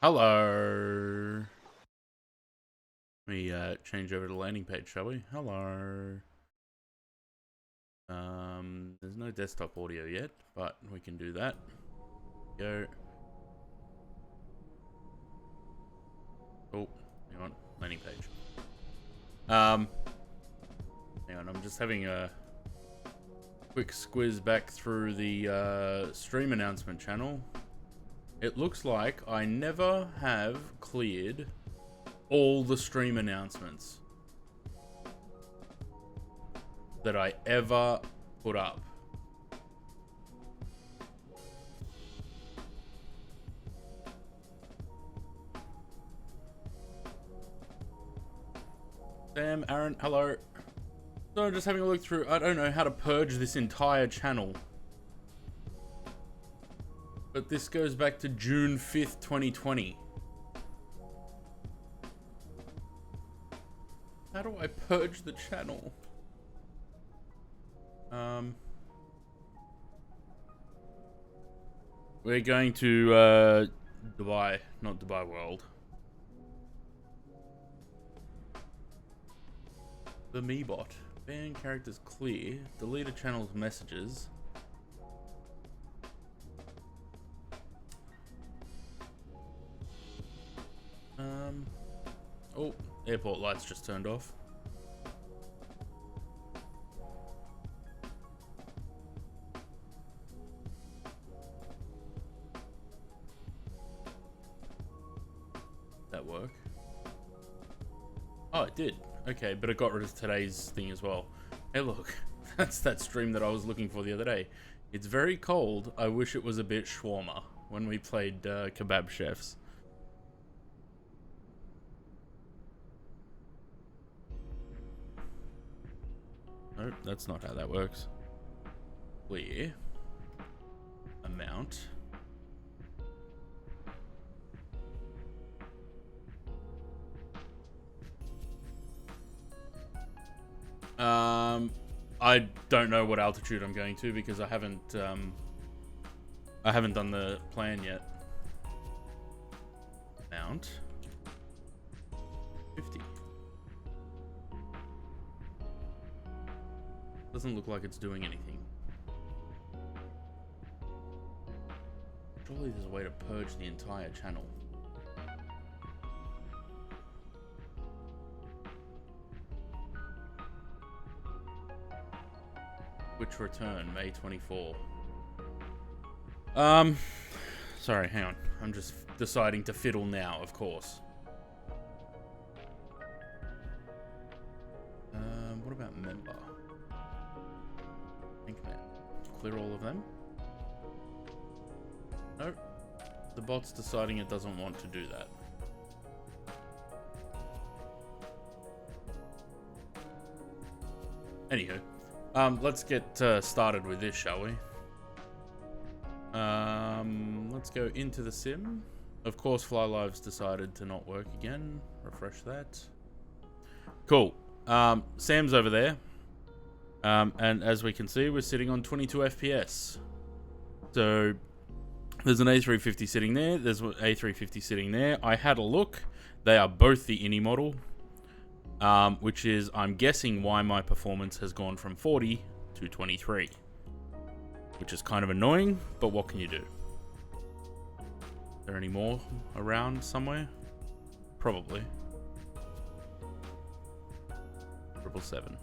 Hello. Let me change over to the landing page, shall we? Hello. There's no desktop audio yet, but we can do that. Go. Oh, hang on. Landing page. Hang on. I'm just having a quick squiz back through the stream announcement channel. It looks like I never have cleared all the stream announcements that I ever put up. Sam, Aaron, hello. So I'm just having a look through. I don't know how to purge this entire channel. But this goes back to June 5th, 2020. How do I purge the channel? We're going to Dubai, not Dubai World. The Meebot. Ban characters clear. Delete a channel's messages. Oh, airport lights just turned off. That work? Oh, it did. Okay, but it got rid of today's thing as well. Hey, look, that's that stream that I was looking for the other day. It's very cold. I wish it was a bit shawarma when we played Kebab Chefs. Nope, that's not how that works. Clear. Amount. I don't know what altitude I'm going to because I haven't done the plan yet. Amount. 50. Doesn't look like it's doing anything. Surely there's a way to purge the entire channel. Which return, May 24. Sorry, hang on. I'm just deciding to fiddle now, of course. What about member? Think man. Clear all of them? Nope. The bot's deciding it doesn't want to do that. Anywho. Let's get started with this, shall we? Let's go into the sim. Of course, Fly Live's decided to not work again. Refresh that. Cool. Sam's over there. And as we can see, we're sitting on 22 FPS. So, there's an A350 sitting there. There's an A350 sitting there. I had a look. They are both the Innie model. Which is, I'm guessing, why my performance has gone from 40 to 23. Which is kind of annoying, but what can you do? Are there any more around somewhere? Probably. 777.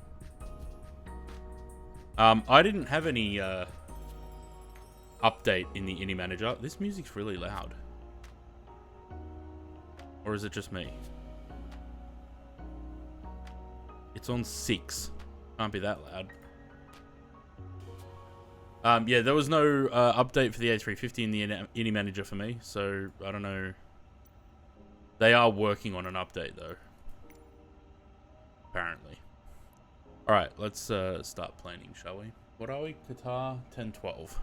I didn't have any update in the Innie Manager. This music's really loud. Or is it just me? It's on 6. Can't be that loud. Yeah, there was no update for the A350 in the Innie Manager for me, so I don't know. They are working on an update, though. Apparently. Alright, let's start planning, shall we? What are we? Qatar 1012.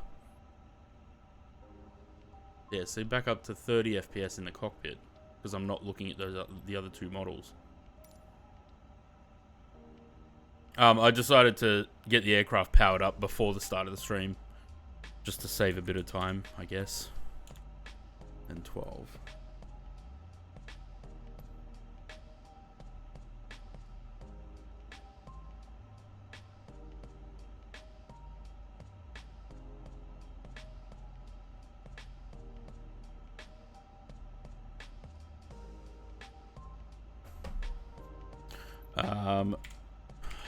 Yeah, see, back up to 30 FPS in the cockpit, because I'm not looking at those the other two models. I decided to get the aircraft powered up before the start of the stream, just to save a bit of time, I guess. And 12.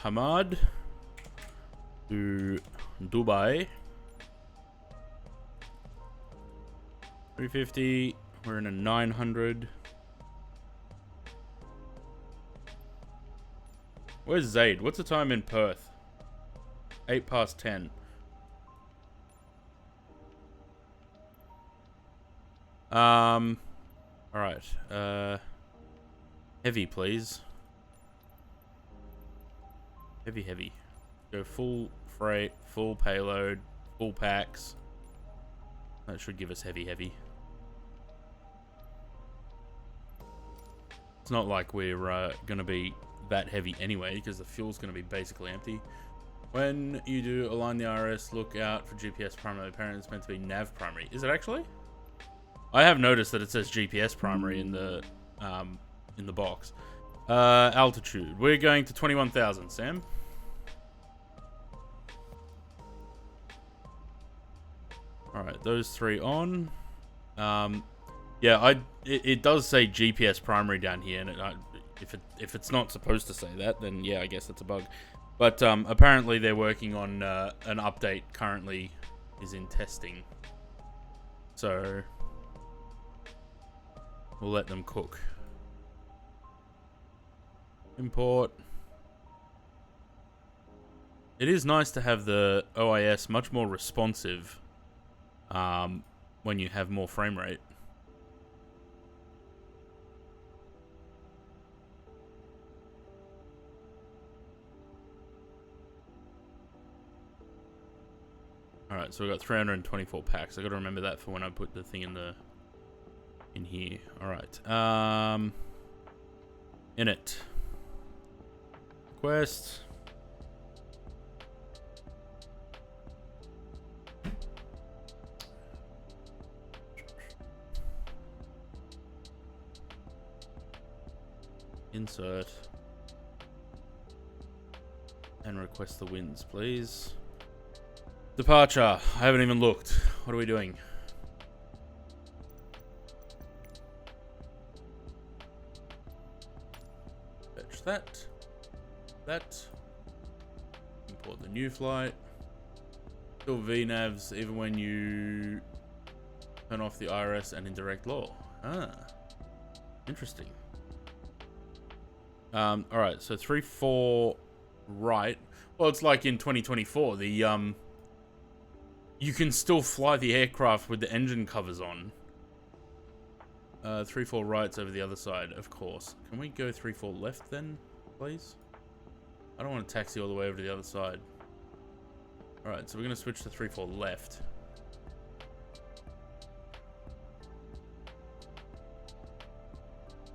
Hamad to Dubai. 350. We're in a 900. Where's Zaid? What's the time in Perth? 8 past 10. Alright. Heavy, please. Heavy. Go full freight, full payload, full packs. That should give us heavy. It's not like we're gonna be that heavy anyway, because the fuel's gonna be basically empty. When you do align the IRS, look out for GPS primary. Apparently it's meant to be nav primary. Is it actually? I have noticed that it says GPS primary in the box. Altitude. We're going to 21,000, Sam. Alright, those three on. Yeah, it does say GPS primary down here, and if it's not supposed to say that, then yeah, I guess that's a bug. But apparently they're working on an update. Currently is in testing, so we'll let them cook. Import. It is nice to have the OIS much more responsive when you have more frame rate. Alright, so we got 324 packs. I gotta remember that for when I put the thing in here. Alright. Init. Request. Insert. And request the wins, please. Departure. I haven't even looked. What are we doing? Fetch that. That. Import the new flight. Still VNAVs even when you turn off the IRS and indirect law. Ah. Interesting. Alright, so 3-4 right. Well, it's like in 2024, the you can still fly the aircraft with the engine covers on. 3-4 right's over the other side, of course. Can we go 3-4 left then, please? I don't want to taxi all the way over to the other side. Alright, so we're going to switch to 3-4 left.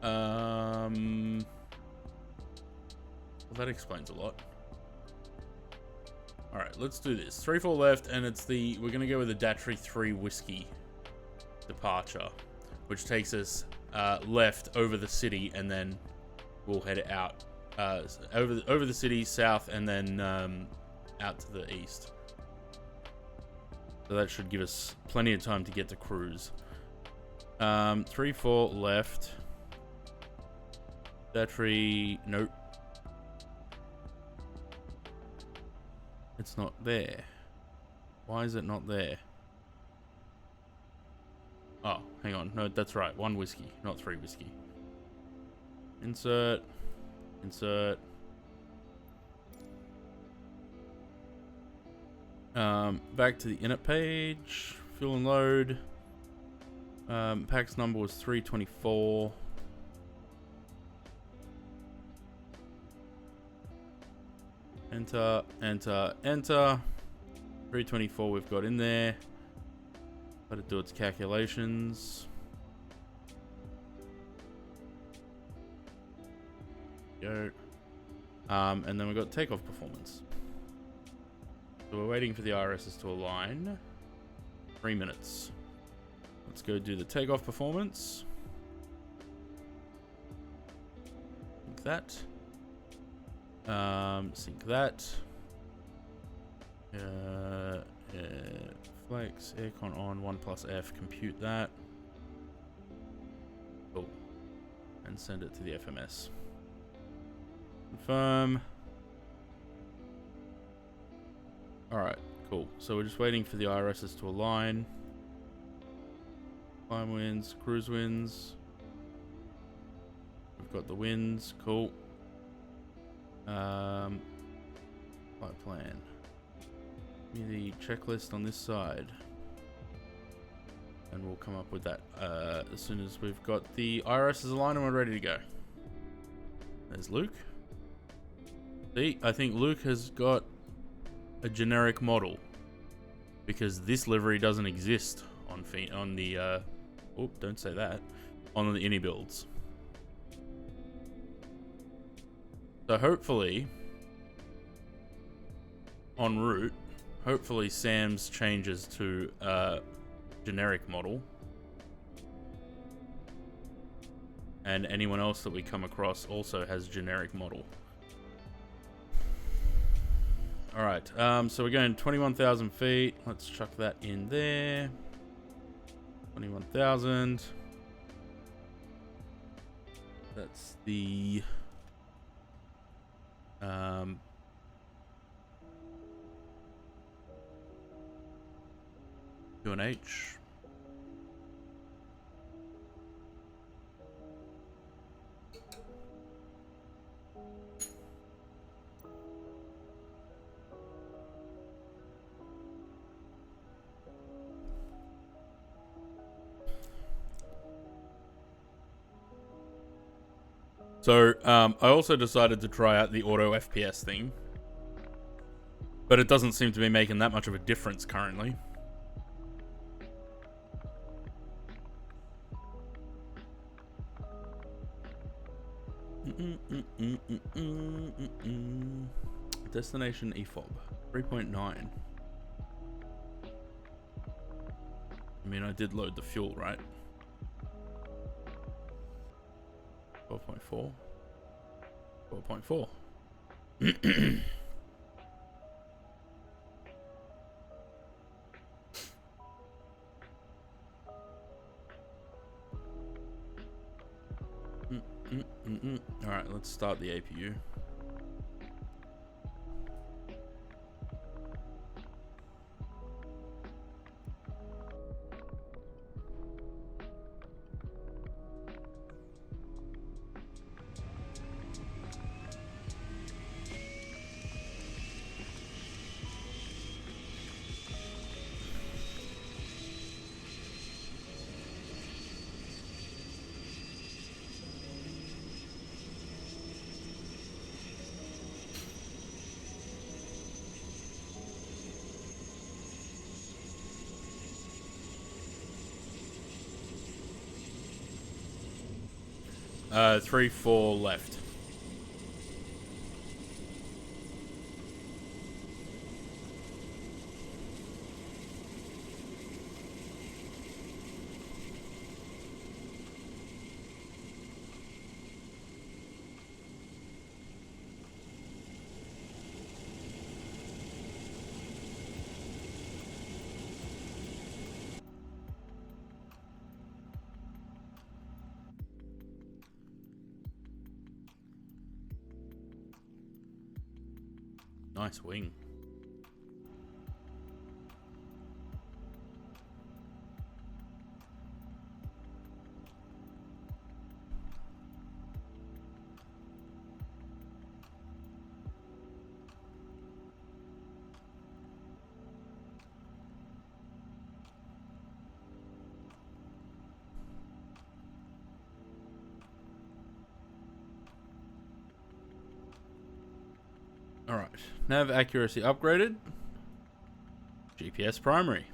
Well, that explains a lot. Alright, let's do this. 3-4 left, and it's we're going to go with the Datry 3 Whiskey departure, which takes us left over the city, and then we'll head out over the city, south, and then out to the east. So that should give us plenty of time to get to cruise. 3-4 left. Datry, nope. It's not there. Why is it not there? Oh, hang on. No, that's right. 1 whiskey, not 3 whiskey. Insert. Insert. Back to the init page. Fuel and load. Pax number was 324. Enter, enter, enter. 324 we've got in there. Let it do its calculations. Go. And then we've got takeoff performance. So we're waiting for the IRSs to align. 3 minutes. Let's go do the takeoff performance. Like that. Sync that. Flex, aircon on, 1+F, compute that. Oh. And send it to the FMS. Confirm. Alright, cool. So we're just waiting for the IRSs to align. Climb wins, cruise wins. We've got the wins, cool. Flight plan. Give me the checklist on this side. And we'll come up with that as soon as we've got the IRSs aligned and we're ready to go. There's Luke. See, I think Luke has got a generic model because this livery doesn't exist on the oh, don't say that, on the ini builds. So hopefully en route, hopefully Sam's changes to generic model, and anyone else that we come across also has generic model. All right, so we're going 21,000 feet. Let's chuck that in there. 21,000. That's the UNH. So, I also decided to try out the auto FPS thing, but it doesn't seem to be making that much of a difference currently. Destination EFOB 3.9. I mean, I did load the fuel, right? 12.4. 12.4. All right, let's start the APU. Three, four left. Nice wing. All right, nav accuracy upgraded. GPS primary.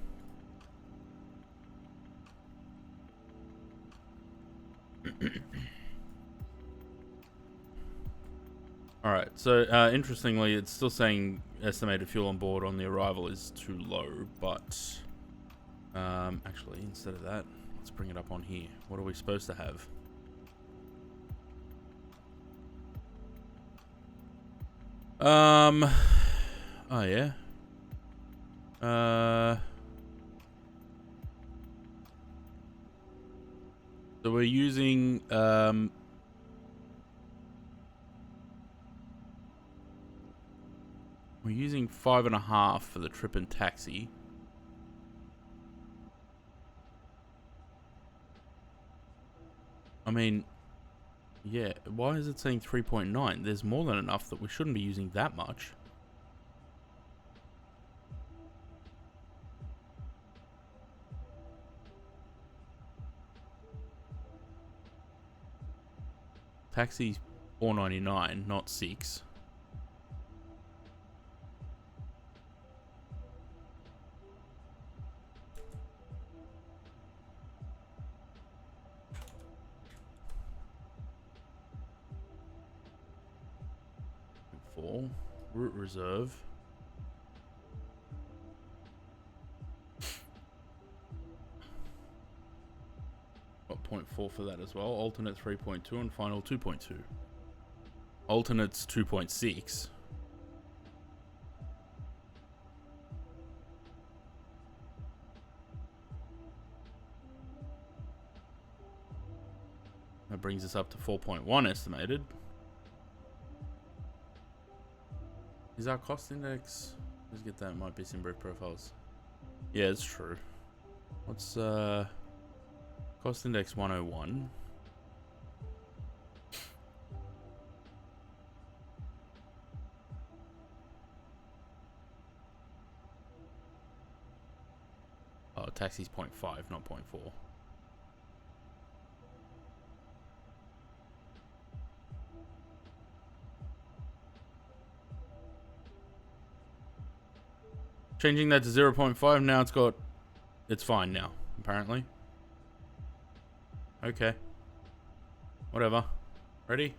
All right, so interestingly, it's still saying estimated fuel on board on the arrival is too low, but actually, instead of that, let's bring it up on here. What are we supposed to have? Oh yeah. So we're using We're using 5.5 for the trip and taxi. I mean, yeah, why is it saying 3.9? There's more than enough that we shouldn't be using that much. Taxi's $4.99, not $6. Route reserve. Got 0.4 for that as well. Alternate 3.2 and final 2.2. Alternate's 2.6. That brings us up to 4.1 estimated. Is our cost index? Let's get that. Might be some brief profiles. Yeah, it's true. What's cost index 101? Oh, taxi's 0.5, not 0.4. Changing that to 0.5, now it's fine now, apparently. Okay. Whatever. Ready?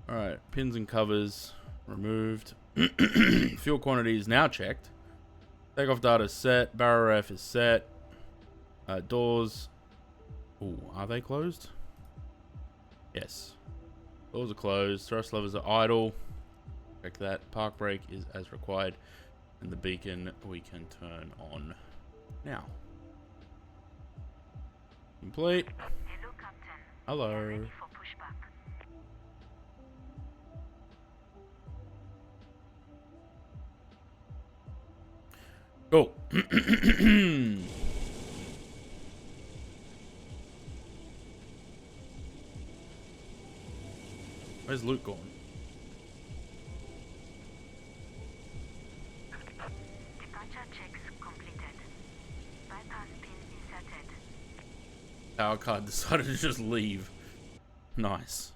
Alright, pins and covers removed. Fuel quantity is now checked. Takeoff data is set. Barrel ref is set. Doors. Ooh, are they closed? Yes. Doors are closed. Thrust levers are idle. Check that. Park brake is as required. And the beacon we can turn on now. Complete. Hello, Captain. Hello. We are ready for pushback. Cool. Where's Luke gone? Departure checks completed. Bypass pin inserted. Power card decided to just leave. Nice.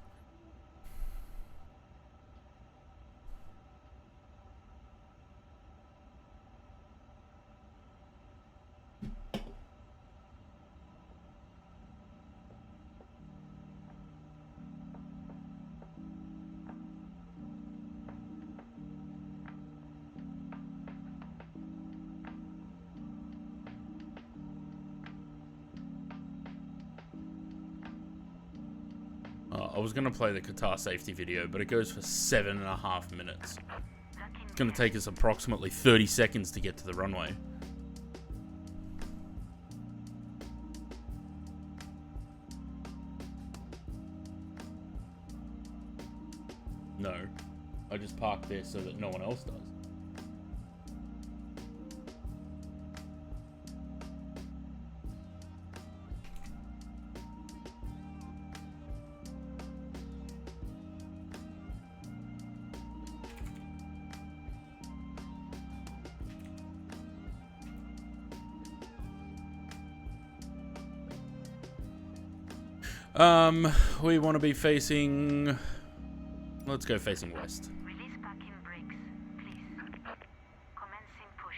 I was going to play the Qatar safety video, but it goes for 7.5 minutes. It's going to take us approximately 30 seconds to get to the runway. No. I just parked there so that no one else does. We want to be facing... Let's go facing west. Release parking brakes, please. Commencing push.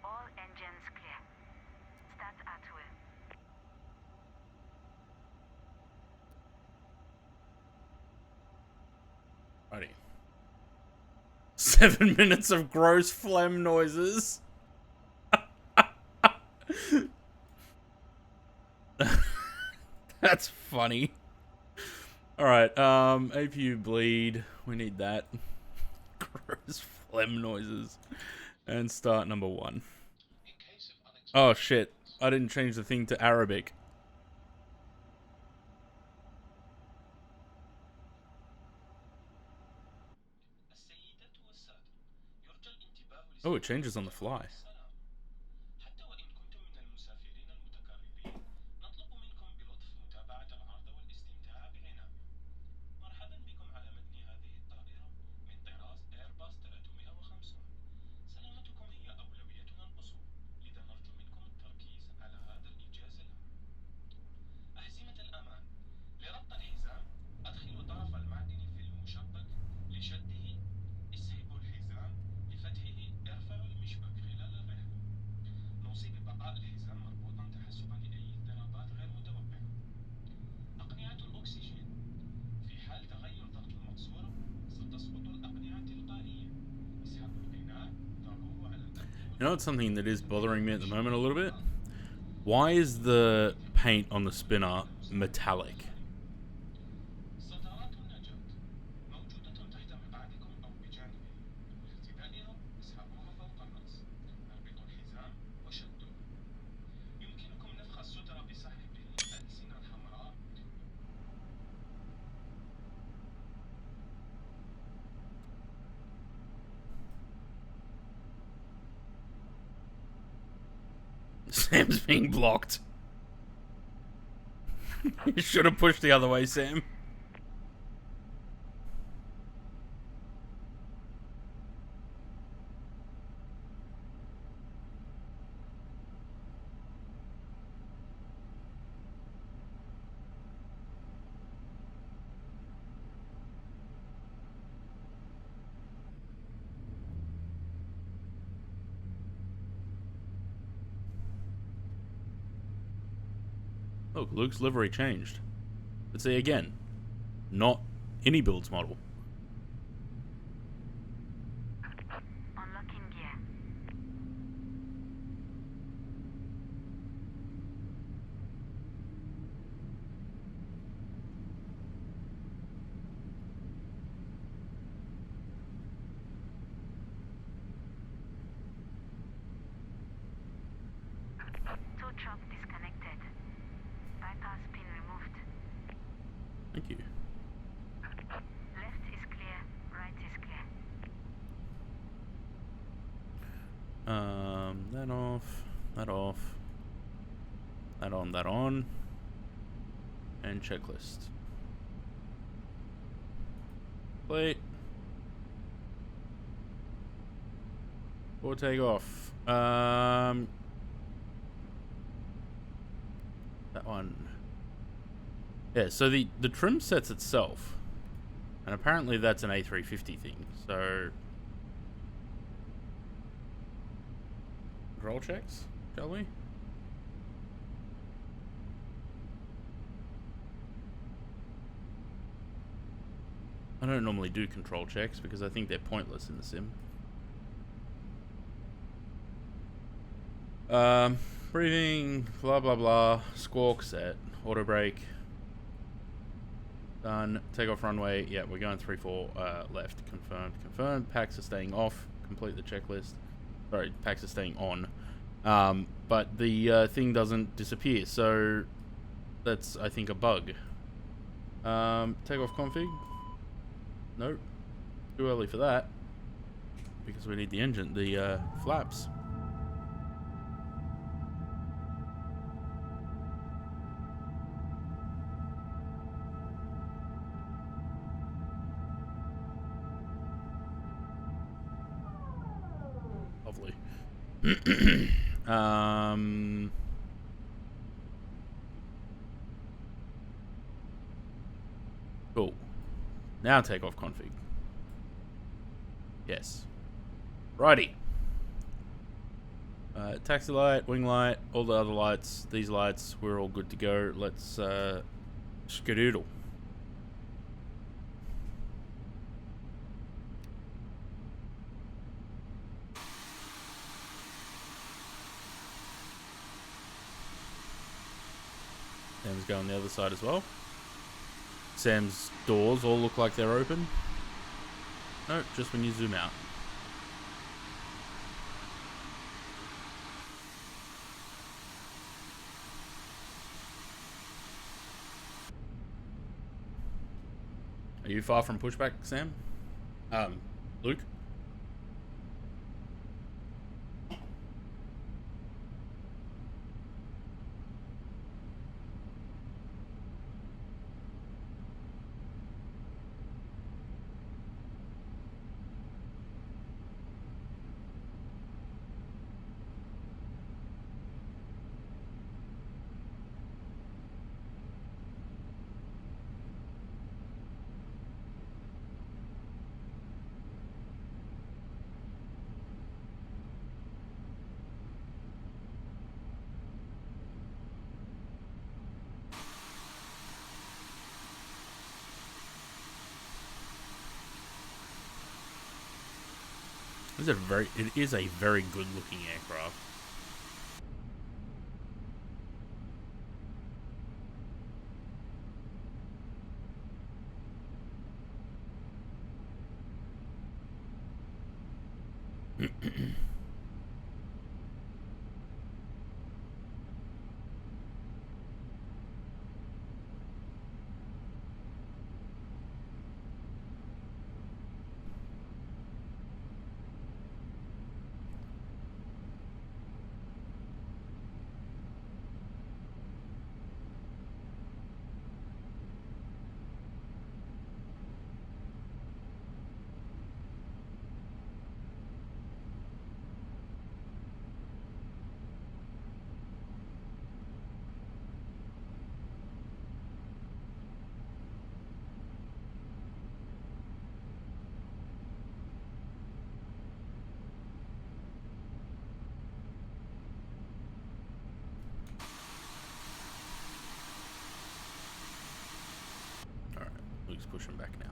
All engines clear. Start at will. Righty. 7 minutes of gross phlegm noises. That's funny. Alright, APU bleed. We need that. Gross phlegm noises. And start number 1. Oh shit. I didn't change the thing to Arabic. Oh, it changes on the fly. حتى وإن كنتم من المسافرين المتكررين، نطلب منكم بلطف متابعة العرض والاستمتاع بعناية. مرحبا بكم على متن هذه الطائرة من طراز إيرباص 350. سلامتكم هي أولويتنا القصوى، لذا نرجو منكم التركيز على هذا الإنجاز الهام. أحزمة الأمان. لربط الحزام، أدخلوا طرف المعدن في المشبك لشده. اسحبوا الحزام لفتحه. ارفعوا المشبك خلال الرحلة. نوصي ببقاء الحزام مربوطا تحسبا لأي اضطرابات غير متوقعة. أقنعة الأكسجين. في حال تغير ضغط المقصورة ستسقط الأقنعة تلقائيا. اسحبوا القناع، ضعوه على الأنف You know what's something that is bothering me at the moment a little bit? Why is the paint on the spinner metallic? ستارات النجاة موجودة تحت مقعدكم أو بجانبه. لارتدائها اسحبوها فوق الرأس. اربطوا الحزام وشدوه. يمكنكم نفخ السترة بسحب الألسنة الحمراء. Sam's being blocked. You should have pushed the other way, Sam. Look, Luke's livery changed. But see, again, not any build's model. Unlocking gear. Tow truck disconnected. Bypass pin removed. Thank you. Left is clear. Right is clear. That off, that off, that on, and checklist. Plate. Or take off. That one. Yeah, so the trim sets itself. And apparently that's an A350 thing. So control checks, shall we? I don't normally do control checks because I think they're pointless in the sim. Breathing, blah blah blah, squawk set, auto brake, done, take off runway, yeah, we're going 3-4, left, confirmed, packs are staying off, complete the checklist, sorry, packs are staying on, but the thing doesn't disappear, so that's, I think, a bug. Takeoff config, nope, too early for that, because we need the engine, the flaps. Lovely. Cool. Now takeoff config. Yes. Righty. Taxi light, wing light, all the other lights, these lights, we're all good to go. Let's skedoodle. Sam's going the other side as well. Sam's doors all look like they're open. No, just when you zoom out. Are you far from pushback, Sam? Luke? It is a very good looking aircraft. All right, Luke's pushing back now.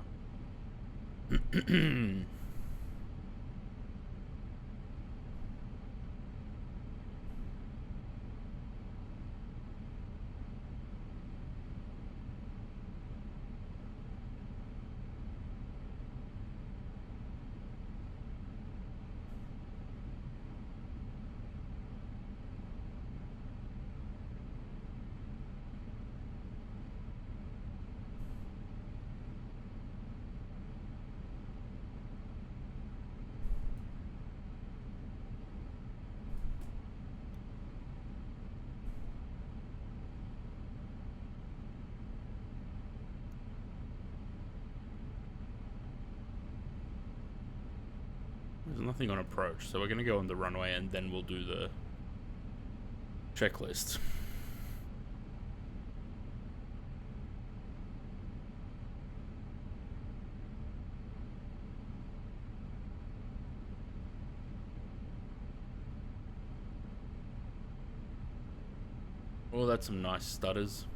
There's nothing on approach, so we're going to go on the runway and then we'll do the checklist. Oh, that's some nice stutters.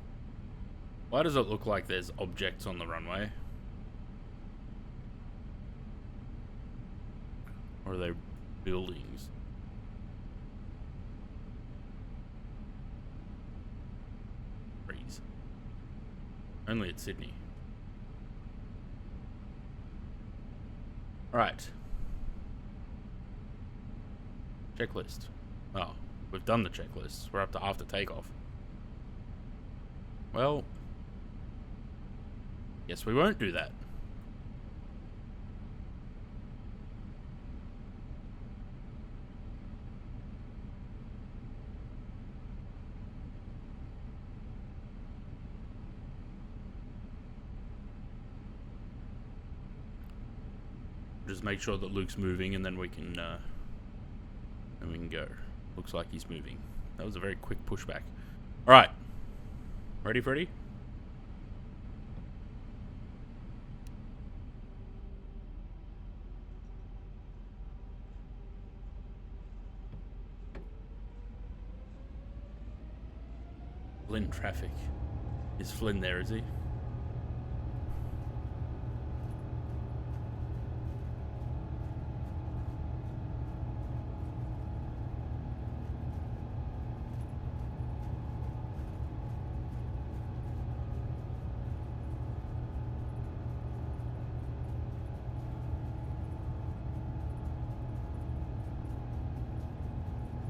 Why does it look like there's objects on the runway? Or are they buildings? Trees. Only at Sydney. Alright. Checklist. Oh, we've done the checklist. We're up to after takeoff. Well, guess we won't do that. Just make sure that Luke's moving, and then we can go. Looks like he's moving. That was a very quick pushback. All right, ready, Freddy? Flynn traffic. Is Flynn there? Is he?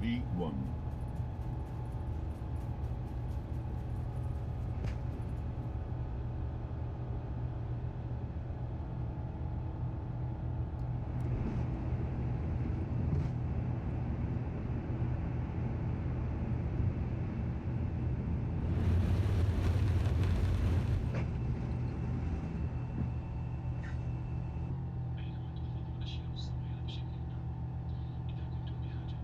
V1. بينما تحفظ الأشياء الصغيرة بشكل عام إذا كنتم بحاجة.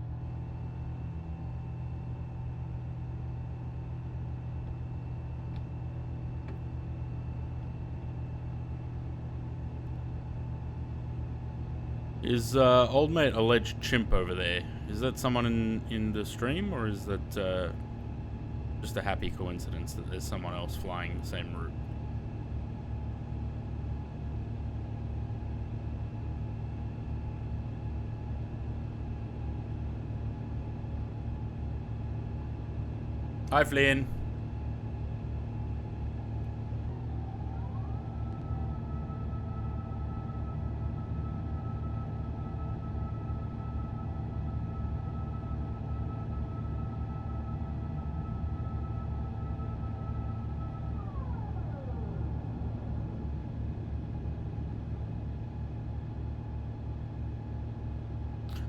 Is old mate alleged chimp over there? Is that someone in the stream, or is that just a happy coincidence that there's someone else flying the same route? Hi, Flynn.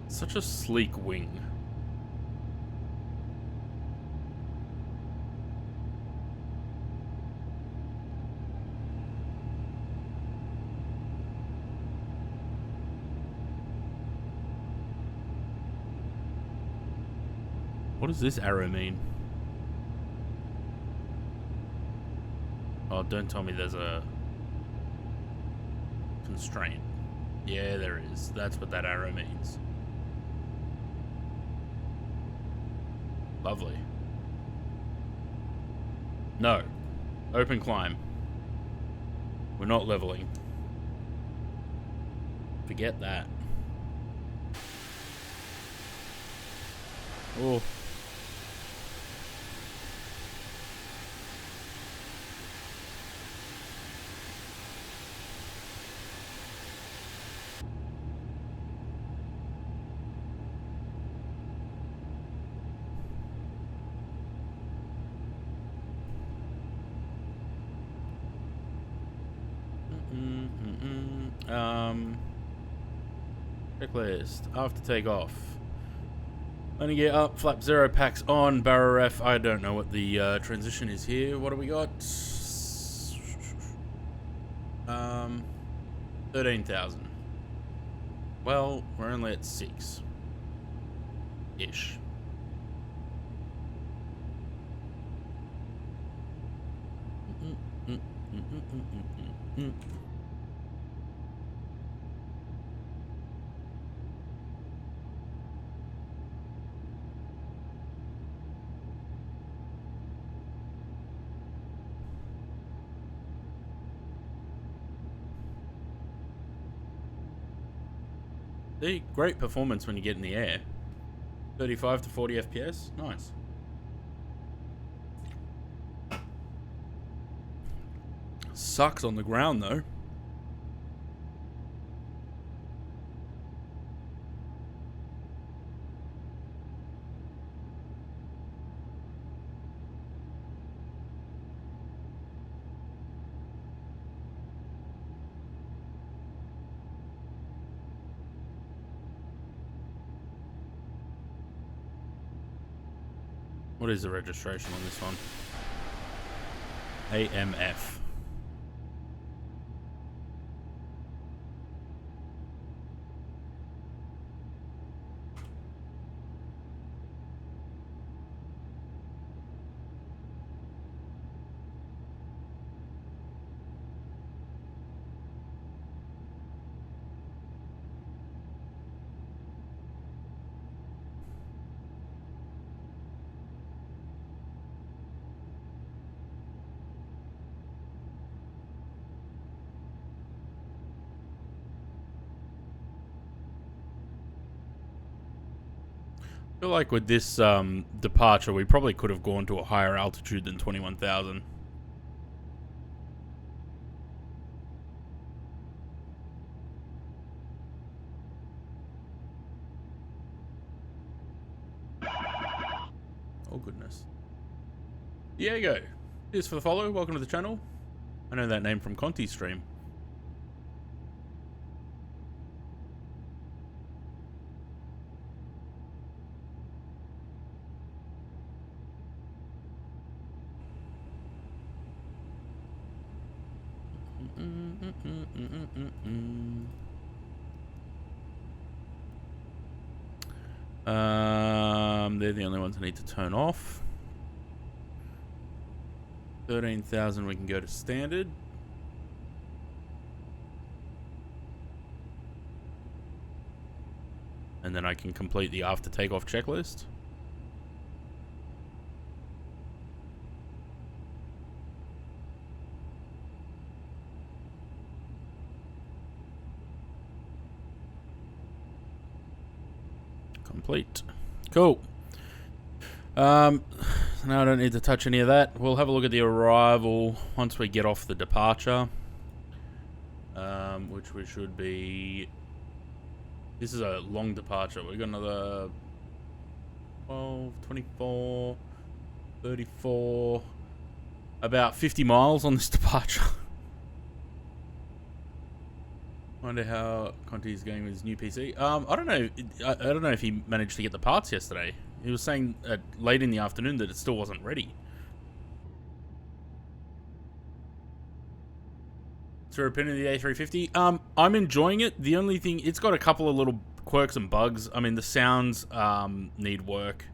Such a sleek wing. What does this arrow mean? Oh, don't tell me there's a constraint. Yeah, there is. That's what that arrow means. Lovely. No. Open climb. We're not leveling. Forget that. Oh. Checklist. After takeoff. Landing gear up, flap 0, packs on, barrel ref. I don't know what the transition is here. What do we got? 13,000. Well, we're only at 6. Ish. See, great performance when you get in the air. 35 to 40 FPS. Nice. Sucks on the ground though. What is the registration on this one? AMF. I feel like with this departure, we probably could have gone to a higher altitude than 21,000. Oh, goodness. Diego, cheers for the follow. Welcome to the channel. I know that name from Conti's stream. They're the only ones I need to turn off. 13,000 we can go to standard. And then I can complete the after takeoff checklist. Complete. Cool. No, I don't need to touch any of that. We'll have a look at the arrival once we get off the departure. Which we should be... This is a long departure. We've got another 12, 24, 34... About 50 miles on this departure. Wonder how Conti's going with his new PC. I don't know. I don't know if he managed to get the parts yesterday. He was saying late in the afternoon that it still wasn't ready. What's your opinion of the A350? I'm enjoying it. The only thing, it's got a couple of little quirks and bugs. I mean, the sounds need work.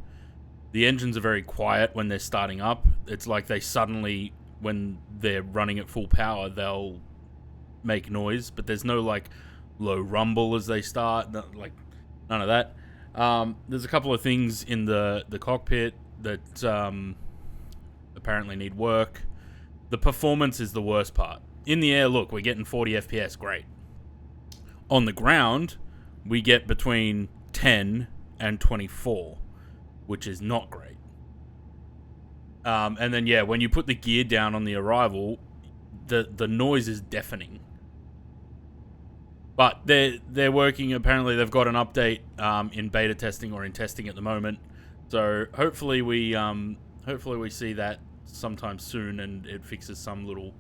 The engines are very quiet when they're starting up. It's like they suddenly, when they're running at full power, they'll make noise, but there's no like low rumble as they start, like none of that. There's a couple of things in the cockpit that apparently need work. The performance is the worst part. In the air, look, we're getting 40 FPS, great. On the ground, we get between 10 and 24, which is not great. And then yeah, when you put the gear down on the arrival, the noise is deafening. But they're working. Apparently, they've got an update in beta testing or in testing at the moment. So hopefully we see that sometime soon and it fixes some little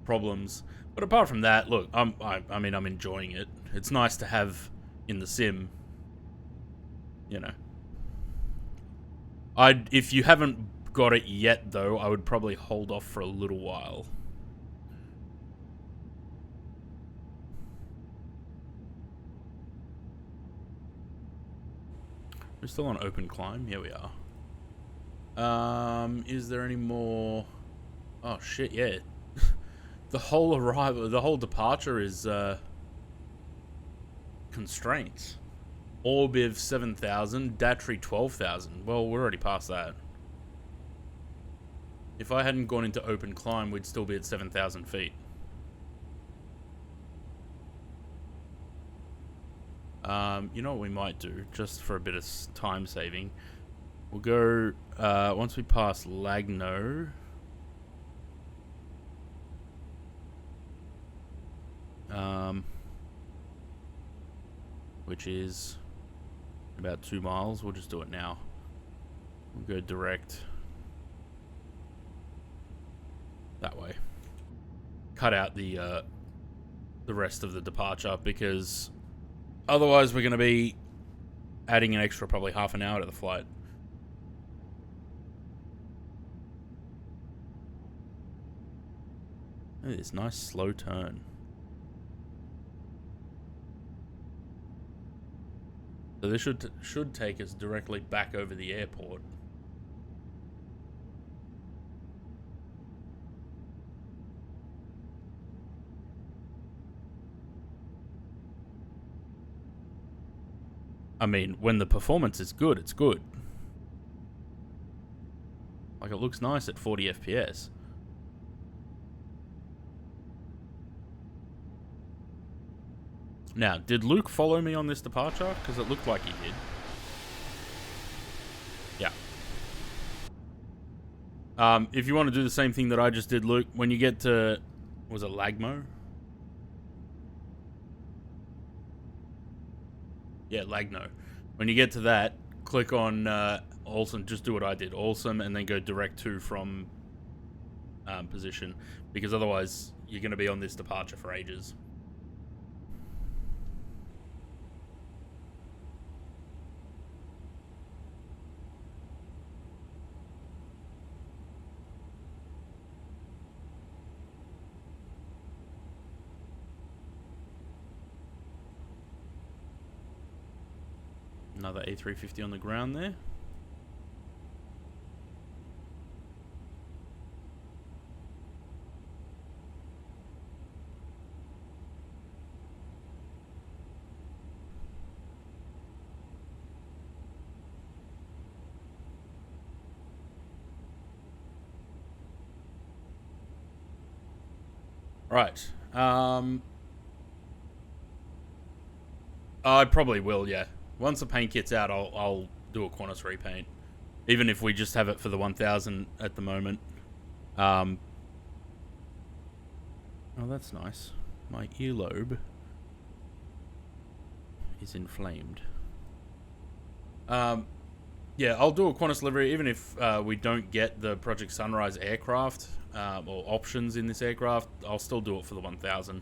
problems. But apart from that, look, I mean I'm enjoying it. It's nice to have in the sim. You know. If you haven't got it yet though, I would probably hold off for a little while. We're still on open climb. Here we are. Is there any more? Oh shit! Yeah, the whole arrival, the whole departure is constraints. Orbiv 7,000, Datry 12,000. Well, we're already past that. If I hadn't gone into open climb, we'd still be at 7,000 feet. You know what we might do, just for a bit of time saving? We'll go, once we pass Lagno, which is about 2 miles, we'll just do it now. We'll go direct that way. Cut out the rest of the departure, because otherwise we're going to be adding an extra probably half an hour to the flight. Look at this nice slow turn. So this should take us directly back over the airport. I mean, when the performance is good, it's good. Like, it looks nice at 40 FPS. Now, did Luke follow me on this departure? Because it looked like he did. Yeah. If you want to do the same thing that I just did, Luke, when you get to... Was it Lagmo? Yeah, Lagno. When you get to that, click on Awesome. Just do what I did. Awesome, and then go direct to from position. Because otherwise, you're going to be on this departure for ages. Another A350 on the ground there. Right. I probably will, yeah. Once the paint kit's out, I'll do a Qantas repaint. Even if we just have it for the 1000 at the moment. Oh, that's nice. My earlobe is inflamed. Yeah, I'll do a Qantas delivery even if we don't get the Project Sunrise aircraft or options in this aircraft. I'll still do it for the 1000.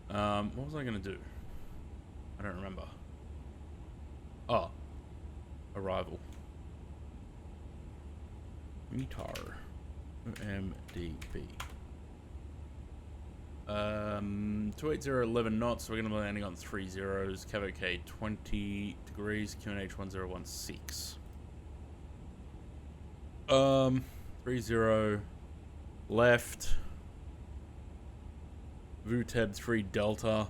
What was I going to do? I don't remember. Oh. Arrival. METAR. MDB. 28011 knots, so we're going to be landing on 3 zeros. Cav 20 degrees, QNH 1016. 30 left. VTEB 3 Delta.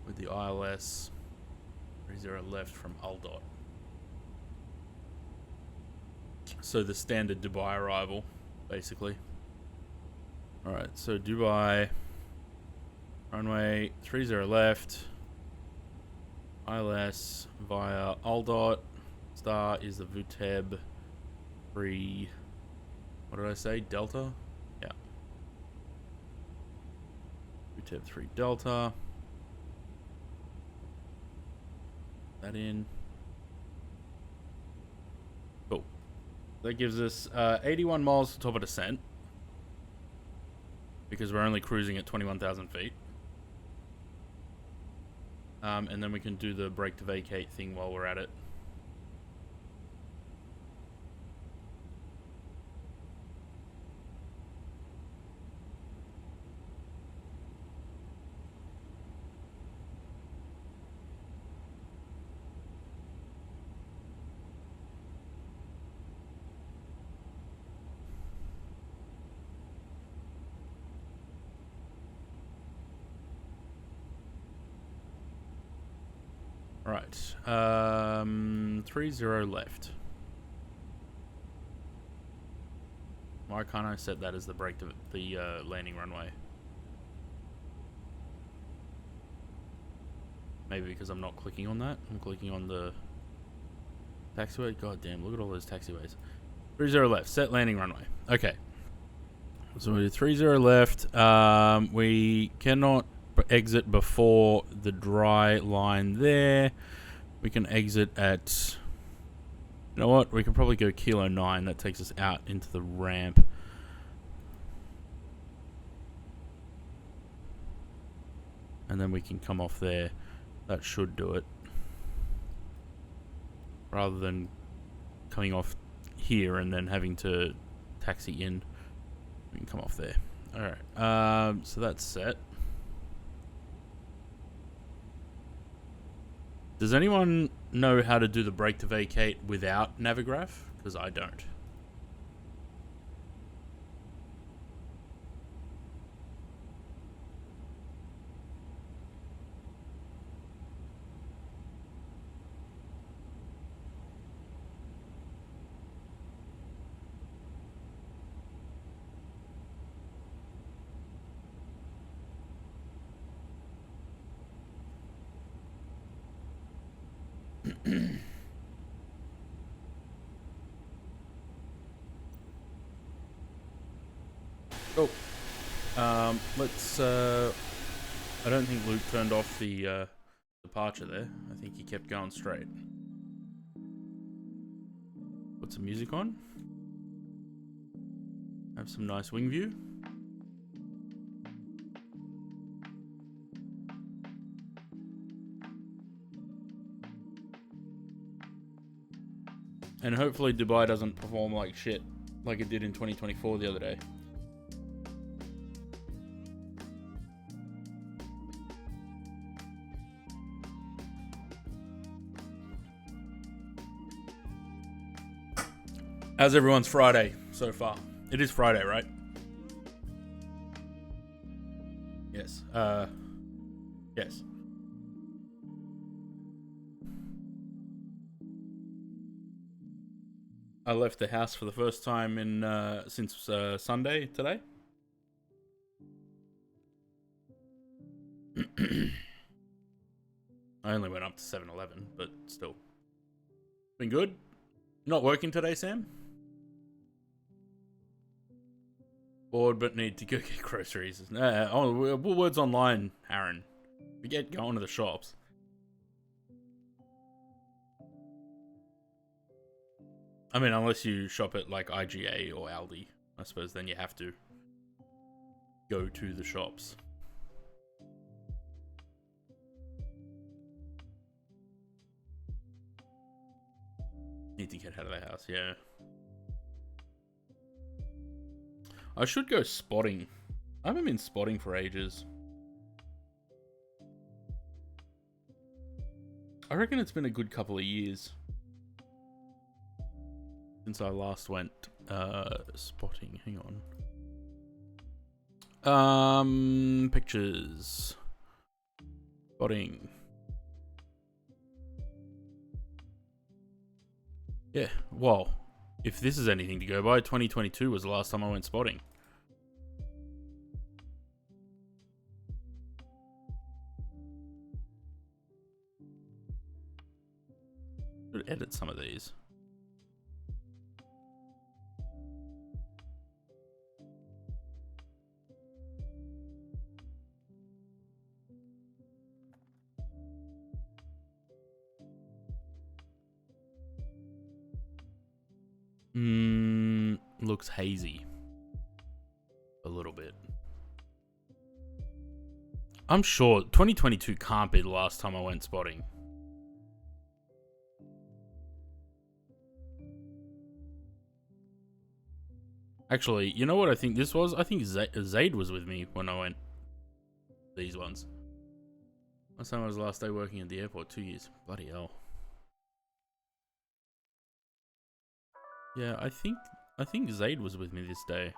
With the ILS. 30 left from Aldot. So the standard Dubai arrival, basically. Alright, so Dubai, runway 30 left, ILS via Aldot, star is the VTEB 3, what did I say, Delta? Yeah. VTEB 3 Delta. That in. Cool. That gives us 81 miles to top of descent. Because we're only cruising at 21,000 feet. And then we can do the brake to vacate thing while we're at it. Right, 30 left. Why can't I set that as the brake to the landing runway? Maybe because I'm not clicking on that. I'm clicking on the taxiway. God damn, look at all those taxiways. 30 left, set landing runway. Okay. So we do 30 left. We cannot exit before the dry line there. We can exit at, you know what, we can probably go kilo 9. That takes us out into the ramp. And then we can come off there. That should do it, rather than coming off here and then having to taxi in. We can come off there. Alright, so that's set. Does anyone know how to do the brake to vacate without Navigraph? Because I don't. Cool. Let's, I don't think Luke turned off the, departure there. I think he kept going straight. Put some music on. Have some nice wing view. And hopefully Dubai doesn't perform like shit like it did in 2024 the other day. How's everyone's Friday so far? It is Friday, right? Yes. Yes. I left the house for the first time in since Sunday today. I only went up to 7-Eleven, but still. Been good. Not working today, Sam? Bored but need to go get groceries. Woolworths online, Aaron. Forget going to the shops. I mean, unless you shop at like IGA or Aldi, I suppose then you have to go to the shops. Need to get out of the house, yeah. I should go spotting. I haven't been spotting for ages. I reckon it's been a good couple of years since I last went spotting. Hang on. Pictures. Spotting. Yeah, well, if this is anything to go by, 2022 was the last time I went spotting. Should edit some of these. Looks hazy. A little bit. I'm sure 2022 can't be the last time I went spotting. Actually, you know what I think this was? I think Zaid was with me when I went these ones. Last time was the last day working at the airport, 2 years. Bloody hell. Yeah, I think Zaid was with me this day.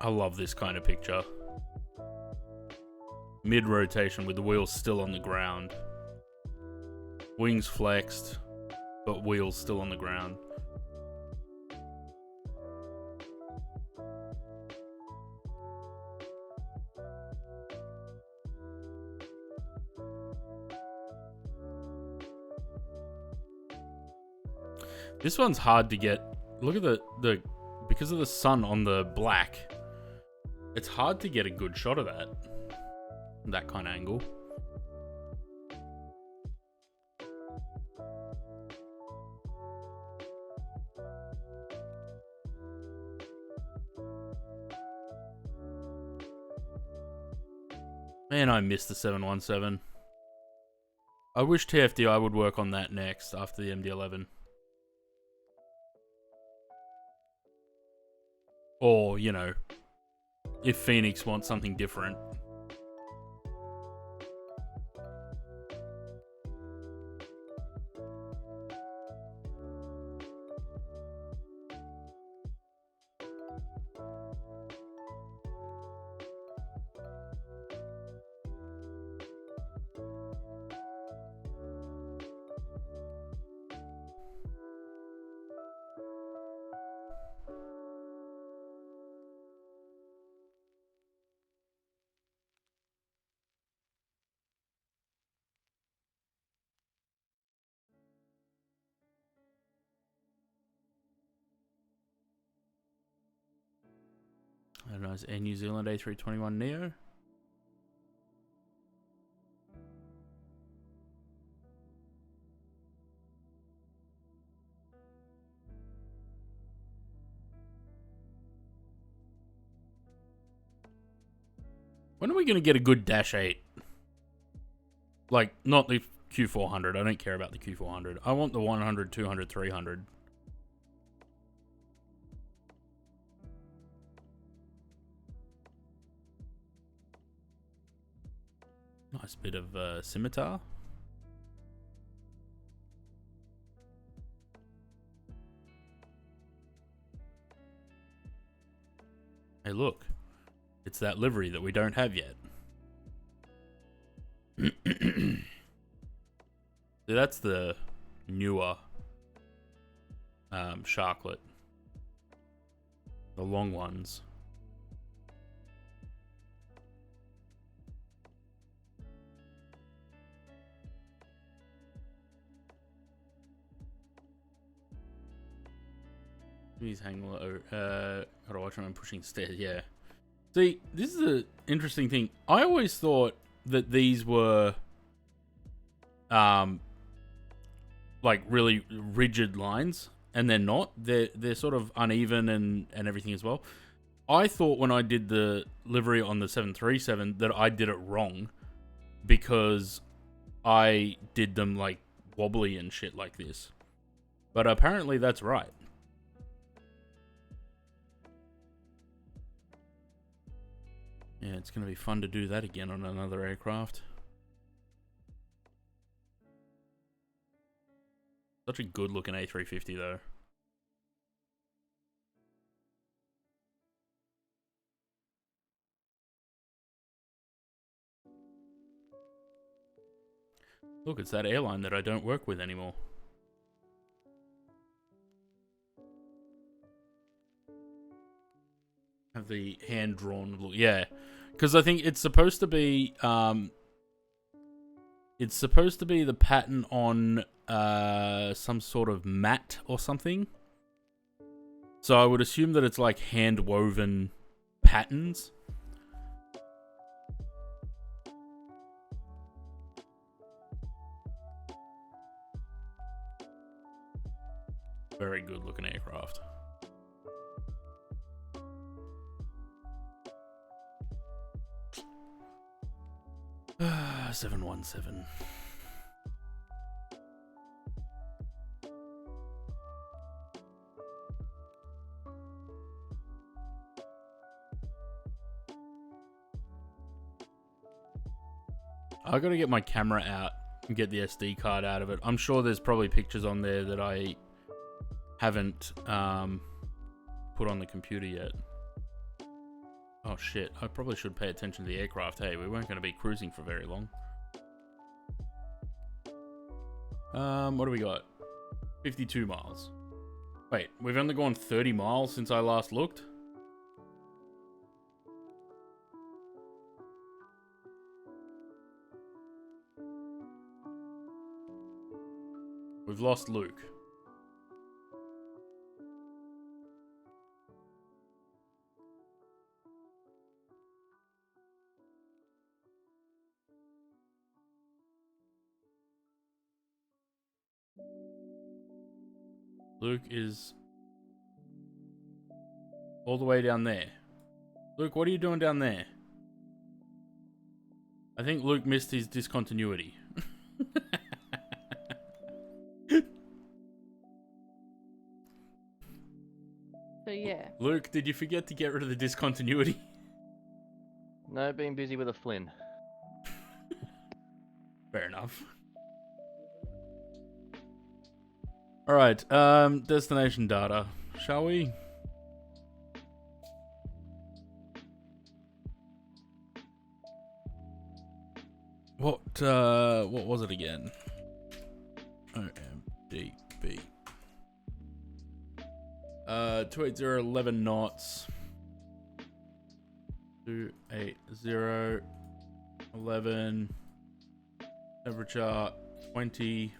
I love this kind of picture. Mid-rotation with the wheels still on the ground. Wings flexed, but wheels still on the ground. This one's hard to get. Look at the because of the sun on the black. It's hard to get a good shot of that kind of angle. Man, I missed the 717. I wish TFDI would work on that next after the MD-11. Or, you know, if Phoenix wants something different. I don't know, is Air New Zealand A321 Neo? When are we going to get a good Dash 8? Like, not the Q400. I don't care about the Q400. I want the 100, 200, 300. Nice bit of scimitar. Hey, look. It's that livery that we don't have yet. See, that's the newer Sharklet. The long ones. He's hanging low. Gotta watch him pushing stairs. Yeah. See, this is an interesting thing. I always thought that these were, like really rigid lines, and they're not. They're sort of uneven and everything as well. I thought when I did the livery on the 737 that I did it wrong because I did them like wobbly and shit like this. But apparently that's right. Yeah, it's going to be fun to do that again on another aircraft. Such a good looking A350 though. Look, it's that airline that I don't work with anymore. Have the hand-drawn look. Yeah. Because I think it's supposed to be the pattern on some sort of mat or something. So I would assume that it's like hand-woven patterns. Very good looking aircraft. Ah, 717. I gotta get my camera out and get the SD card out of it. I'm sure there's probably pictures on there that I haven't put on the computer yet. Oh shit, I probably should pay attention to the aircraft. Hey, we weren't going to be cruising for very long. What do we got? 52 miles. Wait, we've only gone 30 miles since I last looked? We've lost Luke. Luke is all the way down there. Luke, what are you doing down there? I think Luke missed his discontinuity. So yeah. Luke, did you forget to get rid of the discontinuity? No, being busy with a Flynn. Fair enough. Alright, destination data. Shall we? What was it again? OMDB. 280, 11 knots. 280, 11. Temperature 20.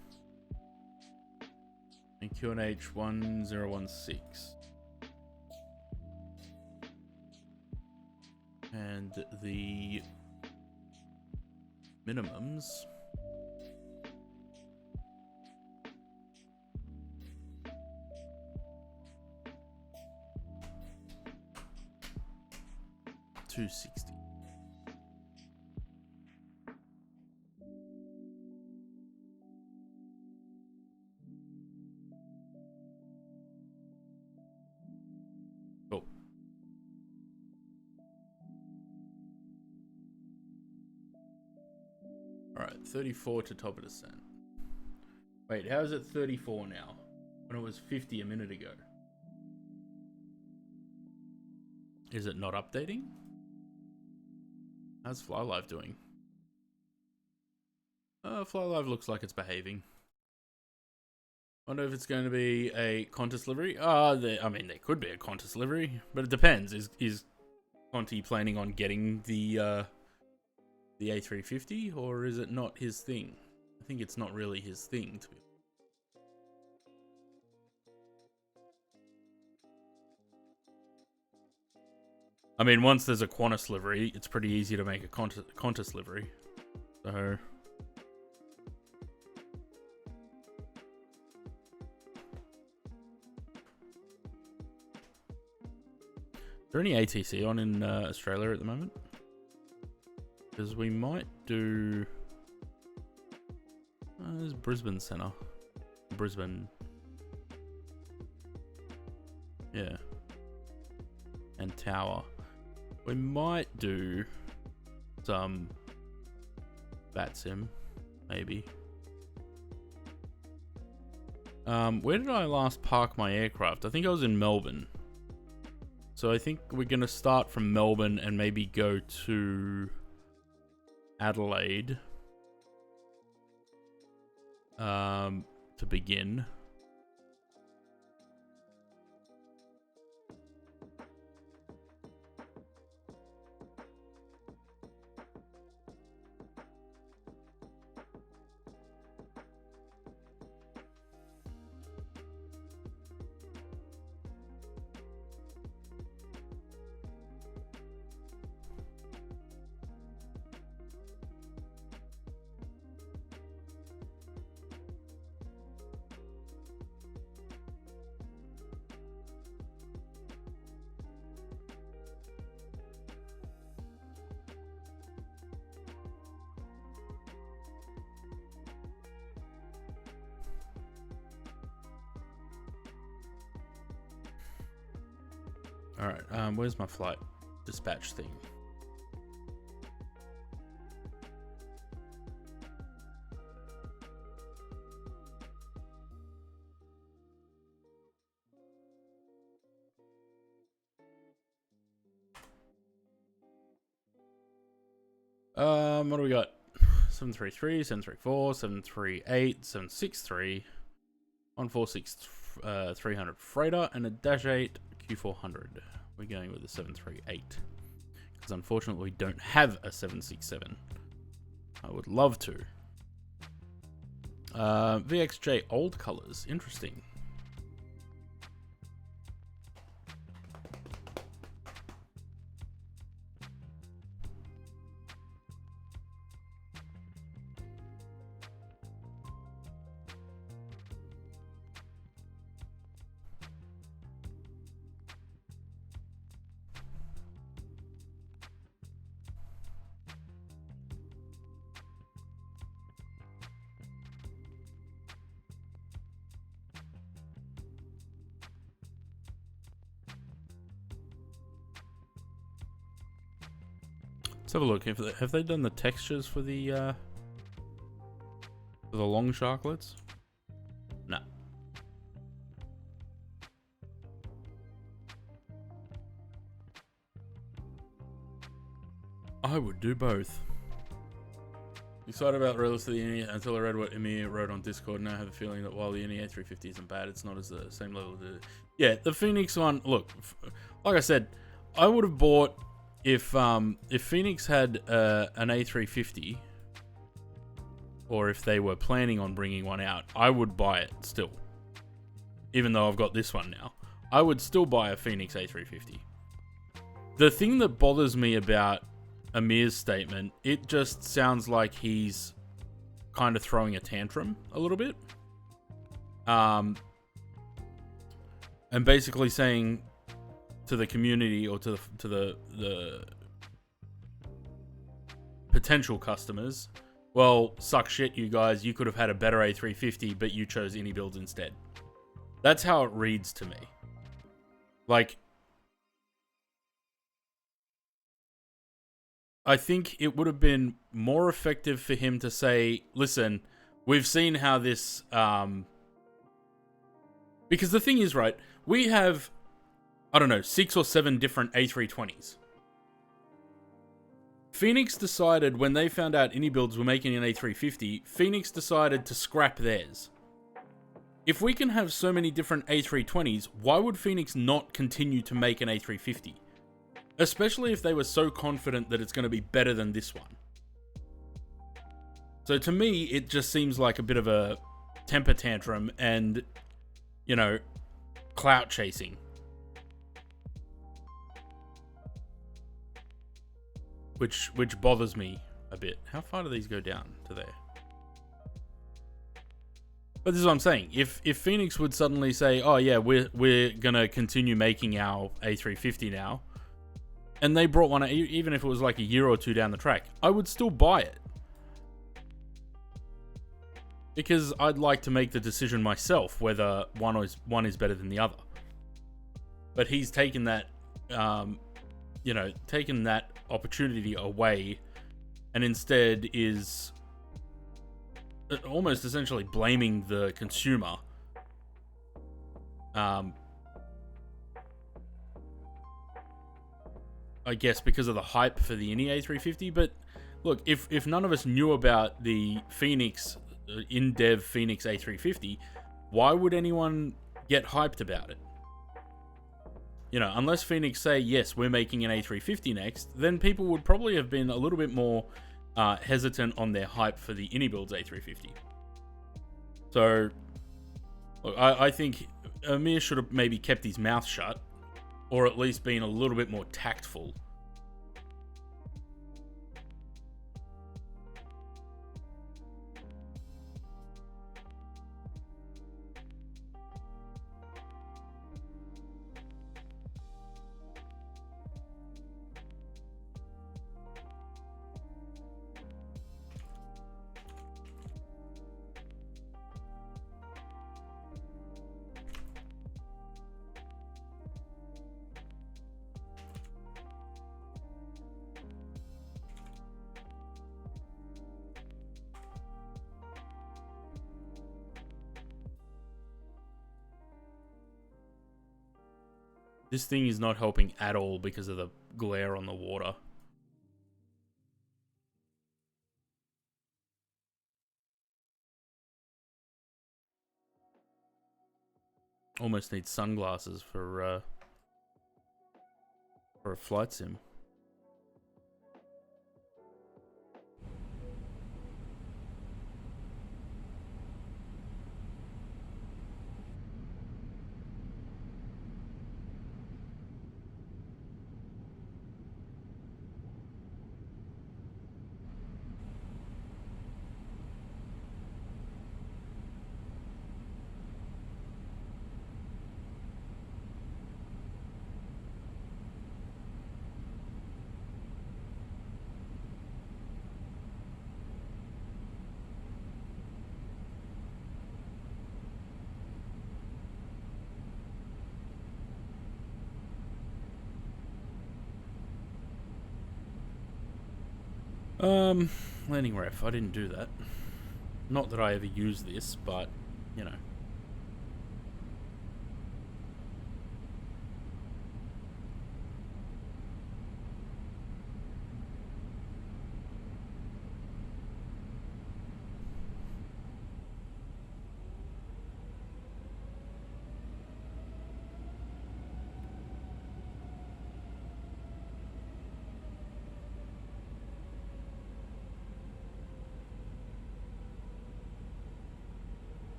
And QNH 1016. And the minimums. $260. Cool. Alright, 34 to top of descent. Wait, how is it 34 now? When it was 50 a minute ago? Is it not updating? How's FlyLive doing? FlyLive looks like it's behaving. Wonder if it's going to be a Qantas livery. I mean, there could be a Qantas livery, but it depends. Is Conti planning on getting the A350, or is it not his thing? I think it's not really his thing, to be. I mean, once there's a Qantas livery, it's pretty easy to make a Qantas livery. So. Is there any ATC on in Australia at the moment? Because we might do... there's Brisbane Centre. Brisbane. Yeah. And Tower. We might do some bat sim, maybe. Where did I last park my aircraft? I think I was in Melbourne. So I think we're going to start from Melbourne and maybe go to Adelaide to begin. Alright, where's my flight dispatch thing? What do we got? 733, 734, 738, 763, 146 300 freighter, and a Dash 8 Q400. We're going with a 738 because unfortunately we don't have a 767. I would love to. VXJ old colors, interesting. Let's have a look. Have they done the textures for the long sharklets? No. I would do both. Excited about the release of the Uni until I read what Emir wrote on Discord. Now I have a feeling that while the Uni A350 isn't bad, it's not as the same level. Yeah, the Phoenix one. Look, like I said, I would have bought. If Phoenix had an A350, or if they were planning on bringing one out, I would buy it still. Even though I've got this one now, I would still buy a Phoenix A350. The thing that bothers me about Amir's statement, it just sounds like he's kind of throwing a tantrum a little bit. And basically saying to the community or to the potential customers, well, suck shit, you guys. You could have had a better A350, but you chose any builds instead. That's how it reads to me. Like, I think it would have been more effective for him to say, listen, we've seen how this... Because the thing is, right, we have... I don't know, 6 or 7 different A320s. Phoenix decided when they found out AnyBuilds were making an A350, Phoenix decided to scrap theirs. if we can have so many different A320s, why would Phoenix not continue to make an A350? Especially if they were so confident that it's going to be better than this one. So to me, it just seems like a bit of a temper tantrum and, you know, clout chasing. Which bothers me a bit. How far do these go down to there? But this is what I'm saying. If Phoenix would suddenly say, "Oh yeah, we're gonna continue making our A350 now," and they brought one, even if it was like a year or two down the track, I would still buy it because I'd like to make the decision myself whether one is better than the other. But he's taken that, taken that opportunity away, and instead is almost essentially blaming the consumer. I guess because of the hype for the Innie A350. But look, if none of us knew about the Phoenix in-dev Phoenix A350, why would anyone get hyped about it? You know, unless Phoenix say, yes, we're making an A350 next, then people would probably have been a little bit more hesitant on their hype for the Innie Builds A350. So, look, I think Amir should have maybe kept his mouth shut, or at least been a little bit more tactful. This thing is not helping at all because of the glare on the water. Almost need sunglasses for a flight sim. Landing ref. I didn't do that. Not that I ever use this, but, you know.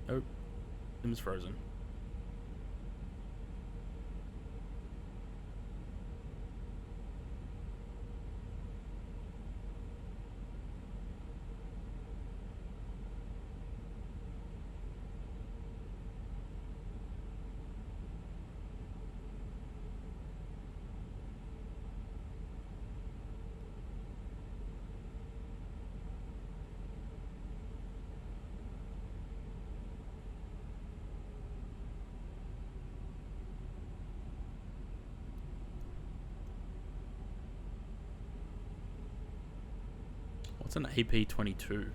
Oh, Sim's frozen. It's an AP-22.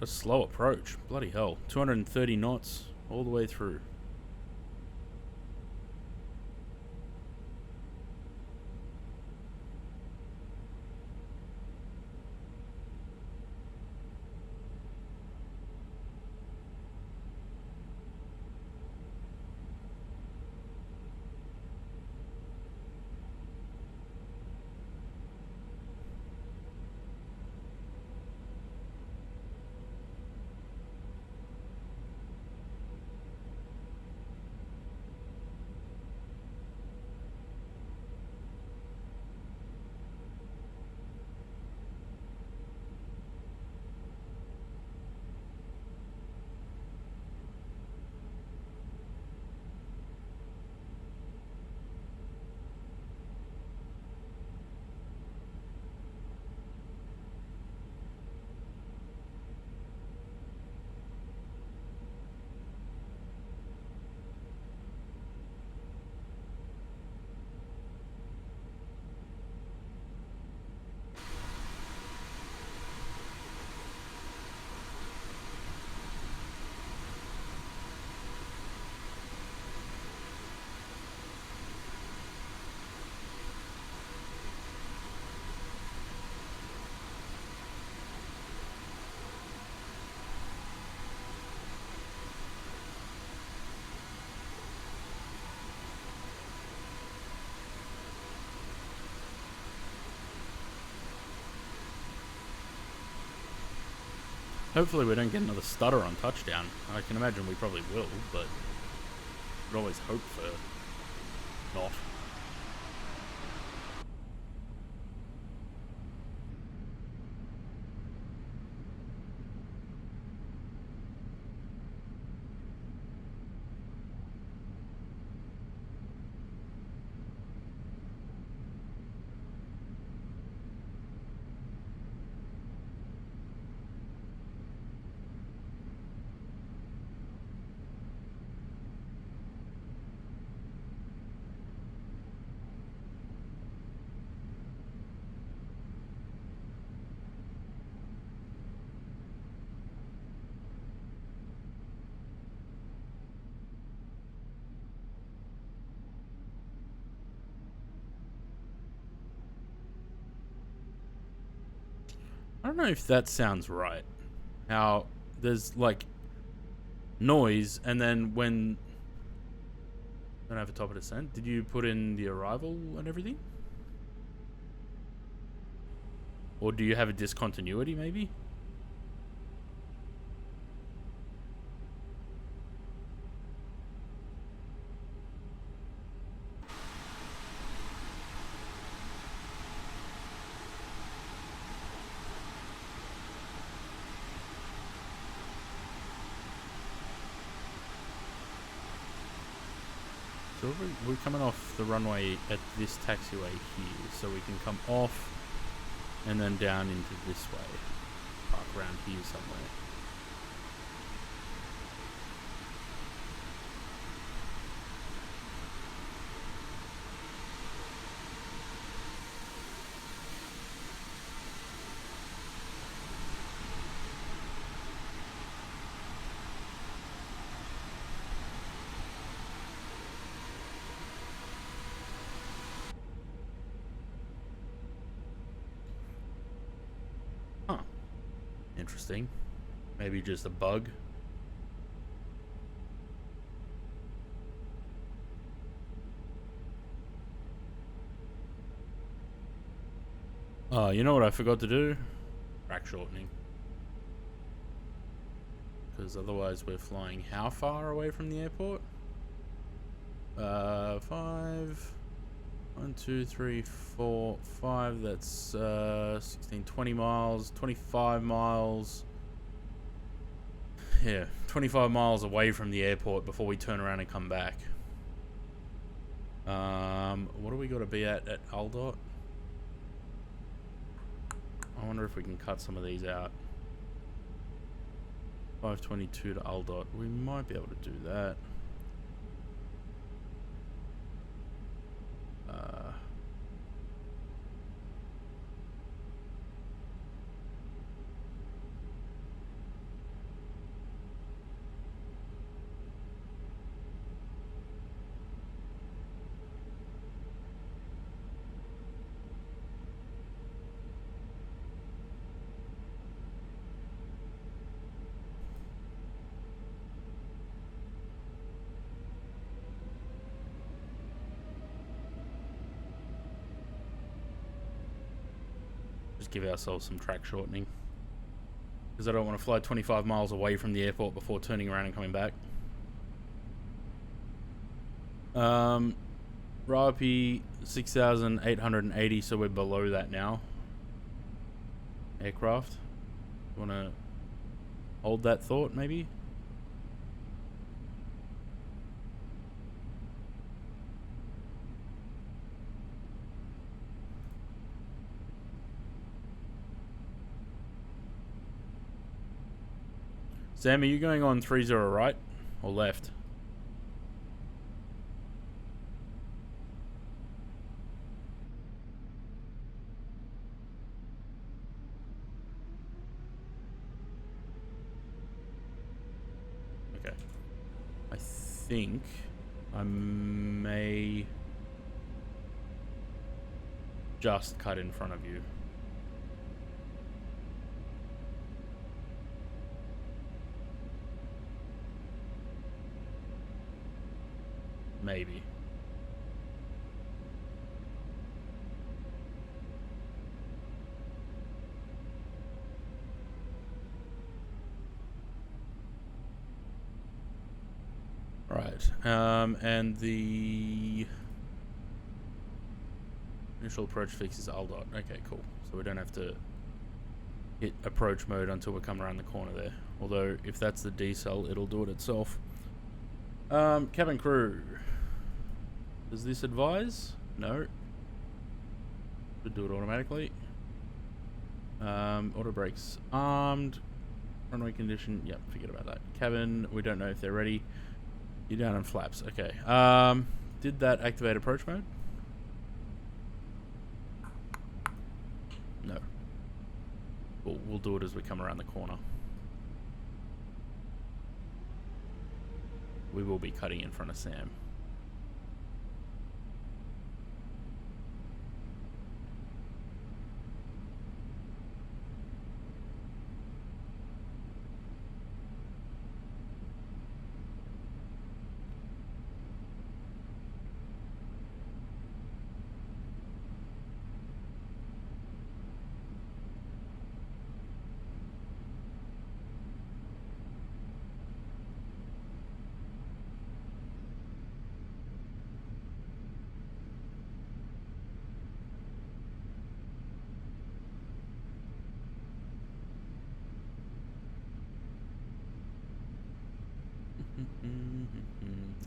A slow approach. Bloody hell. 230 knots all the way through. Hopefully we don't get another stutter on touchdown. I can imagine we probably will, but we'd always hope for not. I don't know if that sounds right. How there's like noise, and then when I don't have a top of descent, did you put in the arrival and everything? Or do you have a discontinuity maybe? So we're coming off the runway at this taxiway here, so we can come off and then down into this way. Park around here somewhere. Huh. Interesting. Maybe just a bug. You know what I forgot to do? Track shortening. Because otherwise we're flying how far away from the airport? 5... 1, 2, 3, 4, 5. That's 16, 20 miles, 25 miles. Yeah, 25 miles away from the airport before we turn around and come back. What do we got to be at Aldot? I wonder if we can cut some of these out. 522 to Aldot. We might be able to do that. Just give ourselves some track shortening. Because I don't want to fly 25 miles away from the airport before turning around and coming back. RP 6,880, so we're below that now. Aircraft. Want to hold that thought, maybe? Sam, are you going on 30 right or left? Okay. I think I may just cut in front of you. Maybe. Right. And the initial approach fix is Aldot. Okay, cool. So we don't have to hit approach mode until we come around the corner there. Although, if that's the decel, it'll do it itself. Cabin crew. Does this advise? No. Should do it automatically. Auto brakes armed. Runway condition. Yep, forget about that. Cabin, we don't know if they're ready. You're down on flaps. Okay. Did that activate approach mode? No. We'll do it as we come around the corner. We will be cutting in front of Sam.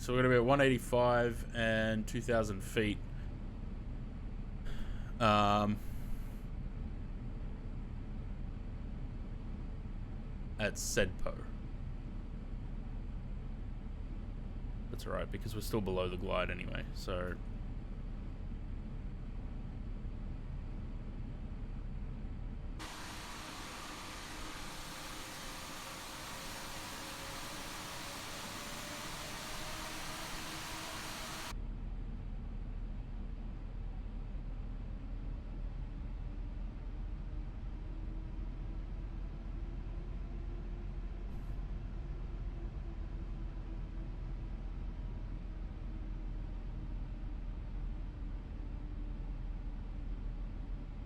So we're going to be at 185 and 2,000 feet. at Sedpo. That's alright, because we're still below the glide anyway, so...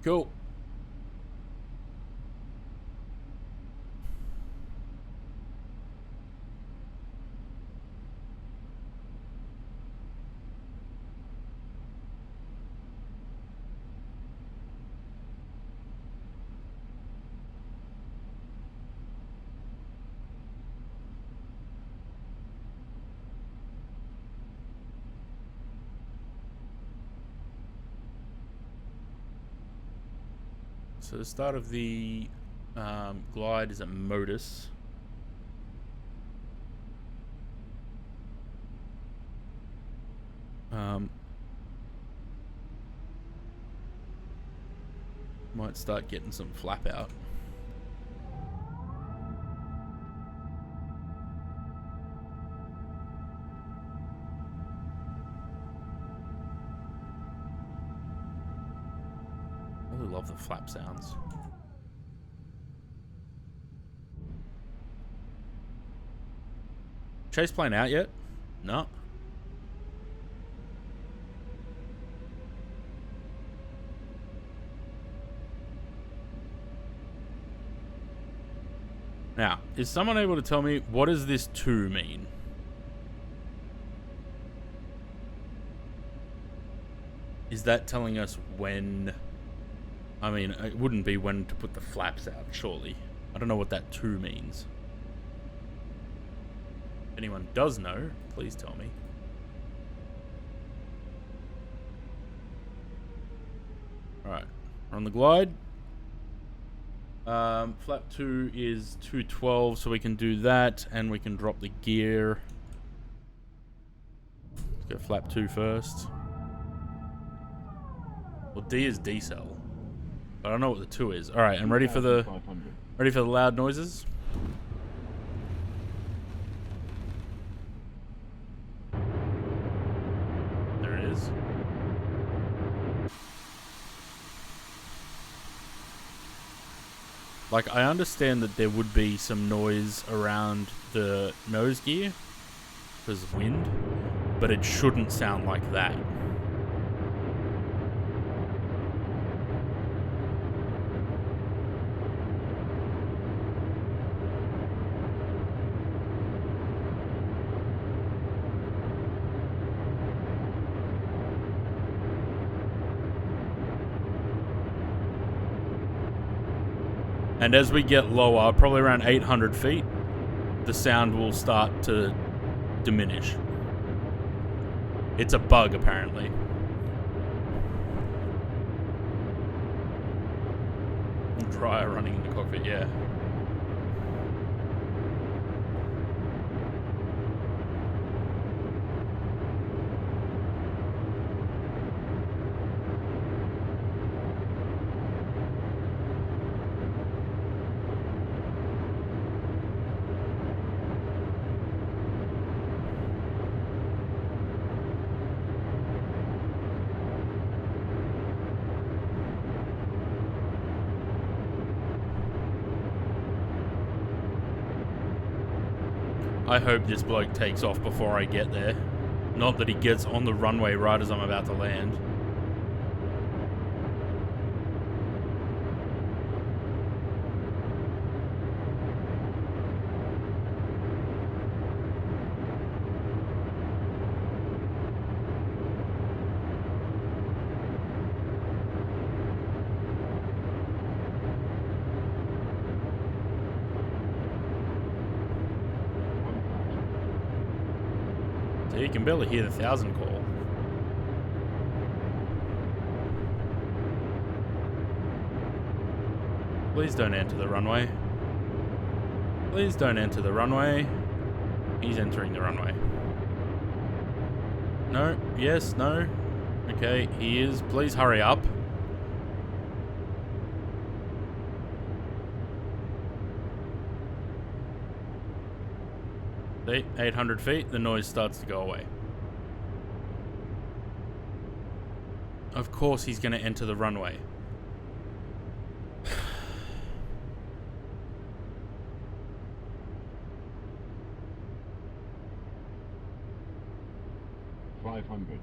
Cool. So the start of the glide is at Modus. Might start getting some flap out. I really love the flap sounds. Chase plane out yet? No. Now, is someone able to tell me what does this 2 mean? Is that telling us when? I mean, it wouldn't be when to put the flaps out, surely. I don't know what that 2 means. If anyone does know, please tell me. Alright, we're on the glide. Flap 2 is 212, so we can do that, and we can drop the gear. Let's go flap 2 first. Well, D is decel. I don't know what the 2 is. Alright, I'm ready for the loud noises. There it is. Like, I understand that there would be some noise around the nose gear because of wind, but it shouldn't sound like that. And as we get lower, probably around 800 feet, the sound will start to diminish. It's a bug, apparently. Dryer running in the cockpit, yeah. I hope this bloke takes off before I get there. Not that he gets on the runway right as I'm about to land. You can barely hear the 1000 call. Please don't enter the runway. Please don't enter the runway. He's entering the runway. No. Yes. No. Okay, he is. Please hurry up. See, 800 feet, the noise starts to go away. Of course he's going to enter the runway. $500.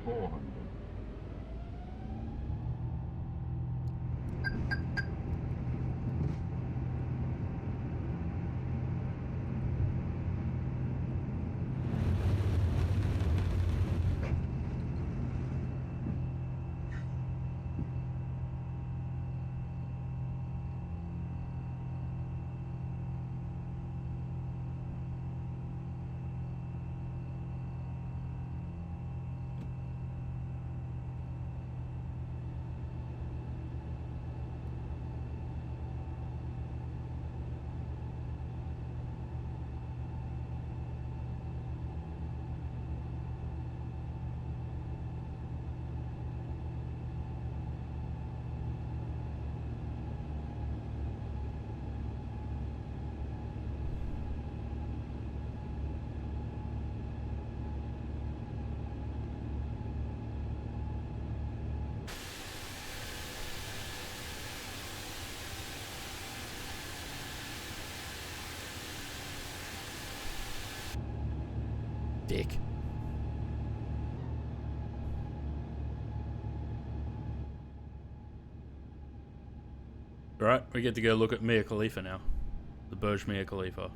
400. Dick. Alright, we get to go look at Mia Khalifa now. The Burj Mia Khalifa.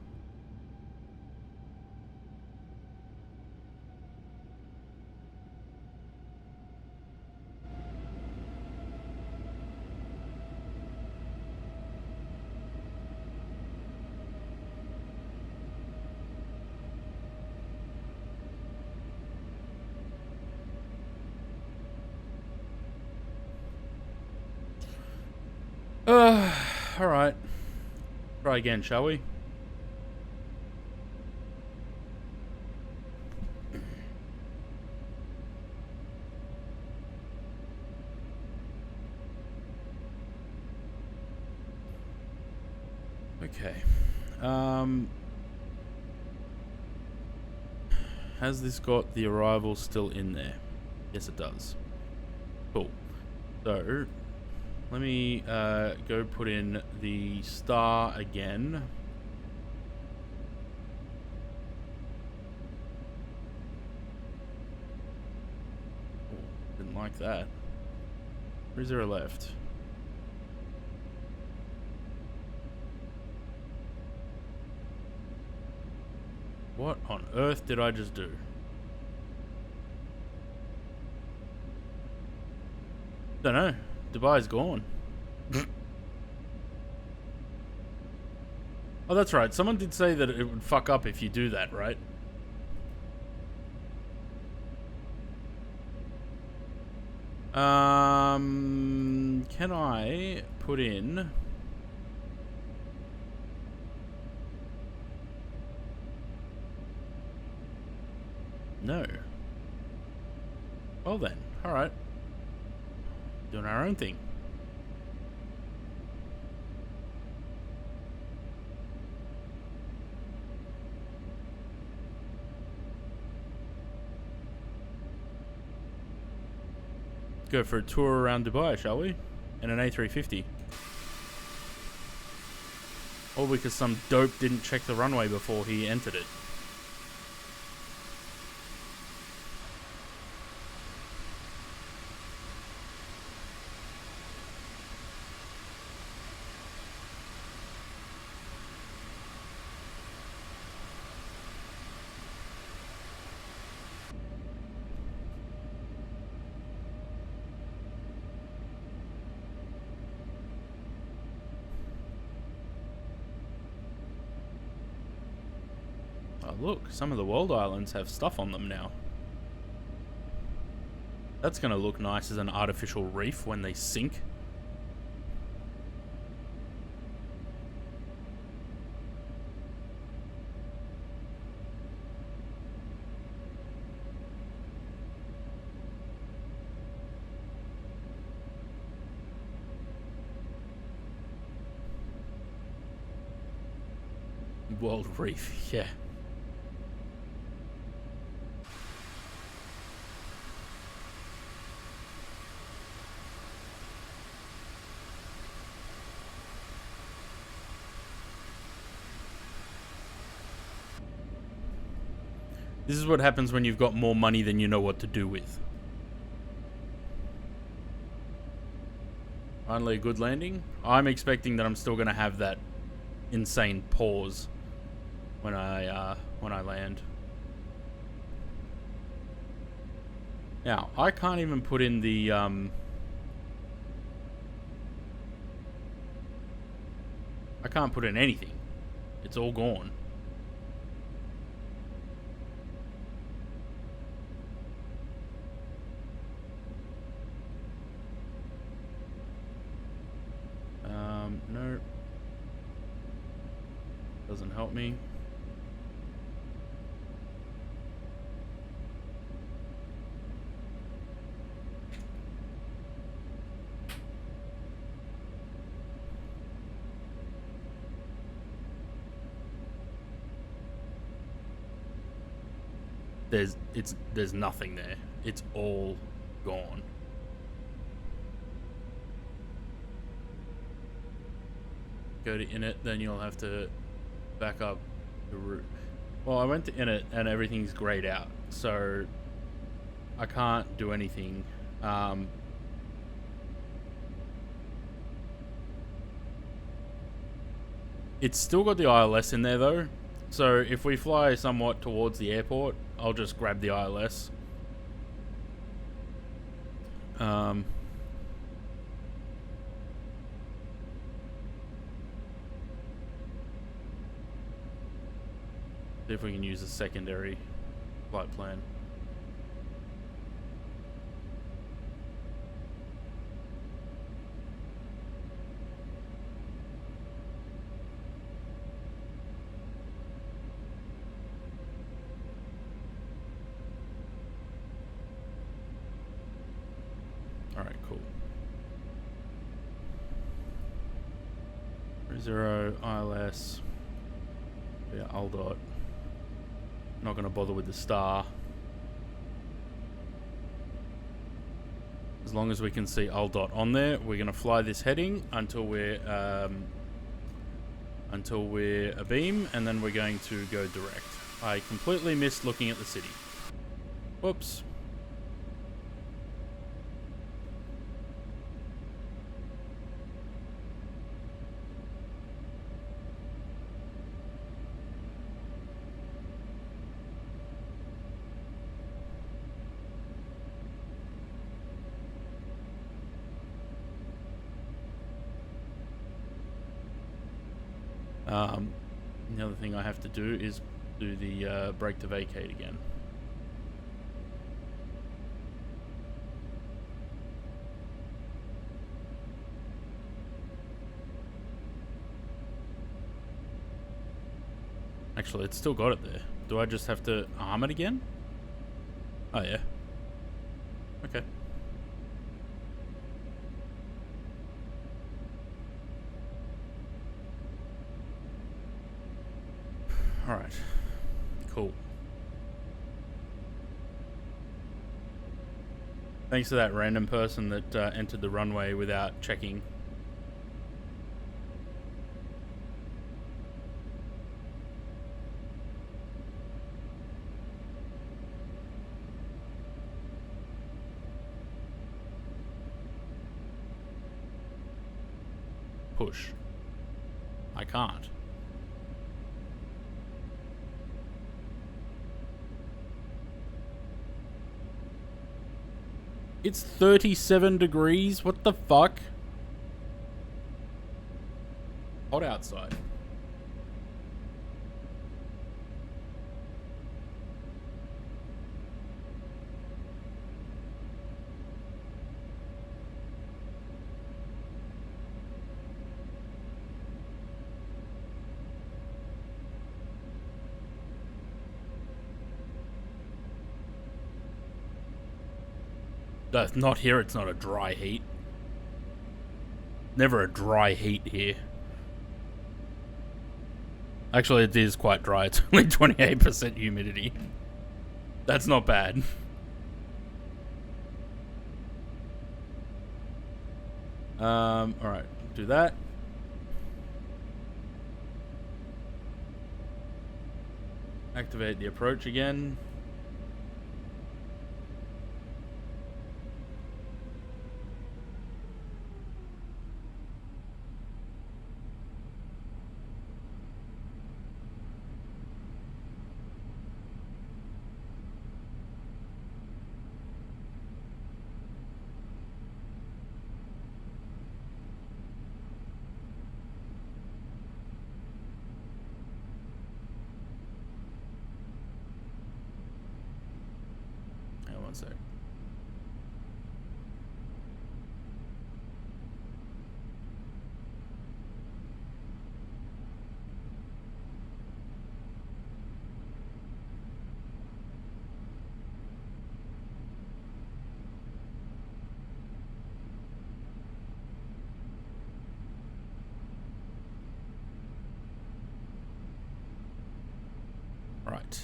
Alright. Try again, shall we? Okay. Has this got the arrival still in there? Yes, it does. Cool. So, let me go put in the star again. Oh, didn't like that. 30 left. What on earth did I just do? Don't know. Dubai's gone. Oh, that's right. Someone did say that it would fuck up if you do that, right? Can I put in... No. Well then, alright. Doing our own thing. Go for a tour around Dubai, shall we? In an A350. All because some dope didn't check the runway before he entered it. Oh, look, some of the world islands have stuff on them now. That's going to look nice as an artificial reef when they sink. World reef, yeah. This is what happens when you've got more money than you know what to do with. Finally a good landing. I'm expecting that I'm still going to have that insane pause when I land. Now, I can't even put in the I can't put in anything. It's all gone. No. Doesn't help me. There's nothing there. It's all gone. Go to init, then you'll have to back up the route. Well, I went to init and everything's grayed out, so I can't do anything. It's still got the ILS in there though, so if we fly somewhat towards the airport, I'll just grab the ILS. See if we can use a secondary flight plan. Alright, cool. 30 ILS. Yeah, Aldot. Not going to bother with the star. As long as we can see Aldot on there, we're going to fly this heading until we're abeam, and then we're going to go direct. I completely missed looking at the city. Whoops. The other thing I have to do is do the brake to vacate again. Actually, it's still got it there. Do I just have to arm it again? Oh yeah. Okay. Alright. Cool. Thanks to that random person that entered the runway without checking. Push. I can't. It's 37 degrees. What the fuck? Hot outside. Not here, it's not a dry heat. Never a dry heat here. Actually, it is quite dry. It's only 28% humidity. That's not bad. Alright, do that. Activate the approach again. Hang on one sec. Right.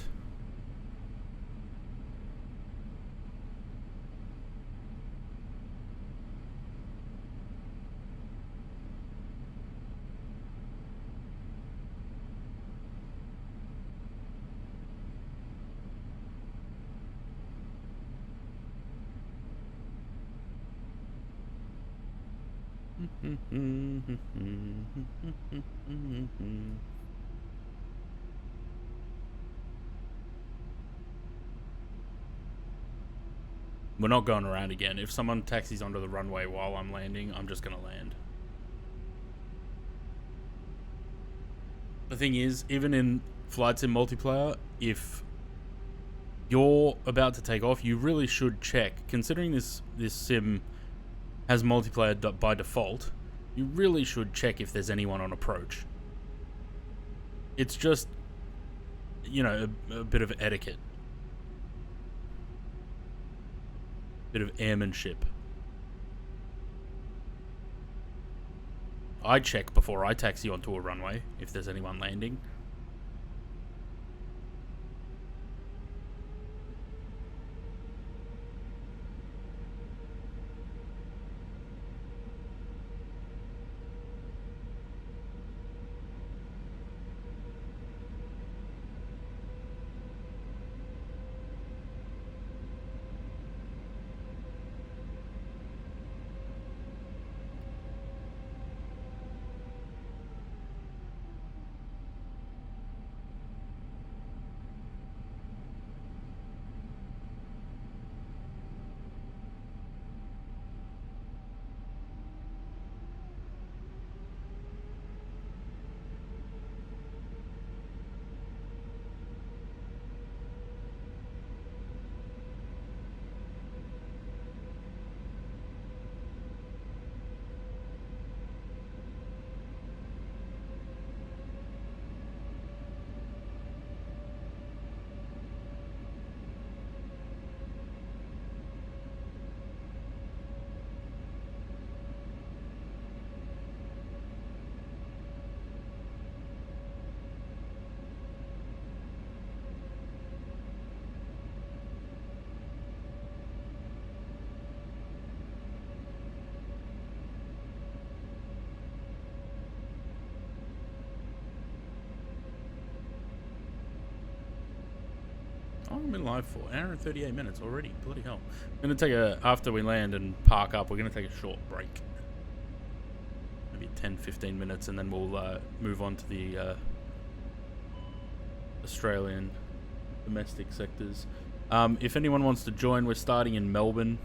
We're not going around again. If someone taxis onto the runway while I'm landing, I'm just gonna land. The thing is, even in Flight Sim multiplayer, if you're about to take off, you really should check. Considering this sim has multiplayer by default, you really should check if there's anyone on approach. It's just, you know, a bit of etiquette. Bit of airmanship. I check before I taxi onto a runway if there's anyone landing. I'm in live for 1:38 already. Bloody hell. I'm gonna take after we land and park up, we're gonna take a short break. Maybe 10-15 minutes, and then we'll move on to the Australian domestic sectors. If anyone wants to join, we're starting in Melbourne.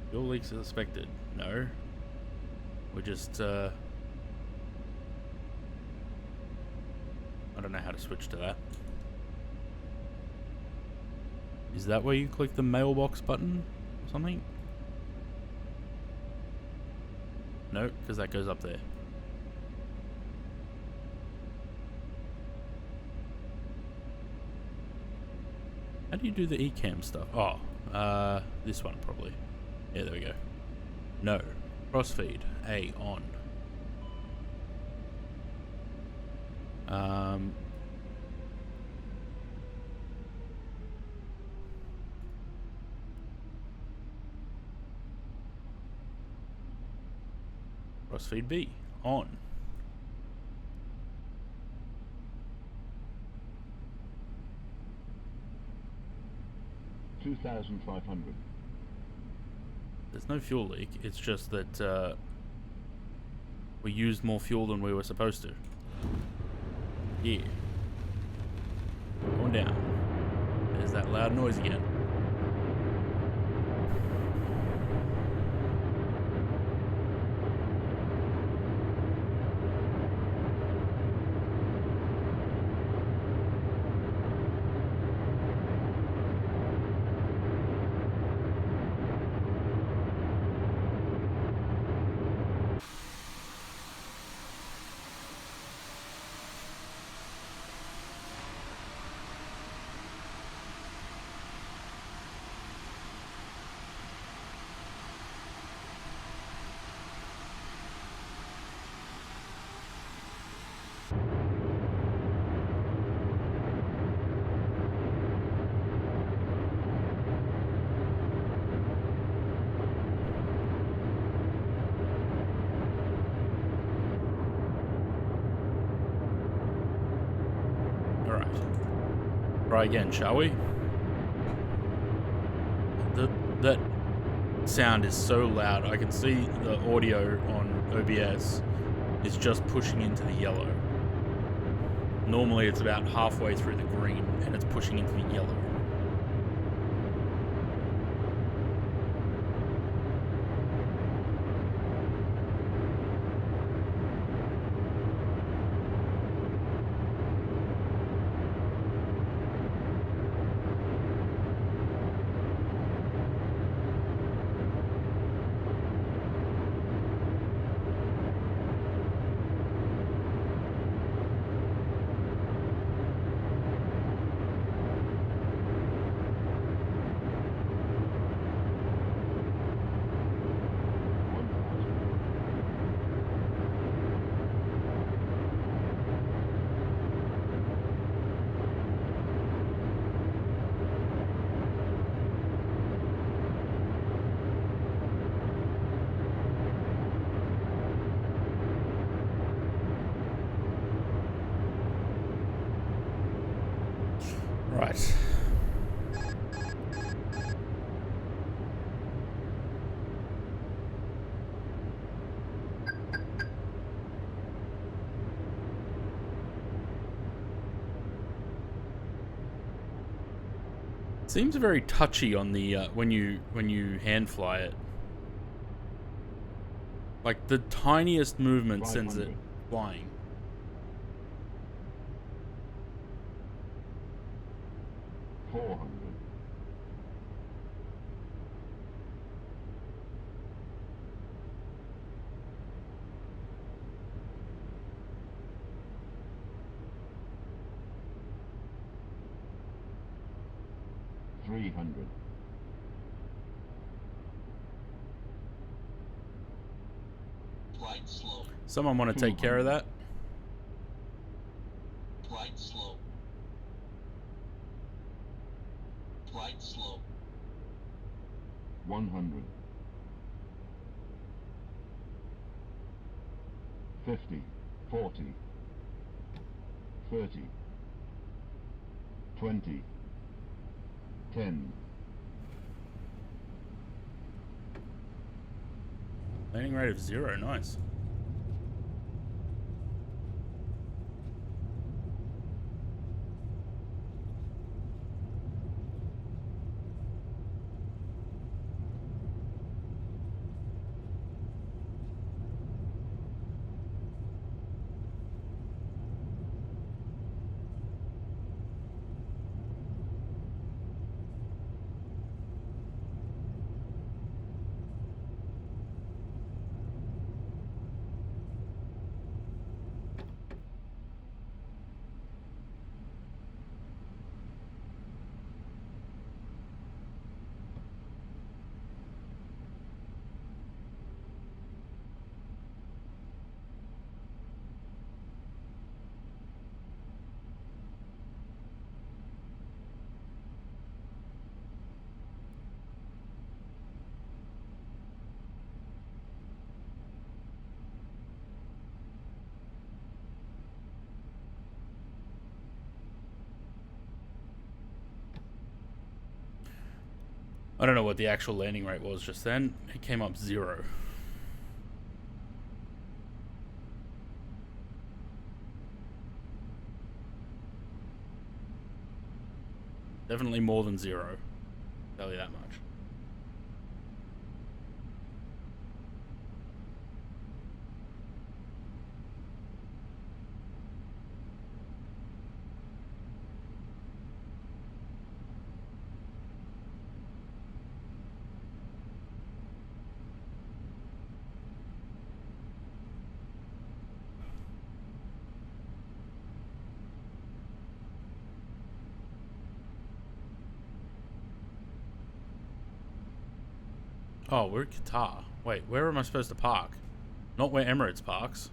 Fuel leaks suspected. No. We're just I don't know how to switch to that. Is that where you click the mailbox button or something? No, because that goes up there. How do you do the eCam stuff? Oh, this one probably. Yeah, there we go. No. Crossfeed. A, on. Crossfeed B, on. $2,500. There's no fuel leak, it's just that we used more fuel than we were supposed to. Yeah. Going down. There's that loud noise again. Try again, shall we? That sound is so loud. I can see the audio on OBS is just pushing into the yellow. Normally it's about halfway through the green and it's pushing into the yellow. Right. Seems very touchy on the when you hand fly it. Like the tiniest movement sends it flying. 400. 300. 'Someone want to take care of that? Right slow. 100. 50. 40. 30. 20. 10. Landing rate of 0, nice. I don't know what the actual landing rate was just then. It came up 0. Definitely more than 0. Tell you that much. Oh, we're at Qatar. Wait, where am I supposed to park? Not where Emirates parks.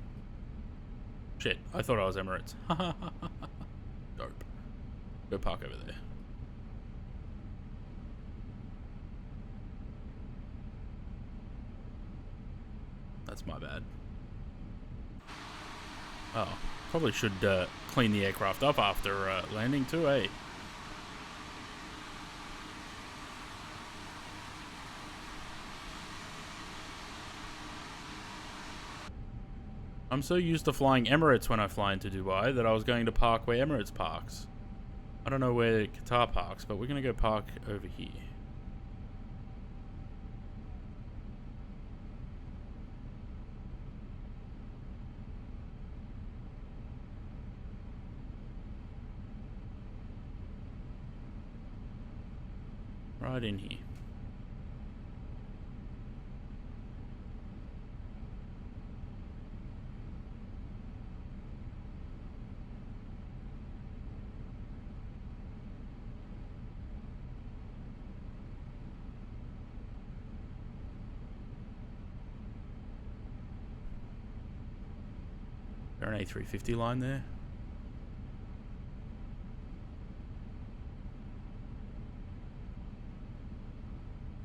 Shit, I thought I was Emirates. Dope. Go park over there. That's my bad. Oh, probably should clean the aircraft up after landing too, eh? I'm so used to flying Emirates when I fly into Dubai that I was going to park where Emirates parks. I don't know where Qatar parks, but we're going to go park over here. Right in here. Is there an A350 line there?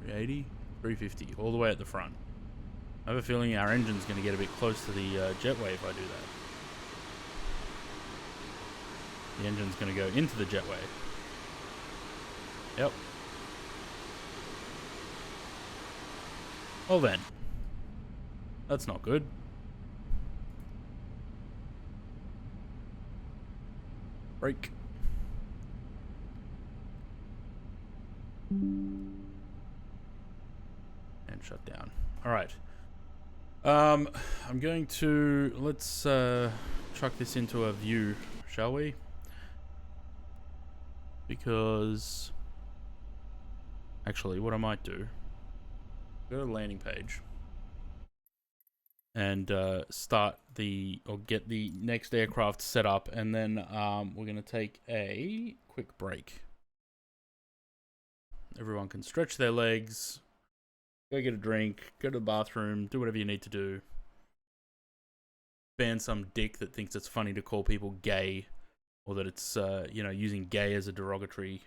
$380, $350, all the way at the front. I have a feeling our engine's going to get a bit close to the jetway if I do that. The engine's going to go into the jetway. Yep. Well then. That's not good. Brake. And shut down. Alright. I'm going to... Let's chuck this into a view, shall we? Because... Actually, what I might do... Go to the landing page. And start the... Or get the next aircraft set up. And then we're going to take a quick break. Everyone can stretch their legs. Go get a drink. Go to the bathroom. Do whatever you need to do. Ban some dick that thinks it's funny to call people gay. Or that it's, you know, using gay as a derogatory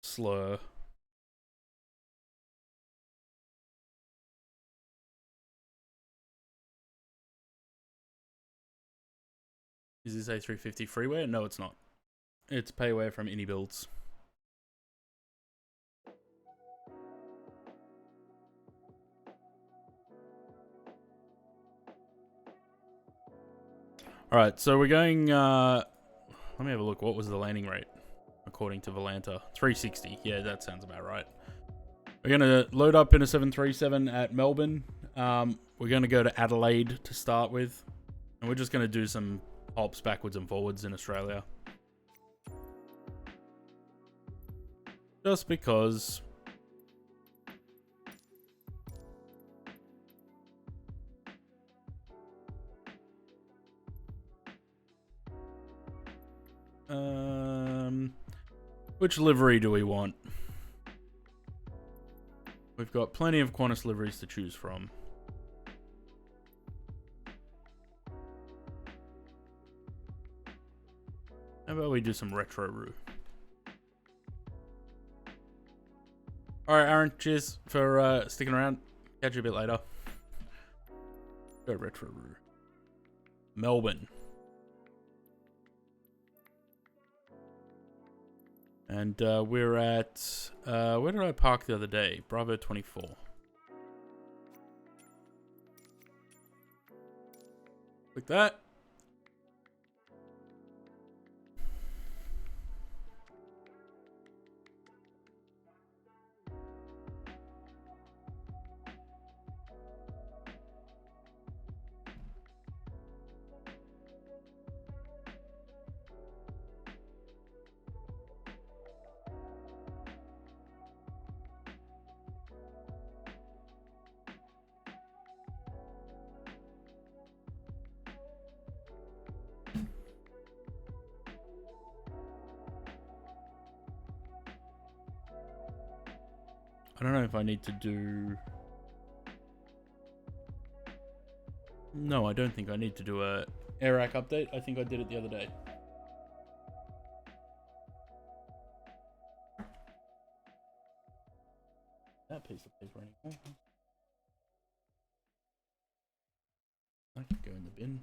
slur. Is this A350 freeware? No, it's not. It's payware from Any Builds. Alright, so we're going... let me have a look. What was the landing rate? According to Volanta. 360. Yeah, that sounds about right. We're going to load up in a 737 at Melbourne. We're going to go to Adelaide to start with. And we're just going to do some hops backwards and forwards in Australia. Just because... which livery do we want? We've got plenty of Qantas liveries to choose from. How about we do some retro-roo? Alright, Aaron, cheers for sticking around. Catch you a bit later. Go retro-roo. Melbourne. And we're at... where did I park the other day? Bravo 24. Like that. I don't know if I need to do... No, I don't think I need to do a air rack update. I think I did it the other day. That piece of paper anymore. That could go in the bin.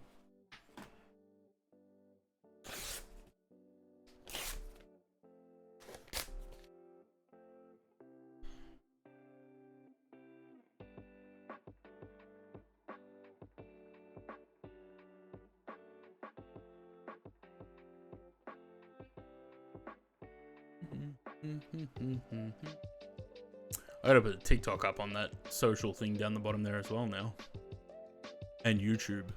I gotta put a TikTok up on that social thing down the bottom there as well now. And YouTube.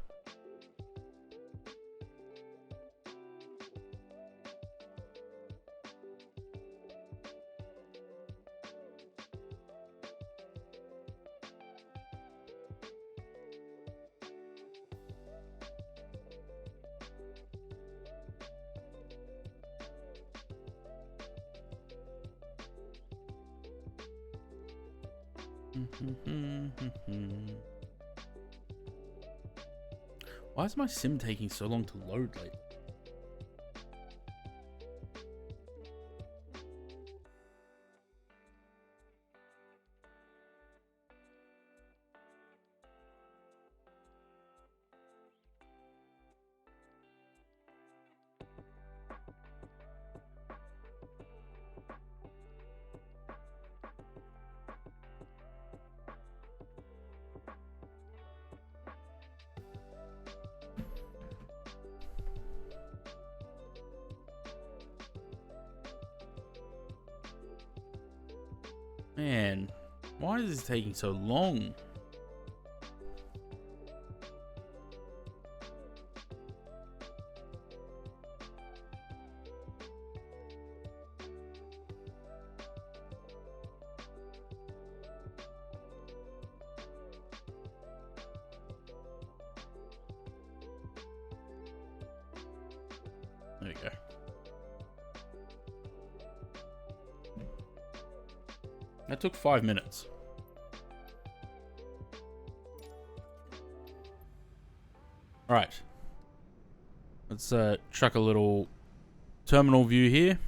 Why is my sim taking so long to load lately? Man, why is this taking so long? There we go. That took 5 minutes. All right. Let's chuck a little terminal view here.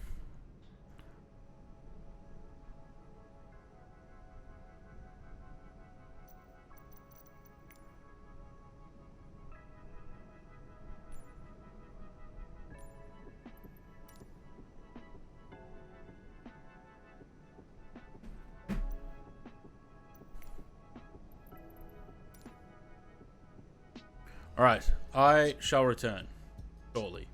All right, I shall return shortly.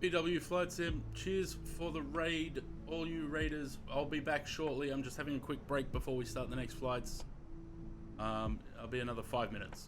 PW Flight Sim, cheers for the raid, all you raiders. I'll be back shortly. I'm just having a quick break before we start the next flights. I'll be another 5 minutes.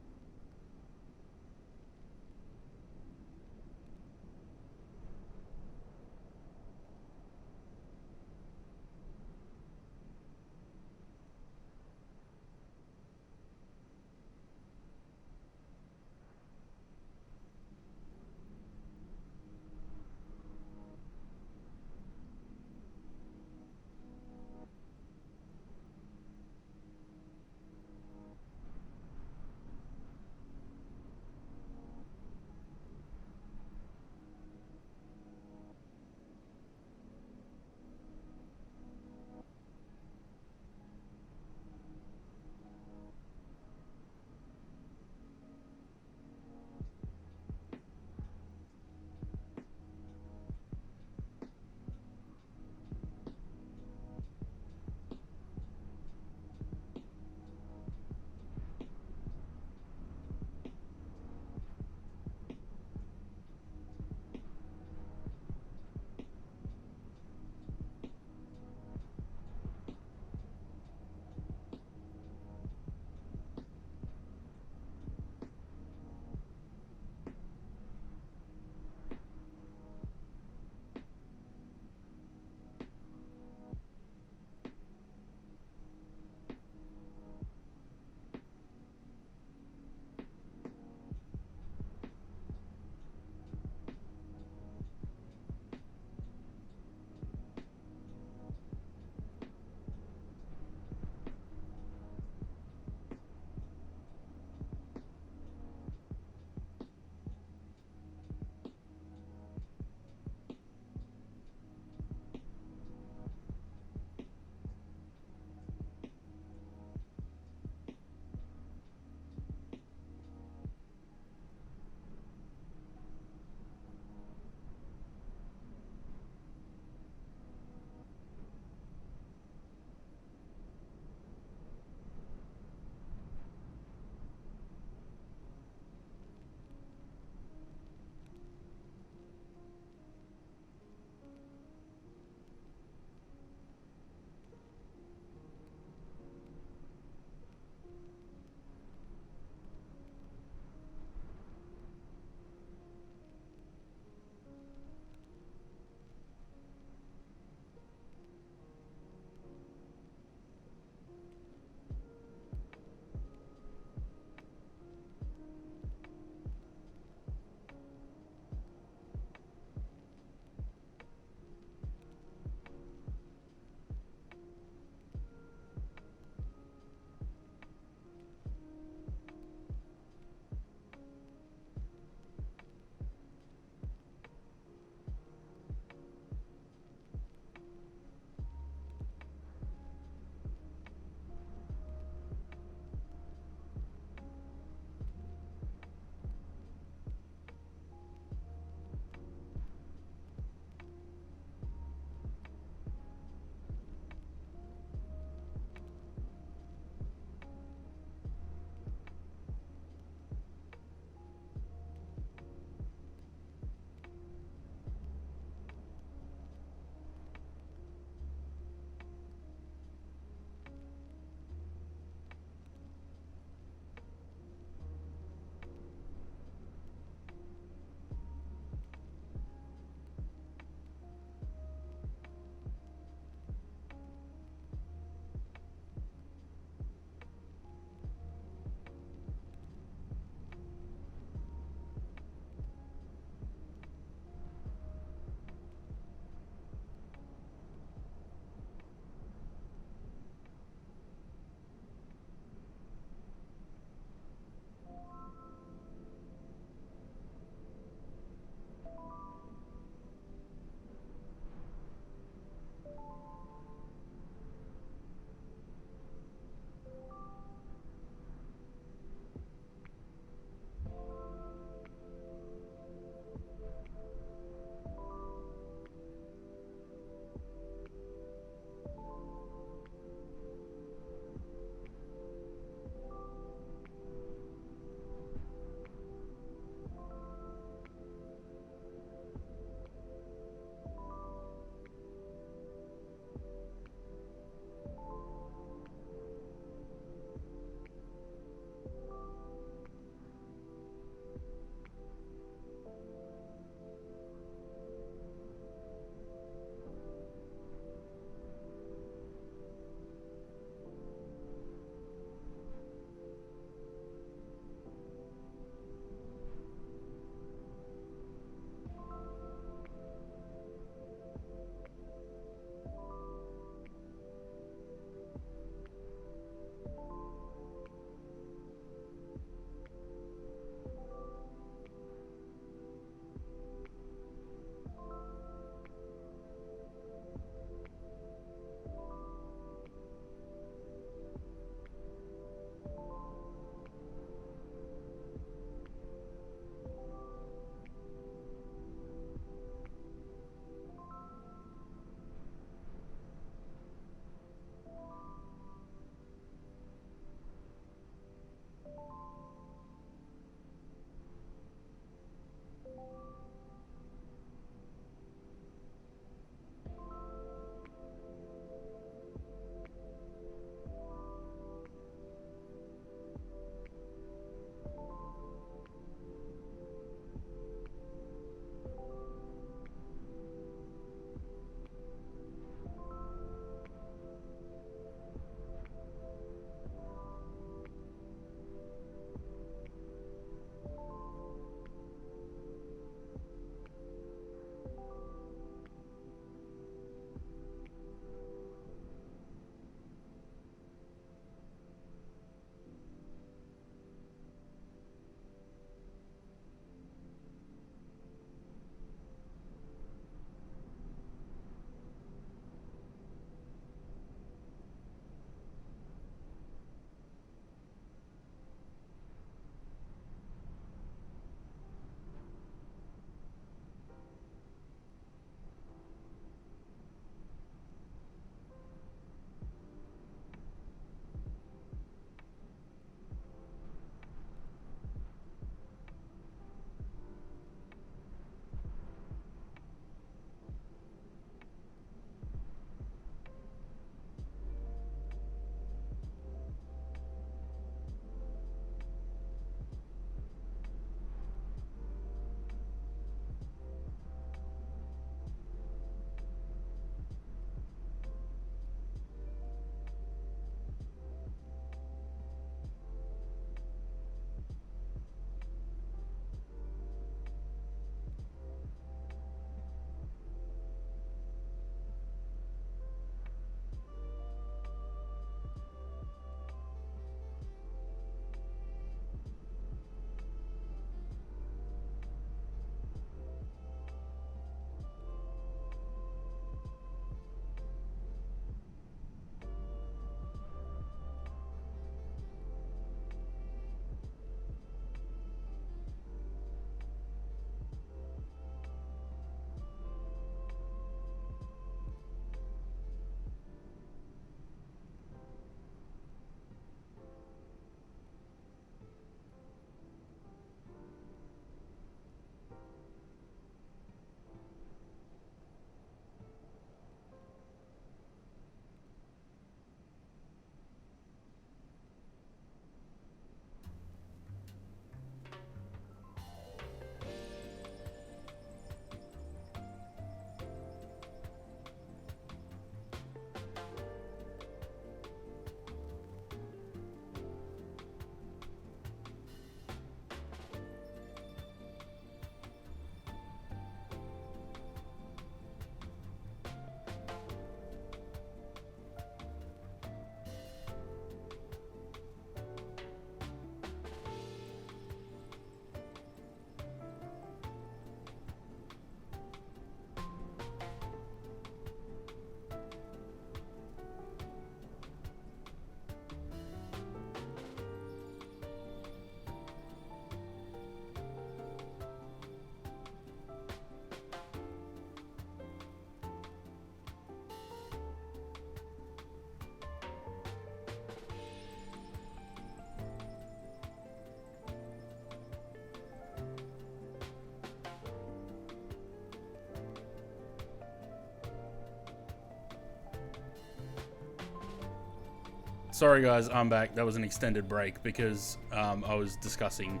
sorry guys, I'm back. That was an extended break because I was discussing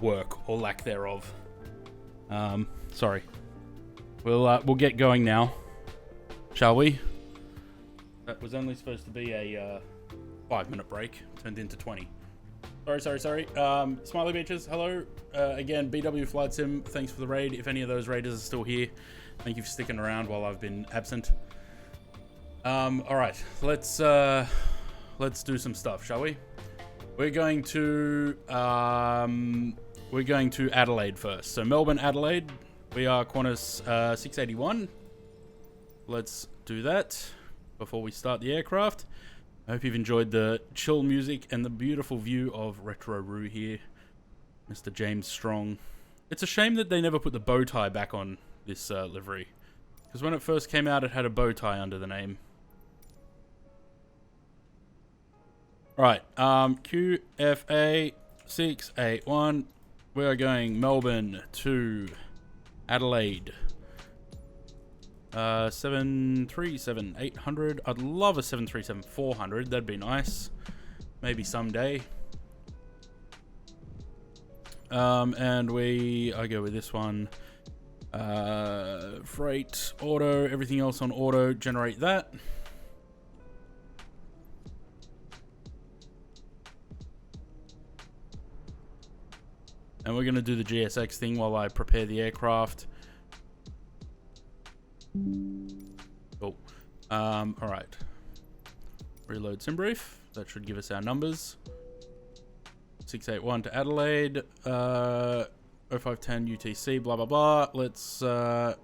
work or lack thereof. Sorry. We'll get going now, shall we? That was only supposed to be a 5-minute break, turned into 20. Sorry. Smiley Beaches, hello. Again, BW Flight Sim, thanks for the raid. If any of those raiders are still here, thank you for sticking around while I've been absent. Alright, let's do some stuff, shall we? We're going to Adelaide first. So Melbourne, Adelaide. We are Qantas 681. Let's do that before we start the aircraft. I hope you've enjoyed the chill music and the beautiful view of Retro Roo here. Mr. James Strong. It's a shame that they never put the bow tie back on this livery. Because when it first came out, it had a bow tie under the name. Right, QFA 681. We are going Melbourne to Adelaide. 737-800. I'd love a 737-400. That'd be nice. Maybe someday. And I go with this one. Freight, auto, everything else on auto. Generate that. And we're going to do the GSX thing while I prepare the aircraft. Cool. Alright. Reload sim brief. That should give us our numbers. 681 to Adelaide. 0510 UTC, blah, blah, blah. Let's... I'm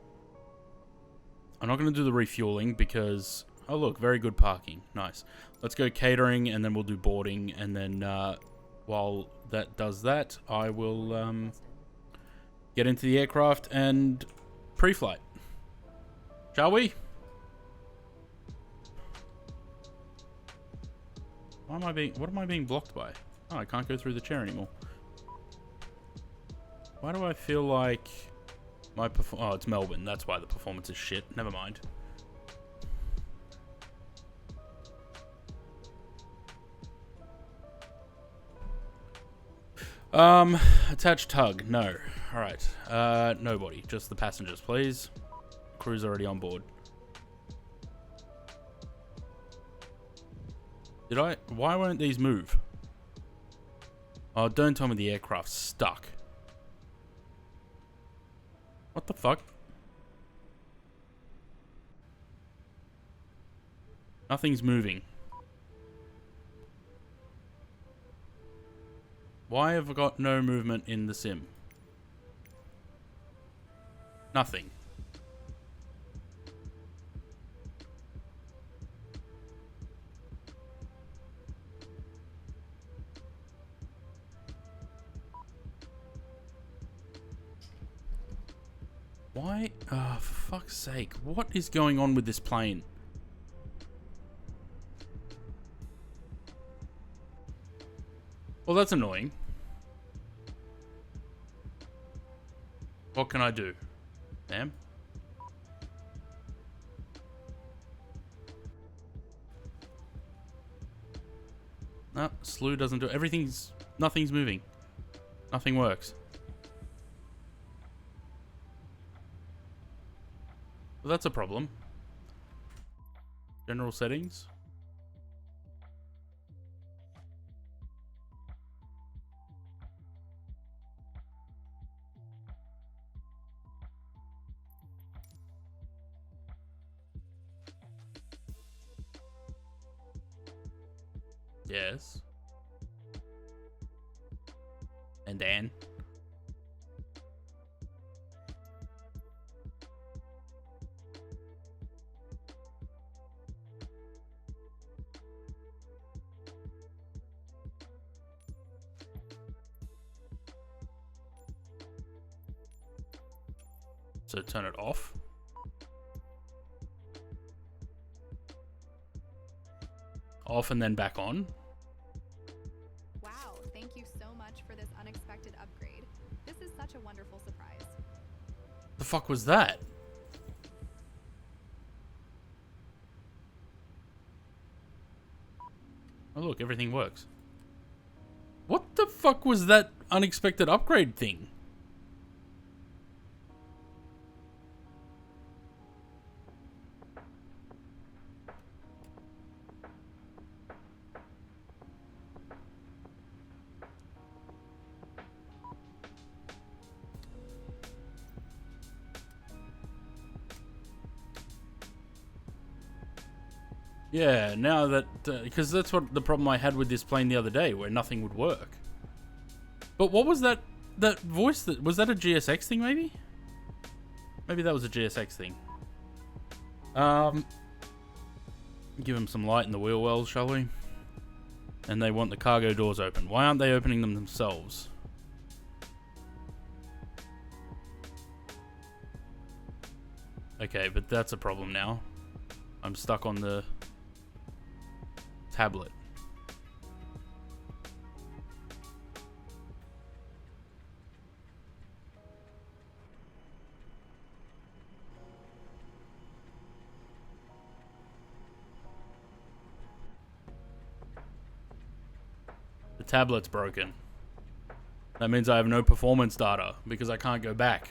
not going to do the refueling because... Oh, look. Very good parking. Nice. Let's go catering and then we'll do boarding. And then while that does that, I will get into the aircraft and pre-flight. Shall we? What am I being blocked by? Oh, I can't go through the chair anymore. Why do I feel like my oh, it's Melbourne. That's why the performance is shit. Never mind. Attached tug. No. Alright. Nobody. Just the passengers, please. Crew's already on board. Why won't these move? Oh, don't tell me the aircraft's stuck. What the fuck? Nothing's moving. Why have I got no movement in the sim? Nothing. Why? Oh, for fuck's sake. What is going on with this plane? Well, that's annoying. What can I do? Damn. No, slew doesn't do it. Nothing's moving. Nothing works. Well, that's a problem. General settings. Yes. And then? So turn it off. Off and then back on. Wow, thank you so much for this unexpected upgrade. This is such a wonderful surprise. The fuck was that? Oh look, everything works. What the fuck was that unexpected upgrade thing? Yeah, now that... because that's what the problem I had with this plane the other day, where nothing would work. But what was that voice? Was that a GSX thing, maybe? Maybe that was a GSX thing. Give them some light in the wheel wells, shall we? And they want the cargo doors open. Why aren't they opening them themselves? Okay, but that's a problem now. I'm stuck on the tablet. The tablet's broken. That means I have no performance data because I can't go back.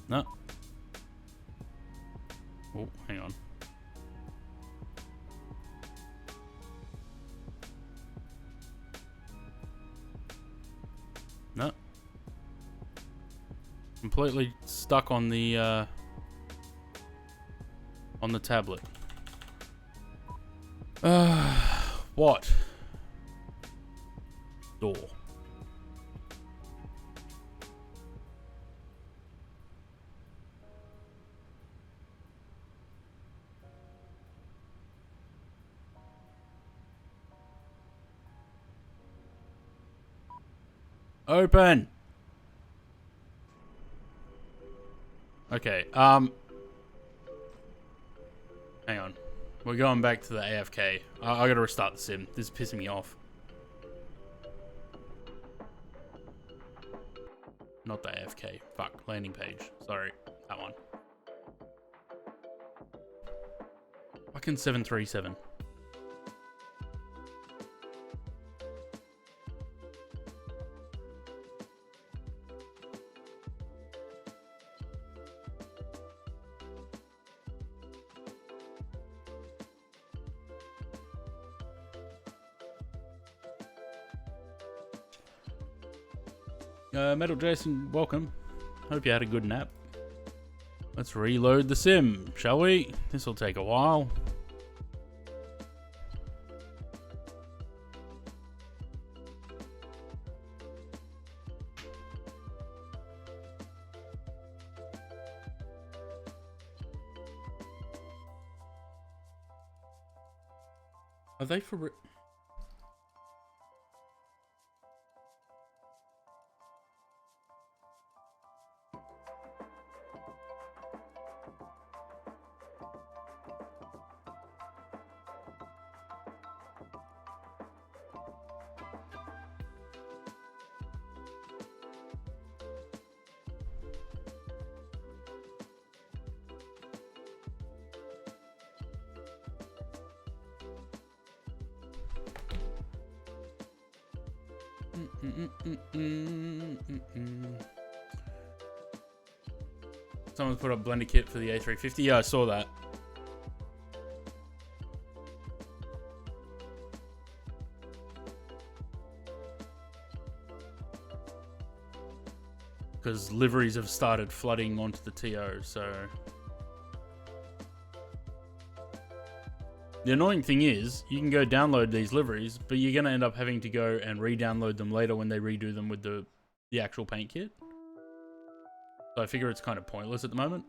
No. Oh, hang on. No. Completely stuck on the tablet. What? Door. Open. Okay, hang on. We're going back to the AFK. I gotta restart the sim. This is pissing me off. Not the AFK. Fuck, landing page. Sorry, that one. Fucking 737. Metal Jason, welcome. Hope you had a good nap. Let's reload the sim, shall we? This will take a while. Are they for real? Someone's put up blender kit for the A350. Yeah, I saw that. Because liveries have started flooding onto the TO, so... The annoying thing is, you can go download these liveries, but you're going to end up having to go and re-download them later when they redo them with the actual paint kit. So I figure it's kind of pointless at the moment.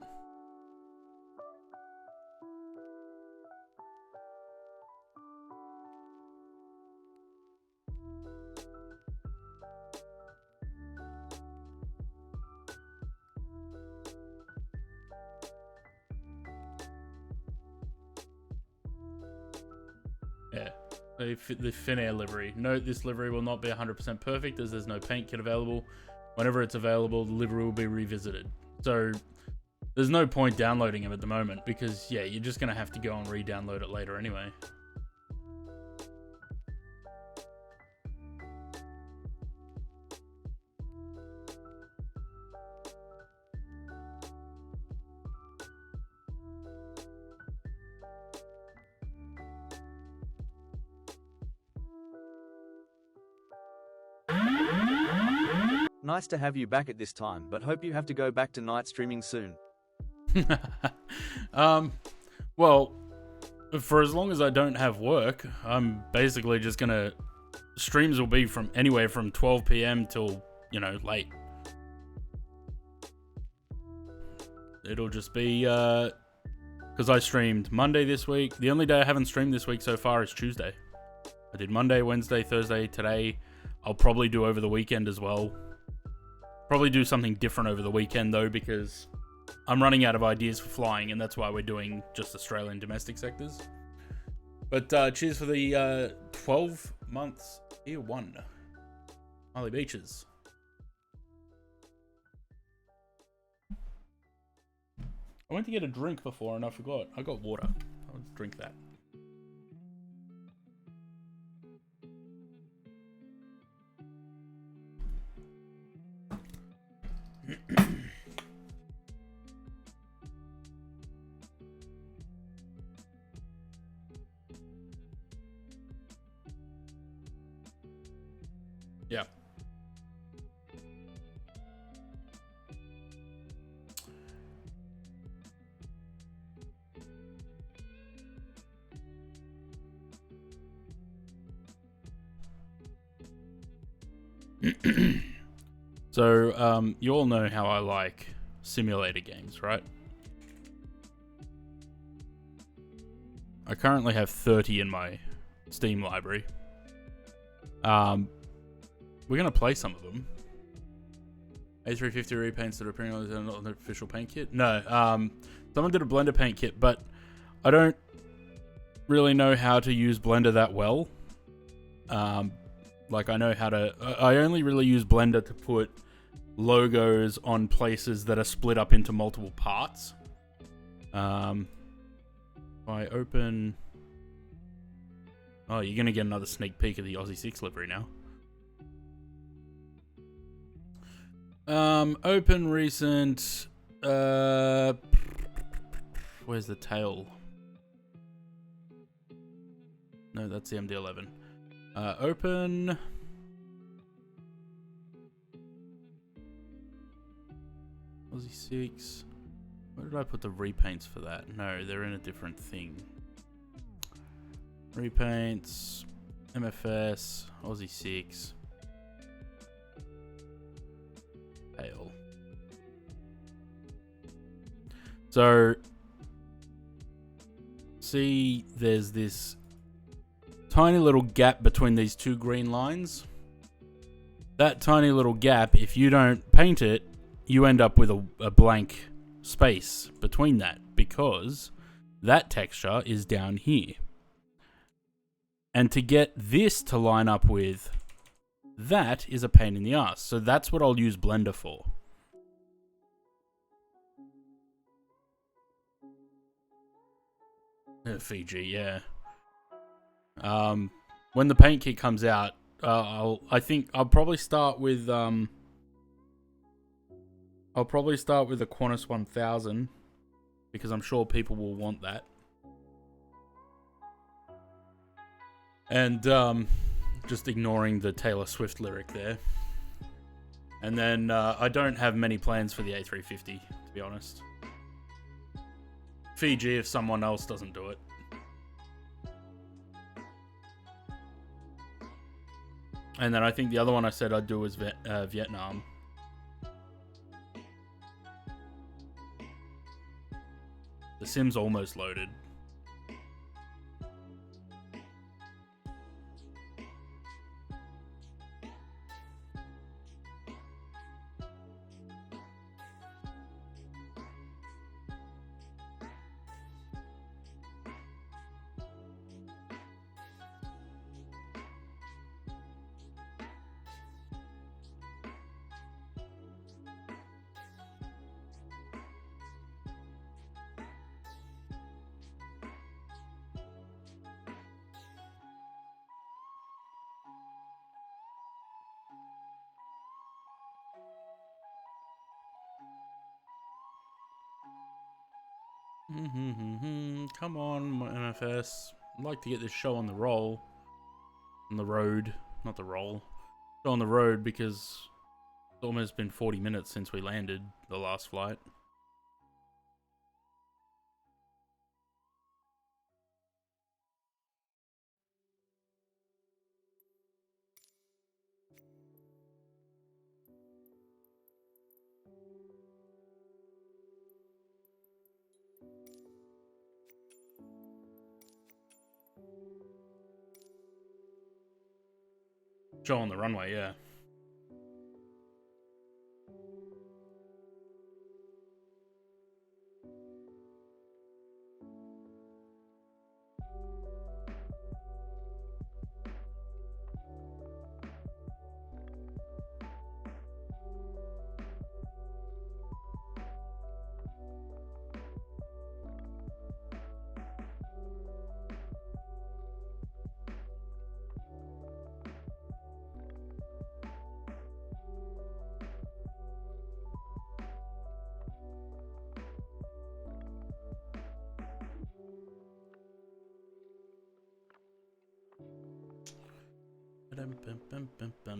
The Finnair livery. Note this livery will not be 100% perfect as there's no paint kit available. Whenever it's available, the livery will be revisited. So there's no point downloading them at the moment because, yeah, you're just going to have to go and re-download it later anyway. Nice to have you back at this time, but hope you have to go back to night streaming soon. Well, for as long as I don't have work, I'm basically just gonna... Streams will be from anywhere from 12 p.m. till, late. It'll just be, because I streamed Monday this week. The only day I haven't streamed this week so far is Tuesday. I did Monday, Wednesday, Thursday, today. I'll probably do over the weekend as well. Probably do something different over the weekend though, because I'm running out of ideas for flying, and that's why we're doing just Australian domestic sectors. But cheers for the 12 months year one. Marley Beaches. I went to get a drink before and I forgot. I got water. I'll drink that. Yeah. So, you all know how I like simulator games, right? I currently have 30 in my Steam library. We're going to play some of them. A350 repaints that are appearing on the official paint kit? No, someone did a Blender paint kit, but I don't really know how to use Blender that well. Like, I know how to... I only really use Blender to put logos on places that are split up into multiple parts. If I open... Oh, you're going to get another sneak peek of the Aussie 6 livery now. Open recent... where's the tail? No, that's the MD-11. Open... Aussie 6. Where did I put the repaints for that? No, they're in a different thing. Repaints, MFS, Aussie 6. Tail. So, see, there's this tiny little gap between these two green lines. That tiny little gap, if you don't paint it, you end up with a blank space between that, because that texture is down here. And to get this to line up with that is a pain in the ass. So that's what I'll use Blender for. Fiji, yeah. When the paint kit comes out, I think I'll probably start with the Qantas 1000, because I'm sure people will want that. And just ignoring the Taylor Swift lyric there. And then I don't have many plans for the A350, to be honest. Fiji if someone else doesn't do it. And then I think the other one I said I'd do was Vietnam. The sim's almost loaded. Come on, my MFS. I'd like to get this show on the roll. On the road. Not the roll. Show on the road because it's almost been 40 minutes since we landed the last flight. Show on the runway, yeah.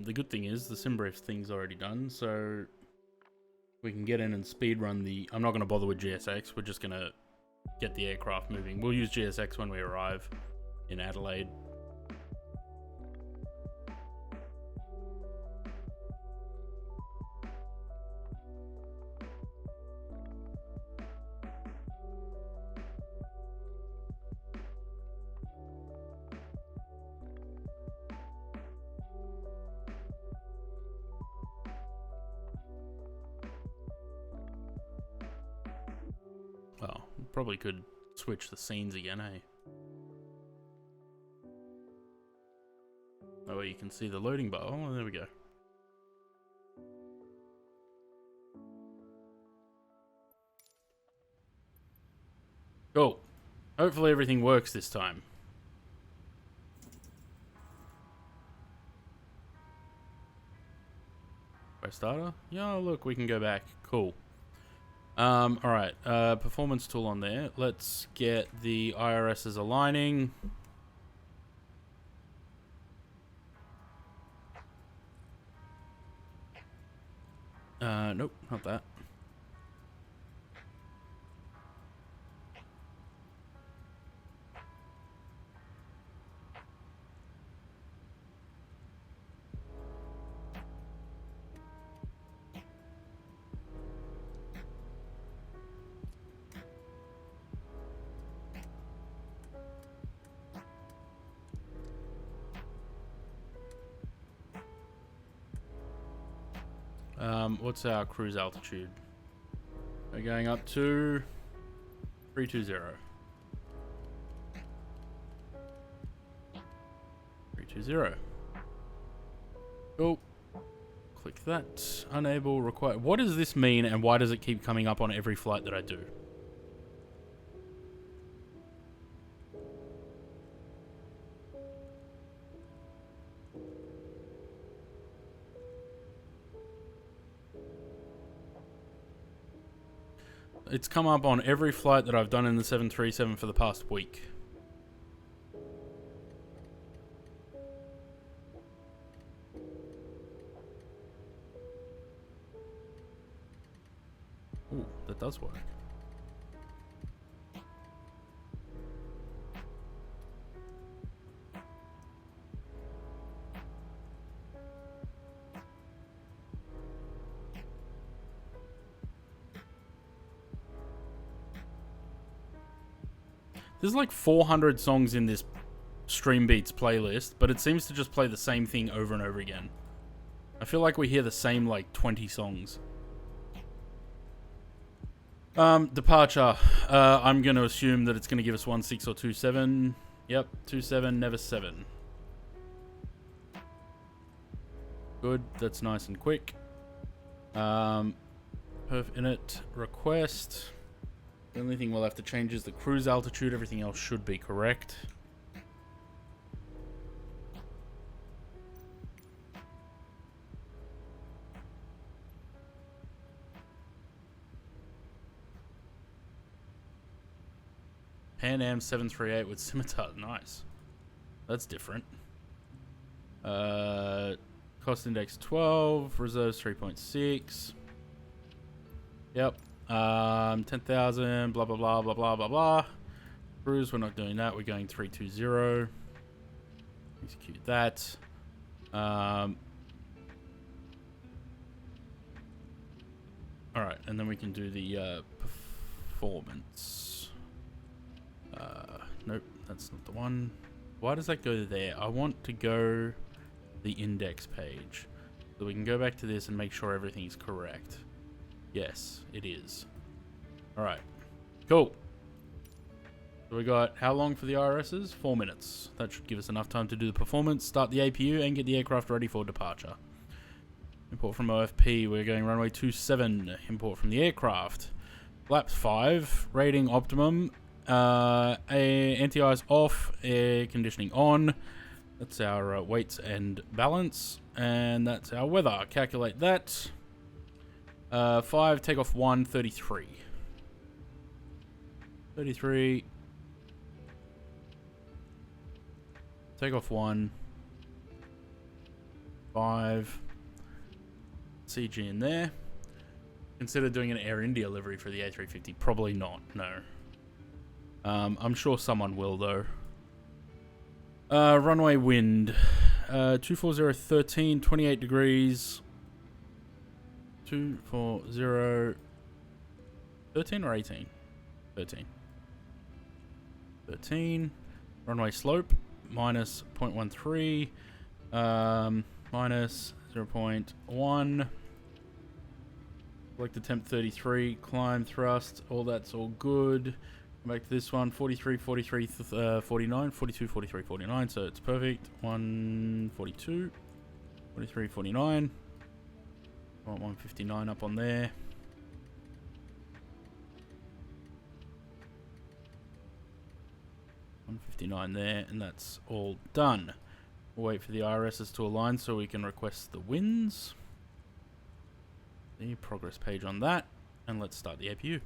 The good thing is the sim brief thing's already done, so we can get in and speed run the. I'm not going to bother with GSX. We're just going to get the aircraft moving. We'll use GSX when we arrive in Adelaide. Well, probably could switch the scenes again, eh? That way you can see the loading bar. Oh, there we go. Cool. Hopefully everything works this time. Press starter? Yeah, look, we can go back. Cool. Alright, performance tool on there. Let's get the IRSs aligning. Nope, not that. What's our cruise altitude? We're going up to 320. 320. Cool. Click that. Unable, require. What does this mean and why does it keep coming up on every flight that I do? It's come up on every flight that I've done in the 737 for the past week. Ooh, that does work. There's like 400 songs in this Stream Beats playlist, but it seems to just play the same thing over and over again. I feel like we hear the same like 20 songs. Departure. I'm going to assume that it's going to give us 16 or 27. Yep, 27, never 7. Good, that's nice and quick. Perf init request. The only thing we'll have to change is the cruise altitude. Everything else should be correct. Pan Am 738 with scimitar. Nice. That's different. Cost index 12. Reserves 3.6. Yep. 10,000. Blah, blah, blah, blah, blah, blah, blah. Cruise, we're not doing that. We're going 320. Execute that. Alright, and then we can do the performance. Nope, that's not the one. Why does that go there? I want to go the index page. So we can go back to this and make sure everything's correct. Yes, it is. Alright, cool. So we got how long for the IRSs? 4 minutes. That should give us enough time to do the performance, start the APU, and get the aircraft ready for departure. Import from OFP, we're going runway 27. Import from the aircraft. Flaps 5, rating optimum. Anti-ice off, air conditioning on. That's our weights and balance. And that's our weather. Calculate that. 5, takeoff 1, 33. 33. Takeoff 1. 5. CG in there. Consider doing an Air India livery for the A350. Probably not, no. I'm sure someone will, though. Runway wind. 240, 13, 28 degrees. 240, 13 or 18? 13. 13. Runway slope, minus 0.13. Minus 0.1. Select attempt 33. Climb thrust. All that's all good. Come back to this one. 43, 43, 49. 42, 43, 49. So it's perfect. 142. 43, 49. 159 up on there. 159 there. And that's all done. We'll wait for the IRSs to align so we can request the wins. The progress page on that. And let's start the APU.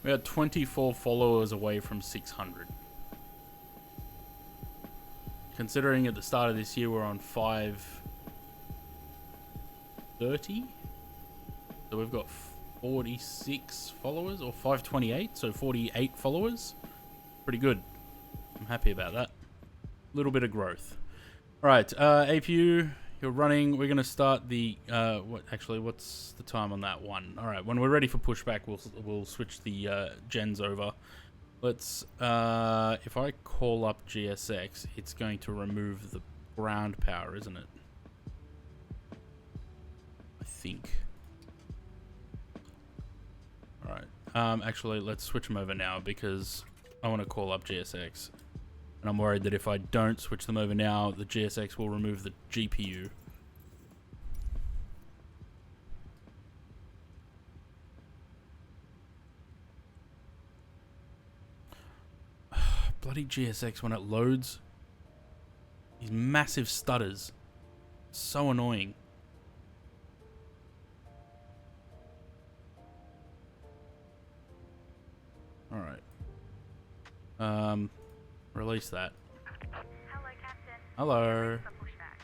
We are 24 followers away from 600. Considering at the start of this year we're on 530. So we've got 46 followers, or 528, so 48 followers. Pretty good. I'm happy about that. Little bit of growth. Alright, APU, you're running. We're going to start the... what's the time on that one? Alright, when we're ready for pushback, we'll switch the gens over. Let's... if I call up GSX, it's going to remove the ground power, isn't it? I think. Alright. Actually, let's switch them over now because I want to call up GSX. And I'm worried that if I don't switch them over now, the GSX will remove the GPU. Bloody GSX when it loads. These massive stutters. So annoying. Alright. Release that. Hello, Captain. Hello. For pushback.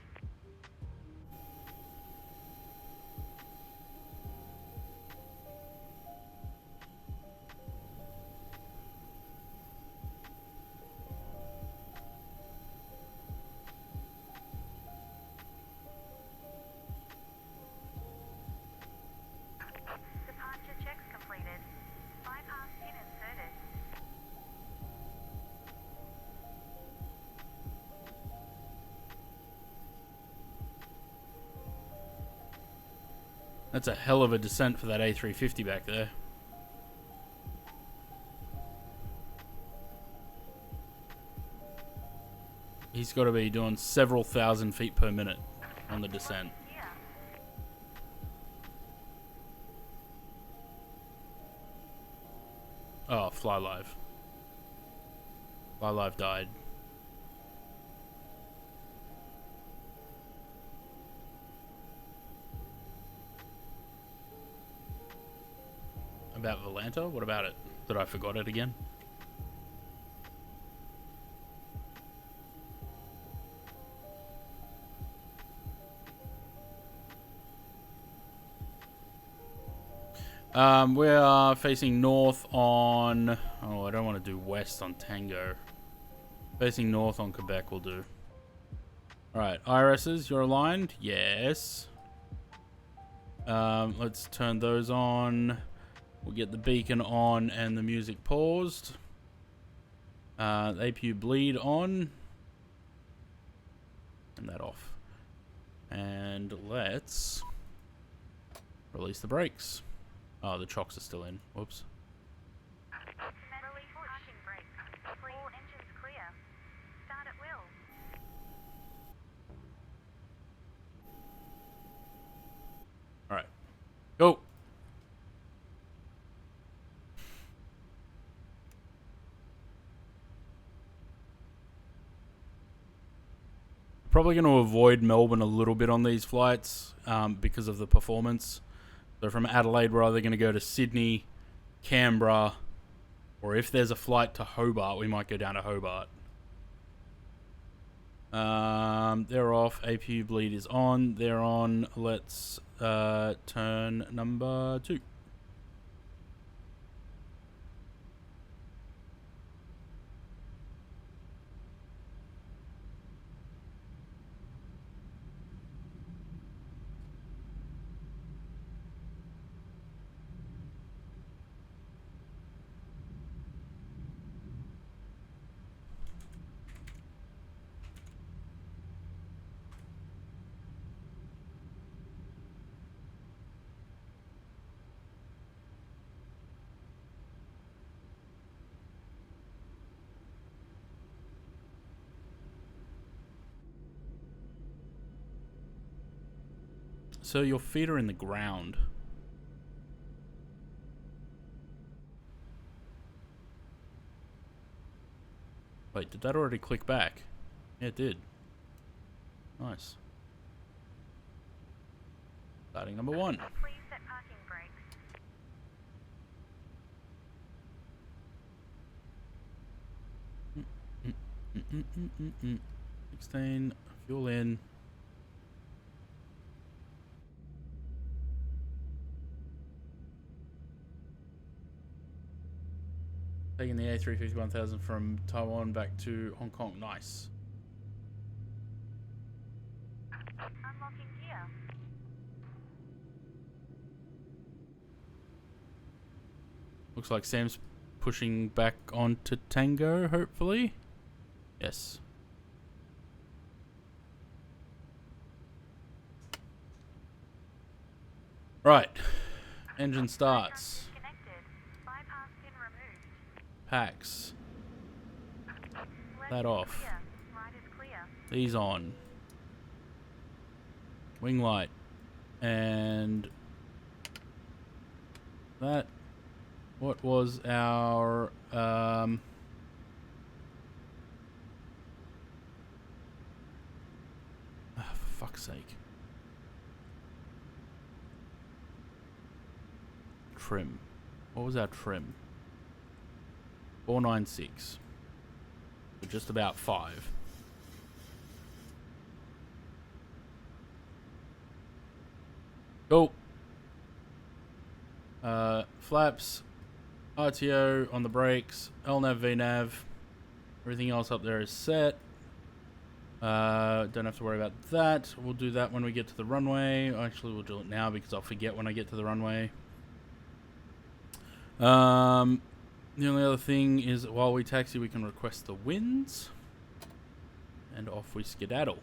That's a hell of a descent for that A350 back there. He's got to be doing several thousand feet per minute on the descent. Oh, Fly Live. Fly Live died. About Volanta? What about it? That I forgot it again? We are facing north on... Oh, I don't want to do west on Tango. Facing north on Quebec will do. Alright, IRSs, you're aligned? Yes. Let's turn those on. We'll get the beacon on and the music paused. APU bleed on. And that off. And let's release the brakes. Oh, the chocks are still in. Whoops. Release parking brakes. All engines clear. Start at will. Alright. Go! Probably going to avoid Melbourne a little bit on these flights because of the performance. So from Adelaide, we're either going to go to Sydney, Canberra, or if there's a flight to Hobart, we might go down to Hobart. They're off. APU bleed is on. They're on. Let's turn number 2. So your feet are in the ground. Wait, did that already click back? Yeah, it did. Nice. Starting number 1. Please set parking brakes. Mm, mm, mm, mm. 16, fuel in. Taking the A350 1000 from Taiwan back to Hong Kong. Nice. Unlocking gear. Looks like Sam's pushing back onto Tango, hopefully. Yes. Right. Engine starts. Disconnected. Bypass pin removed. Packs. Left That is off. clear. Right is clear. These on. Wing light. And that. What was our for fuck's sake. Trim. What was our trim? 496. So just about 5. Go. Flaps. RTO on the brakes. LNAV, VNAV. Everything else up there is set. Don't have to worry about that. We'll do that when we get to the runway. Actually, we'll do it now because I'll forget when I get to the runway. The only other thing is that while we taxi, we can request the winds. And off we skedaddle.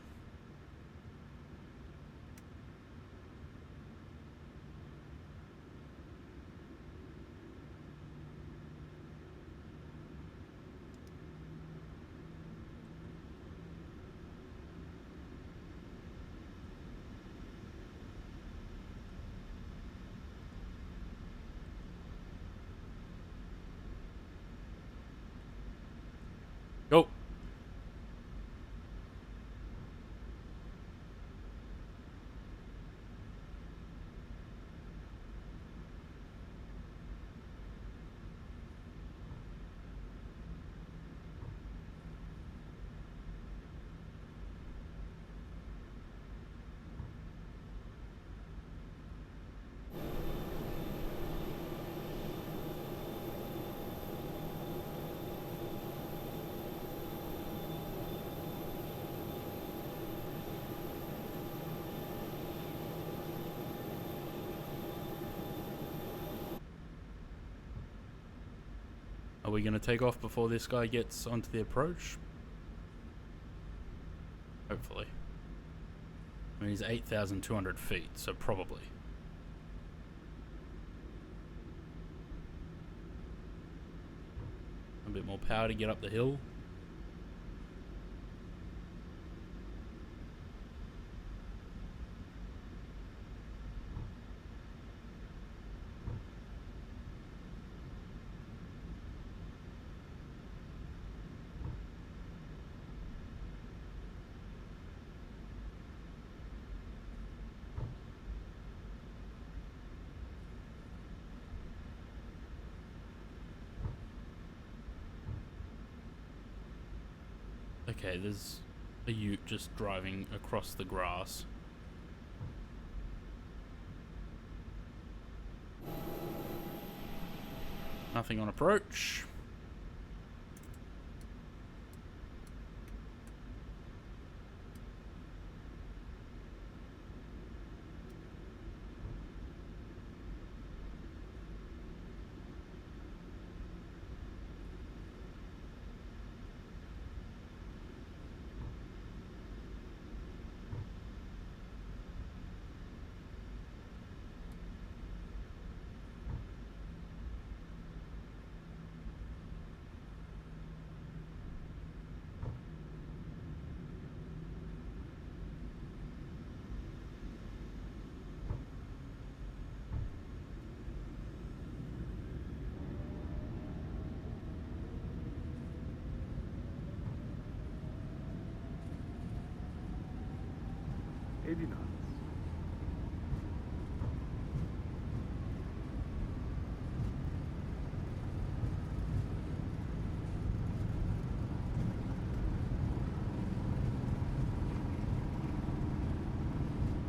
Are we going to take off before this guy gets onto the approach? Hopefully. I mean, he's 8,200 feet, so probably. A bit more power to get up the hill. Okay, there's a ute just driving across the grass. Nothing on approach.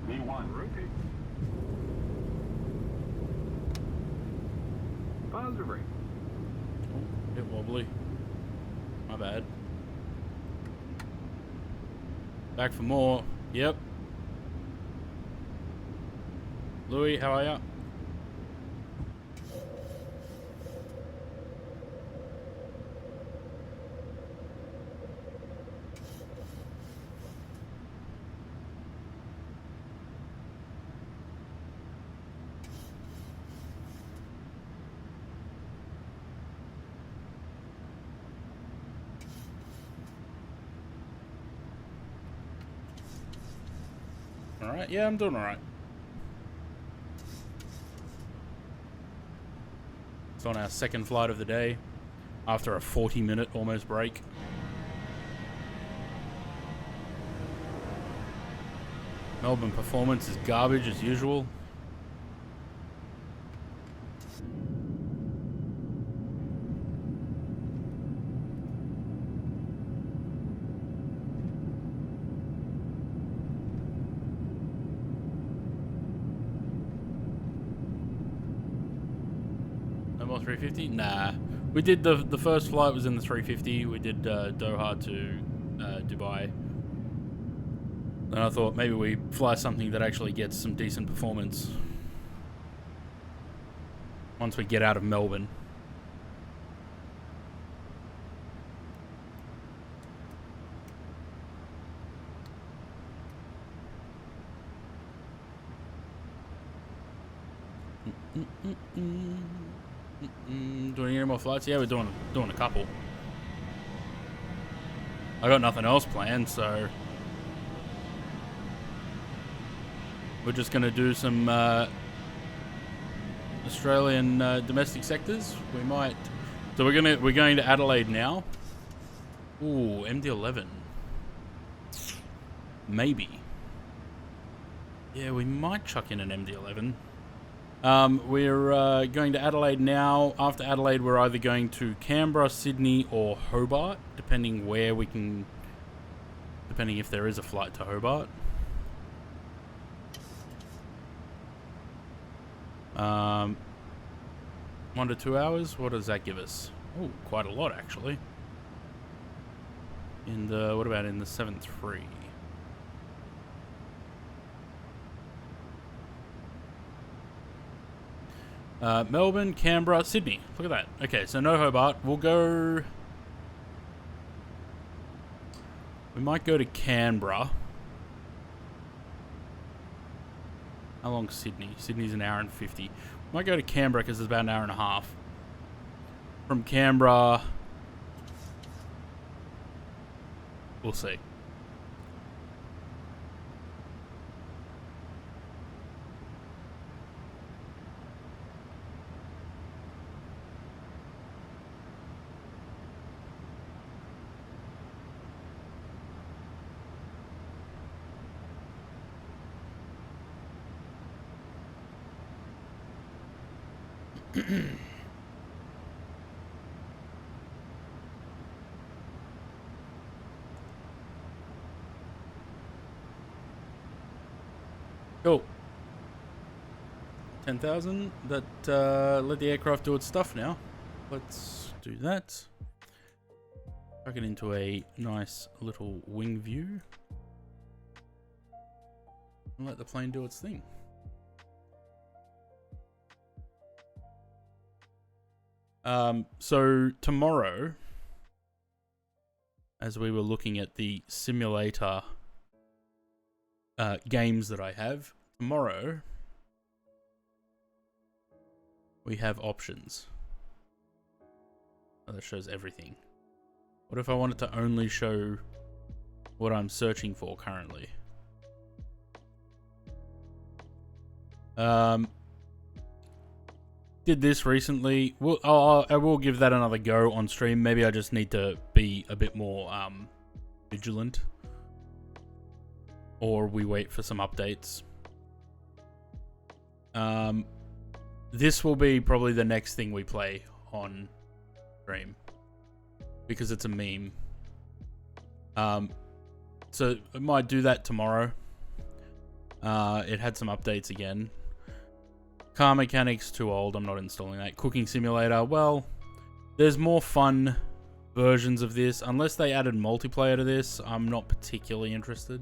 V1. Rotate. Positive rate. Oh, bit wobbly. My bad. Back for more. Yep. Louis, how are ya? Alright, yeah, I'm doing alright. It's on our second flight of the day, after a 40-minute almost break. Melbourne performance is garbage as usual. No more 350? Nah. We did the first flight was in the 350. We did Doha to Dubai. And I thought maybe we fly something that actually gets some decent performance once we get out of Melbourne. Doing any more flights? Yeah, we're doing a couple. I got nothing else planned, so we're just gonna do some Australian domestic sectors. We might. So we're going to Adelaide now. Ooh, MD-11. Maybe. Yeah, we might chuck in an MD-11. We're going to Adelaide now. After Adelaide, we're either going to Canberra, Sydney, or Hobart, depending where we can. Depending if there is a flight to Hobart. 1 to 2 hours. What does that give us? Oh, quite a lot actually. In the what about in the 7-3? Melbourne, Canberra, Sydney. Look at that. Okay, so no Hobart. We'll go... We might go to Canberra. How long's Sydney? Sydney's an hour and 50. We might go to Canberra because it's about an hour and a half. From Canberra... We'll see. Cool. 10,000. Let the aircraft do its stuff now. Let's do that. Tuck it into a nice little wing view. And let the plane do its thing. So tomorrow, as we were looking at the simulator games that I have, tomorrow we have options. Oh, that shows everything. What if I wanted to only show what I'm searching for currently? Did this recently. Well, I will give that another go on stream. Maybe I just need to be a bit more vigilant. Or we wait for some updates. This will be probably the next thing we play on stream. Because it's a meme. So I might do that tomorrow. It had some updates again. Car mechanics, too old. I'm not installing that. Cooking simulator. Well, there's more fun versions of this. Unless they added multiplayer to this, I'm not particularly interested.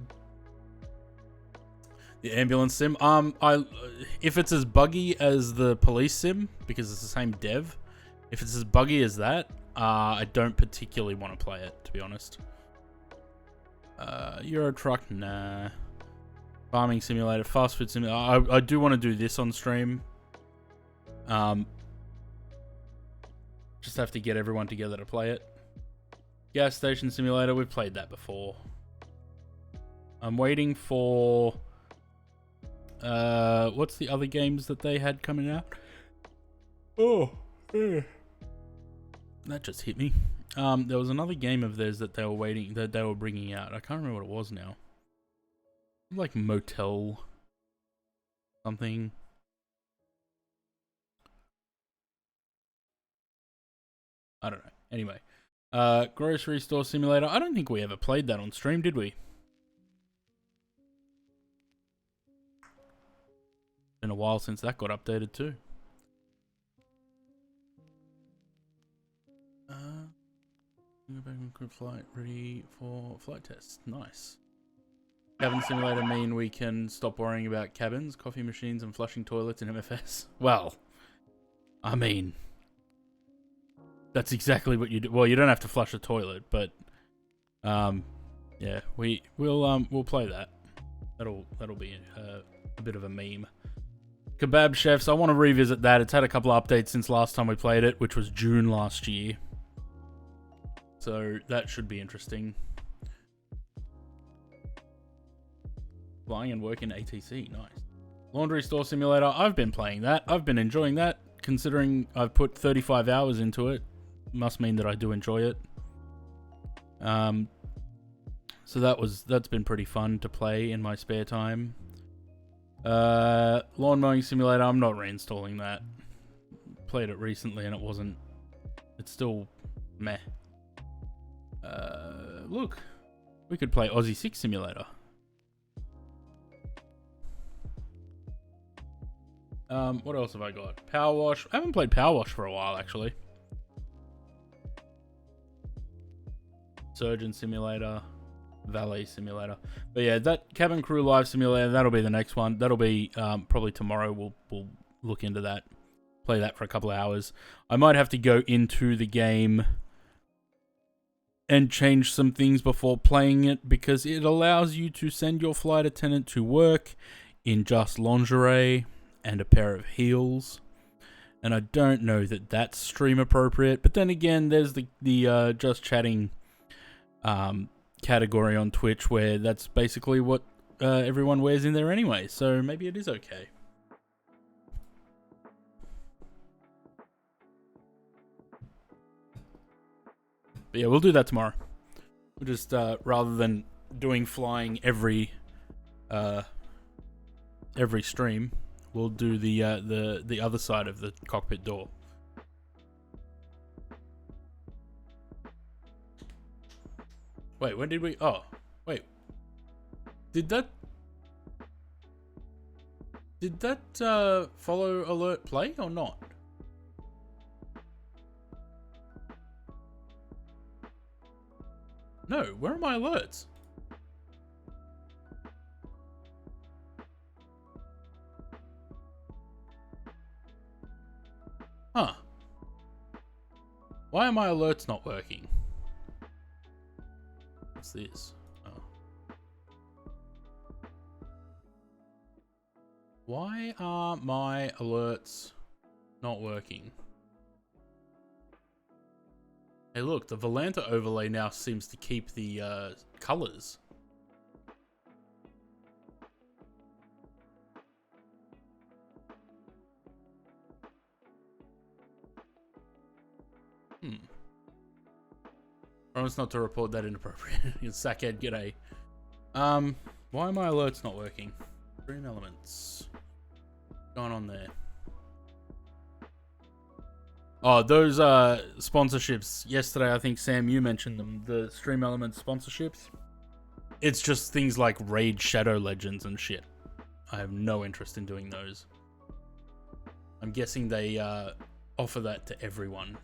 The ambulance sim. If it's as buggy as the police sim, because it's the same dev, if it's as buggy as that, I don't particularly want to play it, to be honest. Euro truck, nah. Farming simulator, fast food simulator. I do want to do this on stream. Just have to get everyone together to play it. Gas station simulator, we've played that before. I'm waiting for... what's the other games that they had coming out? Oh, yeah. That just hit me. There was another game of theirs that they were waiting, that they were bringing out. I can't remember what it was now. Like Motel something. I don't know. Anyway, grocery store simulator. I don't think we ever played that on stream, did we? Been a while since that got updated too. Go back and group flight ready for flight test. Nice. Cabin simulator mean we can stop worrying about cabins, coffee machines, and flushing toilets in MFS? Well, I mean, that's exactly what you do. Well, you don't have to flush a toilet, but yeah, we'll play that. That'll be a bit of a meme. Kebab chefs. I want to revisit that. It's had a couple of updates since last time we played it, which was June last year. So that should be interesting. Flying and working ATC, nice. Laundry store simulator, I've been playing that. I've been enjoying that, considering I've put 35 hours into it. Must mean that I do enjoy it. So that's been pretty fun to play in my spare time. Lawn mowing simulator, I'm not reinstalling that. Played it recently and it's still meh. Look, we could play Aussie 6 simulator. What else have I got? Power wash. I haven't played power wash for a while, actually. Surgeon simulator, valet simulator. But yeah, that cabin crew live simulator, that'll be the next one. That'll be probably tomorrow. We'll look into that. play that for a couple of hours. I might have to go into the game and change some things before playing it, because it allows you to send your flight attendant to work in just lingerie and a pair of heels. And I don't know that that's stream appropriate. But then again, there's the just chatting category on Twitch where that's basically what everyone wears in there anyway. So maybe it is okay. But yeah, we'll do that tomorrow. We'll just rather than doing flying every stream, we'll do the other side of the cockpit door. Wait, when did we? Oh, wait. Did that follow alert play or not? No, where are my alerts? Huh. Why are my alerts not working? What's this? Oh. Why are my alerts not working? Hey look, the Volanta overlay now seems to keep the colors. Promise not to report that inappropriate. Sackhead, g'day. Why are my alerts not working? Stream elements. What's going on there? Oh, those sponsorships. Yesterday, I think, Sam, you mentioned them. The Stream Elements sponsorships. It's just things like Raid Shadow Legends and shit. I have no interest in doing those. I'm guessing they offer that to everyone.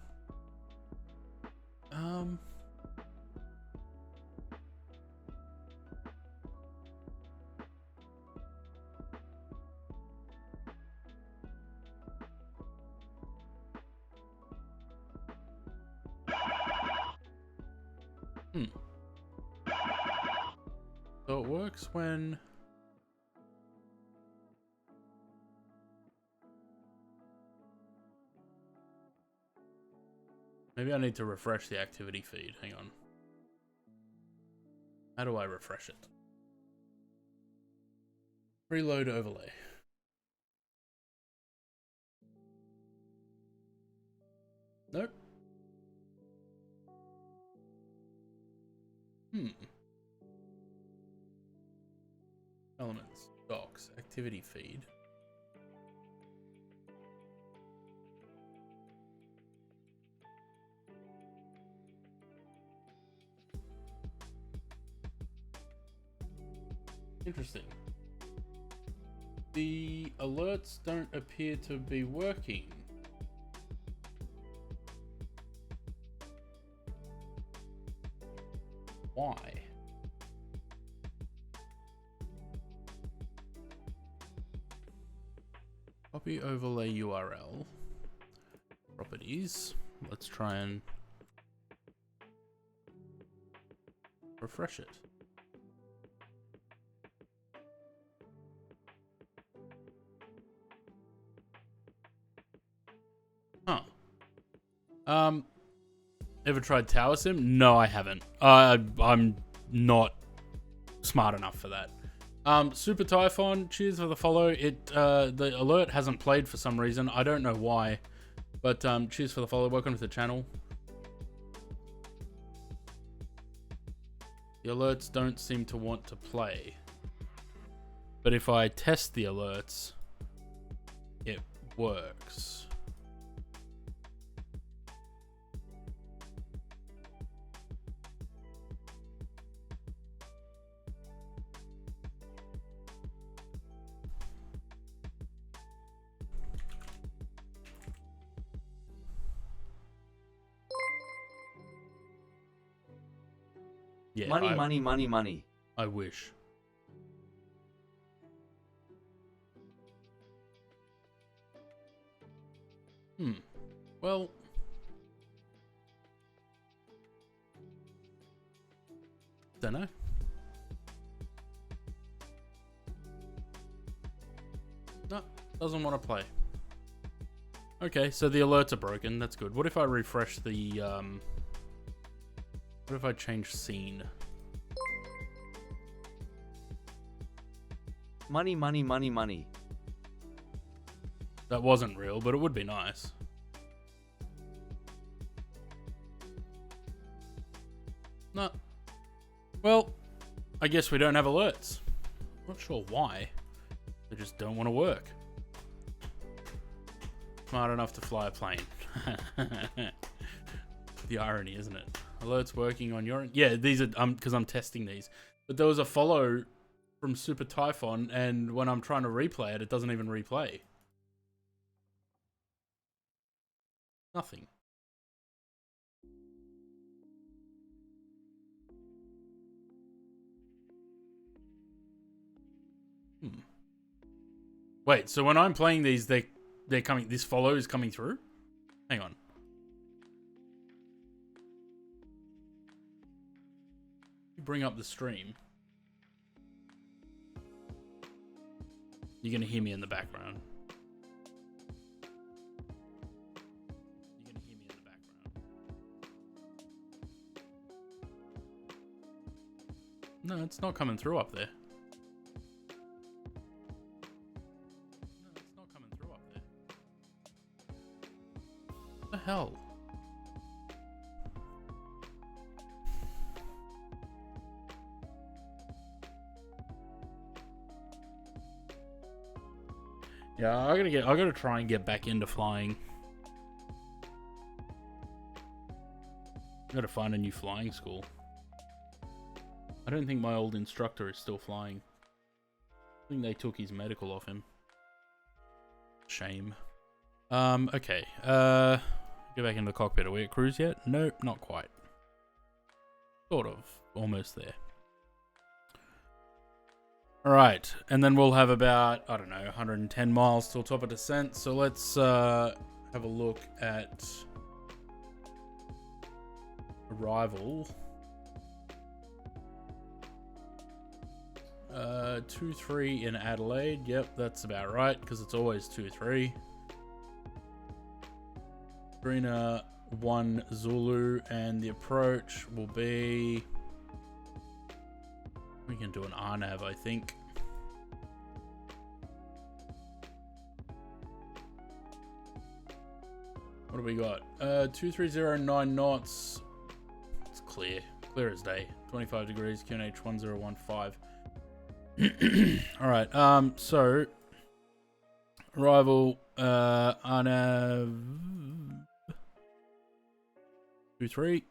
So it works when... Maybe I need to refresh the activity feed. Hang on. How do I refresh it? Preload overlay. Nope. Elements, docs, activity feed. Interesting. The alerts don't appear to be working. Why? Copy overlay URL. Properties. Let's try and refresh it. Huh. Ever tried Tower Sim? No, I haven't. I'm not smart enough for that. Super Typhon, cheers for the follow. The alert hasn't played for some reason. I don't know why, but cheers for the follow. Welcome to the channel. The alerts don't seem to want to play, but if I test the alerts, it works. Yeah, Money. I wish. Well, don't know. No, doesn't want to play. Okay, so the alerts are broken. That's good. What if I refresh the, what if I change scene? Money, money, money, money. That wasn't real, but it would be nice. No. Well, I guess we don't have alerts. Not sure why. They just don't want to work. Smart enough to fly a plane. The irony, isn't it? Alerts working on your... Yeah, these are... because I'm testing these. But there was a follow from Super Typhon, and when I'm trying to replay it, it doesn't even replay. Nothing. Wait, so when I'm playing these, they're coming... This follow is coming through? Hang on. Bring up the stream. You're going to hear me in the background. You're going to hear me in the background. No, it's not coming through up there. No, it's not coming through up there. What the hell? Yeah, I gotta try and get back into flying. Gotta find a new flying school. I don't think my old instructor is still flying. I think they took his medical off him. Shame. Okay. Go back into the cockpit. Are we at cruise yet? Nope, not quite. Sort of. Almost there. Alright, and then we'll have about, I don't know, 110 miles till top of descent. So let's have a look at arrival. 2-3 in Adelaide. Yep, that's about right, because it's always 2-3. Drina 1 Zulu, and the approach will be... We can do an RNAV, I think. What do we got? 2309 knots. It's clear. Clear as day. 25 degrees, QNH 1015. Alright, so arrival RNAV 23.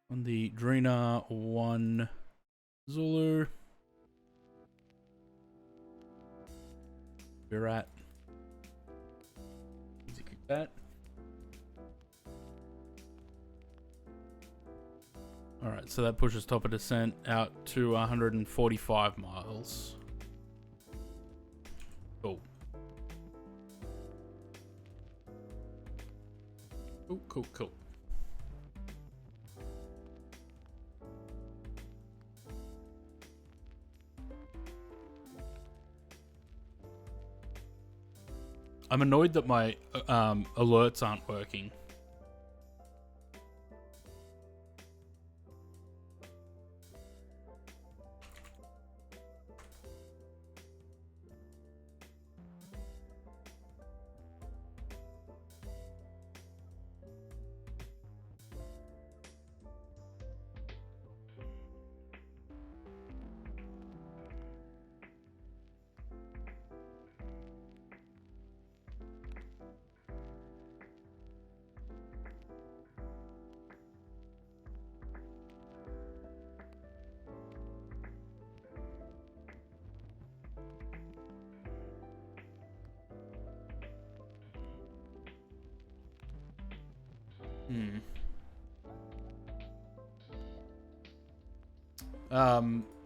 On the Drina 1 Zulu. We're at. Execute that. Alright, so that pushes top of descent out to 145 miles. Cool. Cool. I'm annoyed that my alerts aren't working.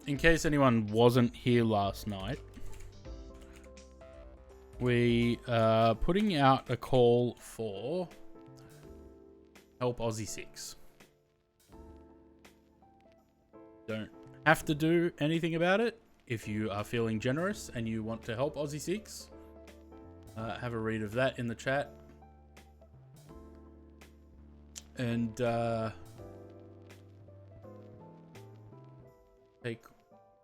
In case anyone wasn't here last night, we are putting out a call for help Aussie 6. Don't have to do anything about it. If you are feeling generous and you want to help Aussie 6, have a read of that in the chat. And take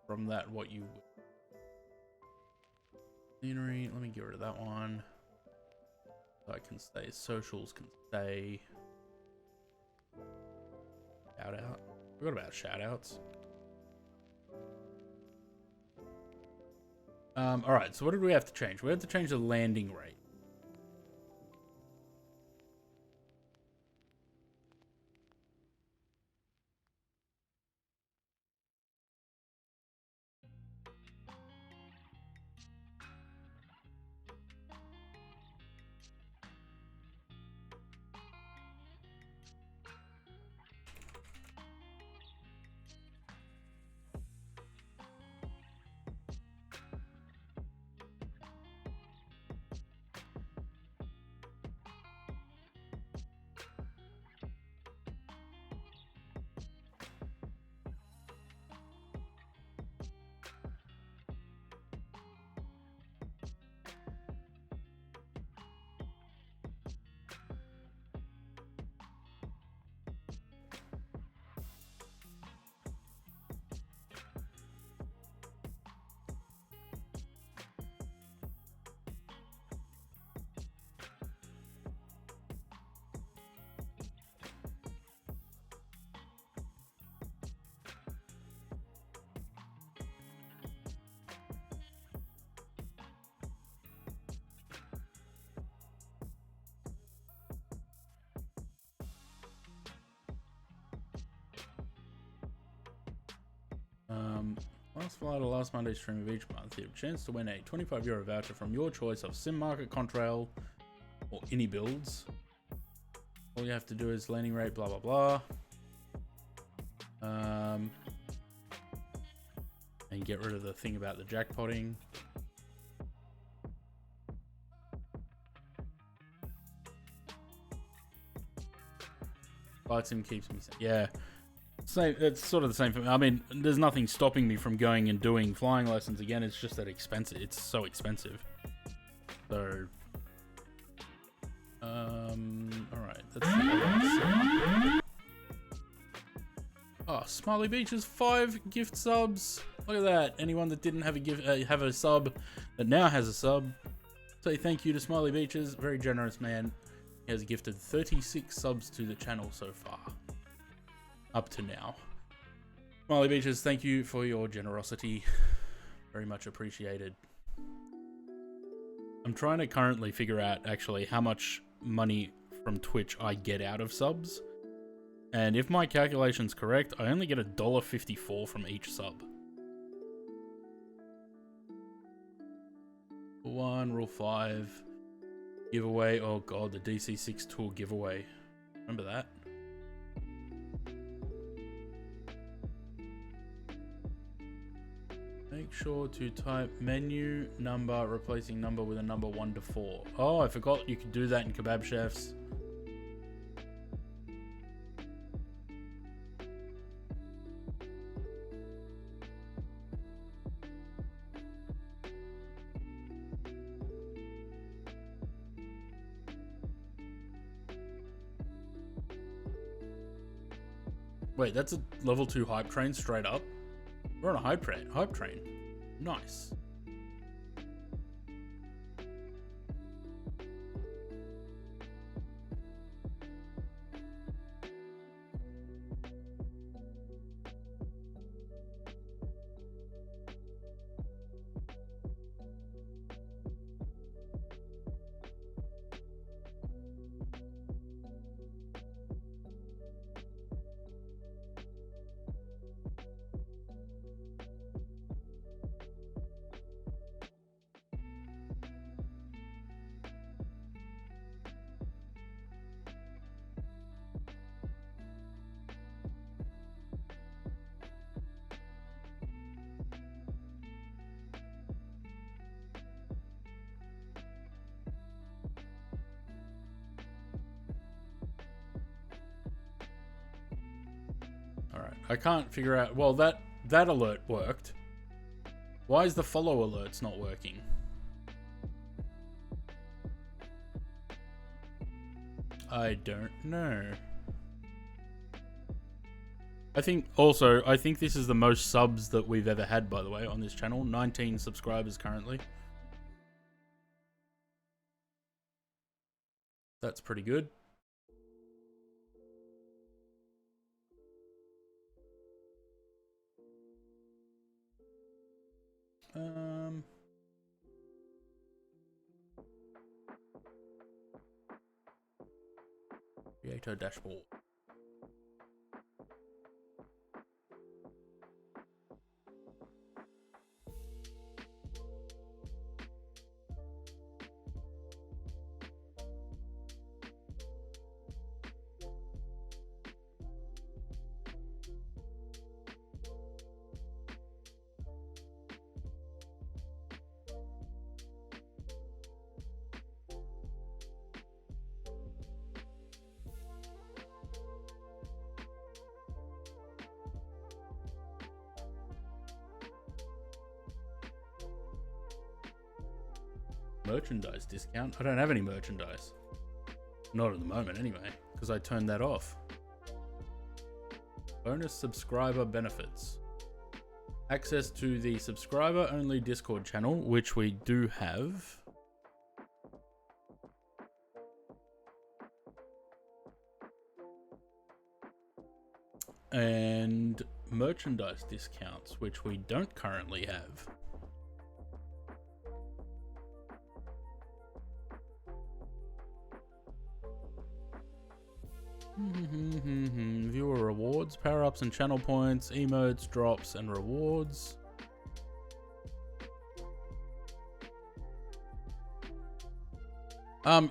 from that what you would. Scenery, let me get rid of that one. So I can stay. Socials can stay. Shout out. Forgot about shout outs. Alright, so what did we have to change? We had to change the landing rate. Last flight or last Monday stream of each month, you have a chance to win a €25 voucher from your choice of Sim Market, Contrail, or any builds. All you have to do is landing rate, blah blah blah. And get rid of the thing about the jackpotting. Flight sim keeps me safe. Yeah. Same, it's sort of the same for me. I mean, there's nothing stopping me from going and doing flying lessons again. It's just that expensive. It's so expensive. So, all right. Oh, Smiley Beaches 5 gift subs. Look at that. Anyone that didn't have a have a sub that now has a sub. Say thank you to Smiley Beaches. Very generous man. He has gifted 36 subs to the channel so far. Up to now. Smiley Beaches, thank you for your generosity. Very much appreciated. I'm trying to currently figure out actually how much money from Twitch I get out of subs. And if my calculation's correct, I only get $1.54 from each sub. Rule 1, Rule 5. Giveaway. Oh god, the DC6 tour giveaway. Remember that? Make sure to type menu number replacing number with a number 1 to 4. Oh, I forgot you could do that in Kebab Chefs. Wait, that's a level 2 hype train straight up? We're on a hype train. Nice. I can't figure out. Well, that alert worked. Why is the follow alerts not working? I don't know. I think this is the most subs that we've ever had, by the way, on this channel. 19 subscribers currently. That's pretty good. Creator dashboard. Merchandise discount? I don't have any merchandise. Not at the moment anyway, because I turned that off. Bonus subscriber benefits. Access to the subscriber only Discord channel, which we do have. And merchandise discounts, which we don't currently have. Viewer rewards, power-ups and channel points, emotes, drops, and rewards.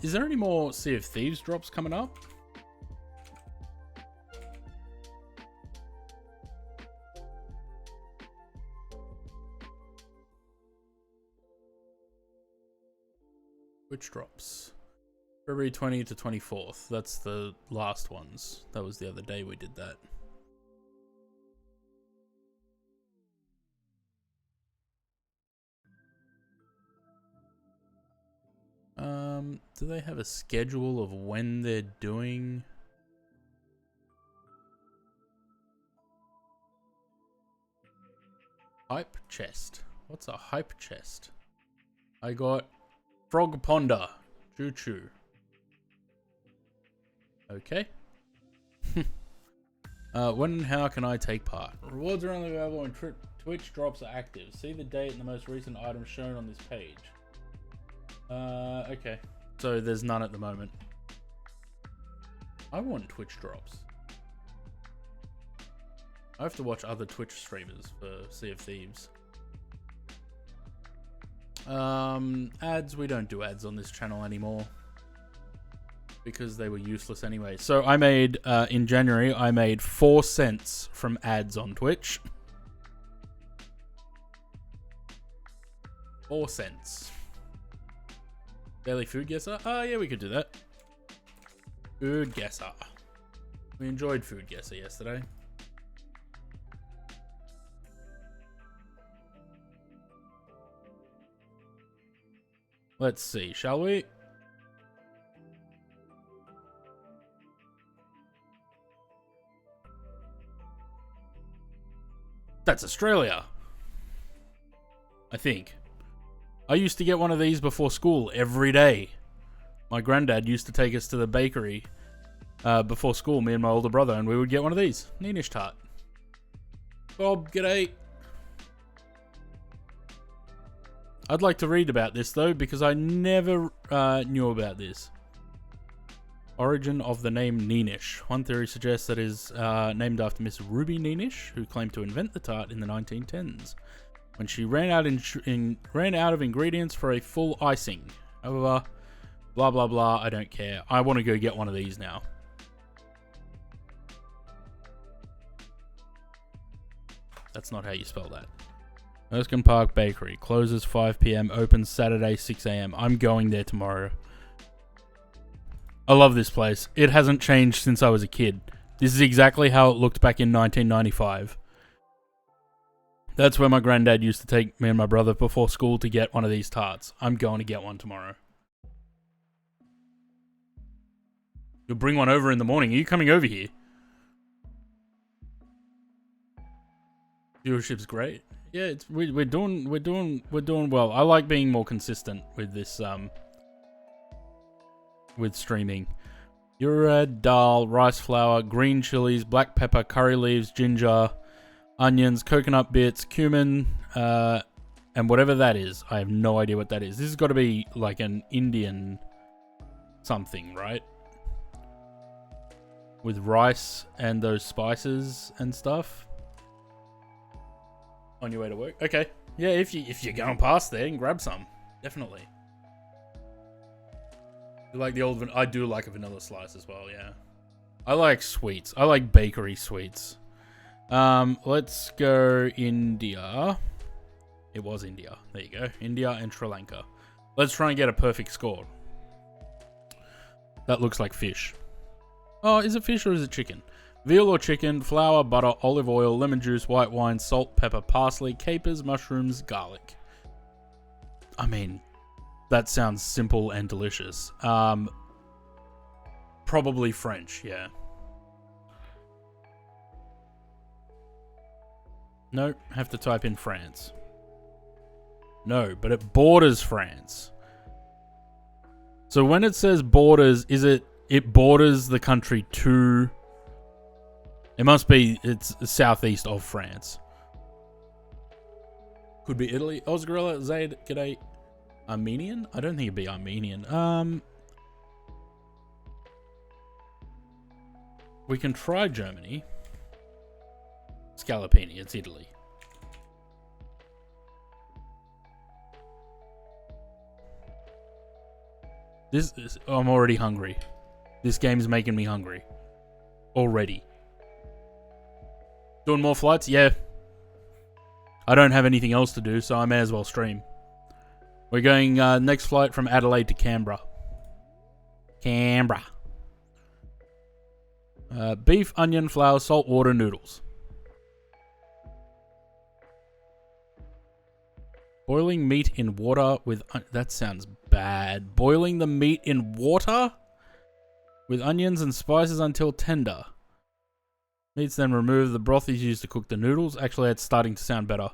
Is there any more Sea of Thieves drops coming up? Which drops? February 20 to 24th. That's the last ones. That was the other day we did that. Do they have a schedule of when they're doing? Hype chest. What's a hype chest? I got Frog Ponder. Choo choo. Okay. When and how can I take part? Rewards are only available when Twitch drops are active. See the date and the most recent items shown on this page. Okay. So there's none at the moment. I want Twitch drops. I have to watch other Twitch streamers for Sea of Thieves. Ads, we don't do ads on this channel anymore. Because they were useless anyway. So I made, in January, I made 4 cents from ads on Twitch. 4 cents. Daily food guesser? Oh, yeah, we could do that. Food guesser. We enjoyed food guesser yesterday. Let's see, shall we? That's Australia. I think. I used to get one of these before school every day. My granddad used to take us to the bakery before school, me and my older brother, and we would get one of these. Neenish tart. Bob, g'day. I'd like to read about this, though, because I never knew about this. Origin of the name Neenish. One theory suggests that it is named after Miss Ruby Neenish, who claimed to invent the tart in the 1910s, when she ran out of ingredients for a full icing. However, blah blah blah, I don't care. I want to go get one of these now. That's not how you spell that. Erskine Park Bakery. Closes 5 PM. Opens Saturday 6 AM. I'm going there tomorrow. I love this place. It hasn't changed since I was a kid. This is exactly how it looked back in 1995. That's where my granddad used to take me and my brother before school to get one of these tarts. I'm going to get one tomorrow. You'll bring one over in the morning. Are you coming over here? Viewership's great. Yeah, we're doing well. I like being more consistent with this with streaming. Urad, dal, rice flour, green chilies, black pepper, curry leaves, ginger, onions, coconut bits, cumin, and whatever that is. I have no idea what that is. This has got to be like an Indian something, right? With rice and those spices and stuff. On your way to work? Okay. Yeah, if you're going past there, and grab some. Definitely. You like the old I do like a vanilla slice as well, yeah. I like sweets. I like bakery sweets. Let's go India. It was India. There you go. India and Sri Lanka. Let's try and get a perfect score. That looks like fish. Oh, is it fish or is it chicken? Veal or chicken, flour, butter, olive oil, lemon juice, white wine, salt, pepper, parsley, capers, mushrooms, garlic. I mean, that sounds simple and delicious. Probably French, yeah. No, have to type in France. No, but it borders France. So when it says borders, is it borders the country to... It must be, it's southeast of France. Could be Italy. Osgorilla, Zaid, g'day. Armenian? I don't think it'd be Armenian. We can try Germany. Scalapini, it's Italy. I'm already hungry. This game's making me hungry. Already. Doing more flights? Yeah. I don't have anything else to do, so I may as well stream. We're going next flight from Adelaide to Canberra. Canberra. Beef, onion, flour, salt, water, noodles. Boiling meat in water with... that sounds bad. Boiling the meat in water with onions and spices until tender. Meat's then removed. The broth is used to cook the noodles. Actually, it's starting to sound better.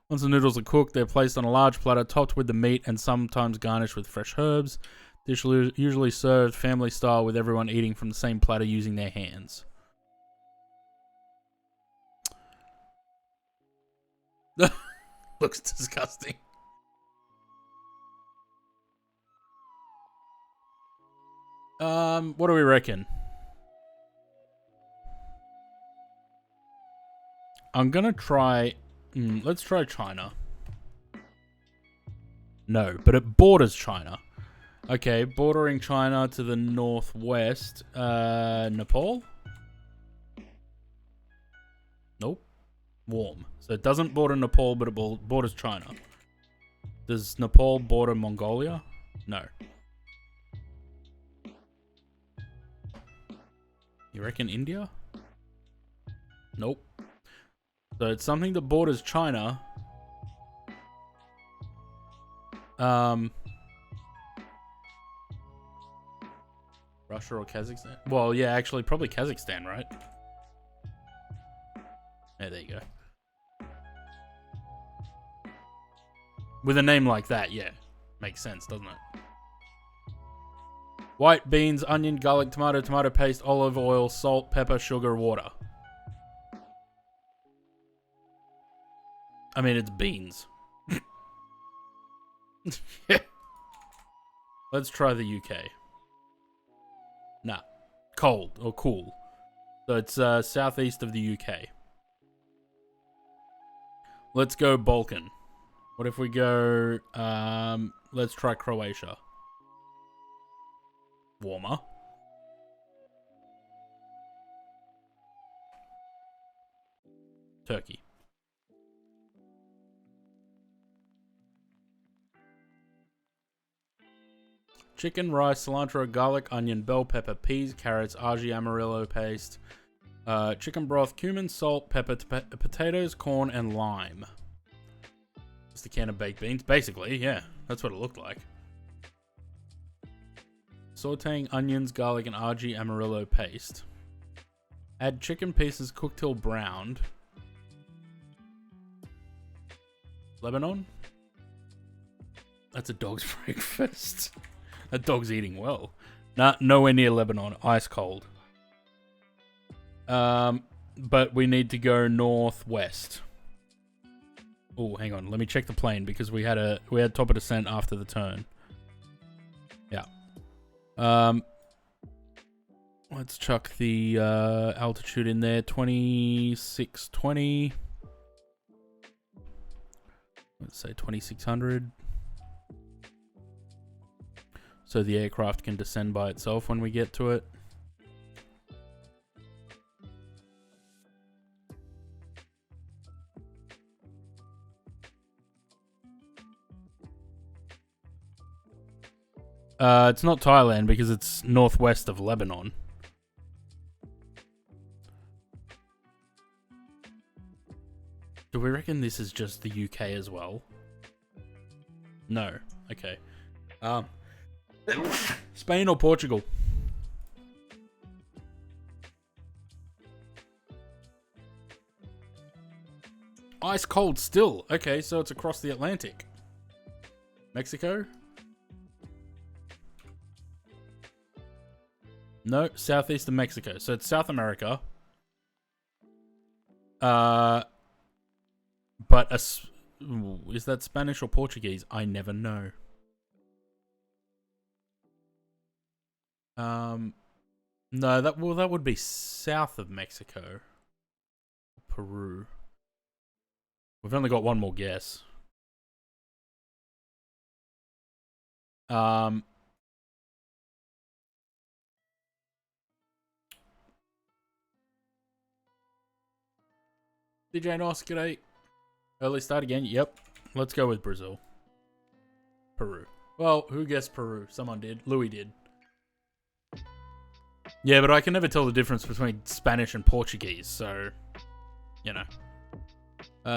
Once the noodles are cooked, they're placed on a large platter, topped with the meat and sometimes garnished with fresh herbs. Dish usually served family style with everyone eating from the same platter using their hands. Looks disgusting. What do we reckon? I'm gonna try... let's try China. No, but it borders China. Okay, bordering China to the northwest. Nepal? Nope. Warm. So it doesn't border Nepal, but it borders China. Does Nepal border Mongolia? No. You reckon India? Nope. So it's something that borders China. Russia or Kazakhstan? Well, yeah, actually, probably Kazakhstan, right? Yeah, there you go. With a name like that, yeah. Makes sense, doesn't it? White beans, onion, garlic, tomato, tomato paste, olive oil, salt, pepper, sugar, water. I mean, it's beans. Yeah. Let's try the UK. Nah. Cold or cool. So it's southeast of the UK. Let's go Balkan. What if we go... let's try Croatia. Warmer. Turkey. Chicken, rice, cilantro, garlic, onion, bell pepper, peas, carrots, argi, amarillo paste, Chicken broth, cumin, salt, pepper, potatoes, corn, and lime. Just a can of baked beans. Basically, yeah. That's what it looked like. Sauteing onions, garlic, and RG Amarillo paste. Add chicken pieces cooked till browned. Lebanon? That's a dog's breakfast. That dog's eating well. Nah, nowhere near Lebanon. Ice cold. But we need to go northwest. Oh, hang on. Let me check the plane because we had top of descent after the turn. Yeah. Let's chuck the altitude in there. 2620. Let's say 2600. So the aircraft can descend by itself when we get to it. It's not Thailand because it's northwest of Lebanon. Do we reckon this is just the UK as well? No. Okay. Spain or Portugal? Ice cold still. Okay, so it's across the Atlantic. Mexico? No, southeast of Mexico. So it's South America. But is that Spanish or Portuguese? I never know. No, that would be south of Mexico. Peru. We've only got one more guess. DJ Nos, g'day. Early start again. Yep. Let's go with Brazil. Peru. Well, who guessed Peru? Someone did. Louis did. Yeah, but I can never tell the difference between Spanish and Portuguese, so, you know.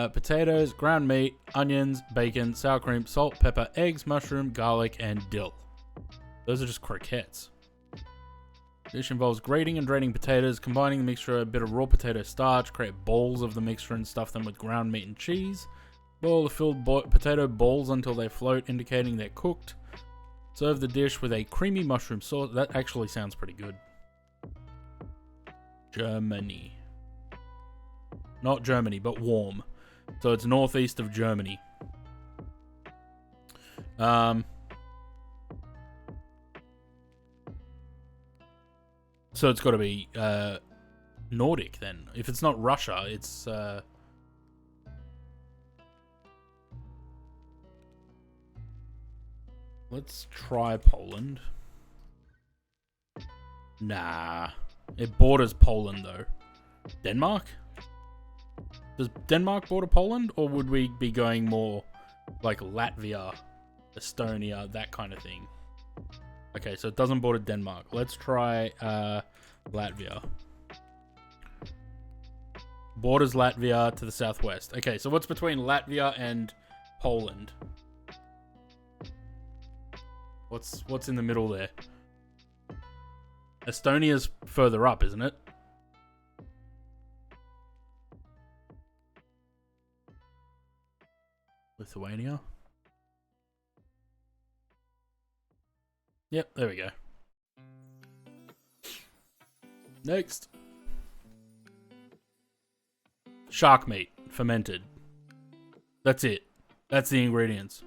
Potatoes, ground meat, onions, bacon, sour cream, salt, pepper, eggs, mushroom, garlic, and dill. Those are just croquettes. Dish involves grating and draining potatoes, combining the mixture, a bit of raw potato starch, create balls of the mixture and stuff them with ground meat and cheese. Boil the filled potato balls until they float, indicating they're cooked. Serve the dish with a creamy mushroom sauce. That actually sounds pretty good. Germany. Not Germany, but warm. So it's northeast of Germany. So it's got to be Nordic then. If it's not Russia, it's let's try Poland. Nah. It borders Poland though. Denmark? Does Denmark border Poland, or would we be going more like Latvia, Estonia, that kind of thing? Okay, so it doesn't border Denmark. Let's try Latvia. Borders Latvia to the southwest. Okay, so what's between Latvia and Poland? What's in the middle there? Estonia's further up, isn't it? Lithuania. Yep, there we go. Next. Shark meat, fermented. That's it. That's the ingredients.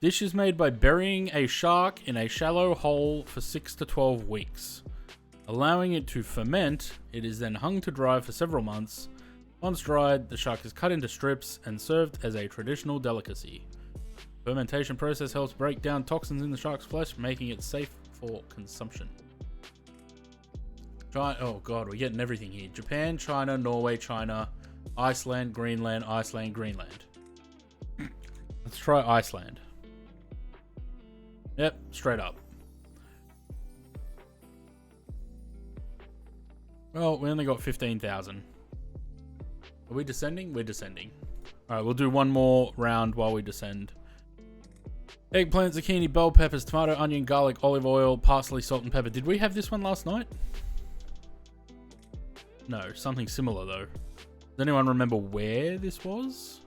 Dish is made by burying a shark in a shallow hole for 6 to 12 weeks. Allowing it to ferment, it is then hung to dry for several months. Once dried, the shark is cut into strips and served as a traditional delicacy. Fermentation process helps break down toxins in the shark's flesh, making it safe for consumption. Oh god, we're getting everything here. Japan, China, Norway, China, Iceland, Greenland, Iceland, Greenland. Let's try Iceland. Yep, straight up. Well, we only got 15,000. Are we descending? We're descending. Alright, we'll do one more round while we descend. Eggplant, zucchini, bell peppers, tomato, onion, garlic, olive oil, parsley, salt, and pepper. Did we have this one last night? No, something similar though. Does anyone remember where this was?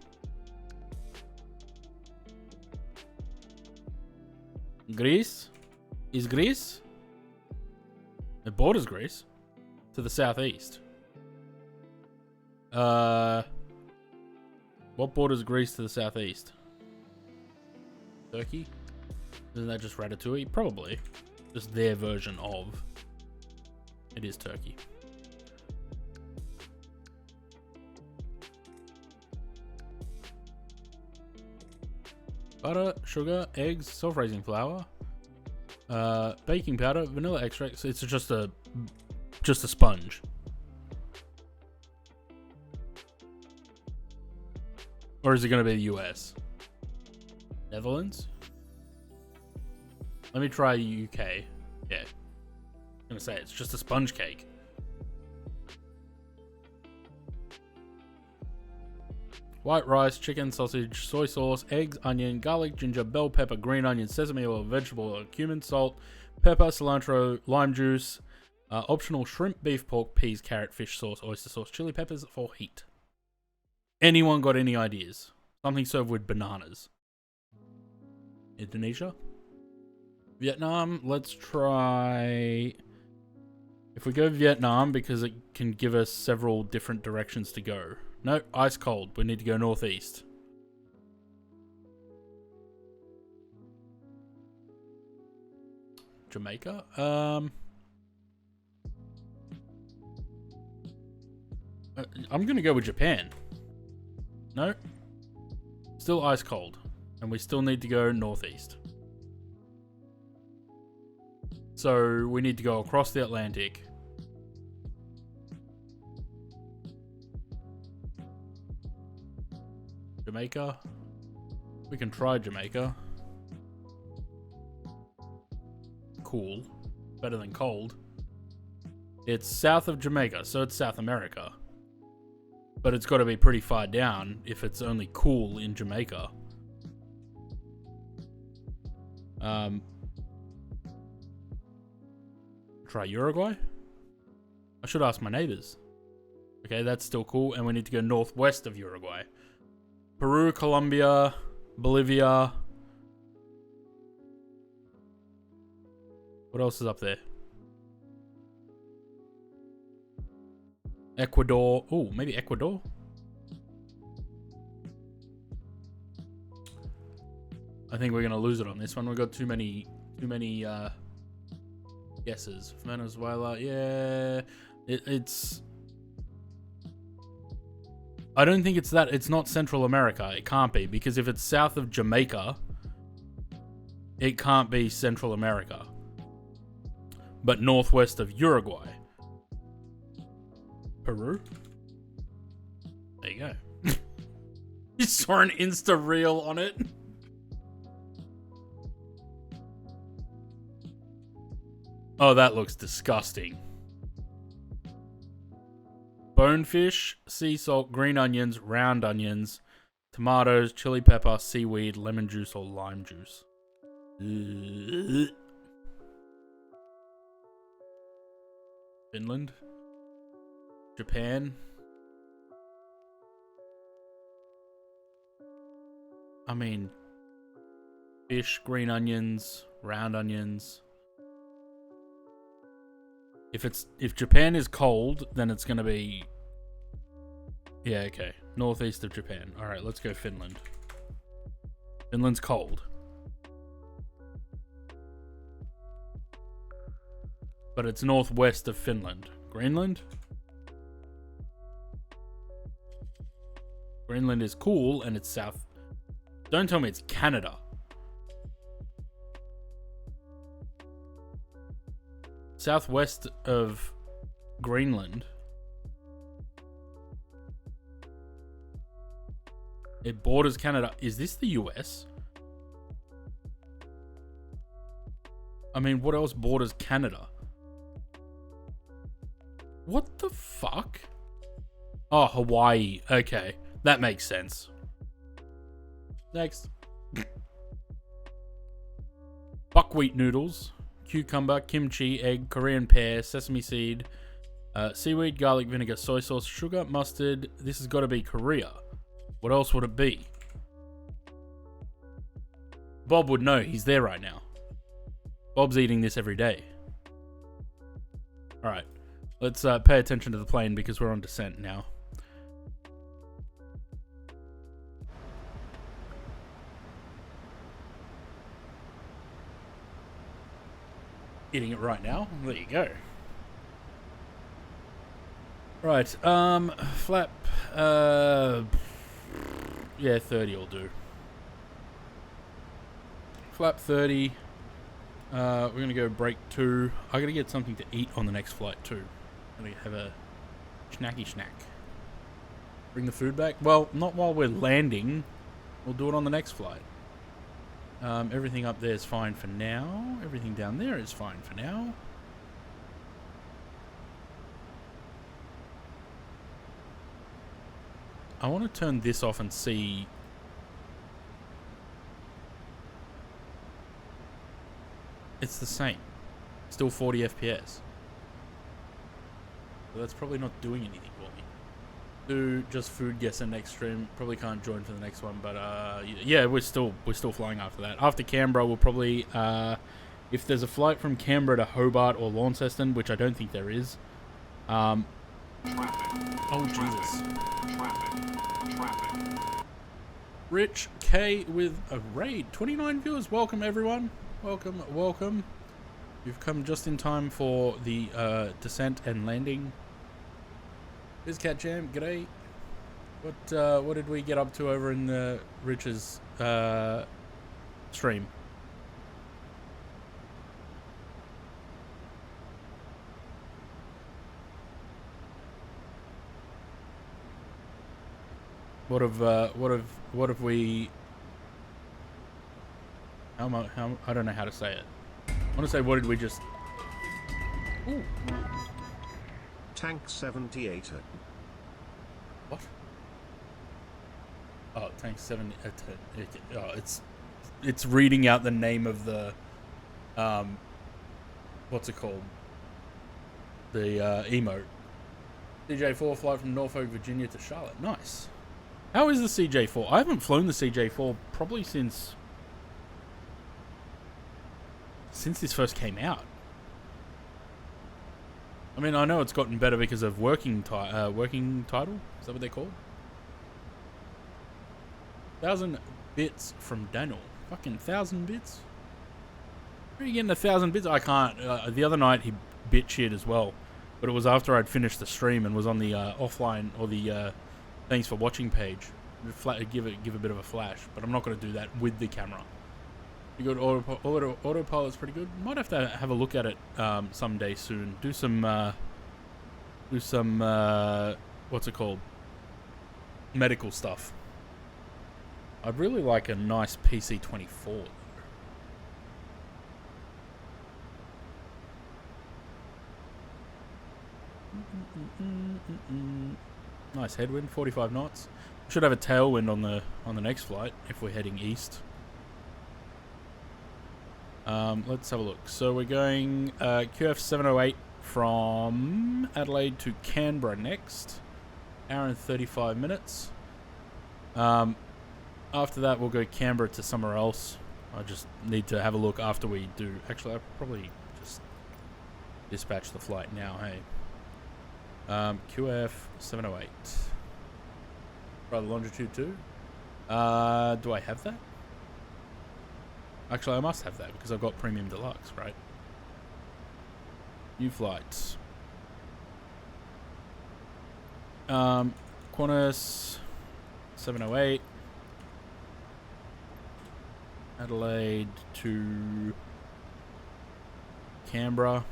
Greece? Is Greece? It borders Greece. To the southeast. What borders Greece to the southeast? Turkey? Isn't that just Ratatouille? Probably. Just their version of. It is Turkey. Butter, sugar, eggs, self-raising flour, baking powder, vanilla extract. So it's just a sponge. Or is it going to be the US? Netherlands? Let me try UK. Yeah. I'm going to say it's just a sponge cake. White rice, chicken, sausage, soy sauce, eggs, onion, garlic, ginger, bell pepper, green onion, sesame oil, vegetable oil, cumin, salt, pepper, cilantro, lime juice, optional shrimp, beef, pork, peas, carrot, fish sauce, oyster sauce, chili peppers for heat. Anyone got any ideas? Something served with bananas. Indonesia? Vietnam, let's try... If we go Vietnam, because it can give us several different directions to go. No, ice cold. We need to go northeast. Jamaica? I'm gonna go with Japan. No. Still ice cold. And we still need to go northeast. So we need to go across the Atlantic. Jamaica. We can try Jamaica. Cool. Better than cold. It's south of Jamaica, so it's South America. But it's got to be pretty far down if it's only cool in Jamaica. Try Uruguay? I should ask my neighbors. Okay, that's still cool. And we need to go northwest of Uruguay. Peru, Colombia, Bolivia. What else is up there? Ecuador. Oh, maybe Ecuador? I think we're going to lose it on this one. We've got too many guesses. Venezuela, yeah. It's... I don't think it's that. It's not Central America. It can't be, because if it's south of Jamaica, it can't be Central America. But northwest of Uruguay. Peru? There you go. You saw an Insta reel on it. Oh, that looks disgusting. Bonefish, sea salt, green onions, round onions, tomatoes, chili pepper, seaweed, lemon juice, or lime juice. Ugh. Finland? Japan? I mean, fish, green onions, round onions. If Japan is cold, then it's gonna be... Yeah, okay. Northeast of Japan. Alright, let's go Finland. Finland's cold. But it's northwest of Finland. Greenland? Greenland is cool and it's south. Don't tell me it's Canada. Southwest of Greenland. It borders Canada. Is this the US? I mean, what else borders Canada? What the fuck? Oh, Hawaii. Okay, that makes sense. Next. Buckwheat noodles, cucumber, kimchi, egg, Korean pear, sesame seed, seaweed, garlic vinegar, soy sauce, sugar, mustard. This has got to be Korea. What else would it be? Bob would know. He's there right now. Bob's eating this every day. All right. Let's pay attention to the plane because we're on descent now. Eating it right now. There you go. Right. Flap. Yeah, 30 will do. Flap 30. We're gonna go break 2. I gotta get something to eat on the next flight too. I'm gonna have a snacky snack. Bring the food back. Well, not while we're landing. We'll do it on the next flight. Everything up there is fine for now. Everything down there is fine for now. I want to turn this off and see. It's the same. Still 40 FPS. So that's probably not doing anything for me. Do just food guessing next stream. Probably can't join for the next one, but yeah, we're still flying after that. After Canberra, we'll probably if there's a flight from Canberra to Hobart or Launceston, which I don't think there is. Oh Jesus! Rich K with a raid. 29 viewers. Welcome everyone. Welcome, welcome. You've come just in time for the descent and landing. Here's Cat Jam. G'day. What did we get up to over in Rich's stream? What have we? How I don't know how to say it. I want to say what did we just? Ooh. Tank 78. What? Oh, Tank 70. Oh, it's reading out the name of the what's it called? The emote. CJ4 flight from Norfolk, Virginia to Charlotte. Nice. How is the CJ4? I haven't flown the CJ4 probably since this first came out. I mean, I know it's gotten better because of working title. Is that what they're called? 1,000 bits from Daniel. Fucking 1,000 bits. Where are you getting 1,000 bits? I can't. The other night he bit shit as well, but it was after I'd finished the stream and was on the offline or the thanks for watching page. Give a bit of a flash, but I'm not going to do that with the camera. You got autopilot's pretty good. Might have to have a look at it someday soon. Do some what's it called? Medical stuff. I'd really like a nice PC-24. Nice headwind, 45 knots. Should have a tailwind on the next flight if we're heading east. Let's have a look. So we're going QF 708 from Adelaide to Canberra next. Hour and 35 minutes. After that, we'll go Canberra to somewhere else. I just need to have a look after we do. Actually, I'll probably just dispatch the flight now, hey. QF 708. Right, longitude 2. Do I have that? Actually, I must have that because I've got Premium Deluxe, right? New flights. Qantas 708. Adelaide to Canberra.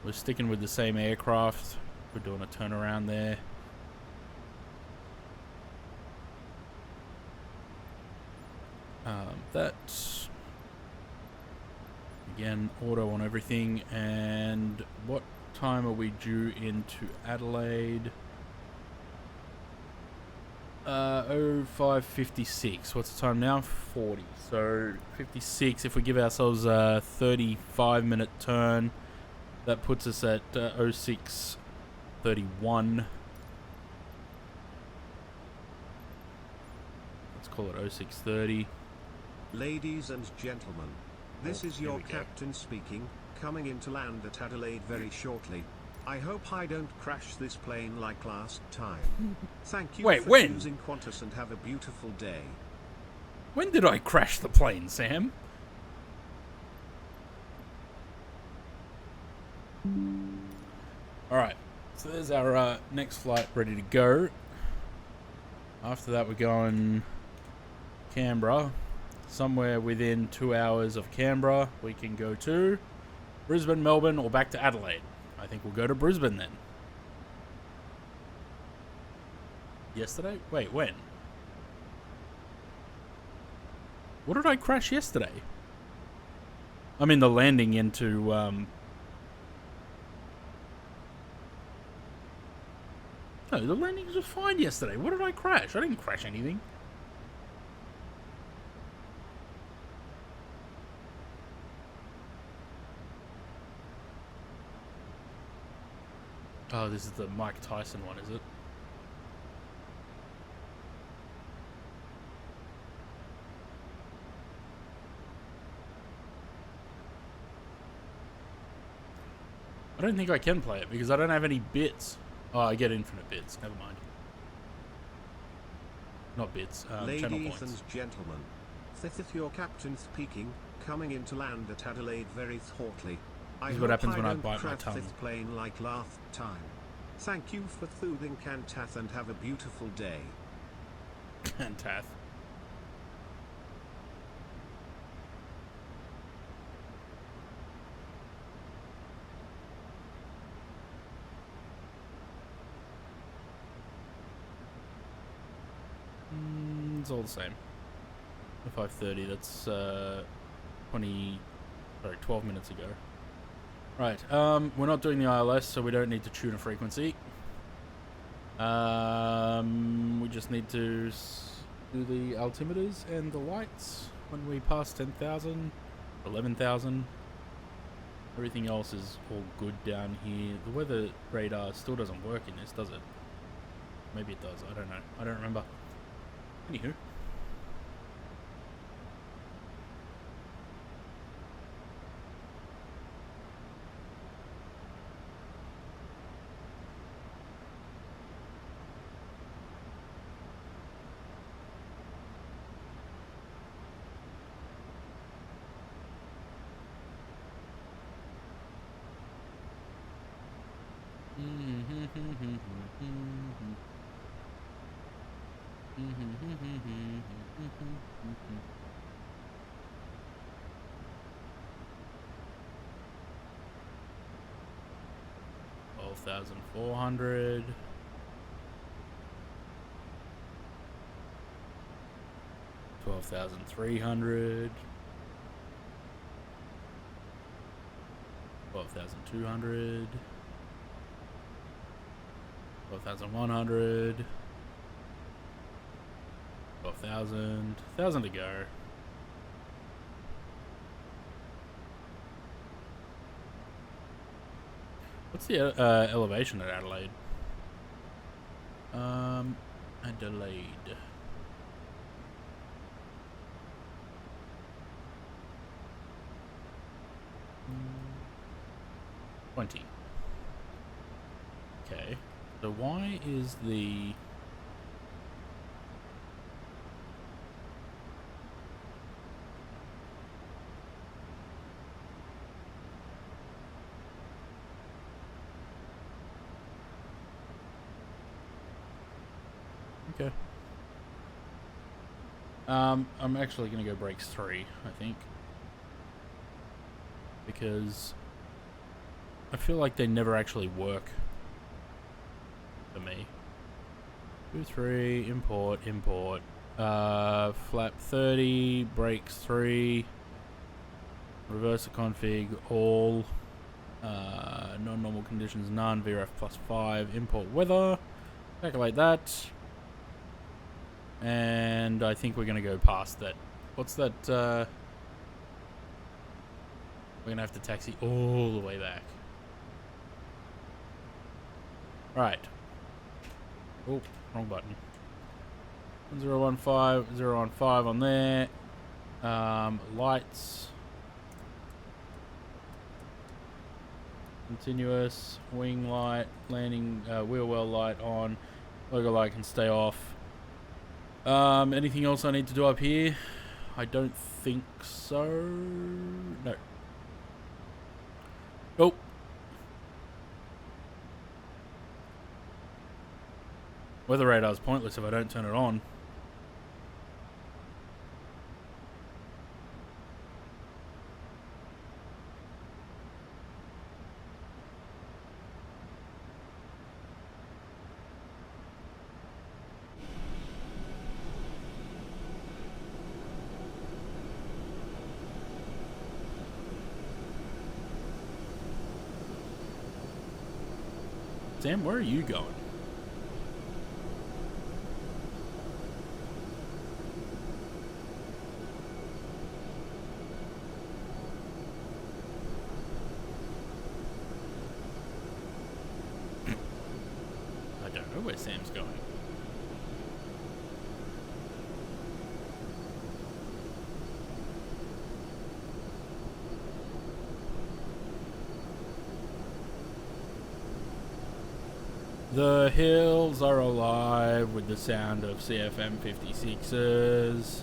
We're sticking with the same aircraft. We're doing a turnaround there. That's again auto on everything. And what time are we due into Adelaide? 05:56. What's the time now? 40. So 56. If we give ourselves a 35-minute turn, that puts us at 06:31. Let's call it 06:30. Ladies and gentlemen, this is here your we go. captain speaking, coming into land at Adelaide very shortly. I hope I don't crash this plane like last time. Thank you Wait, for when? choosing Qantas and have a beautiful day. When did I crash the plane, Sam? Alright, so there's our next flight ready to go. After that, we're going Canberra. Somewhere within 2 hours of Canberra, we can go to Brisbane, Melbourne, or back to Adelaide. I think we'll go to Brisbane then. Yesterday? Wait, when? What did I crash yesterday? I mean, the landing into, No, the landings were fine yesterday. What did I crash? I didn't crash anything. Oh, this is the Mike Tyson one, is it? I don't think I can play it because I don't have any bits. Oh, I get infinite bits. Never mind. Not bits, channel Ladies points. and gentlemen, this is your captain speaking, coming into land at Adelaide very shortly. I This is hope what happens when I don't bite my crash tongue. this plane like last time. Thank you for soothing Cantath and have a beautiful day. Cantath. It's all the same. The 5:30. That's 12 minutes ago. Right. We're not doing the ILS, so we don't need to tune a frequency. We just need to do the altimeters and the lights when we pass 10,000, 11,000. Everything else is all good down here. The weather radar still doesn't work in this, does it? Maybe it does. I don't know. I don't remember. Anywho. $12,400. $12,300. $12,200. 12,100. 12,000. 1,000 to go. What's the elevation at Adelaide? Adelaide. Mm, 20. Okay. So why is the... Okay. I'm actually going to go brakes 3, I think. Because I feel like they never actually work for me. 2, 3, import, import. Flap 30, brakes 3. Reverse the config, all. Non-normal conditions, none. VRF +5. Import weather. Calculate that. And I think we're going to go past that. What's that? We're going to have to taxi all the way back. Right. Oh, wrong button. 1015, 015 on there. Lights. Continuous. Wing light. Landing wheel well light on. Logo light can stay off. Anything else I need to do up here? I don't think so. No. Oh. Weather radar's pointless if I don't turn it on. Sam, where are you going? I don't know where Sam's going. The hills are alive with the sound of CFM 56s.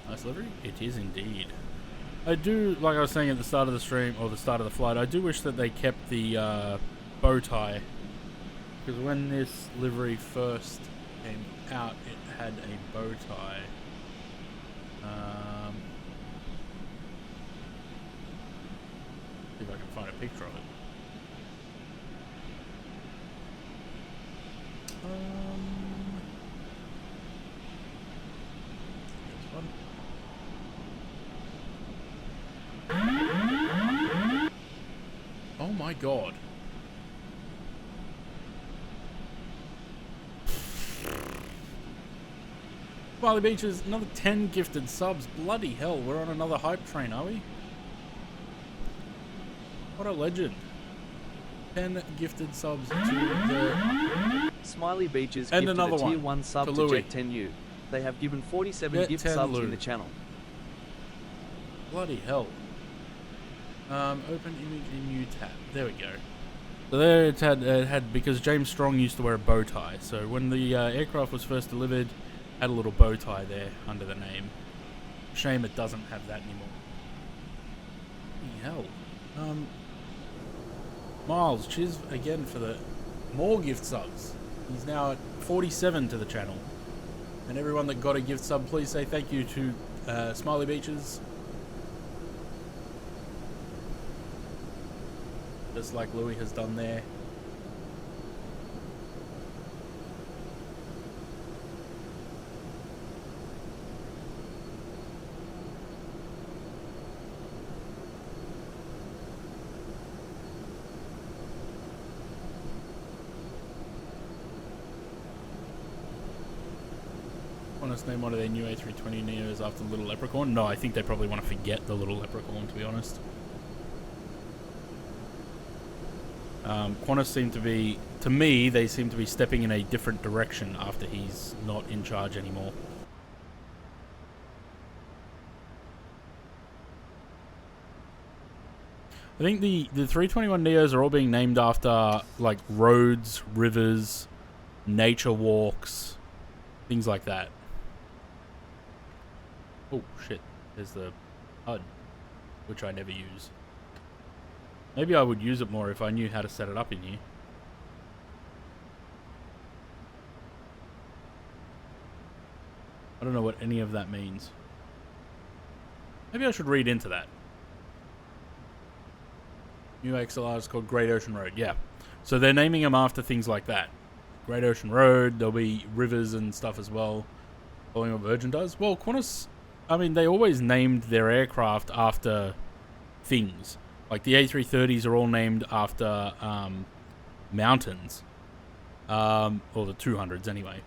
Nice livery? It is indeed. I do, like I was saying at the start of the stream, or the start of the flight, I do wish that they kept the bow tie. Because when this livery first came out, it had a bow tie. See if I can find a picture of it. This one. Oh my god. Smiley Beaches, another 10 gifted subs. Bloody hell, we're on another hype train, are we? What a legend. 10 gifted subs to the... Smiley Beaches And gifted another a tier one 1 sub to to Louis. Jet10U. They have given 47 Jet gift 10 subs Lou. in the channel. Bloody hell. Open image in new tab. There we go. So there it had, because James Strong used to wear a bow tie. So when the aircraft was first delivered, had a little bow tie there under the name. Shame it doesn't have that anymore. Bloody hell. Miles, cheers again for the more gift subs. He's now at 47 to the channel. And everyone that got a gift sub, please say thank you to Smiley Beaches. Just like Louis has done there. Honest, name one of their new A320 Neos after Little Leprechaun? No, I think they probably want to forget the Little Leprechaun, to be honest. Qantas seem to be, to me, they seem to be stepping in a different direction after he's not in charge anymore. I think the 321 Neos are all being named after, like, roads, rivers, nature walks, things like that. Oh, shit. There's the HUD, which I never use. Maybe I would use it more if I knew how to set it up in here. I don't know what any of that means. Maybe I should read into that. New XLR is called Great Ocean Road. Yeah. So they're naming them after things like that. Great Ocean Road. There'll be rivers and stuff as well, following what Virgin does. Well, Qantas, I mean, they always named their aircraft after things. Like the A330s are all named after mountains, or the 200s anyway.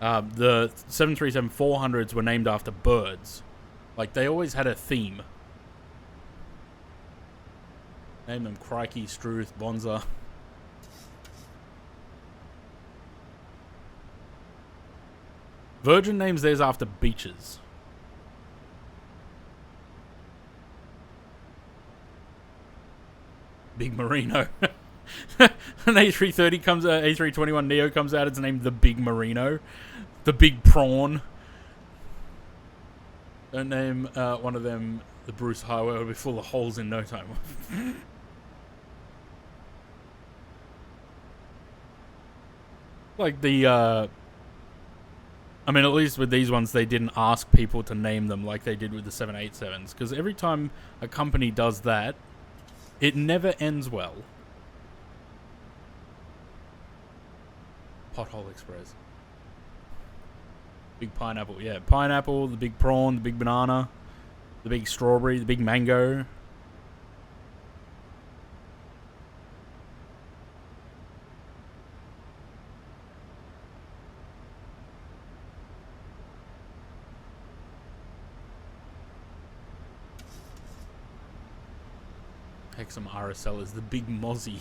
The 737-400s were named after birds. Like, they always had a theme. Name them Crikey, Struth, Bonza. Virgin names theirs after beaches. Big Merino. An A330 comes out, A321 Neo comes out, it's named the Big Merino. The Big Prawn. Don't name one of them the Bruce Highway, it'll be full of holes in no time. Like the, I mean, at least with these ones, they didn't ask people to name them like they did with the 787s. Because every time a company does that, it never ends well. Pothole Express. Big pineapple, yeah. Pineapple, the big prawn, the big banana, the big strawberry, the big mango. Heck, some RSL is the big mozzie.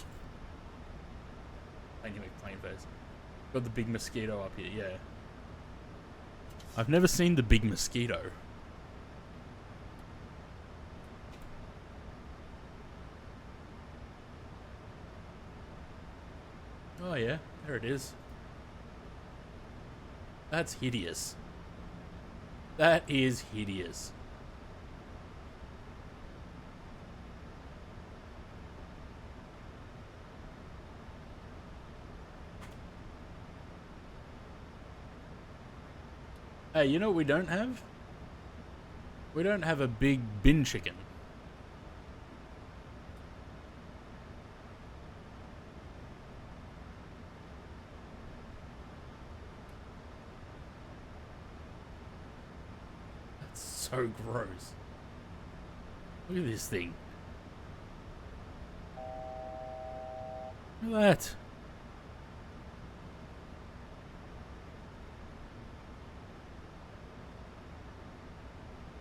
Thank you, McPlain face. Got the big mosquito up here, yeah. I've never seen the big mosquito. Oh yeah, there it is. That's hideous. That is hideous. Hey, you know what we don't have? We don't have a big bin chicken. That's so gross. Look at this thing. Look at that.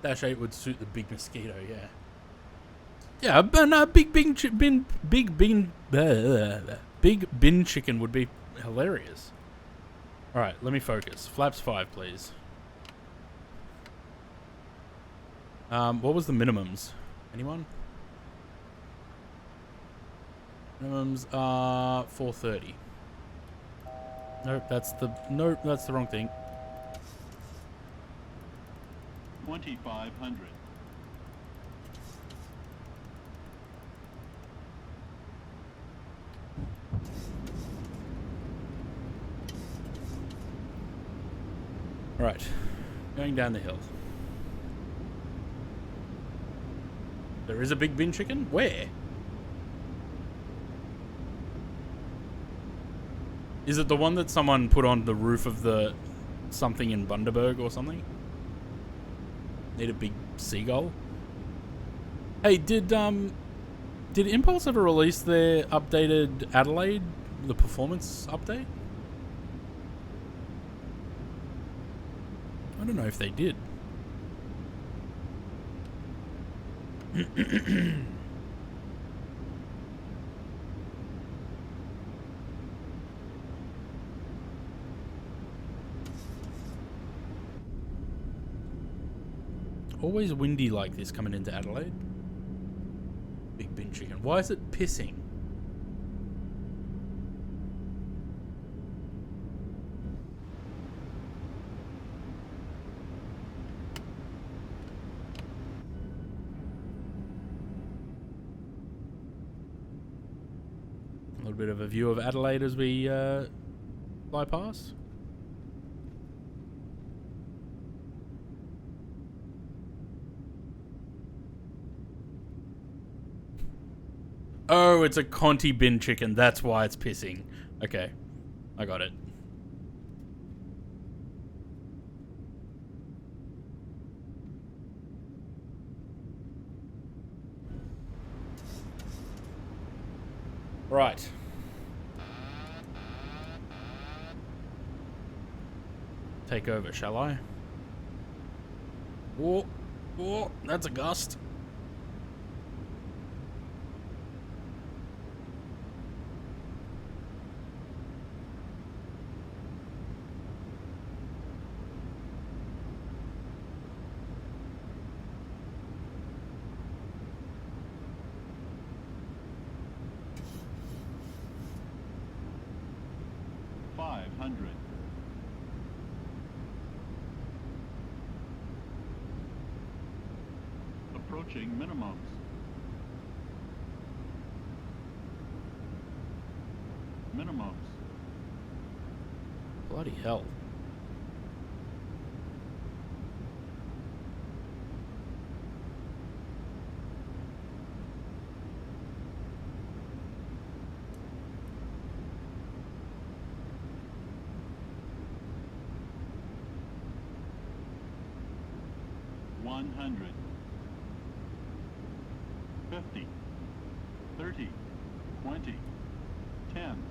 Dash 8 would suit the big mosquito, yeah. Yeah, but no, big bin chicken would be hilarious. Alright, let me focus. Flaps 5, please. What was the minimums? Anyone? Minimums are 430. Nope, that's the wrong thing. 2,500. Right, going down the hill. There is a big bin chicken? Where? Is it the one that someone put on the roof of the something in Bundaberg or something? Need a big seagull? Hey, did Impulse ever release their updated Adelaide, the performance update? I don't know if they did. Always windy like this coming into Adelaide. Big bin chicken. Why is it pissing? A little bit of a view of Adelaide as we fly past. Oh, it's a Conti bin chicken. That's why it's pissing. Okay. I got it. Right. Take over, shall I? Whoa, whoa, that's a gust. Approaching minimums. Minimums. Bloody hell. One 50, 30, 20, 10.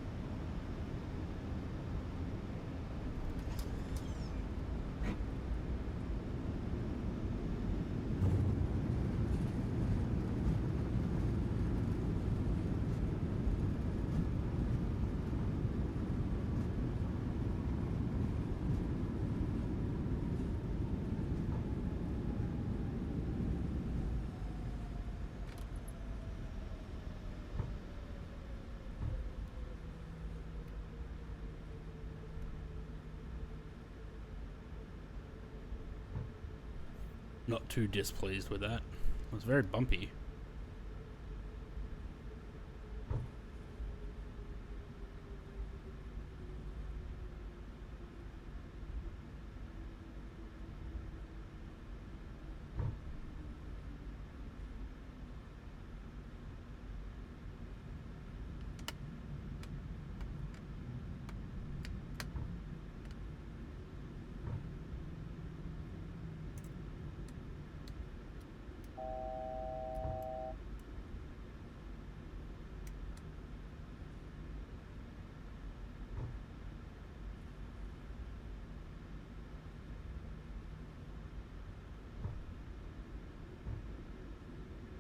Not too displeased with that. It was very bumpy.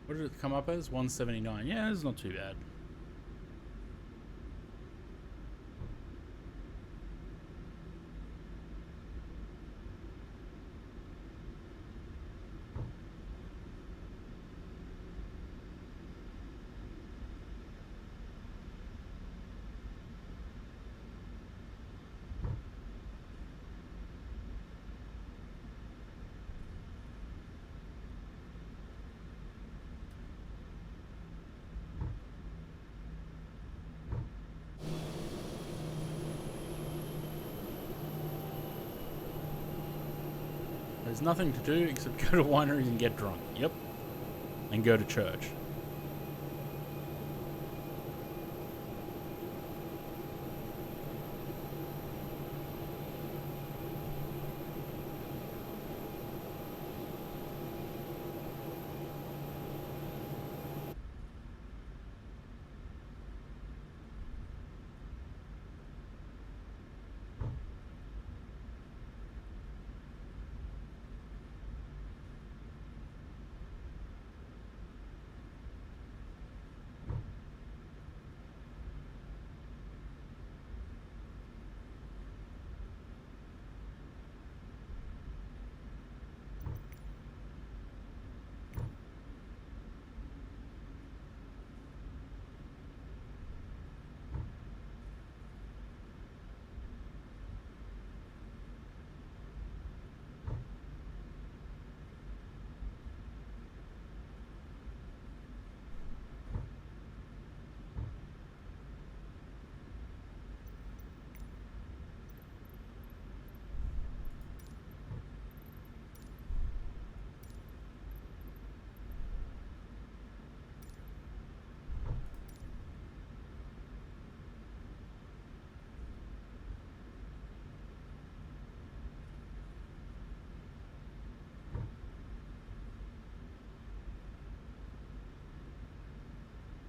What did it come up as? 179. Yeah, it's not too bad. There's nothing to do except go to wineries and get drunk. Yep. And go to church.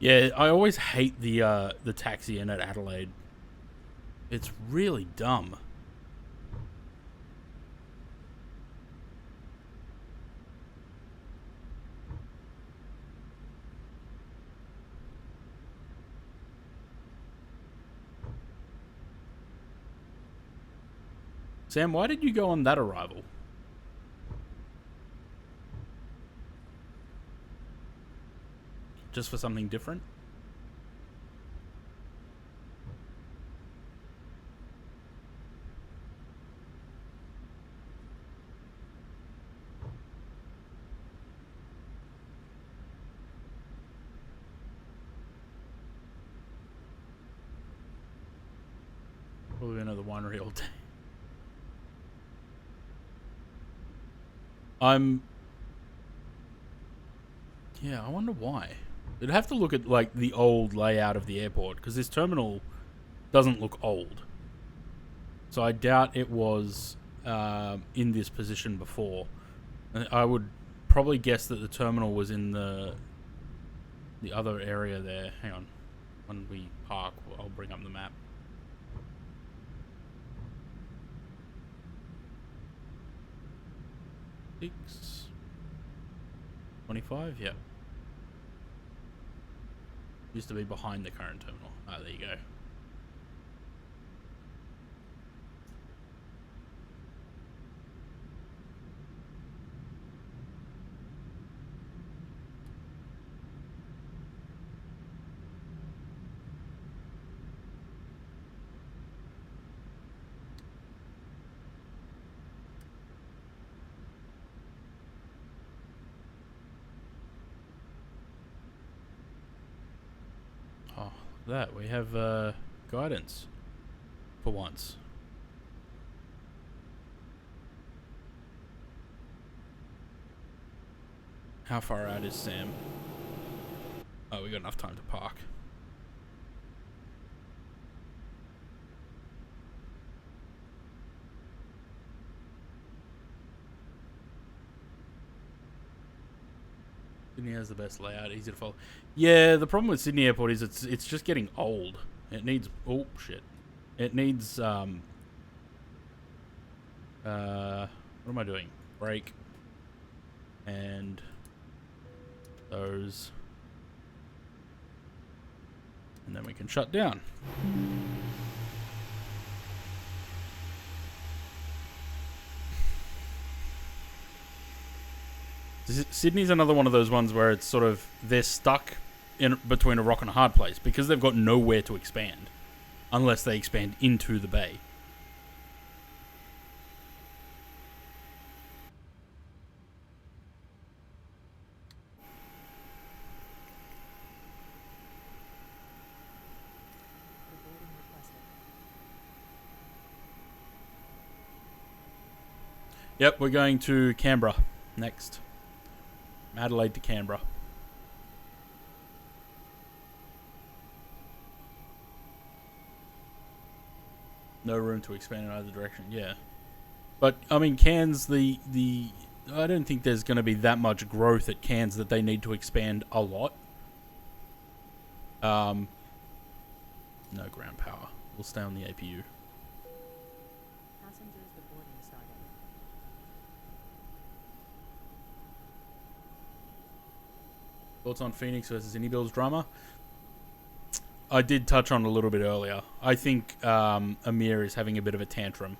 Yeah, I always hate the taxi in at Adelaide. It's really dumb. Sam, why did you go on that arrival? Just for something different? Probably another winery all day. Yeah, I wonder why. You'd have to look at like the old layout of the airport because this terminal doesn't look old. So I doubt it was in this position before. And I would probably guess that the terminal was in the other area there. Hang on. When we park, I'll bring up the map. Six 25, yeah. Used to be behind the current terminal. Ah, there you go. Oh, that we have guidance for once. How far out is Sam? Oh, we got enough time to park. Sydney has the best layout, easy to follow. Yeah, the problem with Sydney Airport is it's just getting old. It needs It needs what am I doing? Brake and those. And then we can shut down. Sydney's another one of those ones where it's sort of they're stuck in between a rock and a hard place because they've got nowhere to expand unless they expand into the bay. Yep, we're going to Canberra next. Adelaide to Canberra. No room to expand in either direction. Yeah, but I mean, Cairns I don't think there's going to be that much growth at Cairns that they need to expand a lot. No ground power. We'll stay on the APU. Passengers, the boarding started. Thoughts on Phoenix versus Indybuild's drama? I did touch on a little bit earlier. I think Amir is having a bit of a tantrum.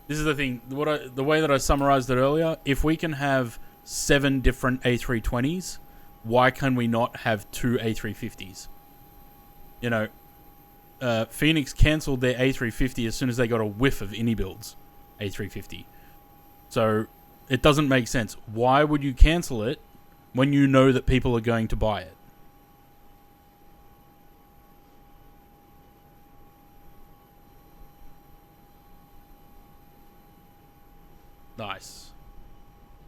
This is the thing. The way that I summarized it earlier. If we can have 7 different A320s, why can we not have 2 A350s? You know, Phoenix cancelled their A350 as soon as they got a whiff of Indybuild's A350. So it doesn't make sense. Why would you cancel it when you know that people are going to buy it? Nice.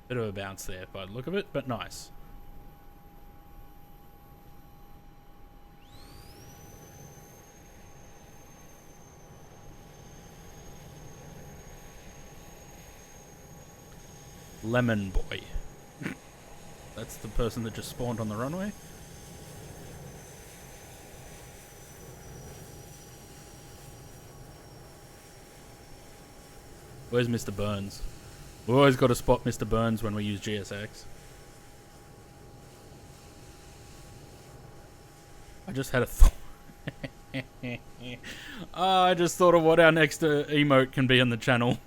Bit of a bounce there by the look of it, but nice. Lemon Boy. That's the person that just spawned on the runway. Where's Mr. Burns? We always got to spot Mr. Burns when we use GSX. I just had a thought. I just thought of what our next emote can be on the channel.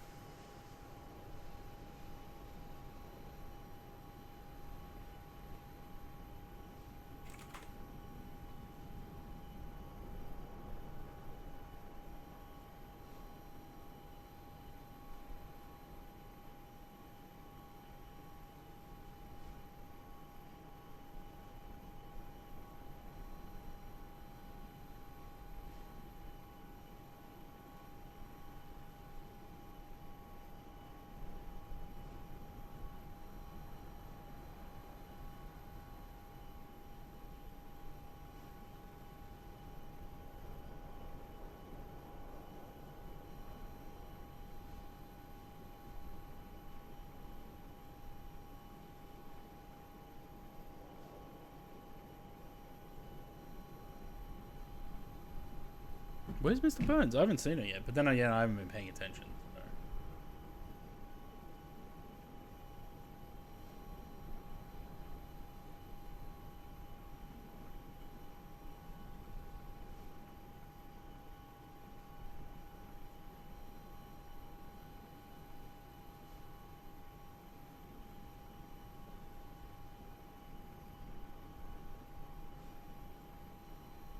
Where's Mr. Burns? I haven't seen it yet, but then again, I haven't been paying attention. So.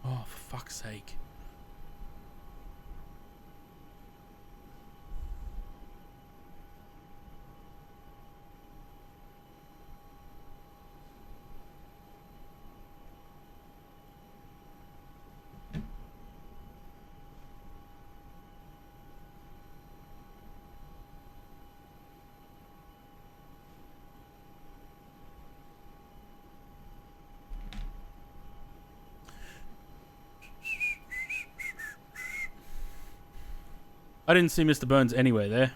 Oh, for fuck's sake. I didn't see Mr. Burns anywhere there.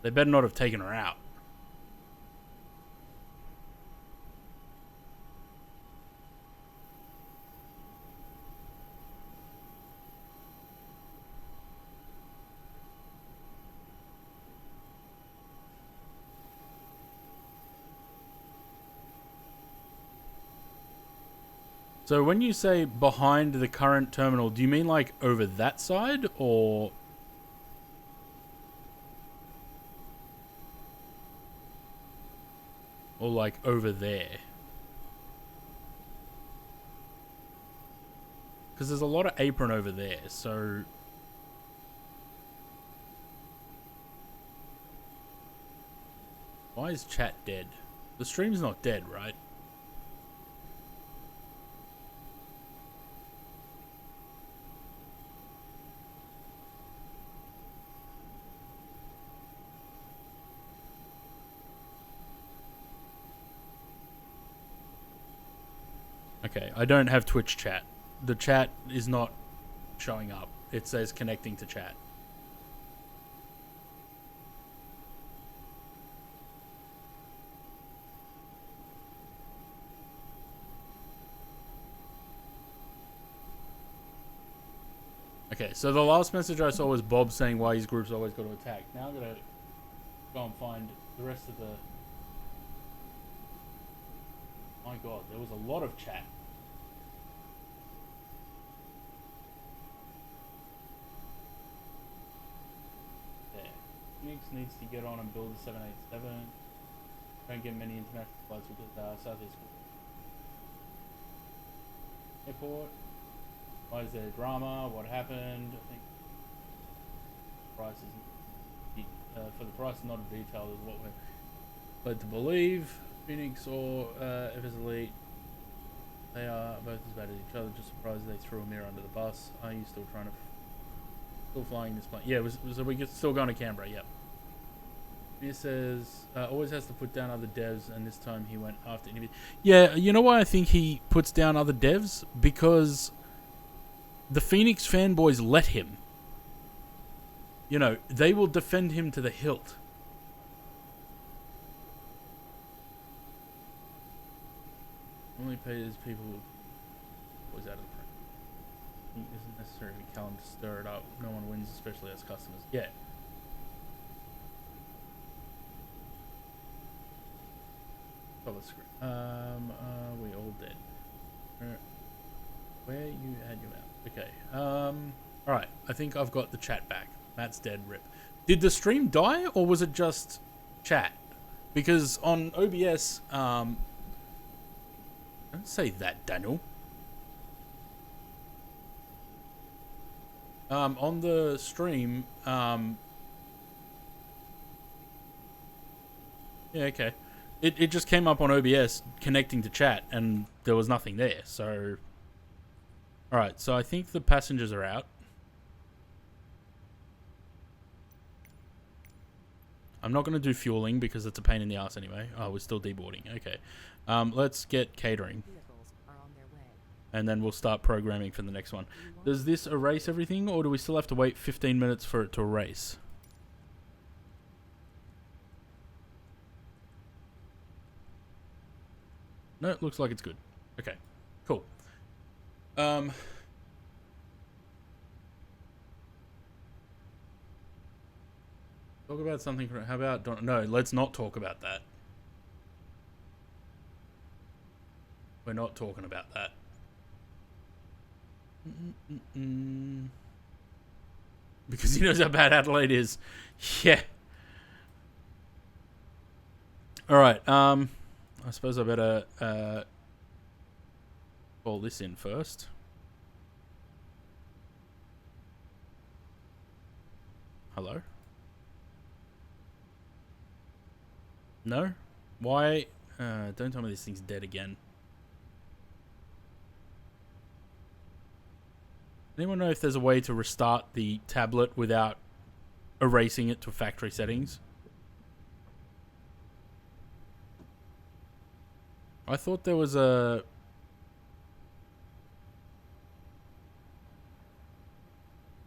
They better not have taken her out. So when you say behind the current terminal, do you mean like over that side or like over there? Because there's a lot of apron over there, so why is chat dead? The stream's not dead, right? Okay, I don't have Twitch chat. The chat is not showing up. It says connecting to chat. Okay, so the last message I saw was Bob saying why his group's always got to attack. Now I'm going to go and find the rest of the... My god, there was a lot of chat. There. Phoenix needs to get on and build a 787. Don't get many international flights because Southeast Airport. Why is there drama? What happened? I think price is for the price not of detail is what we're led to believe. Phoenix or FS Elite, they are both as bad as each other. Just surprised they threw a mirror under the bus. Are you still flying this plane? Yeah, so we still going to Canberra. Yep. He says always has to put down other devs, and this time he went after interview. Yeah, you know why I think he puts down other devs? Because the Phoenix fanboys let him. You know, they will defend him to the hilt. Only pays people was out of the print. It isn't necessary to Callum to stir it up. No one wins, especially as customers. Yeah. Cover screen. We all dead. Where you had your mouth. Okay. Alright. I think I've got the chat back. Matt's dead, rip. Did the stream die or was it just chat? Because on OBS, don't say that, Daniel. On the stream, yeah, okay. It just came up on OBS connecting to chat and there was nothing there, so... Alright, so I think the passengers are out. I'm not going to do fueling because it's a pain in the ass anyway. Oh, we're still deboarding. Okay. Let's get catering. And then we'll start programming for the next one. Does this erase everything or do we still have to wait 15 minutes for it to erase? No, it looks like it's good. Okay, cool. Talk about something. How about... No, let's not talk about that. We're not talking about that. Because he knows how bad Adelaide is. Yeah. Alright, I suppose I better call this in first. Hello? No? Why? Don't tell me this thing's dead again. Anyone know if there's a way to restart the tablet without erasing it to factory settings? I thought there was a...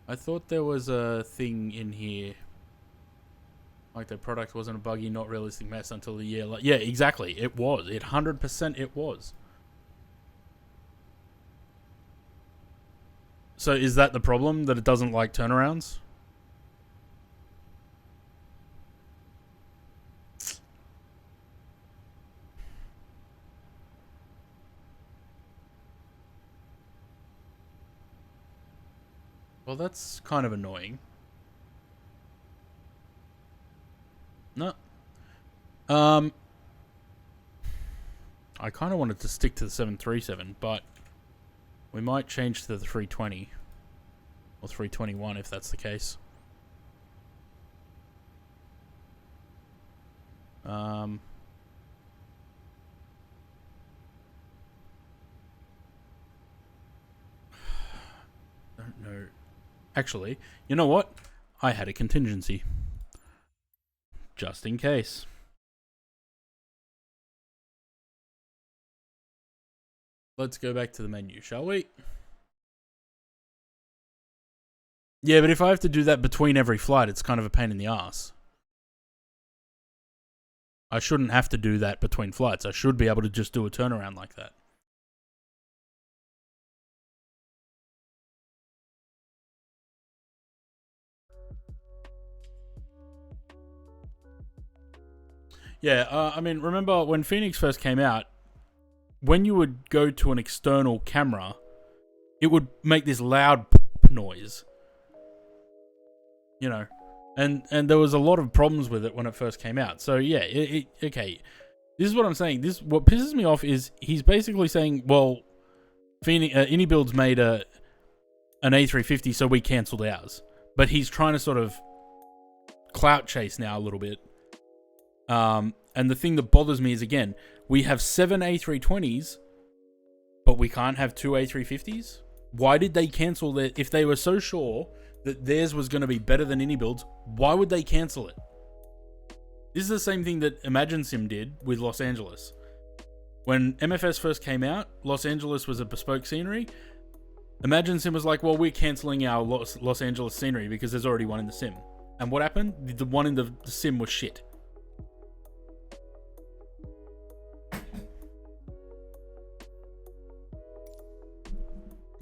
I thought there was a thing in here. Like the product wasn't a buggy, not realistic mess until the year. Yeah, exactly. It was. 100% it was. So is that the problem? That it doesn't like turnarounds? Well, that's kind of annoying. No. I kind of wanted to stick to the 737, but we might change to the 320 or 321 if that's the case. Don't know. Actually, you know what? I had a contingency. Just in case. Let's go back to the menu, shall we? Yeah, but if I have to do that between every flight, it's kind of a pain in the ass. I shouldn't have to do that between flights. I should be able to just do a turnaround like that. Yeah, I mean, remember when Phoenix first came out, when you would go to an external camera, it would make this loud noise. You know, and there was a lot of problems with it when it first came out. So yeah, okay. This is what I'm saying. What pisses me off is he's basically saying, well, Phoenix, Anybuild's made an A350, so we cancelled ours. But he's trying to sort of clout chase now a little bit. And the thing that bothers me is, again, we have 7 A320s, but we can't have 2 A350s? Why did they cancel that? If they were so sure that theirs was going to be better than Anybuild's, why would they cancel it? This is the same thing that ImagineSim did with Los Angeles. When MFS first came out, Los Angeles was a bespoke scenery. ImagineSim was like, well, we're cancelling our Los Angeles scenery because there's already one in the sim. And what happened? The one in the sim was shit.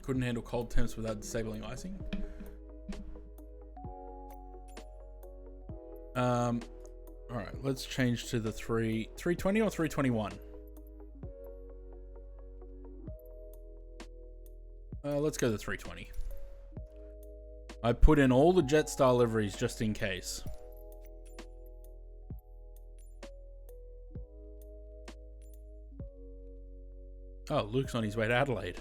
Couldn't handle cold temps without disabling icing. All right, let's change to the 320 or 321. Let's go the 320. I put in all the Jetstar liveries just in case. Oh, Luke's on his way to Adelaide.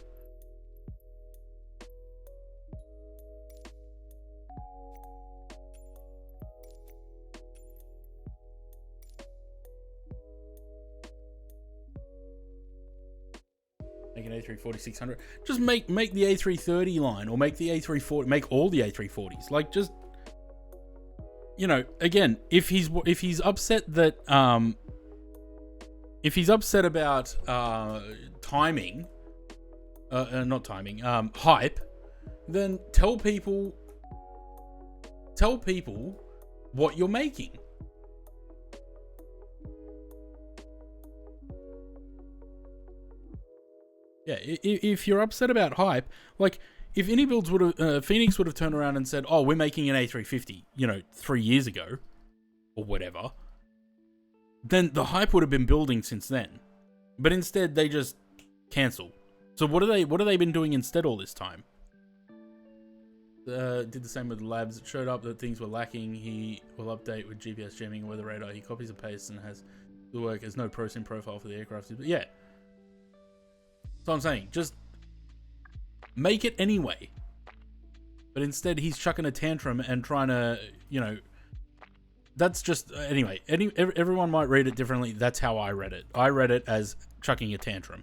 Make an A340-600. Just make the A330 line, or make the A340. Make all the A340s. Like, just, you know, again, if he's upset that if he's upset about timing, not timing, hype, then tell people what you're making. Yeah, if you're upset about hype, like, if any builds would have, Phoenix would have turned around and said, "Oh, we're making an A350," you know, 3 years ago, or whatever, then the hype would have been building since then. But instead, they just cancel. So what have they been doing instead all this time? Did the same with the labs. It showed up that things were lacking. He will update with GPS jamming and weather radar. He copies and pastes and has the work. There's no ProSim profile for the aircraft. But yeah. So I'm saying, just make it anyway. But instead, he's chucking a tantrum and trying to, you know, that's just, anyway, everyone might read it differently. That's how I read it. I read it as chucking a tantrum.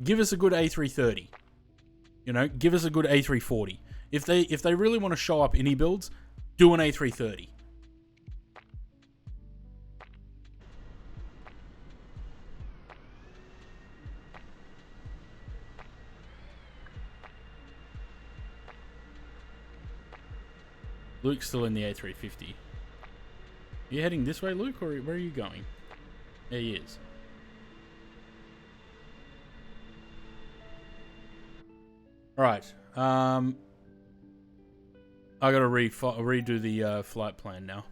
Give us a good A330. You know, give us a good A340. If they really want to show up any builds, do an A330. Luke's still in the A350. Are you heading this way, Luke, or where are you going? There he is. Alright. I gotta redo the flight plan now.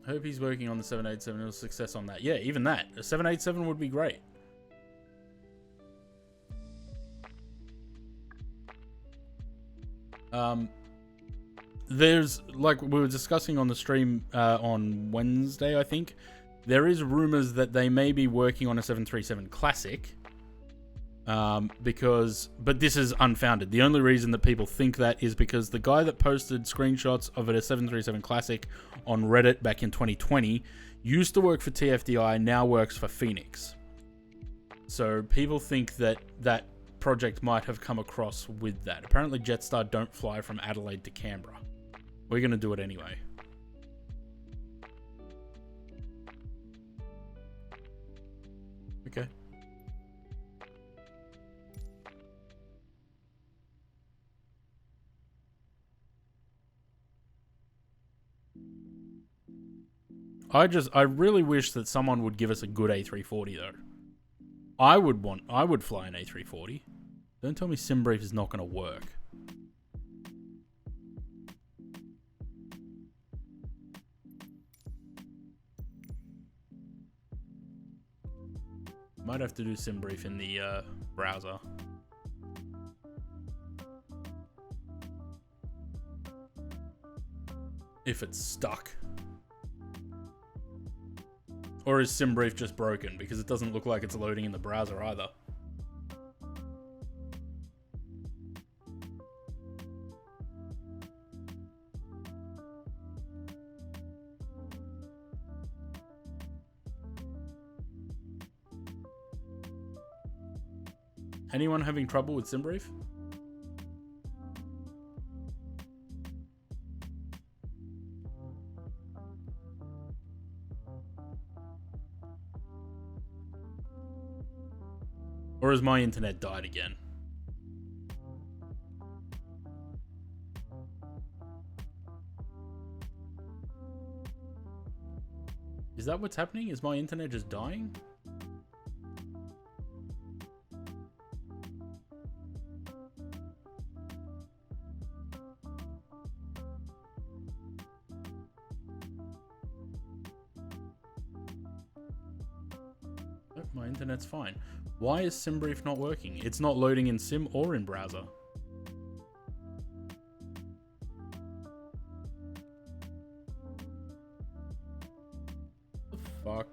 Hope he's working on the 787 and a success on that. Yeah, even that. A 787 would be great. There's, like we were discussing on the stream on Wednesday, I think, there is rumors that they may be working on a 737 Classic, but this is unfounded. The only reason that people think that is because the guy that posted screenshots of a 737 Classic on Reddit back in 2020 used to work for TFDI, now works for Phoenix. So people think that that project might have come across with that. Apparently Jetstar don't fly from Adelaide to Canberra. We're going to do it anyway. Okay. I really wish that someone would give us a good A340 though. I would fly an A340. Don't tell me SimBrief is not going to work. Might have to do SimBrief in the browser. If it's stuck. Or is SimBrief just broken? Because it doesn't look like it's loading in the browser either. Anyone having trouble with SimBrief? Or has my internet died again? Is that what's happening? Is my internet just dying? Nope, my internet's fine. Why is SimBrief not working? It's not loading in Sim or in browser. The fuck?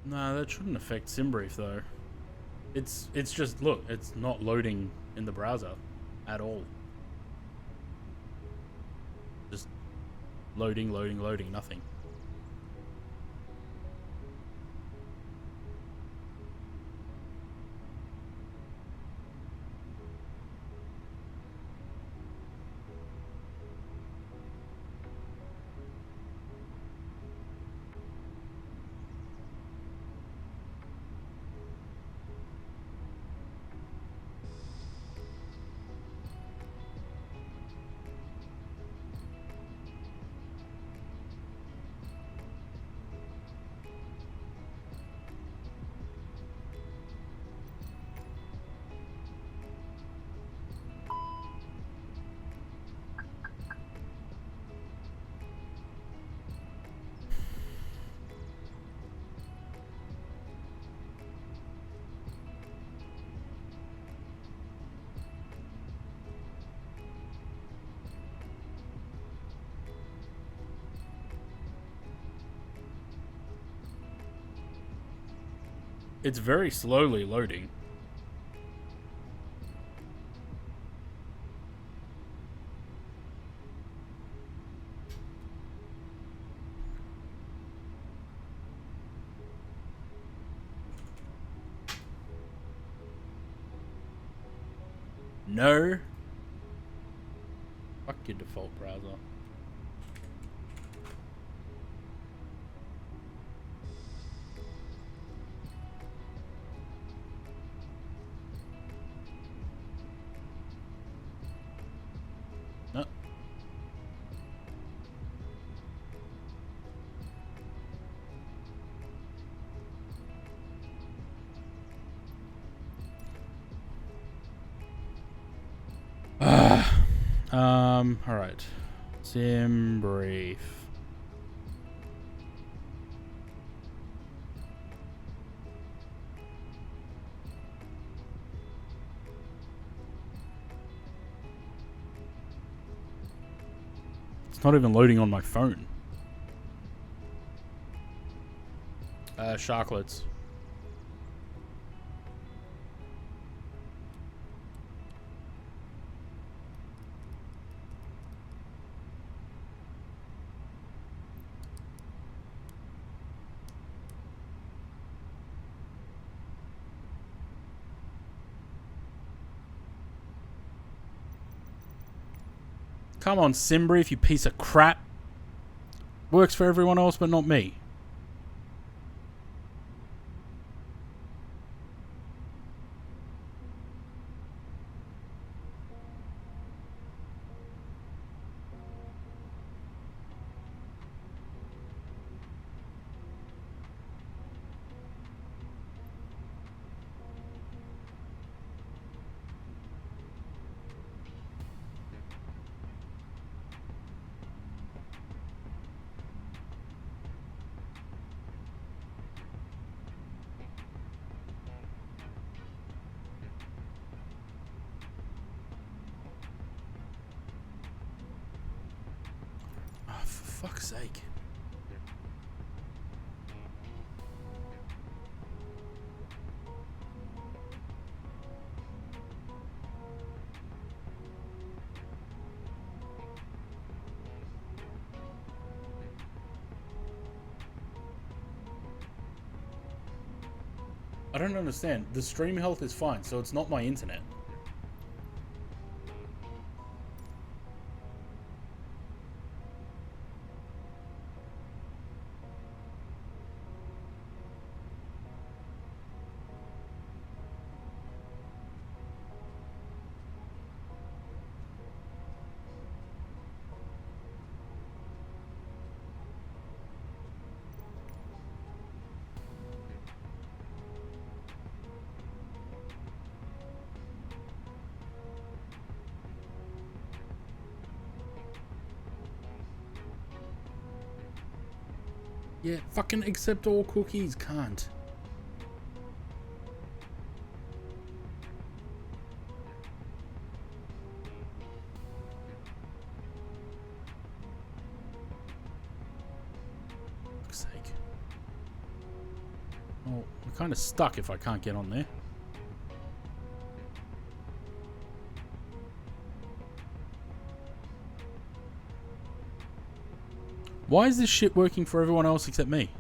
Nah, that shouldn't affect SimBrief though. It's just, look, it's not loading in the browser at all. Just loading, nothing. It's very slowly loading. No. Fuck your default browser. No. All right. SimBrief. It's not even loading on my phone. Sharklets. Come on, SimBrief, you piece of crap. Works for everyone else, but not me. For fuck's sake. I don't understand. The stream health is fine, so it's not my internet. Yeah, fucking accept all cookies, can't. Fuck's sake. Oh, we're kind of stuck if I can't get on there. Why is this shit working for everyone else except me?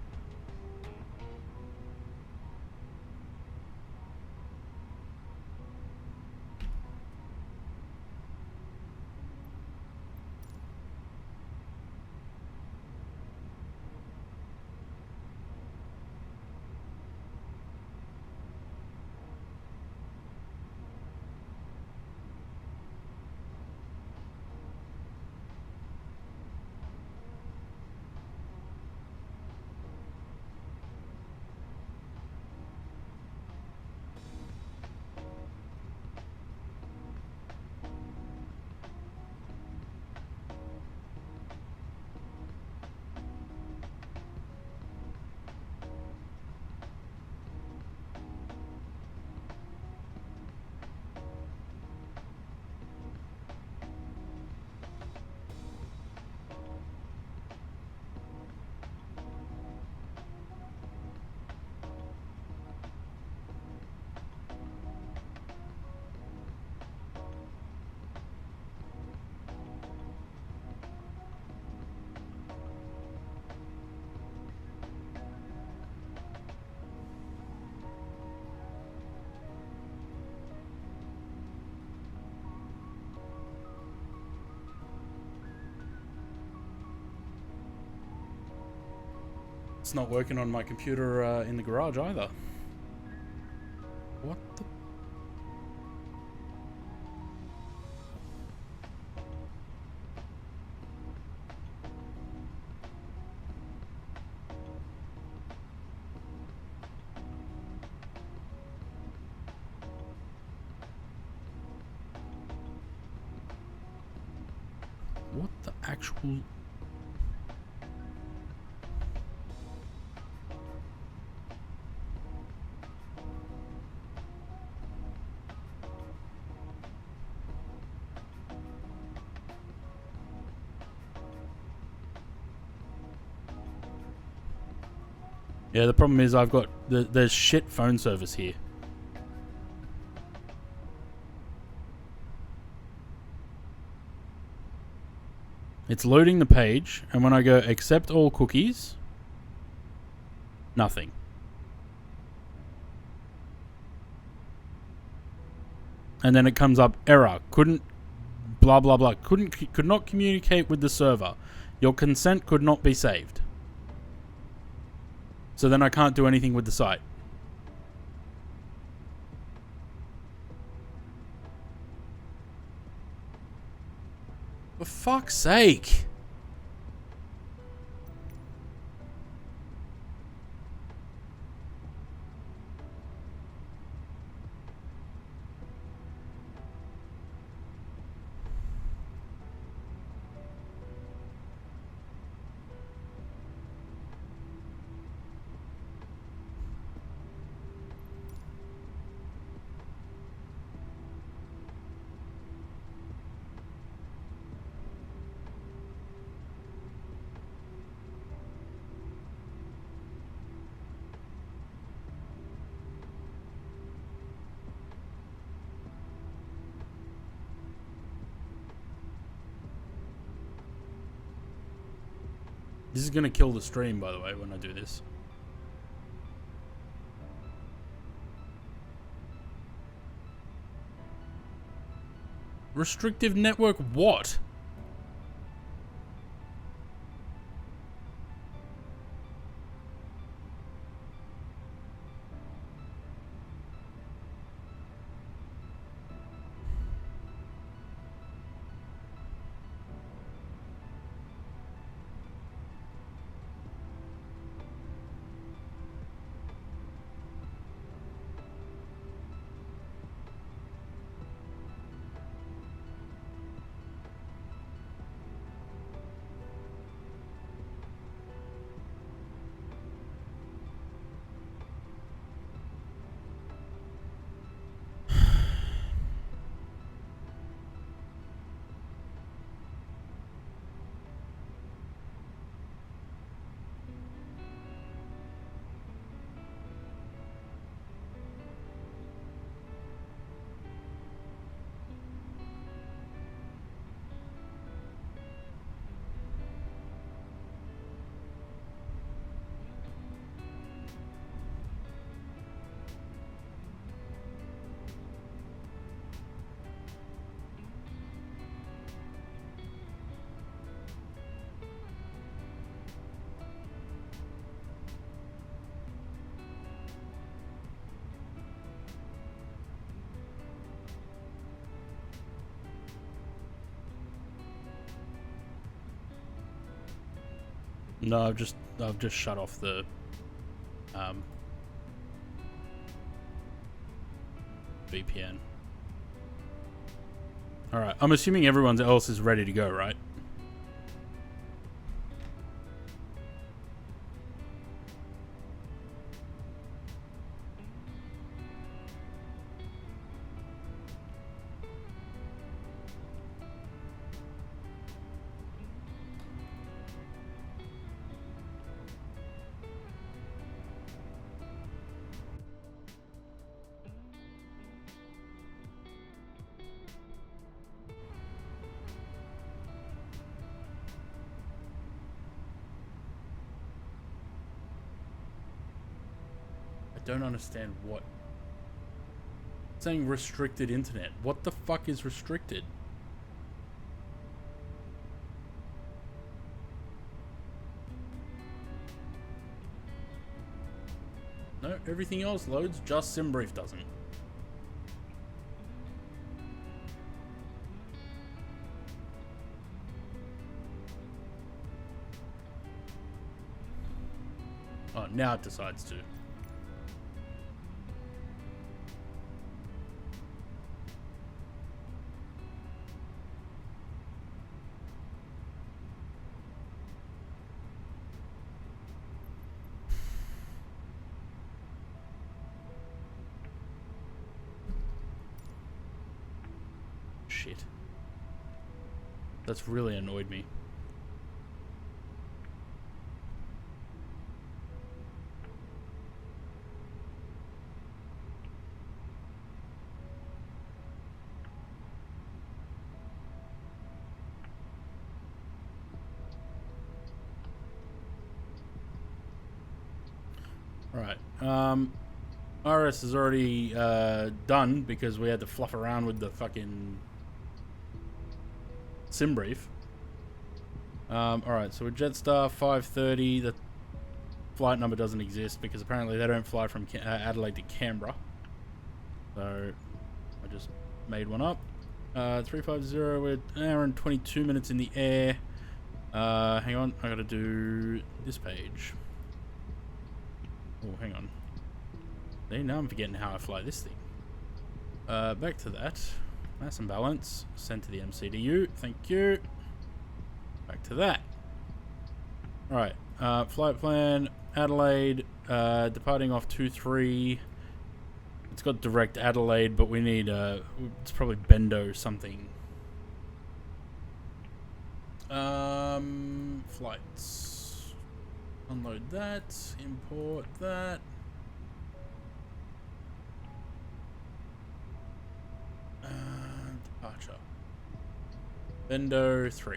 It's not working on my computer in the garage either. What the? What the actual? Yeah, the problem is I've got there's shit phone service here. It's loading the page, and when I go accept all cookies, nothing. And then it comes up error. Couldn't blah blah blah. Could not communicate with the server. Your consent could not be saved. So then I can't do anything with the site. For fuck's sake. This is going to kill the stream, by the way, when I do this. Restrictive network what? No, I've just shut off the VPN. All right, I'm assuming everyone else is ready to go, right? I don't understand what. It's saying restricted internet. What the fuck is restricted? No, everything else loads, just SimBrief doesn't. Oh, now it decides to. Shit. That's really annoyed me. Alright, RS is already done because we had to fluff around with the fucking SimBrief. Alright, so with Jetstar 530, the flight number doesn't exist because apparently they don't fly from Adelaide to Canberra. So I just made one up. 350, we're an hour and 22 minutes in the air. Hang on, I gotta do this page. Oh, hang on. See, now I'm forgetting how I fly this thing. Back to that. Mass and balance. Send to the MCDU. Thank you. Back to that. Alright. Flight plan. Adelaide. Departing off 2-3. It's got direct Adelaide, but we need it's probably Bendo something. Flights. Unload that. Import that. Departure. Bendo 3.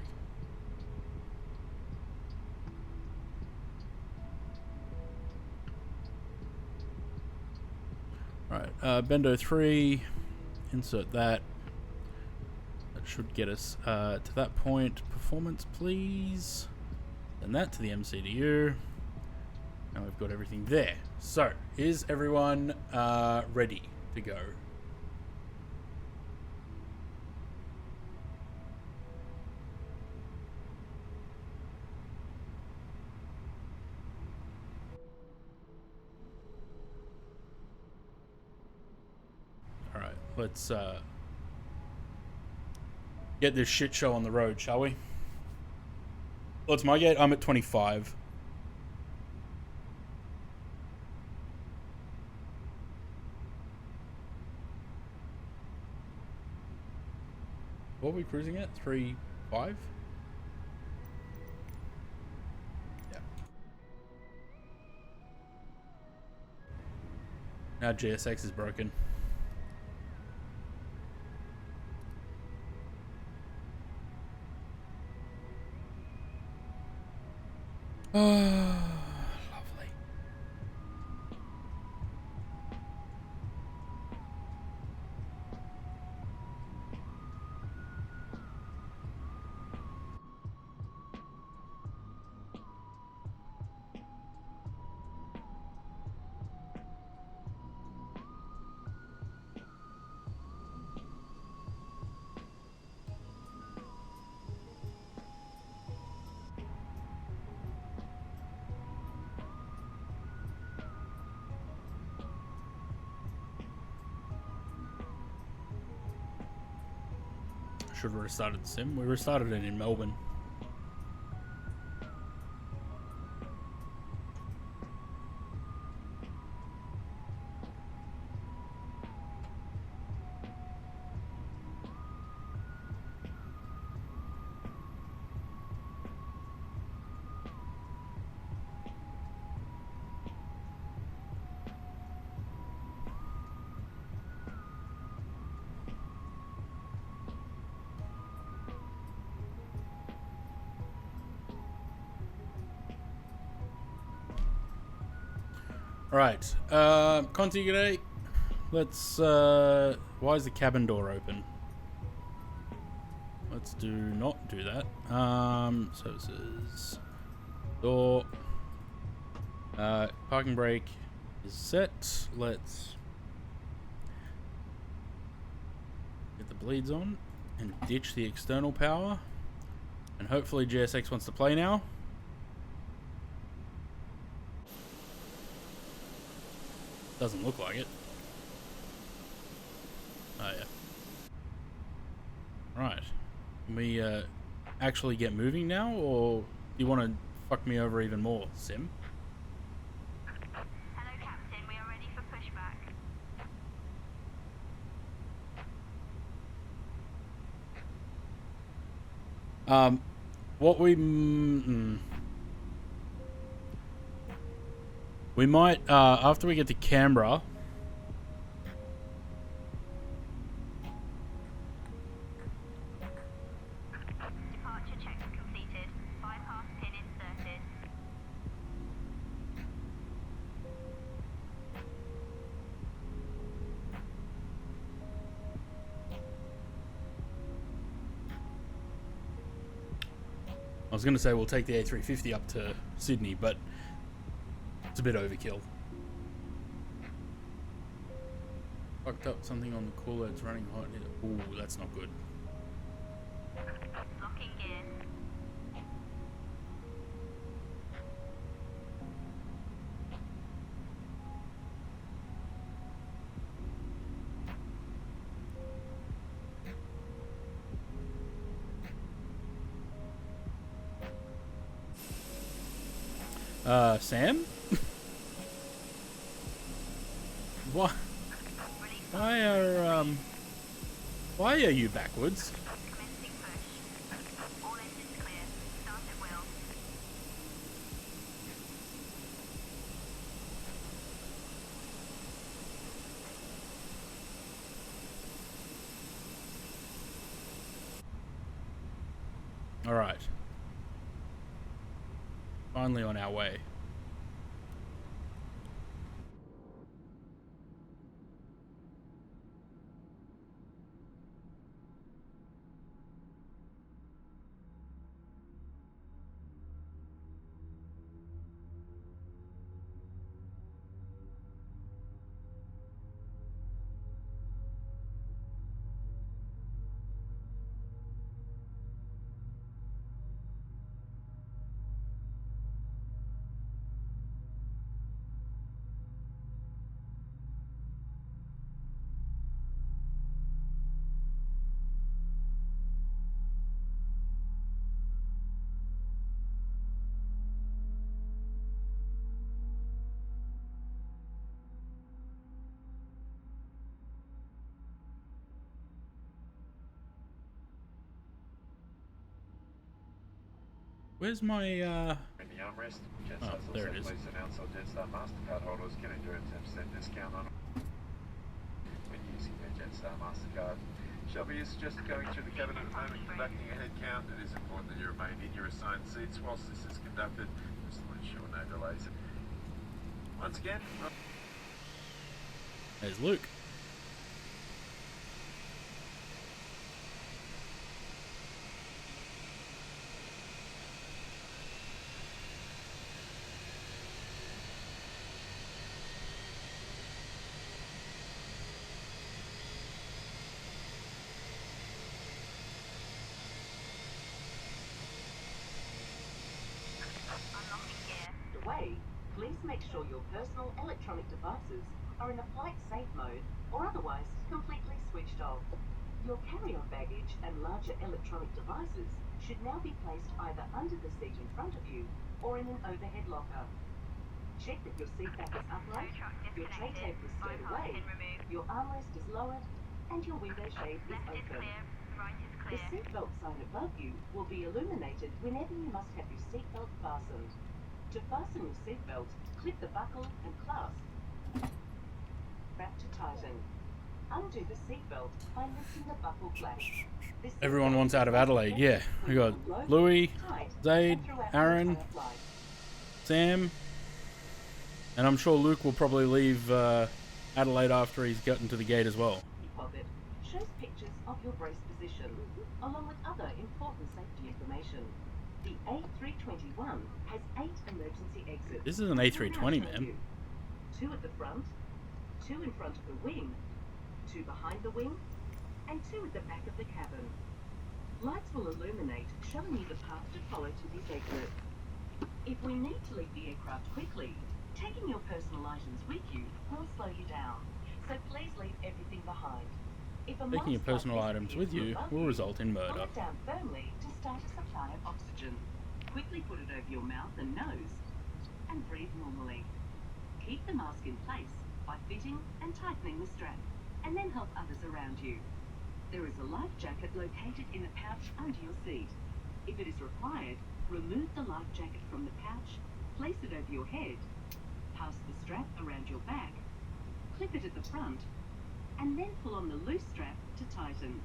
Alright, Bendo 3. Insert that. it should get us to that point. Performance, please. And that to the MCDU. Now we've got everything there. So, is everyone ready to go? Alright, let's get this shit show on the road, shall we? What's my gate? I'm at 25. What are we cruising at? 3.5? Yeah. Now GSX is broken. Lovely. Should have restarted the sim. We restarted it in Melbourne. Right, Conti, g'day. Let's, why is the cabin door open? Let's not do that. Services, door, parking brake is set. Let's get the bleeds on and ditch the external power. And hopefully GSX wants to play now. Doesn't look like it. Oh yeah. Right. Can we actually get moving now, or do you want to fuck me over even more, Sim? Hello, Captain. We are ready for pushback. What we we might after we get to Canberra. Departure checks completed. Bypass pin inserted. I was going to say we'll take the A350 up to Sydney, but it's a bit overkill. Fucked up something on the cooler. It's running hot. Ooh, that's not good. Locking gear. Sam? What? Why are you backwards? Commencing push. All engines clear. Start at will. All right. Finally on our way. Where's my In the armrest, Jetstar's there also it is. pleased to announce our Jetstar MasterCard holders can enjoy a 10% discount on when using their Jetstar MasterCard. Shelby is just going through the cabin at the moment, conducting a head count. It is important that you remain in your assigned seats whilst this is conducted, just to ensure no delays. Once again, There's Luke. Unlocking gear. Way, please make sure your personal electronic devices are in a flight safe mode or otherwise completely switched off. Your carry-on baggage and larger electronic devices should now be placed either under the seat in front of you or in an overhead locker. Check that your seat back is upright, Tow truck your tray disconnected. table is stowed Bypass away, pin removed. your armrest is lowered, and your window shade is Left is open. clear. Right is The clear. seatbelt sign above you will be illuminated whenever you must have your seatbelt fastened. To fasten your seatbelt, clip the buckle and clasp. Strap to tighten. Undo the seatbelt by lifting the buckle flap. This Everyone seatbelt wants out of is Adelaide. Yeah, we got low, Louis, tight, Zaid, and throughout the Aaron, entire flight. Sam, and I'm sure Luke will probably leave Adelaide after he's gotten to the gate as well. Pocket shows pictures of your brace position, along with other important safety information. The A321 has 8 emergency exits. This is an A320, man. 2 at the front, 2 in front of the wing, 2 behind the wing, and 2 at the back of the cabin. Lights will illuminate, showing you the path to follow to these exits. If we need to leave the aircraft quickly, taking your personal items with you will slow you down, so please leave everything behind. If a Taking your monster personal items disappears with you above will result in pull murder. it down firmly to start a supply of oxygen. Quickly put it over your mouth and nose, and breathe normally. Keep the mask in place by fitting and tightening the strap, and then help others around you. There is a life jacket located in a pouch under your seat. If it is required, remove the life jacket from the pouch, place it over your head, pass the strap around your back, clip it at the front, and then pull on the loose strap to tighten.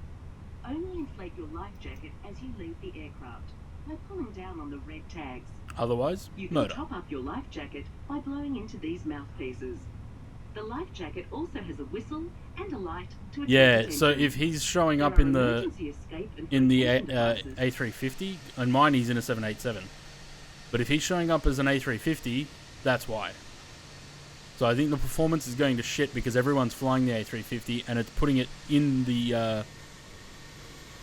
Only inflate your life jacket as you leave the aircraft by pulling down on the red tags. Otherwise, You can murder. top up your life jacket by blowing into these mouthpieces. The life jacket also has a whistle and a light to attract Yeah, attention. so if he's showing There up are in the emergency escape and A350, flotation devices. and mine he's in a 787. But if he's showing up as an A350, that's why. So I think the performance is going to shit because everyone's flying the A350 and it's putting it in the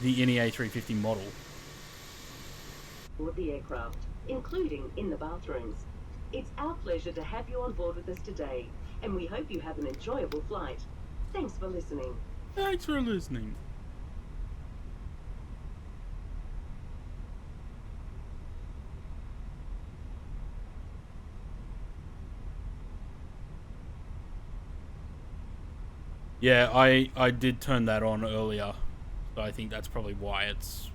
any A350 model. Aboard the aircraft, including in the bathrooms. It's our pleasure to have you on board with us today, and we hope you have an enjoyable flight. Thanks for listening. Thanks for listening. Yeah, I did turn that on earlier, so I think that's probably why it's...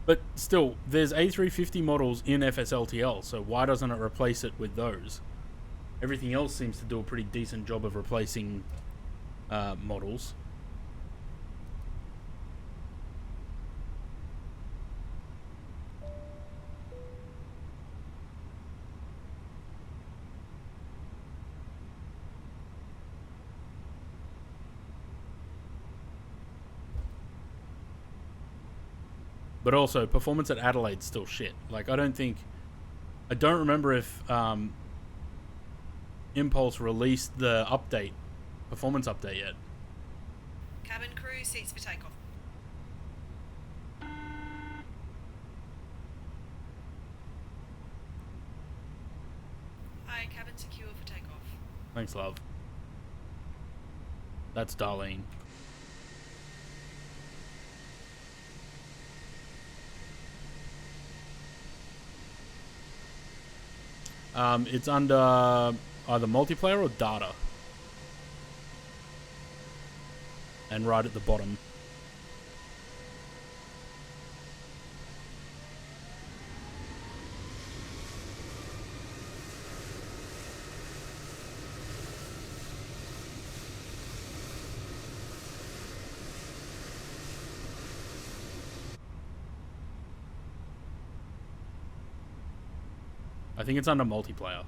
But still, there's A350 models in FSLTL, so why doesn't it replace it with those? Everything else seems to do a pretty decent job of replacing models. But also, performance at Adelaide's still shit. Like, I don't remember if Impulse released the update, performance update yet. Cabin crew, seats for takeoff. Hi, cabin secure for takeoff. Thanks, love. That's Darlene. It's under either multiplayer or data. And right at the bottom. I think it's under multiplayer.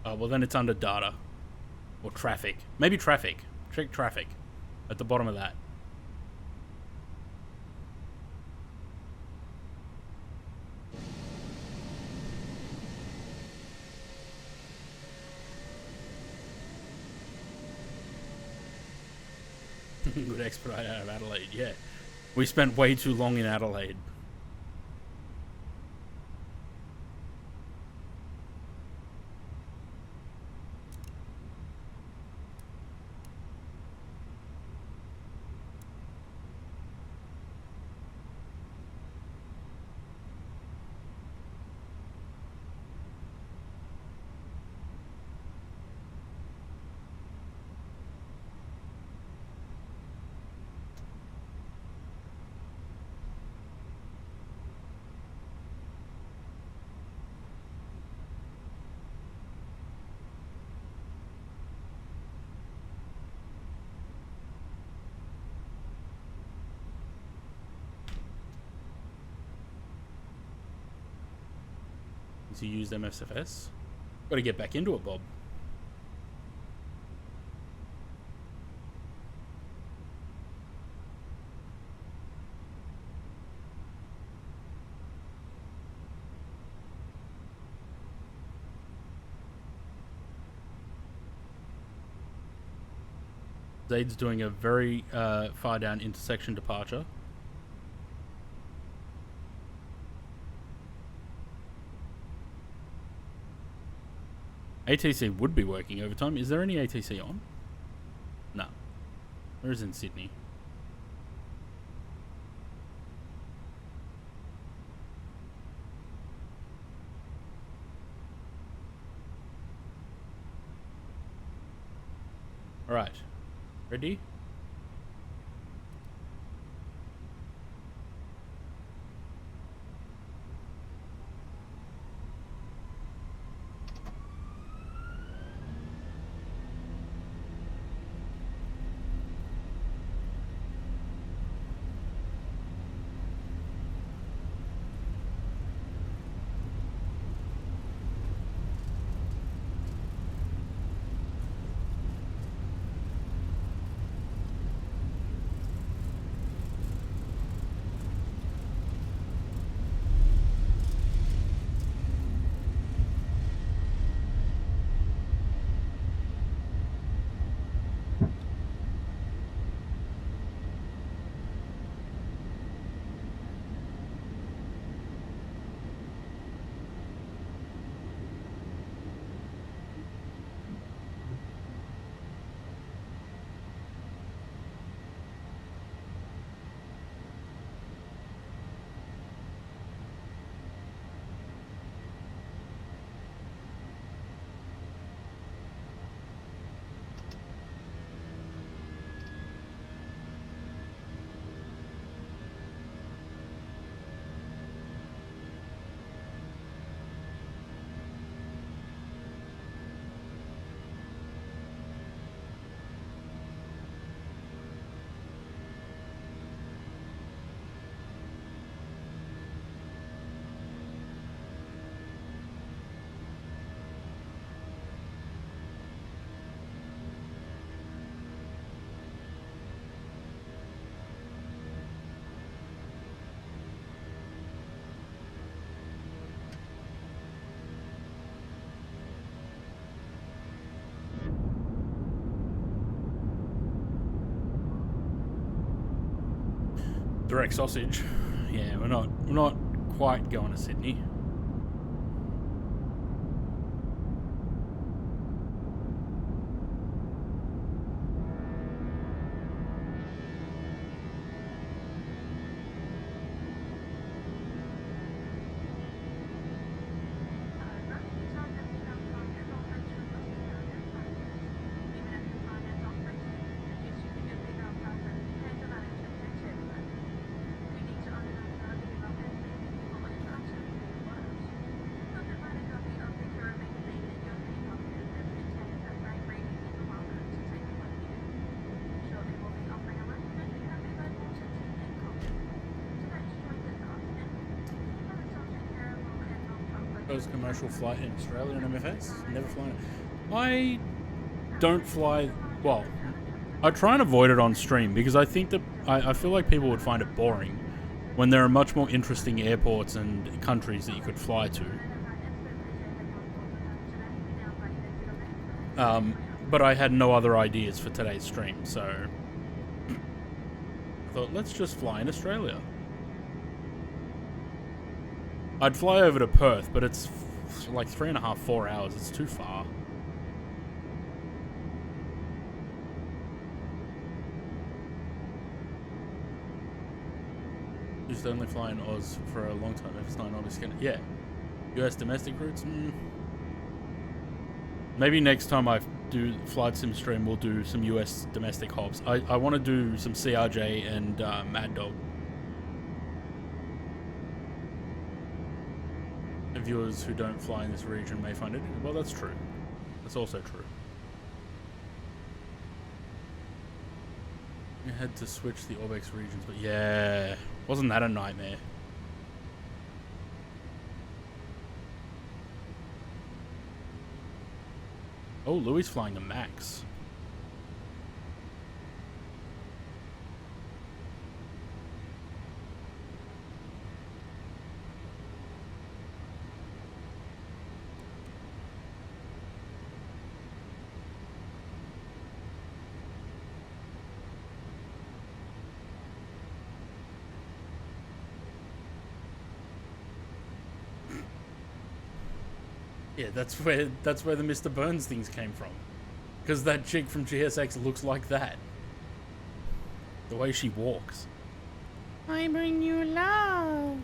Oh, well then it's under data. Or traffic. Maybe traffic. Check traffic. At the bottom of that. Good expedite out of Adelaide, yeah. We spent way too long in Adelaide. Has he used MSFS? Got to get back into it, Bob. Zaid's doing a very far down intersection departure. ATC would be working overtime. Is there any ATC on? No. Where is in Sydney? Alright. Ready? Direct sausage. Yeah, we're not quite going to Sydney. First commercial flight in Australia in MFS. Never flown it. I don't fly. Well, I try and avoid it on stream because I think that I feel like people would find it boring when there are much more interesting airports and countries that you could fly to. But I had no other ideas for today's stream, so I thought, let's just fly in Australia. I'd fly over to Perth, but it's like 3.5, 4 hours. It's too far. Used to only fly in Oz for a long time. If it's not obvious, yeah. US domestic routes? Maybe next time I do Flight Sim stream, we'll do some US domestic hops. I want to do some CRJ and Mad Dog. And viewers who don't fly in this region may find it. Well, that's true. That's also true. You had to switch the Orbex regions, but yeah, wasn't that a nightmare? Oh, Louis flying a Max. Yeah, that's where the Mr. Burns things came from. Because that chick from GSX looks like that. The way she walks. I bring you love.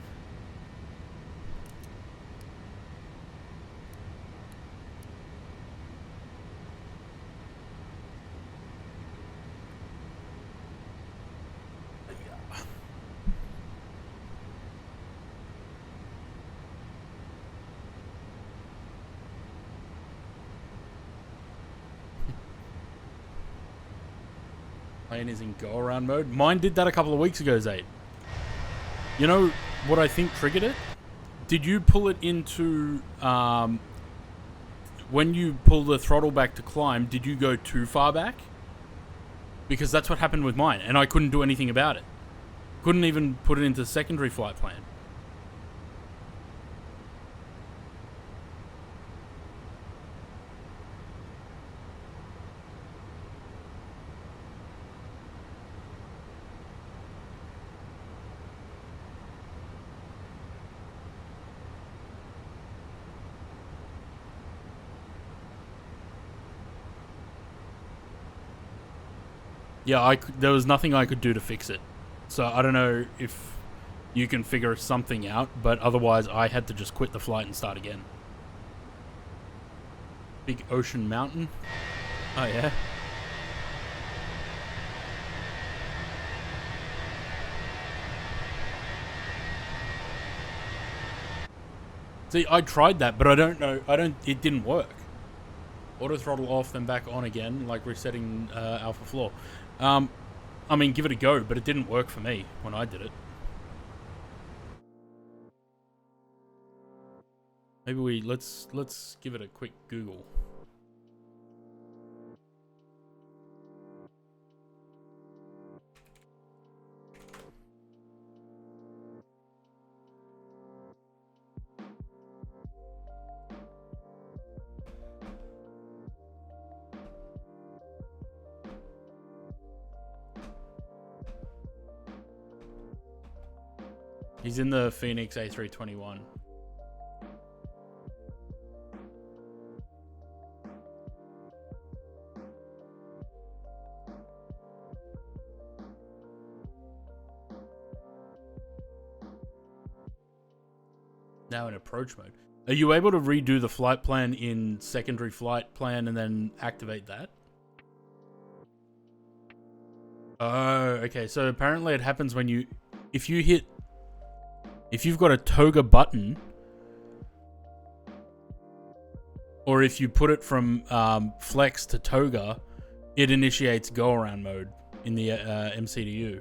Plane is in go-around mode. Mine did that a couple of weeks ago, Zaid. You know what I think triggered it? Did you pull it into... when you pull the throttle back to climb, did you go too far back? Because that's what happened with mine, and I couldn't do anything about it. Couldn't even put it into secondary flight plan. Yeah, there was nothing I could do to fix it. So I don't know if you can figure something out, but otherwise I had to just quit the flight and start again. Big ocean mountain? Oh yeah? See, I tried that, but I don't know, it didn't work. Auto throttle off, then back on again, like resetting alpha floor. I mean, give it a go, but it didn't work for me when I did it. Maybe let's give it a quick Google. He's in the Phoenix A321. Now in approach mode. Are you able to redo the flight plan in secondary flight plan and then activate that? Oh, okay. So apparently it happens when if you've got a toga button, or if you put it from flex to toga, it initiates go-around mode in the MCDU.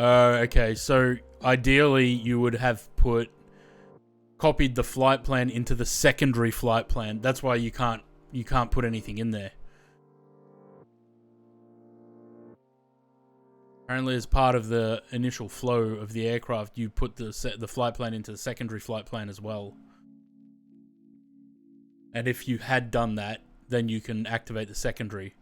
Okay. So ideally, you would have copied the flight plan into the secondary flight plan. That's why you can't put anything in there. Apparently, as part of the initial flow of the aircraft, you put the flight plan into the secondary flight plan as well. And if you had done that, then you can activate the secondary.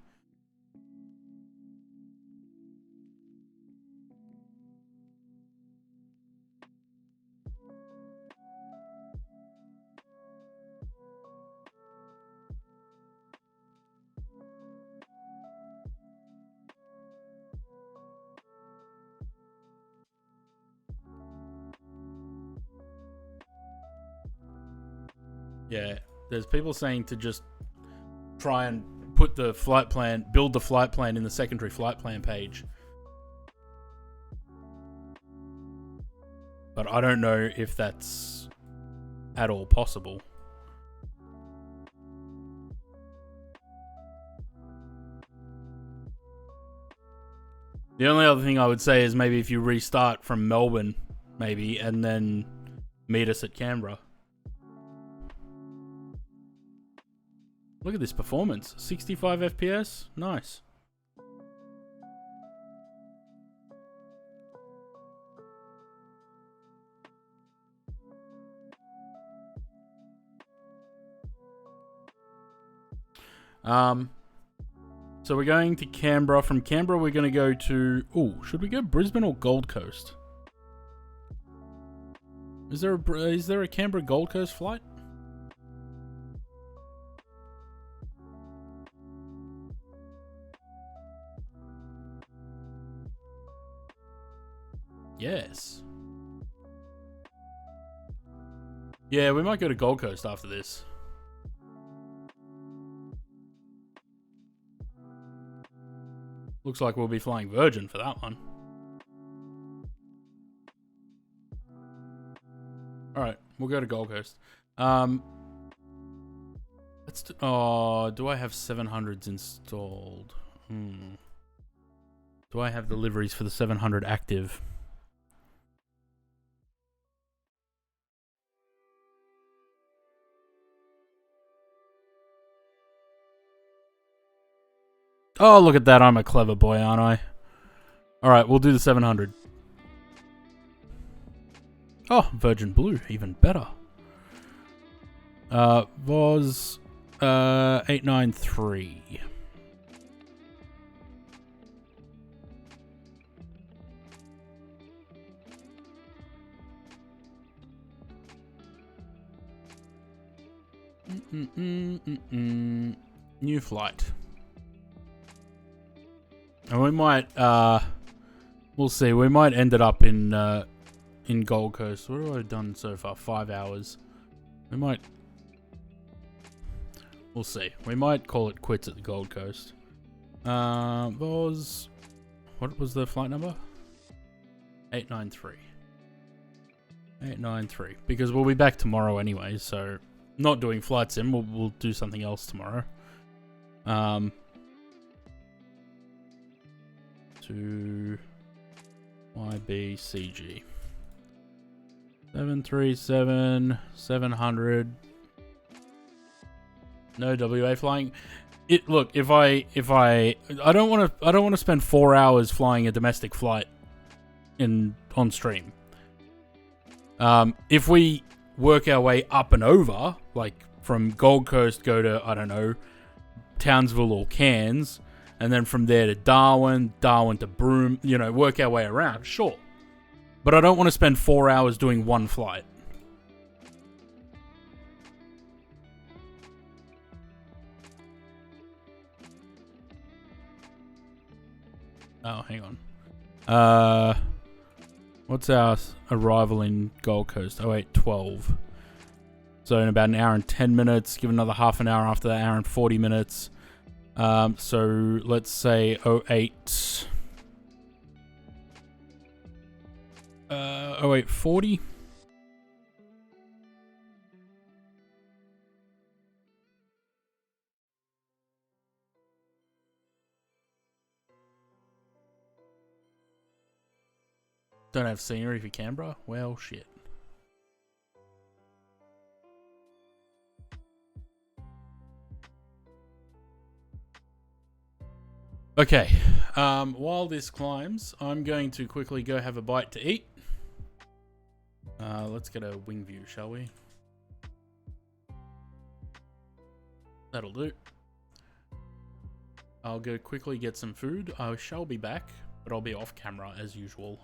Yeah, there's people saying to just try and build the flight plan in the secondary flight plan page. But I don't know if that's at all possible. The only other thing I would say is maybe if you restart from Melbourne, maybe, and then meet us at Canberra. Look at this performance. 65 FPS. Nice. So we're going to Canberra. From Canberra, we're going to go to... Ooh, should we go Brisbane or Gold Coast? Is there a Canberra Gold Coast flight? Yes. Yeah, we might go to Gold Coast after this. Looks like we'll be flying Virgin for that one. Alright, we'll go to Gold Coast. Do I have 700s installed? Do I have deliveries for the 700 active? Oh, look at that. I'm a clever boy, aren't I? Alright, we'll do the 700. Oh, Virgin Blue. Even better. Was 893. New flight. And we might, we'll see. We might end it up in Gold Coast. What have I done so far? 5 hours. We'll see. We might call it quits at the Gold Coast. What was the flight number? 893. 893. Because we'll be back tomorrow anyway, so not doing flight sim. We'll do something else tomorrow. To YBCG 737 700. No WA flying. Look, if I don't want to spend 4 hours flying a domestic flight on stream. If we work our way up and over, like from Gold Coast, go to, I don't know, Townsville or Cairns, and then from there to Darwin to Broome, work our way around, sure. But I don't want to spend 4 hours doing one flight. Oh, hang on. What's our arrival in Gold Coast? 08:12. So in about an hour and 10 minutes, give another half an hour after that, hour and 40 minutes. So let's say 08. 08:40. Don't have scenery for Canberra? Well, shit. Okay, while this climbs, I'm going to quickly go have a bite to eat. Let's get a wing view, shall we? That'll do. I'll go quickly get some food. I shall be back, but I'll be off camera as usual.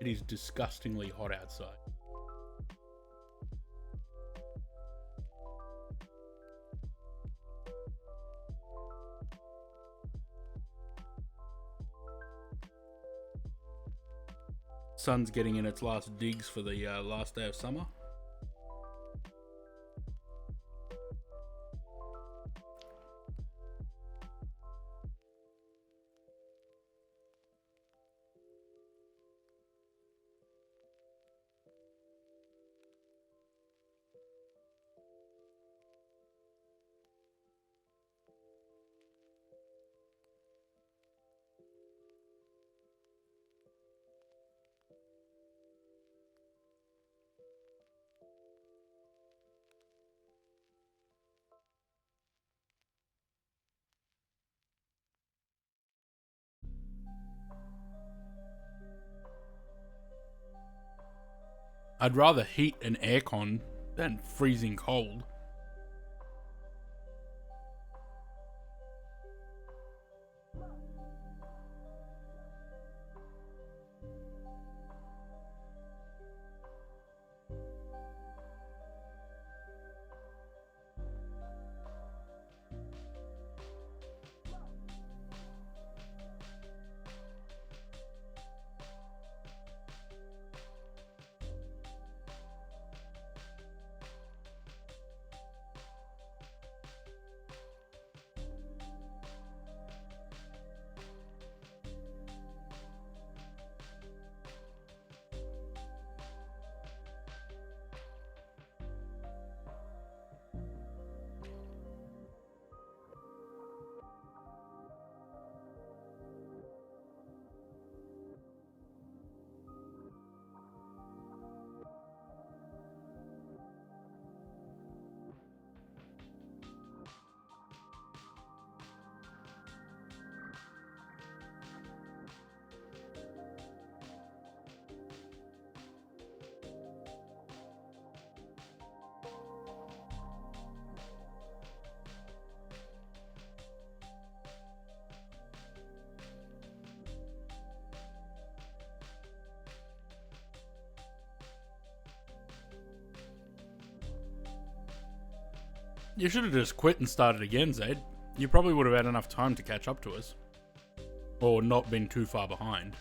It is disgustingly hot outside. Sun's getting in its last digs for the last day of summer. I'd rather heat an aircon than freezing cold. You should have just quit and started again, Zaid. You probably would have had enough time to catch up to us. Or not been too far behind.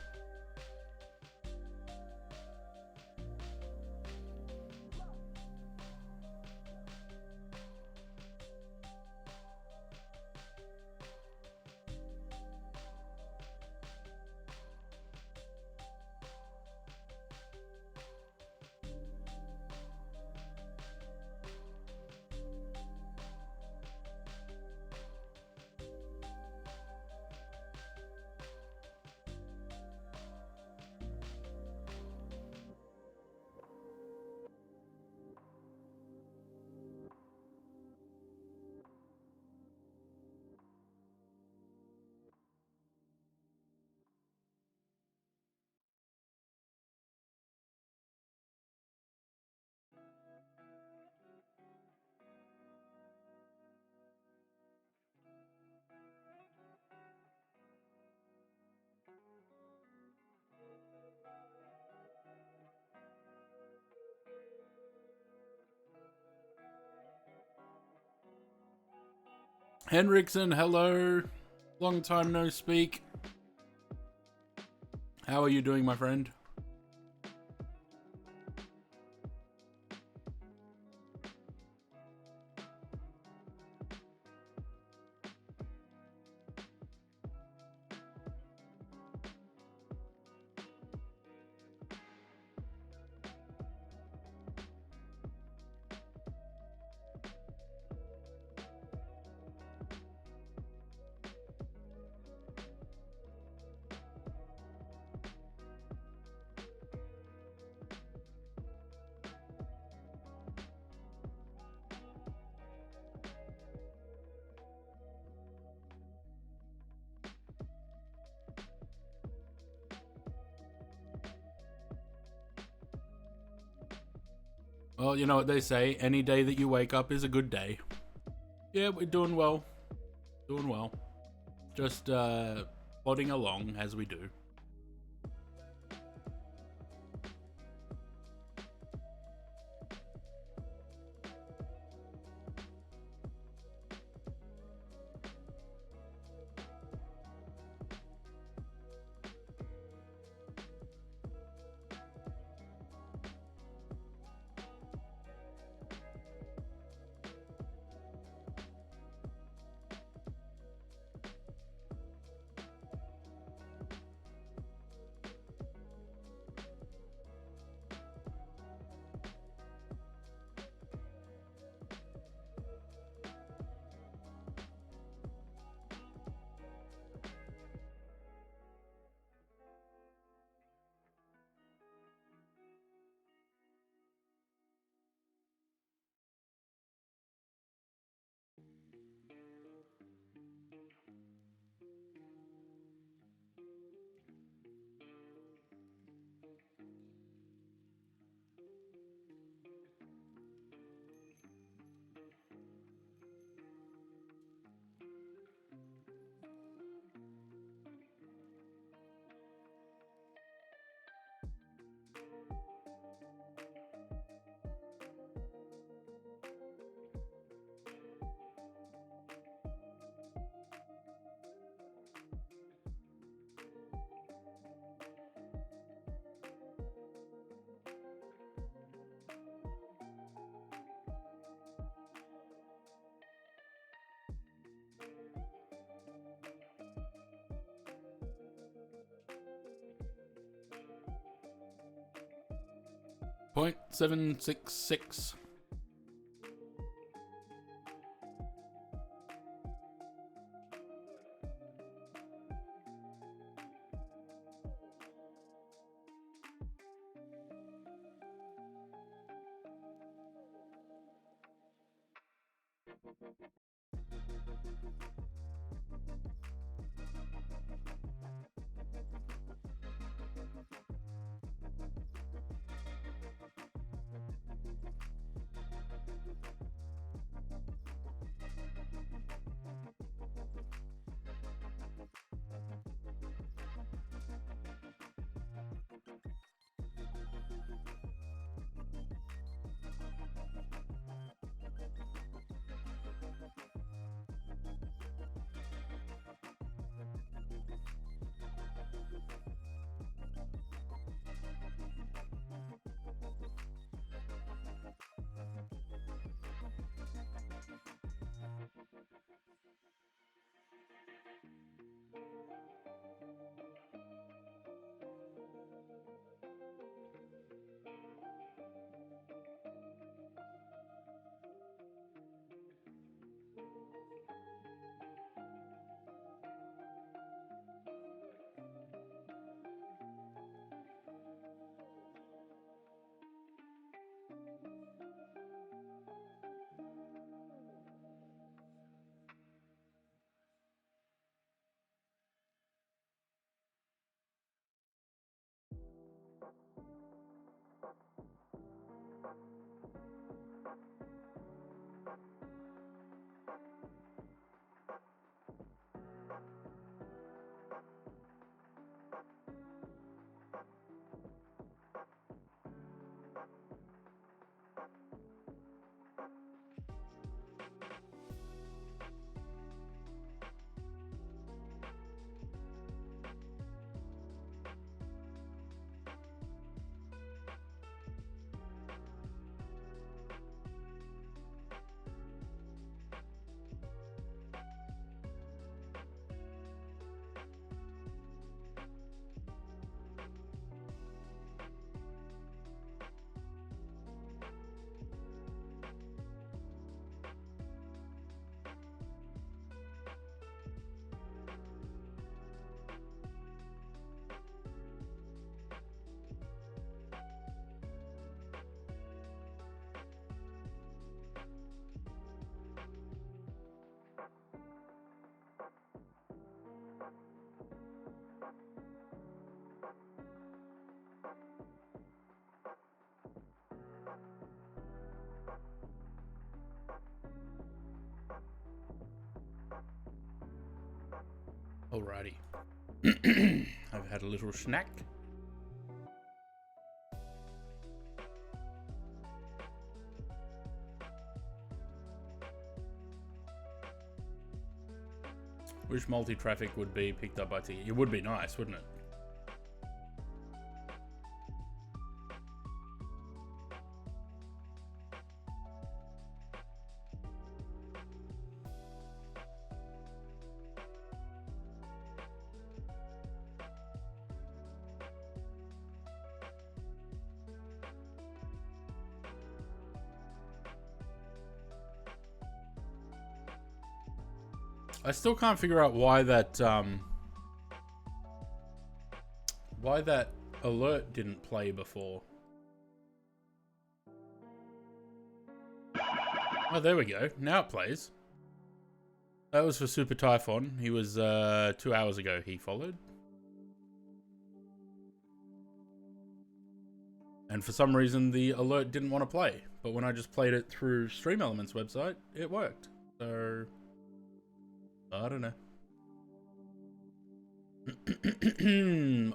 Henriksen, hello. Long time no speak. How are you doing, my friend? Well, you know what they say, any day that you wake up is a good day. Yeah, we're doing well. Doing well. Just plodding along as we do. .766. Alrighty. I've had a little snack. Wish multi-traffic would be picked up by ticket. It would be nice, wouldn't it? I still can't figure out why that alert didn't play before. Oh, there we go. Now it plays. That was for Super Typhon. He was 2 hours ago he followed. And for some reason the alert didn't want to play. But when I just played it through Stream Elements website, it worked. So I don't know.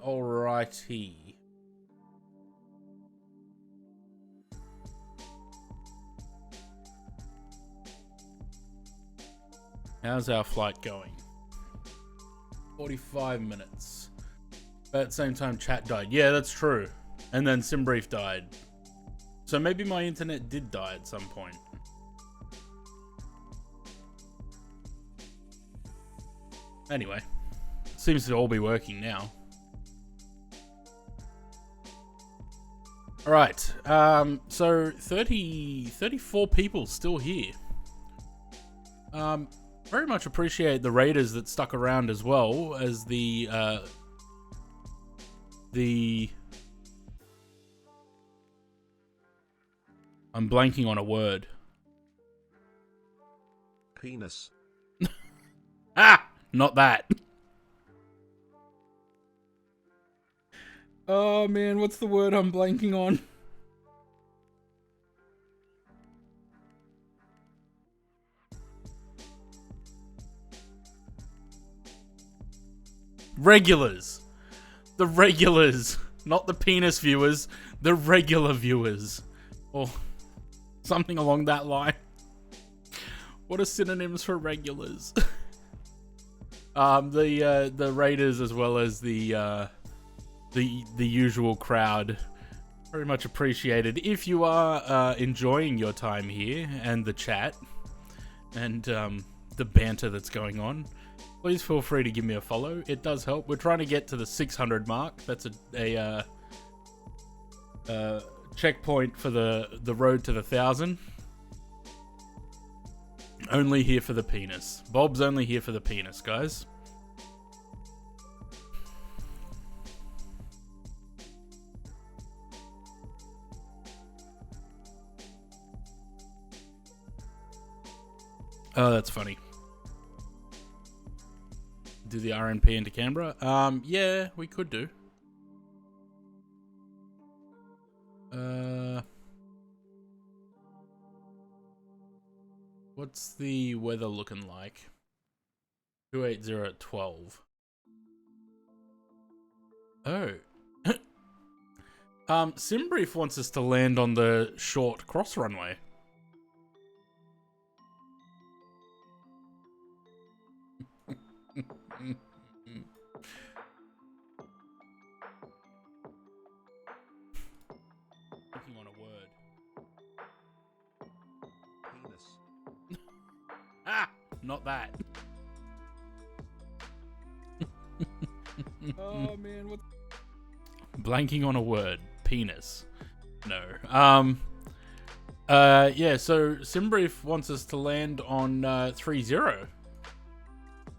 Alrighty. How's our flight going? 45 minutes. But at the same time, chat died. Yeah, that's true. And then SimBrief died. So maybe my internet did die at some point. Anyway, seems to all be working now. Alright, so 34 people still here. Very much appreciate the raiders that stuck around as well as the I'm blanking on a word. Penis. Ah! Not that. Oh man, what's the word I'm blanking on? Regulars. The regulars. Not the penis viewers. The regular viewers. Or something along that line. What are synonyms for regulars? The raiders as well as the usual crowd. Very much appreciated. If you are enjoying your time here and the chat and the banter that's going on, please feel free to give me a follow. It does help. We're trying to get to the 600 mark. That's a checkpoint for the road to the 1,000. Only here for the penis. Bob's only here for the penis, guys. Oh, that's funny. Do the RNP into Canberra? Yeah, we could do. What's the weather looking like? 280 at 12. Oh. Simbrief wants us to land on the short cross runway. Thinking on a word. Penis. Ah! Not that. Oh man, what? Blanking on a word. Penis. No. Yeah, so Simbrief wants us to land on 3-0.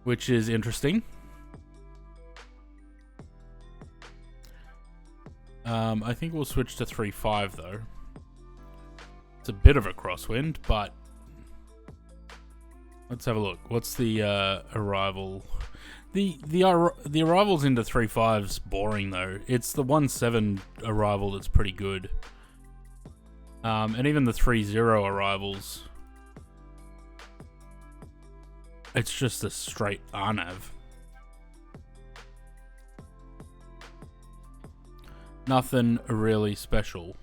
Which is interesting. I think we'll switch to 3-5 though. It's a bit of a crosswind, but let's have a look. What's the arrival? The arrivals into 3-5's boring though. It's the 1-7 arrival that's pretty good. And even the 3-0 arrivals, it's just a straight RNAV. Nothing really special.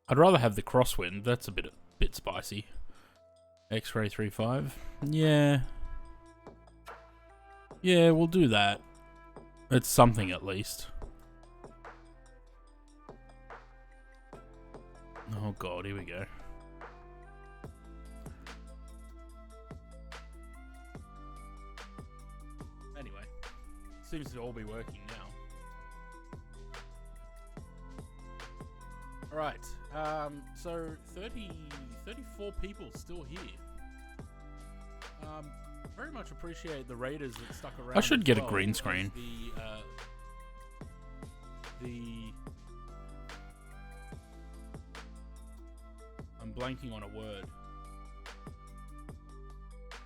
I'd rather have the crosswind. That's a bit spicy. X-ray 3-5. Yeah. Yeah, we'll do that. It's something at least. Oh god, here we go. Anyway, seems to all be working now. Alright, so 34 people still here. Very much appreciate the raiders that stuck around. I should as get well a green screen. I'm blanking on a word.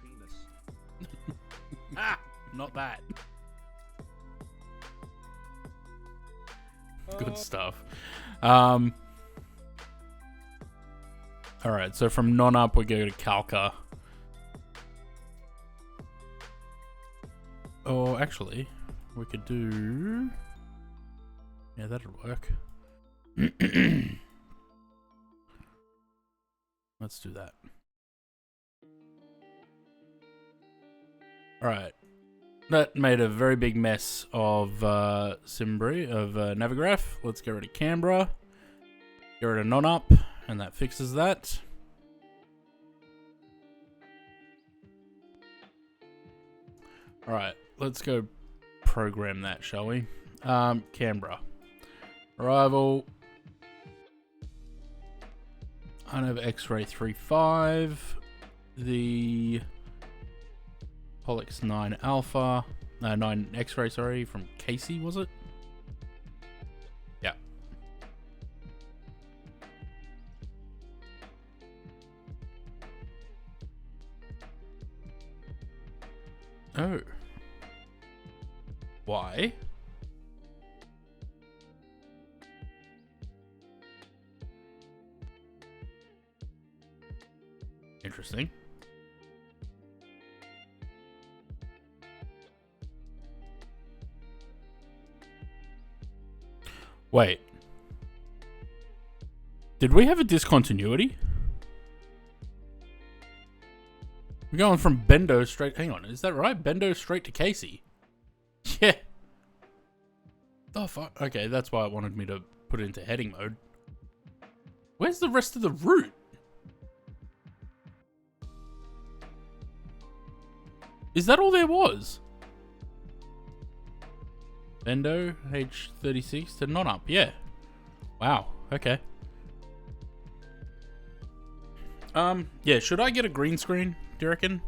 Penis. Ah! Not that. Good stuff. Alright, so from non-up we go to Calca. Or actually, we could do... Yeah, that'd work. Let's do that. Alright. That made a very big mess of Navigraph. Let's get rid of Canberra. Get rid of non-up, and that fixes that. Alright, let's go program that, shall we? Canberra. Arrival. I have X-ray 3-5. The Pollux 9 Alpha. 9 X-ray, sorry, from Casey, was it? Yeah. Oh. Why? Interesting. Wait. Did we have a discontinuity? We're going from Bendo straight... Hang on, is that right? Bendo straight to Casey. Yeah. The fuck? Okay, that's why it wanted me to put it into heading mode. Where's the rest of the route? Is that all there was? Bendo, H36 to non-up, yeah. Wow, okay. Yeah, should I get a green screen, do you reckon?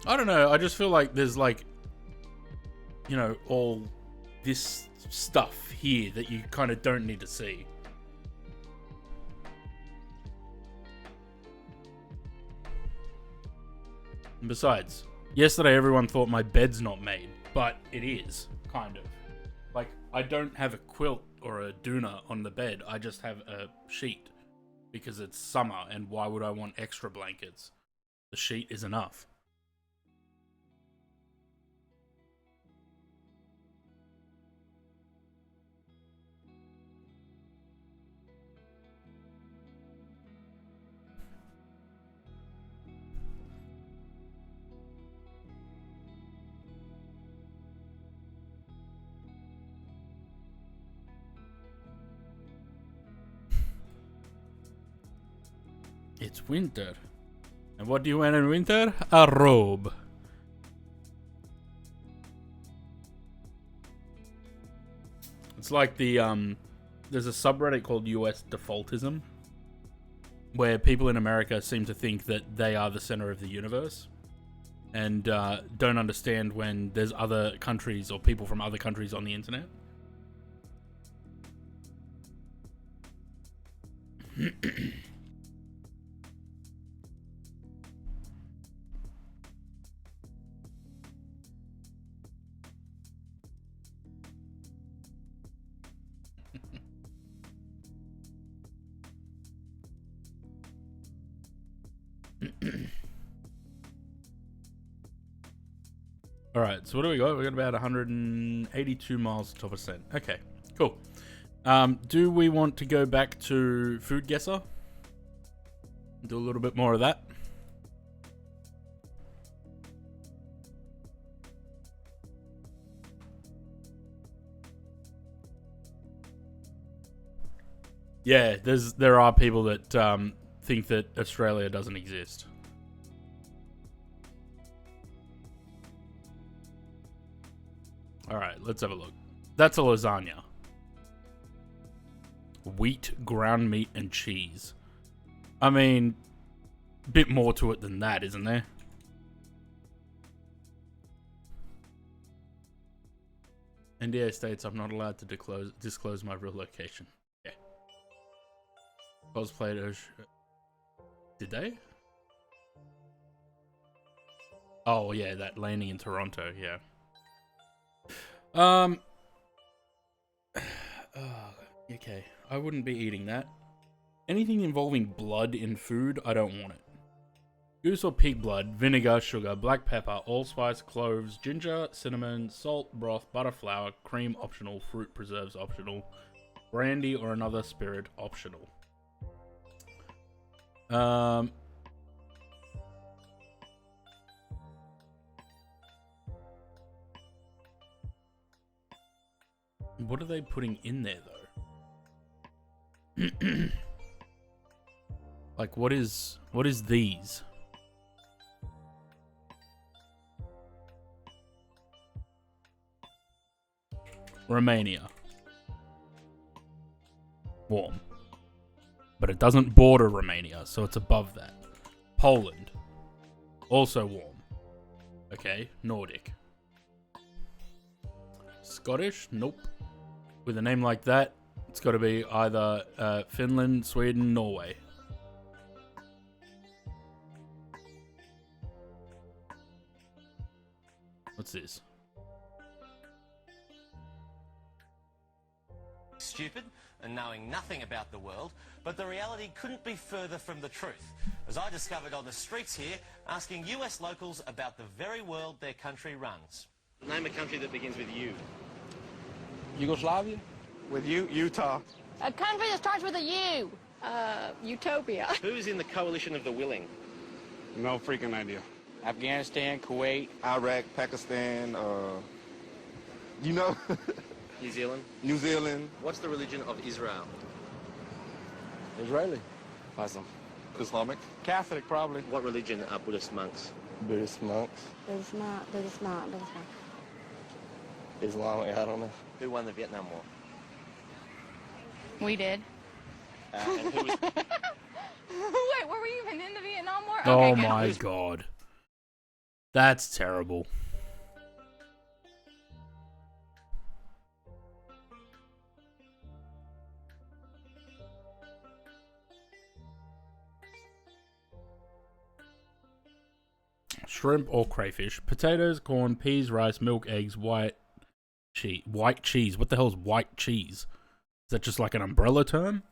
I don't know. I just feel like there's like, you know, all this stuff here that you kind of don't need to see. And besides, yesterday everyone thought my bed's not made, but it is, kind of. Like, I don't have a quilt or a doona on the bed, I just have a sheet. Because it's summer, and why would I want extra blankets? The sheet is enough. It's winter. And what do you wear in winter? A robe. It's like the, there's a subreddit called US Defaultism, where people in America seem to think that they are the center of the universe, and don't understand when there's other countries or people from other countries on the internet. Alright, so what do we got? We got about 182 miles to top of percent. Okay, cool. Do we want to go back to Food Guesser? Do a little bit more of that? Yeah, there are people that think that Australia doesn't exist. Alright, let's have a look. That's a lasagna. Wheat, ground meat, and cheese. I mean, a bit more to it than that, isn't there? NDA states I'm not allowed to disclose my real location. Yeah. Cosplayed. Did they? Oh, yeah, that landing in Toronto, yeah. Okay, I wouldn't be eating that. Anything involving blood in food, I don't want it. Goose or pig blood, vinegar, sugar, black pepper, allspice, cloves, ginger, cinnamon, salt, broth, butter, flour, cream optional, fruit preserves optional, brandy or another spirit optional. What are they putting in there, though? Like, what is these? Romania. Warm. But it doesn't border Romania, so it's above that. Poland. Also warm. Okay, Nordic. Scottish? Nope. With a name like that, it's got to be either Finland, Sweden, Norway. What's this? Stupid and knowing nothing about the world, but the reality couldn't be further from the truth, as I discovered on the streets here, asking US locals about the very world their country runs. Name a country that begins with U. Yugoslavia? With you, Utah. A country that starts with a U. Utopia. Who's in the coalition of the willing? No freaking idea. Afghanistan, Kuwait, Iraq, Pakistan, you know, New Zealand. New Zealand. What's the religion of Israel? Israeli. Awesome. Islamic. Catholic, probably. What religion are Buddhist monks? Buddhist monks. Buddhist not. Islamic, I don't know. Who won the Vietnam War? We did. And who was... Wait, were we even in the Vietnam War? Oh Okay, my god. That's terrible. Shrimp or crayfish. Potatoes, corn, peas, rice, milk, eggs, white cheese. White cheese. What the hell is white cheese? Is that just like an umbrella term?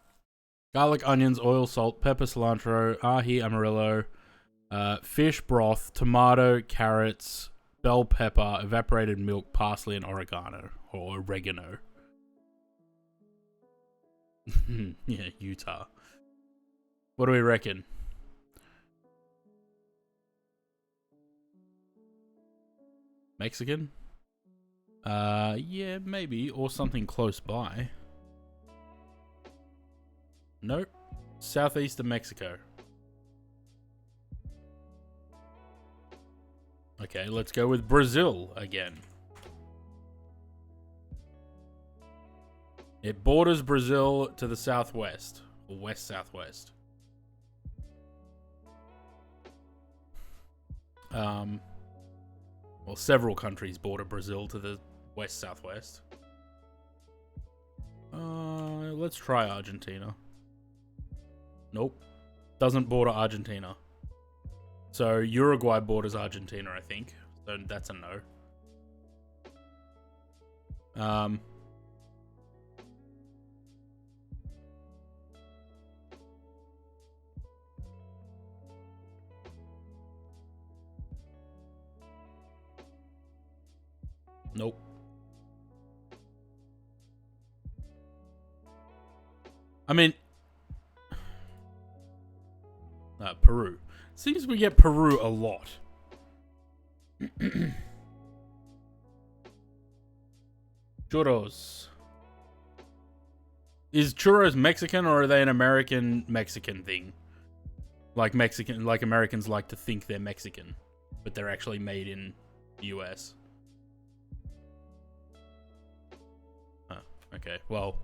Garlic, onions, oil, salt, pepper, cilantro, ahi, amarillo, fish broth, tomato, carrots, bell pepper, evaporated milk, parsley, and oregano. Or oregano. Yeah, Utah. What do we reckon? Mexican? Yeah, maybe. Or something close by. Nope. Southeast of Mexico. Okay, let's go with Brazil again. It borders Brazil to the southwest. Or west-southwest. Well, several countries border Brazil to the west-southwest. Let's try Argentina. Nope. Doesn't border Argentina. So Uruguay borders Argentina, I think. So that's a no. Nope. I mean, Peru. Seems we get Peru a lot. Churros. Is churros Mexican or are they an American Mexican thing? Like Americans like to think they're Mexican, but they're actually made in the US. Oh, okay. Well,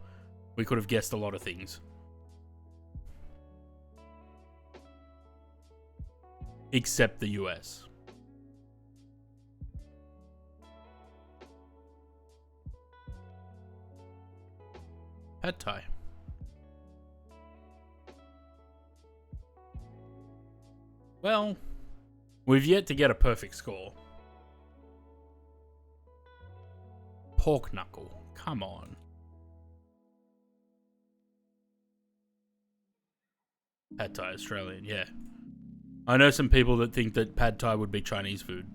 we could have guessed a lot of things. Except the US. Pad Thai. Well, we've yet to get a perfect score. Pork knuckle. Come on. Pad Thai Australian, yeah. I know some people that think that Pad Thai would be Chinese food,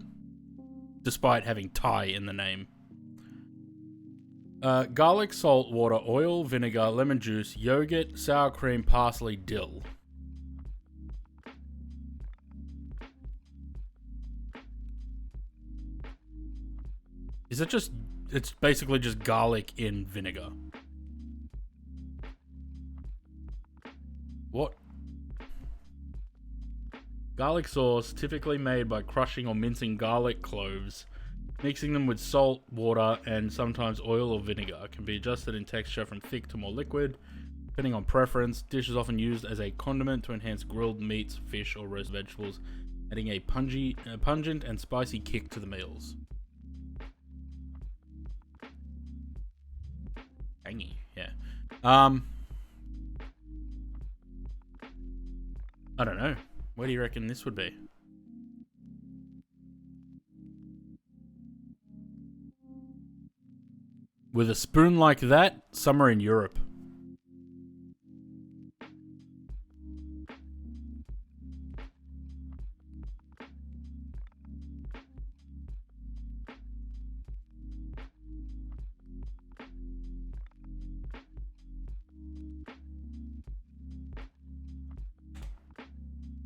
despite having Thai in the name. Garlic, salt, water, oil, vinegar, lemon juice, yogurt, sour cream, parsley, dill. Is it just... It's basically just garlic in vinegar. What? Garlic sauce, typically made by crushing or mincing garlic cloves, mixing them with salt, water, and sometimes oil or vinegar. Can be adjusted in texture from thick to more liquid, depending on preference. Dish is often used as a condiment to enhance grilled meats, fish, or roast vegetables, adding a pungent and spicy kick to the meals. Tangy, yeah. I don't know. Where do you reckon this would be? With a spoon like that, somewhere in Europe.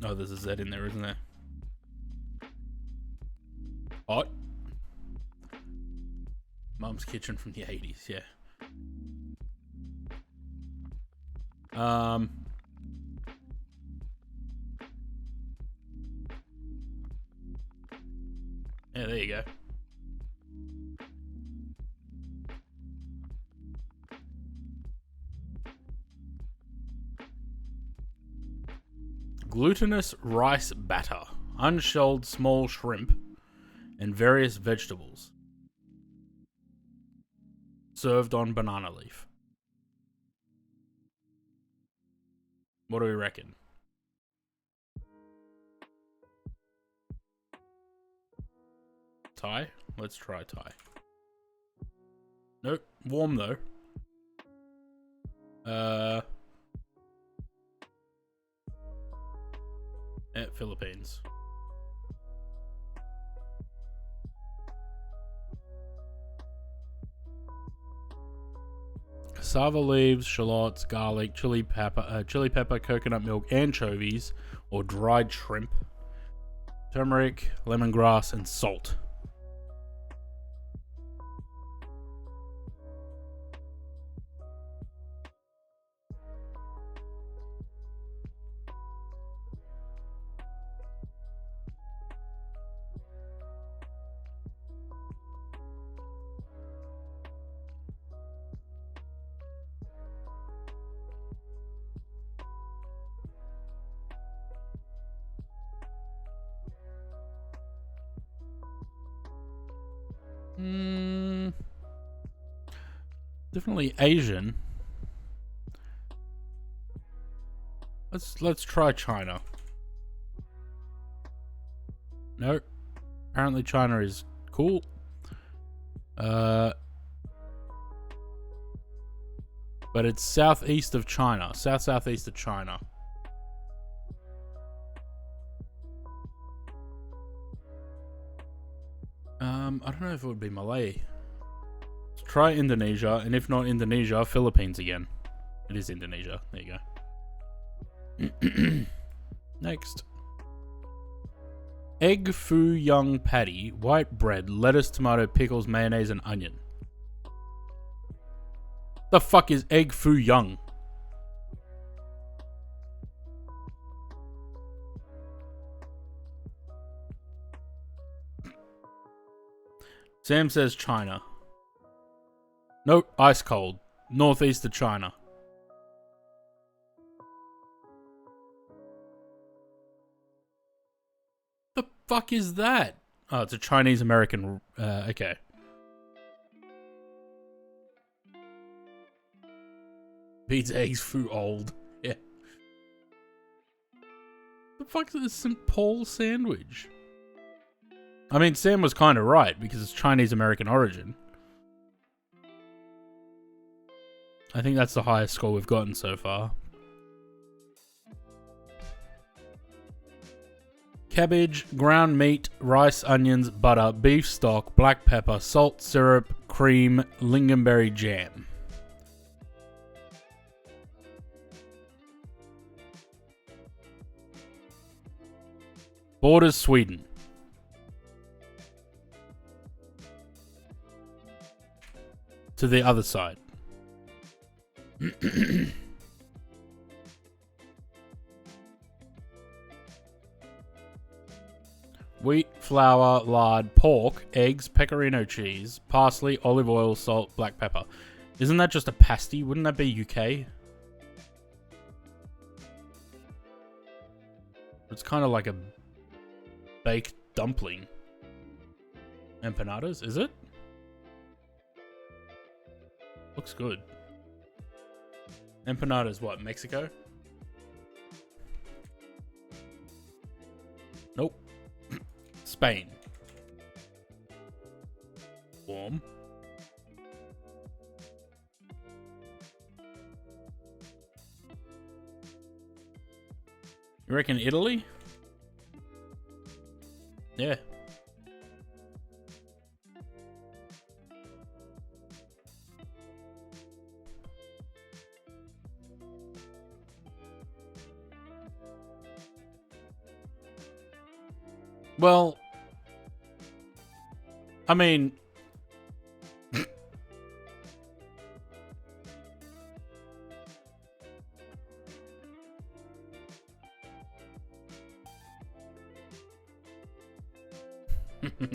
Oh, there's a Z in there, isn't there? Hot. Mum's Kitchen from the 80s, yeah. Yeah, there you go. Glutinous rice batter. Unshelled small shrimp. and various vegetables. Served on banana leaf. What do we reckon? Thai? Let's try Thai. Nope. Warm though. Philippines. Cassava leaves, shallots, garlic, chili pepper, coconut milk, anchovies, or dried shrimp, turmeric, lemongrass, and salt. Definitely Asian. Let's try China. Nope. Apparently China is cool. But it's southeast of China. Southeast of China. I don't know if it would be Malay. Let's try Indonesia, and if not Indonesia, Philippines again. It is Indonesia. There you go. Next. Egg foo young patty, white bread, lettuce, tomato, pickles, mayonnaise, and onion. The fuck is egg foo young? Sam says China. Nope, ice cold. Northeast of China. The fuck is that? Oh, it's a Chinese American. Okay. Beats eggs foo old. Yeah. The fuck is a St. Paul sandwich? I mean, Sam was kind of right because it's Chinese American origin. I think that's the highest score we've gotten so far. Cabbage, ground meat, rice, onions, butter, beef stock, black pepper, salt, syrup, cream, lingonberry jam. Borders Sweden. To the other side. Wheat, flour, lard, pork, eggs, pecorino cheese, parsley, olive oil, salt, black pepper. Isn't that just a pasty? Wouldn't that be UK? It's kind of like a baked dumpling. Empanadas, is it? Looks good. Empanadas, what, Mexico? Nope. Spain. Warm. You reckon Italy? Yeah. Well, I mean,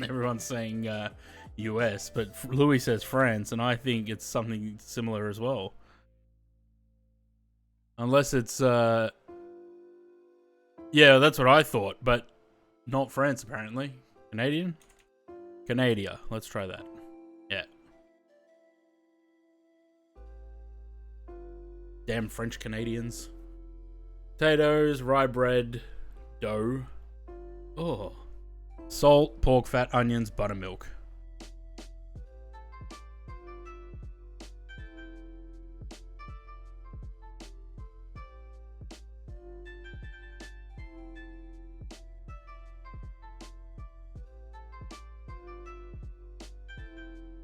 everyone's saying US, but Louis says France, and I think it's something similar as well. Unless it's, yeah, that's what I thought, but not France apparently. Canadian? Canada. Let's try that. Yeah. Damn French Canadians. Potatoes, rye bread, dough. Oh. Salt, pork fat, onions, buttermilk.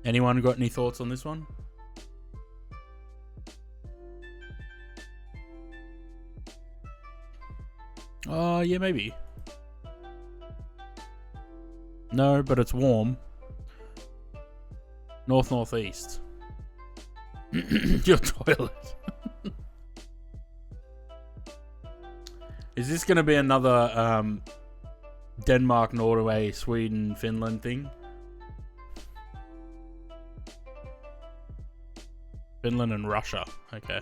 Anyone got any thoughts on this one? Yeah, maybe. No, but it's warm. Northeast. Your toilet. Is this going to be another Denmark, Norway, Sweden, Finland thing? Finland and Russia. Okay.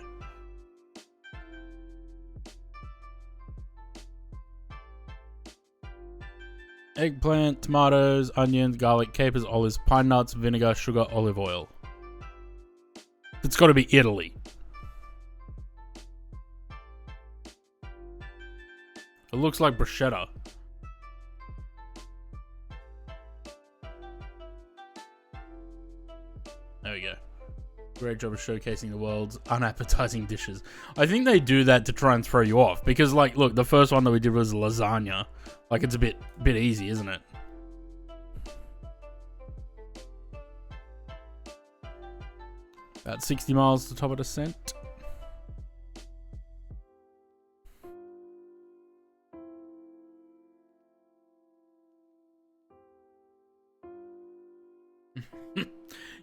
Eggplant, tomatoes, onions, garlic, capers, olives, pine nuts, vinegar, sugar, olive oil. It's got to be Italy. It looks like bruschetta. There we go. Great job of showcasing the world's unappetizing dishes. I think they do that to try and throw you off. Because, like, look, the first one that we did was lasagna. Like, it's a bit easy, isn't it? About 60 miles to top of descent.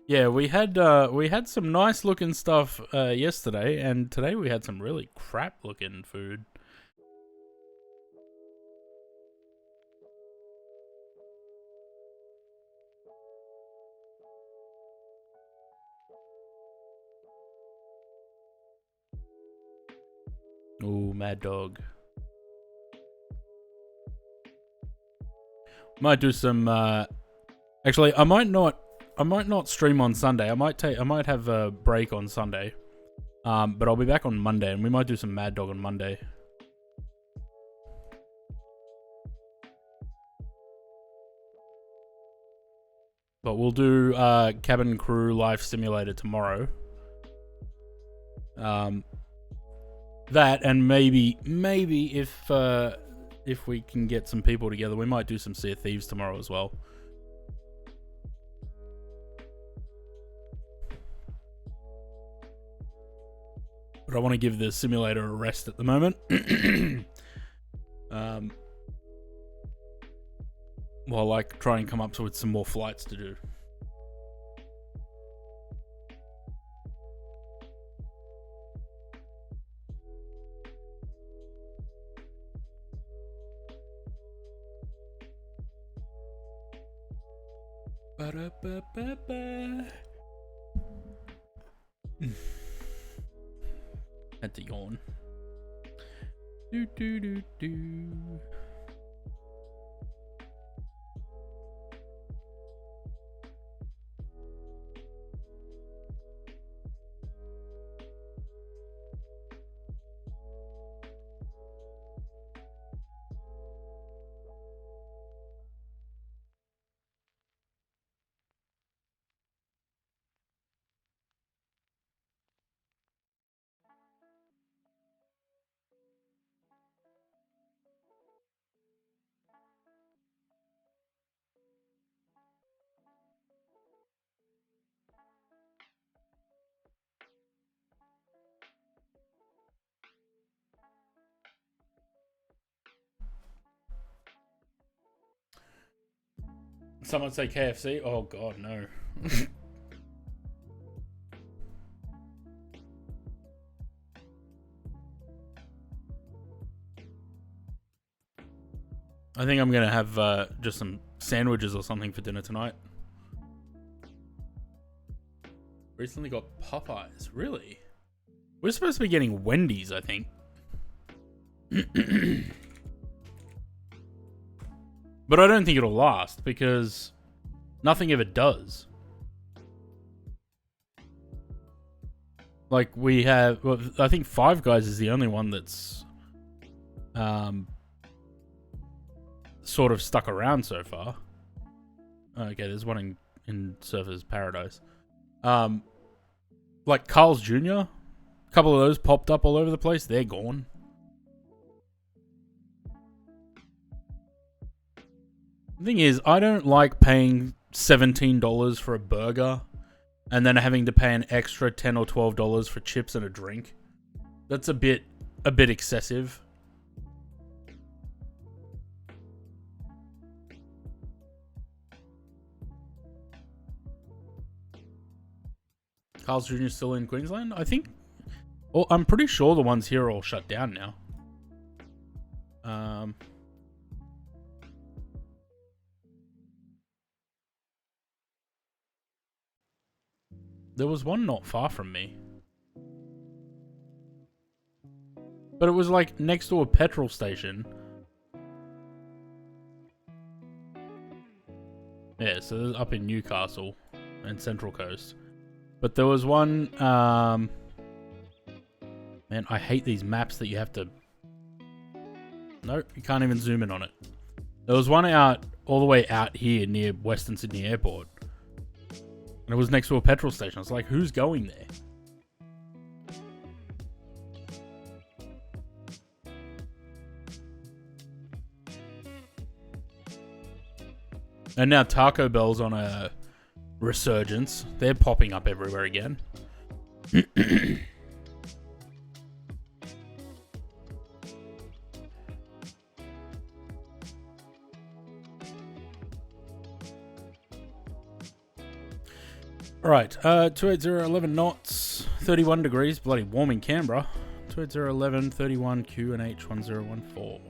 Yeah, we had some nice looking stuff yesterday, and today we had some really crap looking food. Ooh, Mad Dog. Might do some. Actually, I might not stream on Sunday. I might have a break on Sunday. But I'll be back on Monday, and we might do some Mad Dog on Monday. But we'll do Cabin Crew Life Simulator tomorrow. That, and maybe if we can get some people together, we might do some Sea of Thieves tomorrow as well. But I want to give the simulator a rest at the moment. While like try and come up with some more flights to do. Ba-da-ba-ba-ba. Had to yawn. Do do do do. Someone say KFC? Oh god, no. I think I'm gonna have just some sandwiches or something for dinner tonight. Recently got Popeyes. Really? We're supposed to be getting Wendy's, I think. But I don't think it'll last because Nothing ever does. Like we have, well, I think Five Guys is the only one that's sort of stuck around so far. Okay, there's one in Surfers Paradise. Like Carl's Jr., a couple of those popped up all over the place. They're gone. The thing is, I don't like paying $17 for a burger and then having to pay an extra $10 or $12 for chips and a drink. That's a bit excessive. Carl's Jr. still in Queensland? I think. Well, I'm pretty sure the ones here are all shut down now. There was one not far from me. But it was like next to a petrol station. Yeah, so it was up in Newcastle and Central Coast. But there was one, man, I hate these maps that you have to... Nope, you can't even zoom in on it. There was one out, all the way out here near Western Sydney Airport. And it was next to a petrol station. I was like, who's going there? And now Taco Bell's on a resurgence. They're popping up everywhere again. Alright, 280, 11 knots, 31 degrees, bloody warm in Canberra. 280, 11, 31, QNH 1014.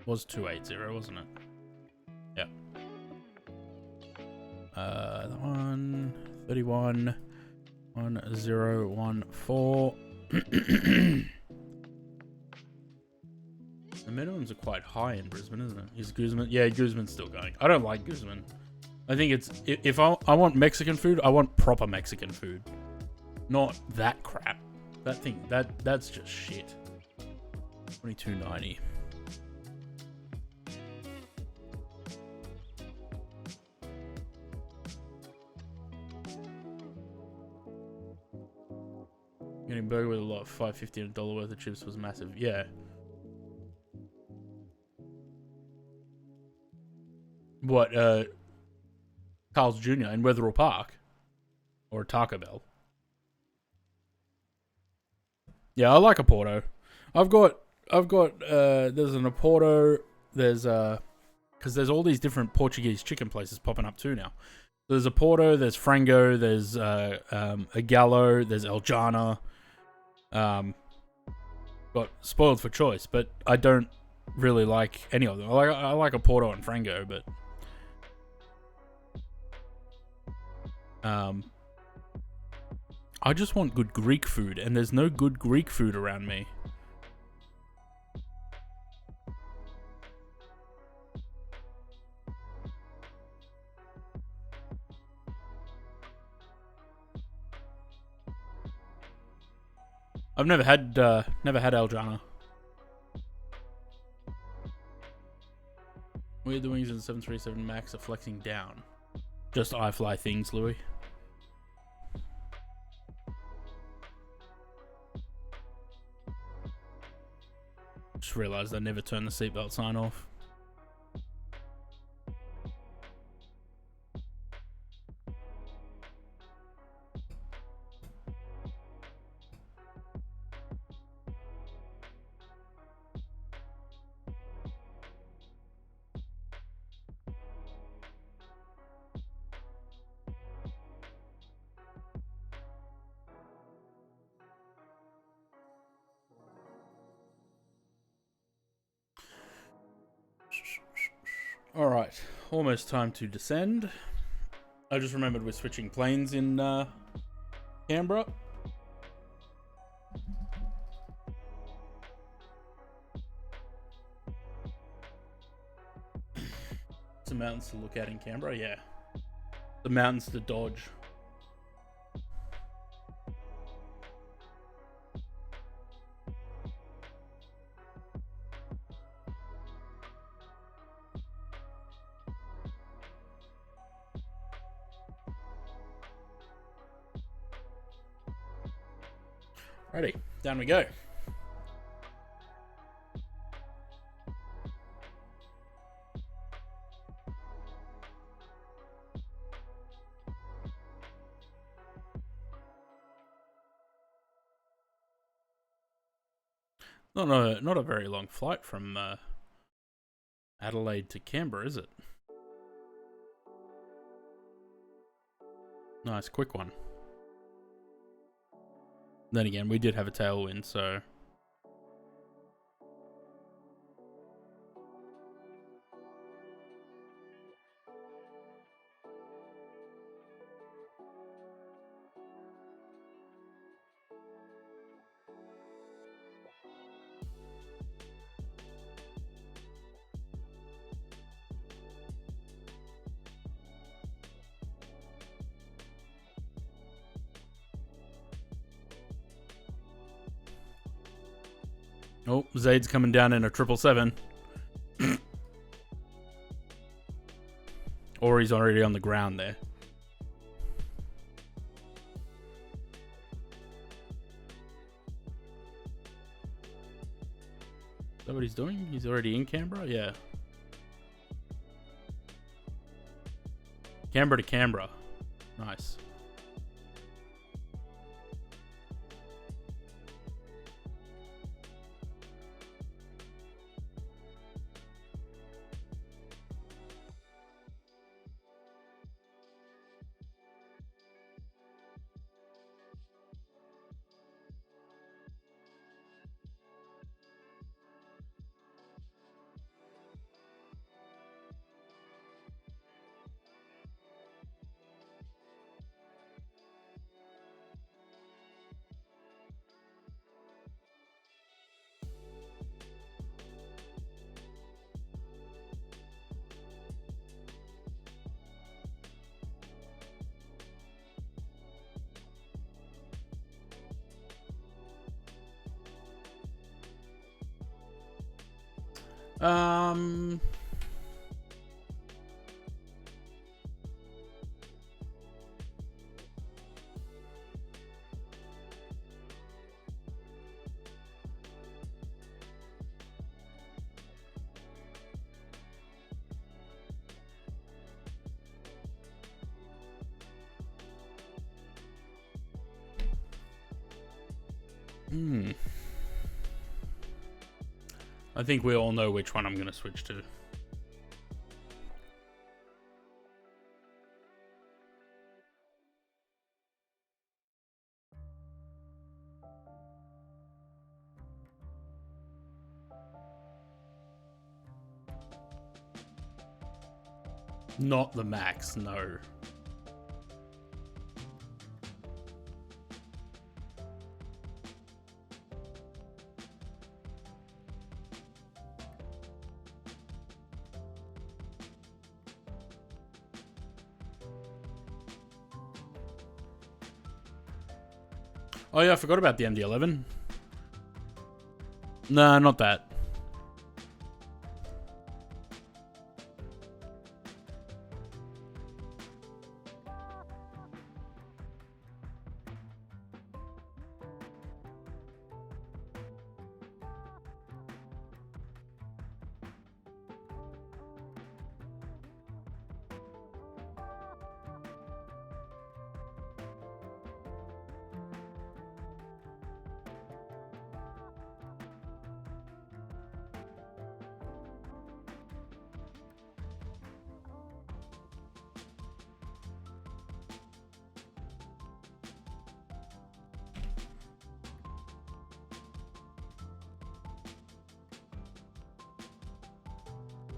Was 280, wasn't it? Yeah. That one, 31, 1014. The minimums are quite high in Brisbane, isn't it? Is Guzman? Yeah, Guzman's still going. I don't like Guzman. I think it's... If I want Mexican food, I want proper Mexican food. Not that crap. That thing, that's just shit. 22.90. Getting burger with a lot of $5.50 and $1 worth of chips was massive. Yeah. What, Carl's Jr. in Wetherill Park? Or Taco Bell? Yeah, I like a Porto. I've got, there's an Oporto, there's, because there's all these different Portuguese chicken places popping up too now. There's a Porto, there's Frango, there's, a Gallo, there's El Jana. Got spoiled for choice, but I don't really like any of them. I like a Porto and Frango, but I just want good Greek food, and there's no good Greek food around me. I've never had El Jana. Weird the wings in the 737 Max are flexing down. Just iFly things, Louis. Just realised I never turned the seatbelt sign off. Alright, almost time to descend. I just remembered we're switching planes in Canberra. of mountains to look at in Canberra? Yeah. The mountains to dodge. Ready, down we go. Not a very long flight from Adelaide to Canberra, is it? Nice, quick one. Then again, we did have a tailwind, so... Oh, Zaid's coming down in a 777. Or he's already on the ground there. Is that what he's doing? He's already in Canberra? Yeah. Canberra to Canberra. Nice. I think we all know which one I'm going to switch to. Not the Max, no. Oh yeah, I forgot about the MD-11. Nah, not that.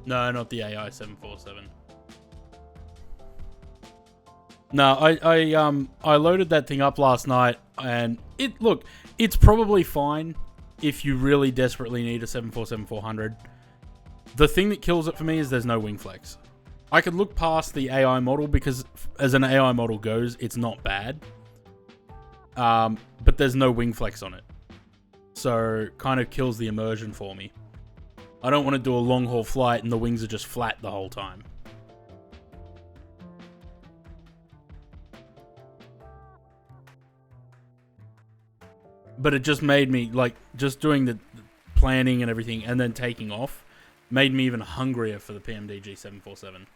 No, not the AI 747. No, I loaded that thing up last night, and it's probably fine if you really desperately need a 747-400. The thing that kills it for me is there's no wing flex. I could look past the AI model because as an AI model goes, it's not bad. But there's no wing flex on it. So kind of kills the immersion for me. I don't want to do a long haul flight and the wings are just flat the whole time. But it just made me, like, just doing the planning and everything and then taking off made me even hungrier for the PMDG 747.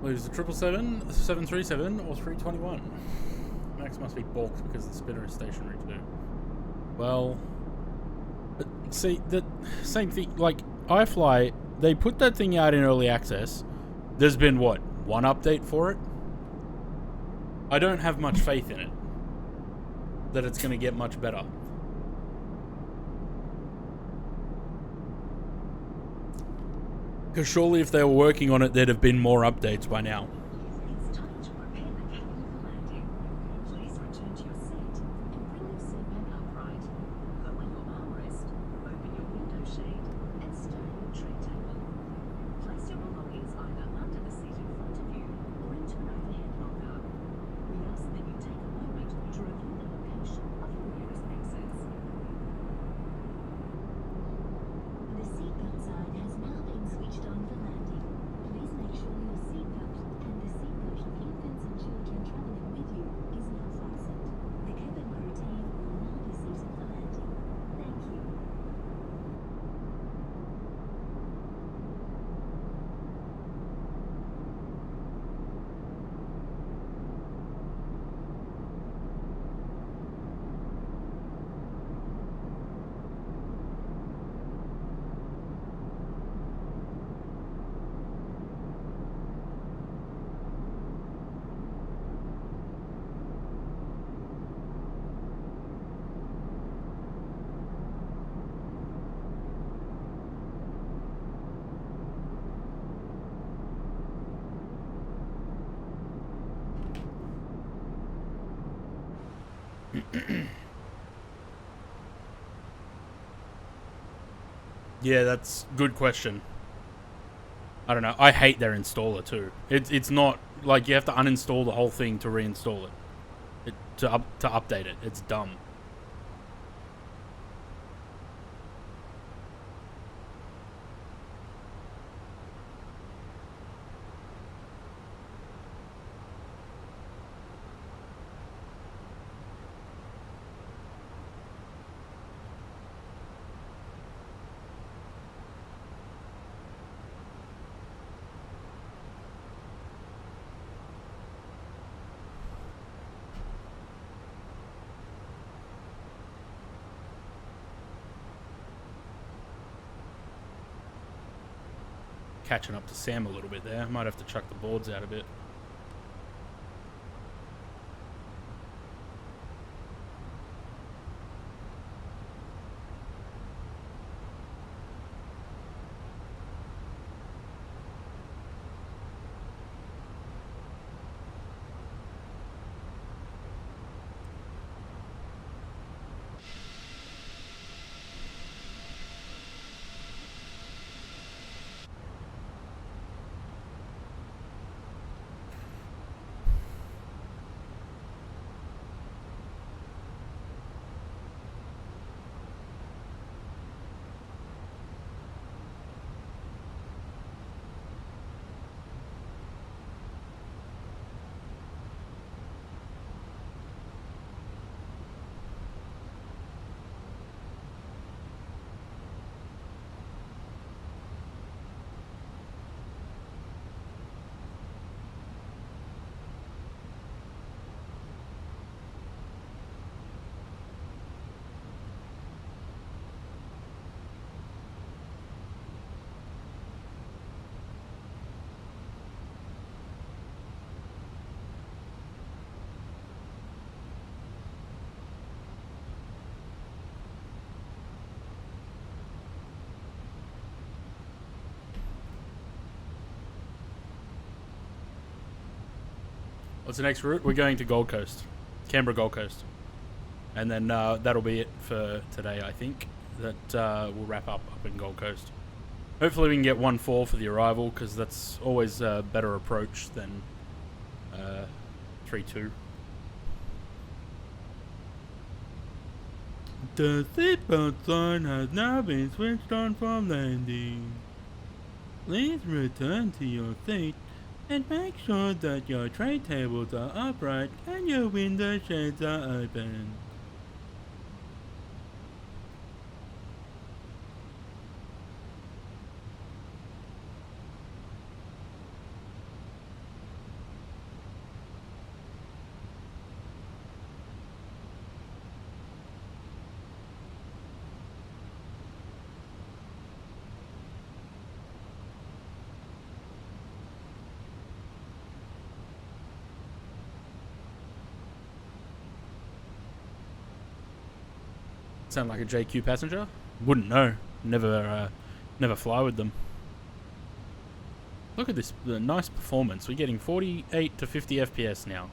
Lose the 777, 737, or 321. Max must be balked because the spinner is stationary too. Well, see, the same thing, like, iFly, they put that thing out in early access. There's been, what, one update for it? I don't have much faith in it. That it's going to get much better. Because surely if they were working on it, there'd have been more updates by now. It's time to prepare the cabin for landing. Please return to your seat and bring your seat back upright. Lower your armrest, open your window shade, and stir your tray table. Place your belongings either under the seat in front of you or into an overhead locker. We ask that you take a moment to review the location of your nearest exits. The seatbelt sign has now been switched on for landing. Please make sure your seatbelt and the seatbelt of infants and children traveling with you is now fastened. The cabin crew team will now be seated for landing. Thank you. Yeah, that's a good question. I don't know. I hate their installer too. It's not like you have to uninstall the whole thing to reinstall it. To update it. It's dumb. Catching up to Sam a little bit there. Might have to chuck the boards out a bit. What's the next route? We're going to Gold Coast. Canberra, Gold Coast. And then that'll be it for today, I think. That we'll wrap up in Gold Coast. Hopefully we can get 1-4 for the arrival, because that's always a better approach than 3-2. The seatbelt sign has now been switched on from landing. Please return to your seat and make sure that your tray tables are upright and your window shades are open. Sound like a JQ passenger? Wouldn't know. Never fly with them. Look at this, the nice performance. We're getting 48 to 50 FPS now.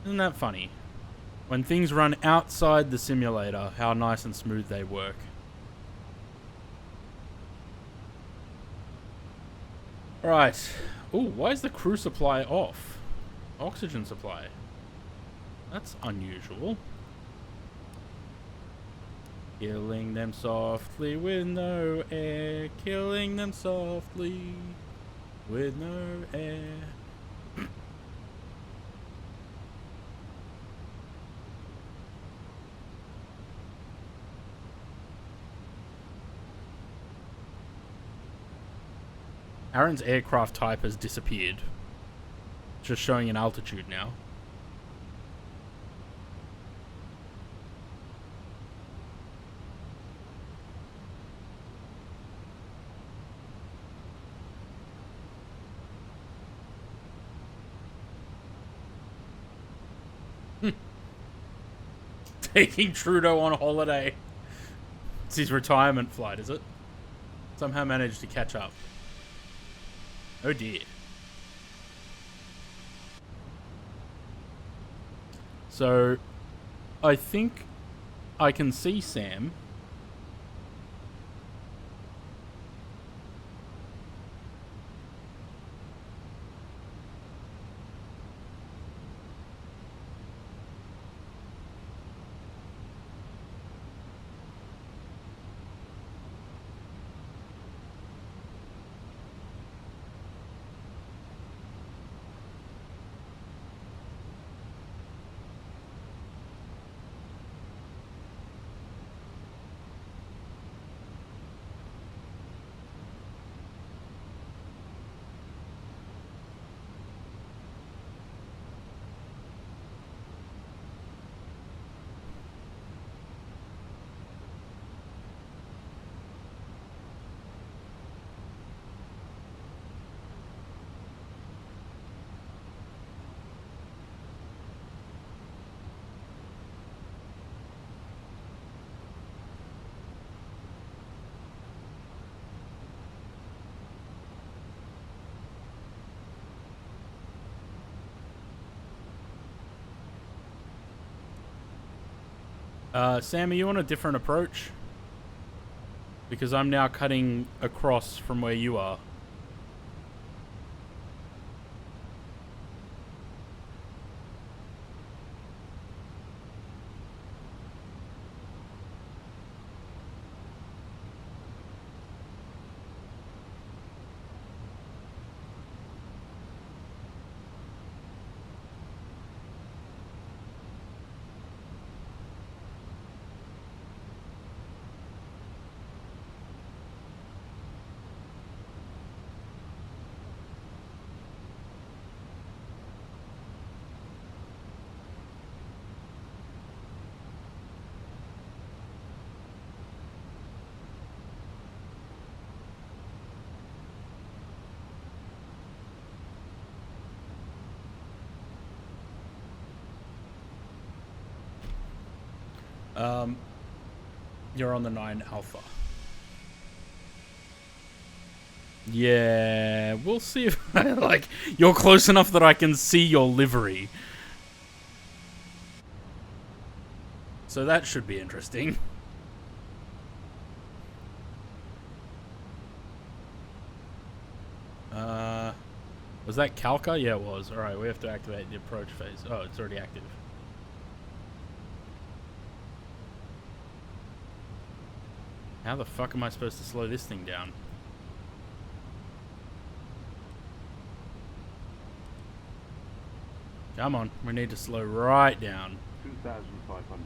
Isn't that funny? When things run outside the simulator, how nice and smooth they work. Right. Ooh, why is the crew supply off? Oxygen supply. That's unusual. Killing them softly with no air. Killing them softly with no air. Aaron's aircraft type has disappeared. Just showing an altitude now. Taking Trudeau on holiday. It's his retirement flight, is it? Somehow managed to catch up. Oh dear. So, I think I can see Sam. Sam, are you on a different approach? Because I'm now cutting across from where you are. You're on the 9 Alpha. Yeah, we'll see if like you're close enough that I can see your livery. So that should be interesting. Was that Calca? Yeah, it was. Alright, we have to activate the approach phase. Oh, it's already active. How the fuck am I supposed to slow this thing down? Come on, we need to slow right down. 2,500.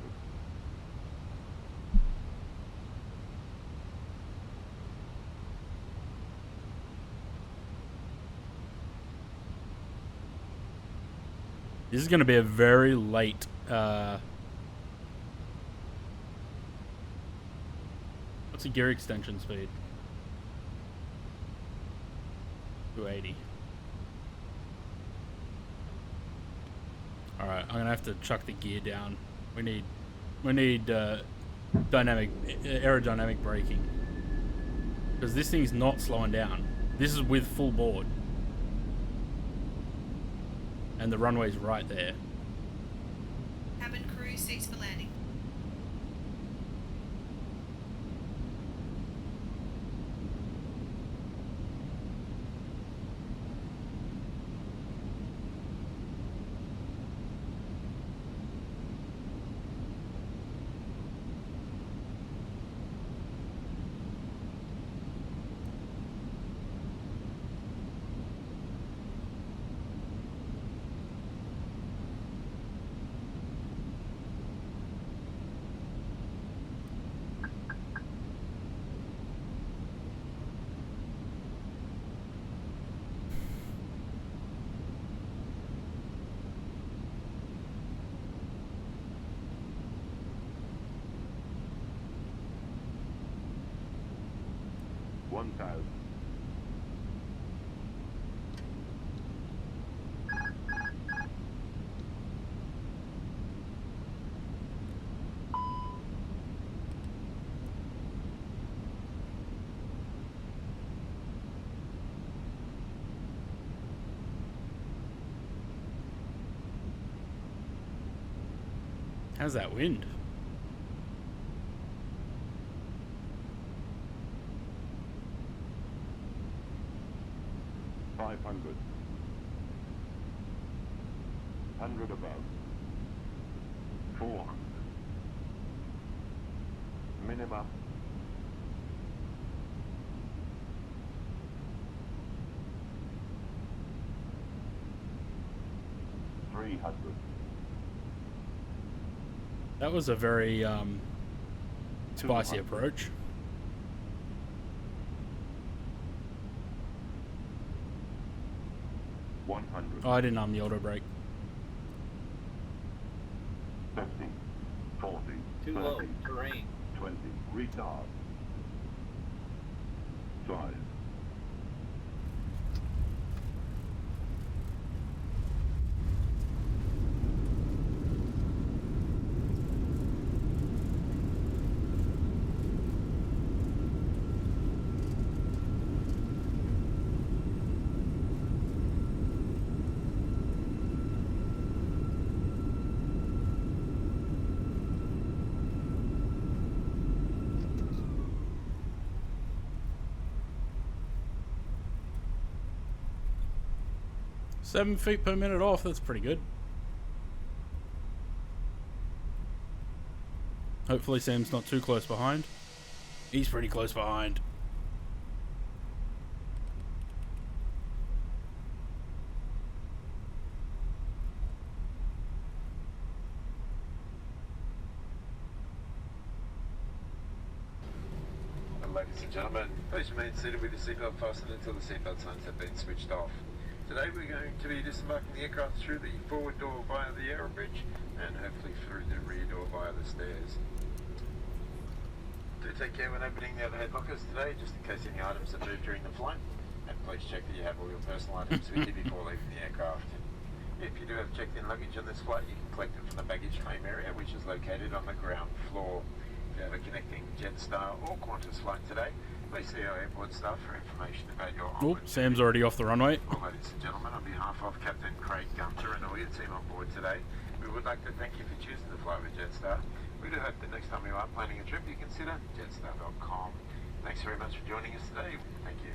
This is going to be a very late, what's the gear extension speed? 280. Alright, I'm going to have to chuck the gear down. We need aerodynamic braking. Because this thing's not slowing down. This is with full board. And the runway's right there. Cabin crew seats for landing. How's that wind? $500. 100 above. 400. Minima. 300. That was a very spicy approach. 100. Oh, I didn't arm the auto brake. 50. 40. Too 30. low. Terrain. 20. Retard. 5. Seven feet per minute off, that's pretty good. Hopefully Sam's not too close behind. He's pretty close behind. Ladies and gentlemen, please remain seated with your seatbelt fastened until the seatbelt signs have been switched off. Today we're going to be disembarking the aircraft through the forward door via the aero bridge and hopefully through the rear door via the stairs. Do take care when opening the overhead lockers today, just in case any items are moved during the flight, and please check that you have all your personal items with you before leaving the aircraft. If you do have checked-in luggage on this flight, you can collect it from the baggage claim area, which is located on the ground floor. If you have a connecting Jetstar or Qantas flight today, Please see our airport staff for information about your Oh, onward Sam's already off the runway. Well, ladies and gentlemen, on behalf of Captain Craig Gunter and all your team on board today, we would like to thank you for choosing to fly with Jetstar. We do hope that next time you are planning a trip, you consider jetstar.com. Thanks very much for joining us today. Thank you.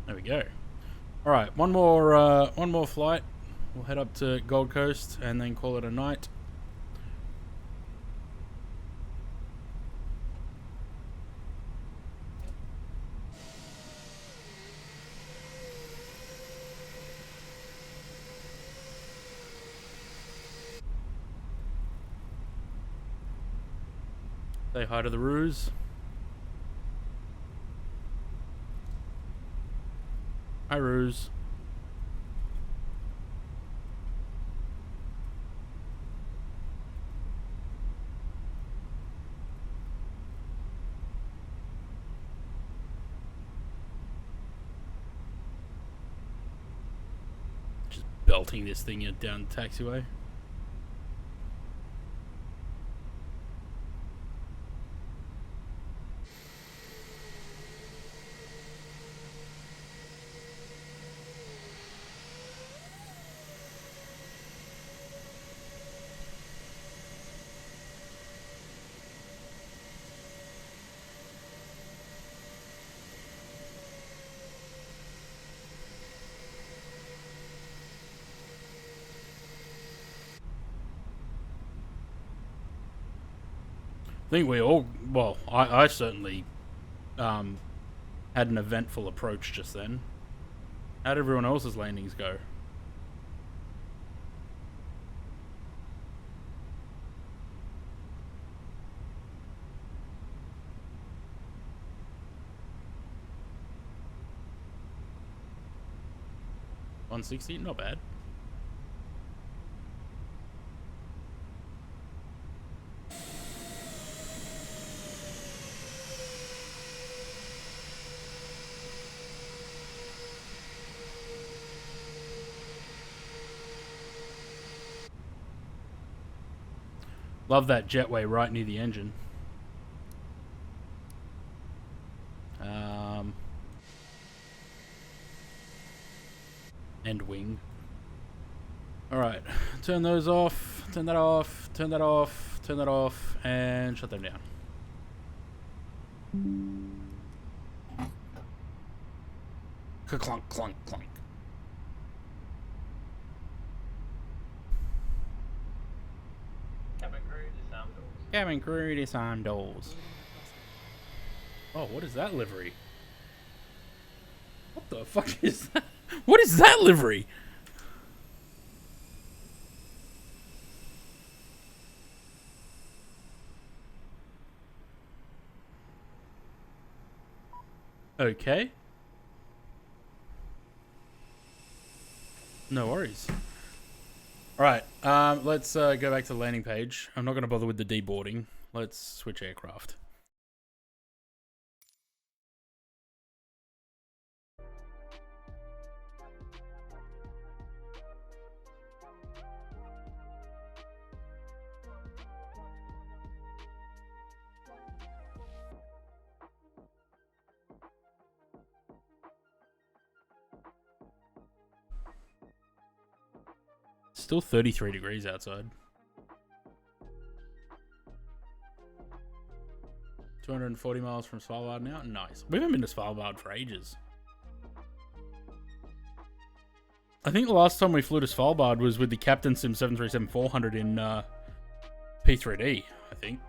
There we go. All right, one more flight. We'll head up to Gold Coast and then call it a night. Say hi to the Ruse. Hi, Ruse. Just belting this thing down the taxiway. I think we all, well, I certainly had an eventful approach just then. How'd everyone else's landings go? $160, not bad. Love that jetway right near the engine. End wing. Alright, turn those off, turn that off, turn that off, turn that off, and shut them down. Clunk, clunk, clunk. Cabin crew, disarm doors. Cabin crew, disarm doors. Oh, what is that livery? What the fuck is that? What is that livery? Okay. No worries. Alright, let's go back to the landing page. I'm not going to bother with the deboarding. Let's switch aircraft. Still 33 degrees outside. 240 miles from Svalbard now. Nice. We haven't been to Svalbard for ages. I think the last time we flew to Svalbard was with the Captain Sim 737-400 in P3D, I think.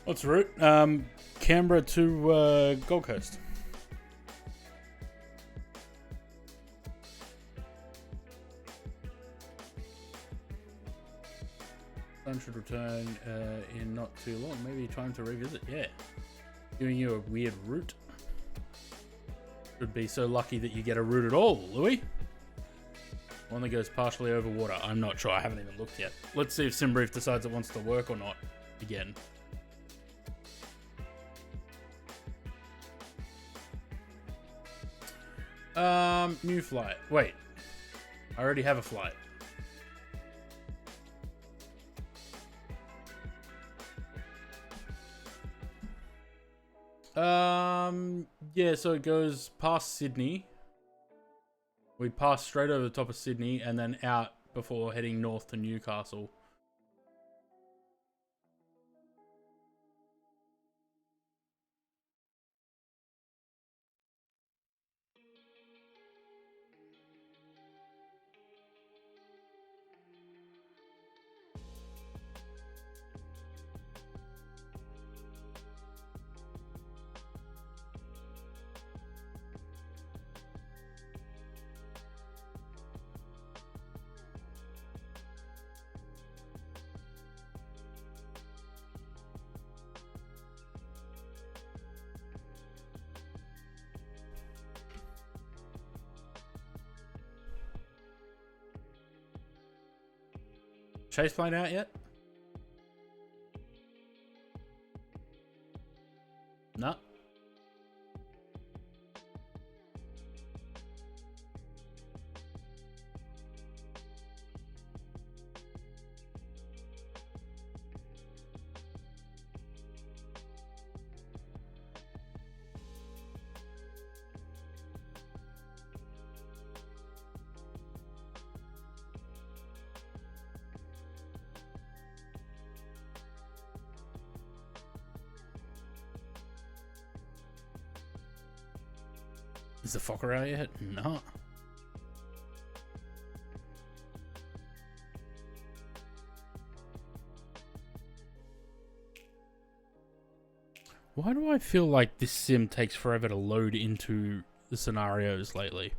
What's the route? Canberra to Gold Coast. Sun should return in not too long. Maybe time to revisit. Yeah. Giving you a weird route. Should be so lucky that you get a route at all, Louis. One that goes partially over water. I'm not sure. I haven't even looked yet. Let's see if SimBrief decides it wants to work or not again. New flight. Wait. I already have a flight. Yeah, so it goes past Sydney. We pass straight over the top of Sydney and then out before heading north to Newcastle. Chase plane out yet? No. Is the Fokker out yet? No. Why do I feel like this sim takes forever to load into the scenarios lately?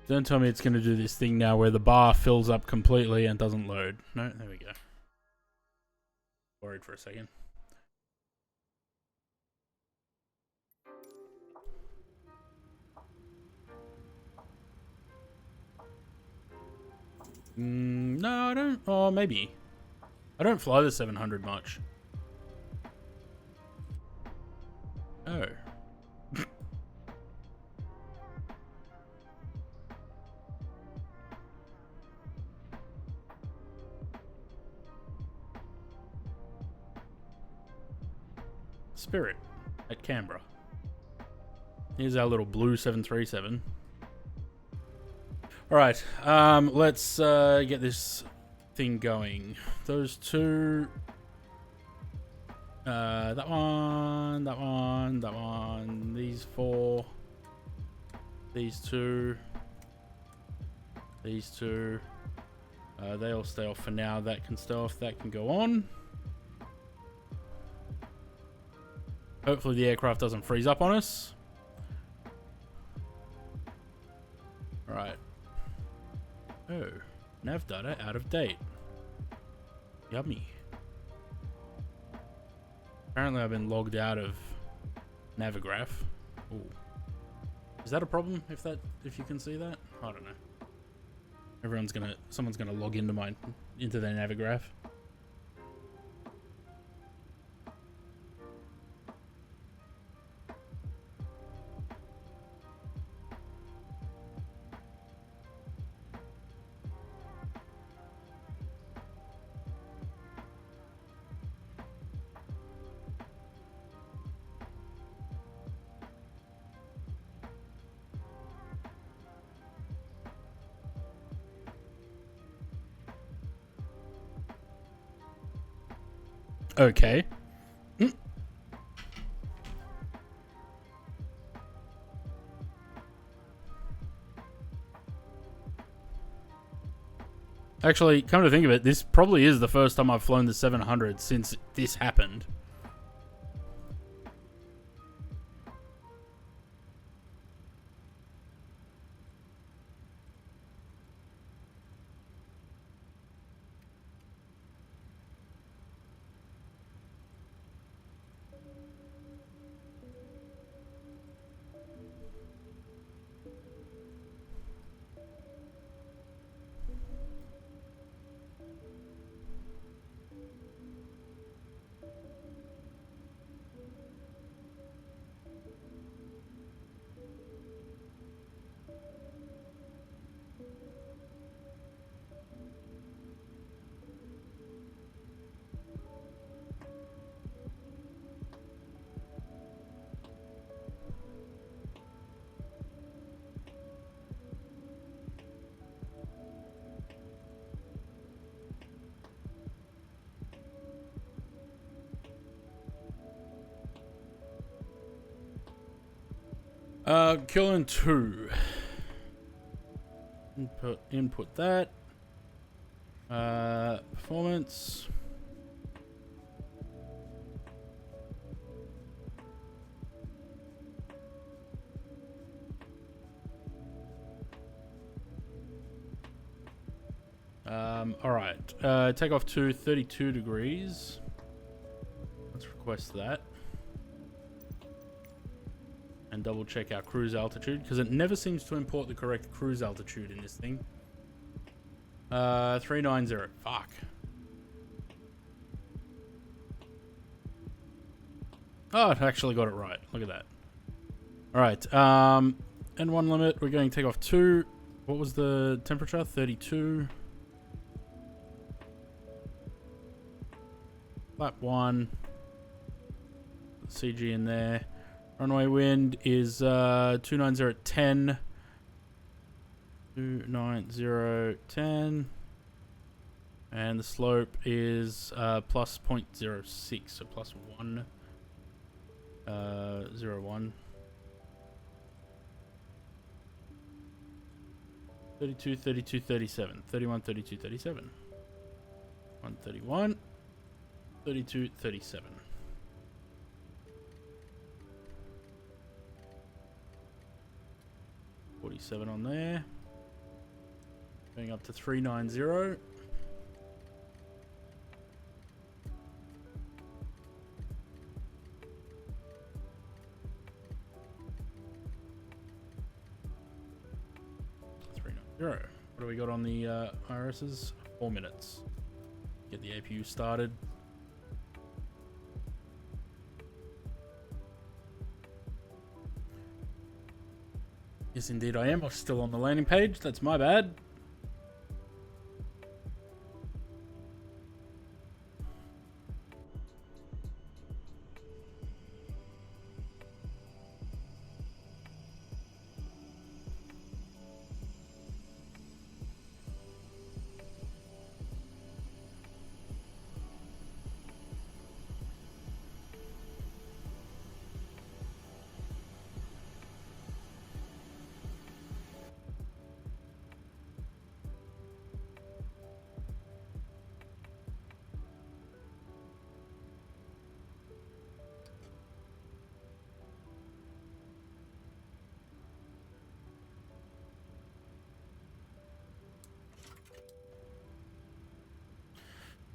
Don't tell me it's going to do this thing now where the bar fills up completely and doesn't load. No, there we go. Worried for a second. No, I don't. Oh, maybe. I don't fly the 700 much. Oh. Spirit at Canberra. Here's our little blue 737. Alright, let's get this thing going. Those two... that one, that one, that one, these four, these two, these two. They all stay off for now. That can stay off, that can go on. Hopefully the aircraft doesn't freeze up on us. Alright. Oh, nav data out of date. Yummy. Apparently I've been logged out of Navigraph. Ooh. Is that a problem if you can see that? I don't know. Someone's gonna log into their Navigraph. Okay. Actually, come to think of it, this probably is the first time I've flown the 700 since this happened. Killing 2. Input that. Performance. Alright. Take off to 32 degrees. Let's request that. And double check our cruise altitude, because it never seems to import the correct cruise altitude in this thing. 390. Fuck. Oh, it actually got it right. Look at that. Alright. N1 limit. We're going to take off 2. What was the temperature? 32. Flap 1. CG in there. Runway wind is 290 at 10. 290 10. And the slope is plus 0.06, so plus 1. 01. 32, 32, 37. 31, 32, 37. 131. 32, 37. $47 on there. Going up to 390. What do we got on the IRSs? 4 minutes. Get the APU started. Yes, indeed I am. I'm still on the landing page. That's my bad.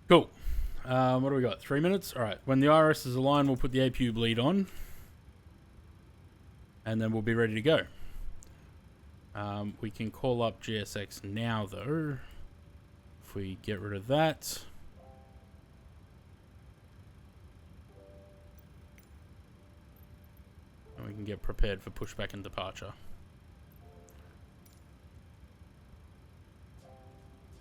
Cool. What do we got? 3 minutes? Alright. When the IRS is aligned, we'll put the APU bleed on. And then we'll be ready to go. We can call up GSX now, though. If we get rid of that. And we can get prepared for pushback and departure.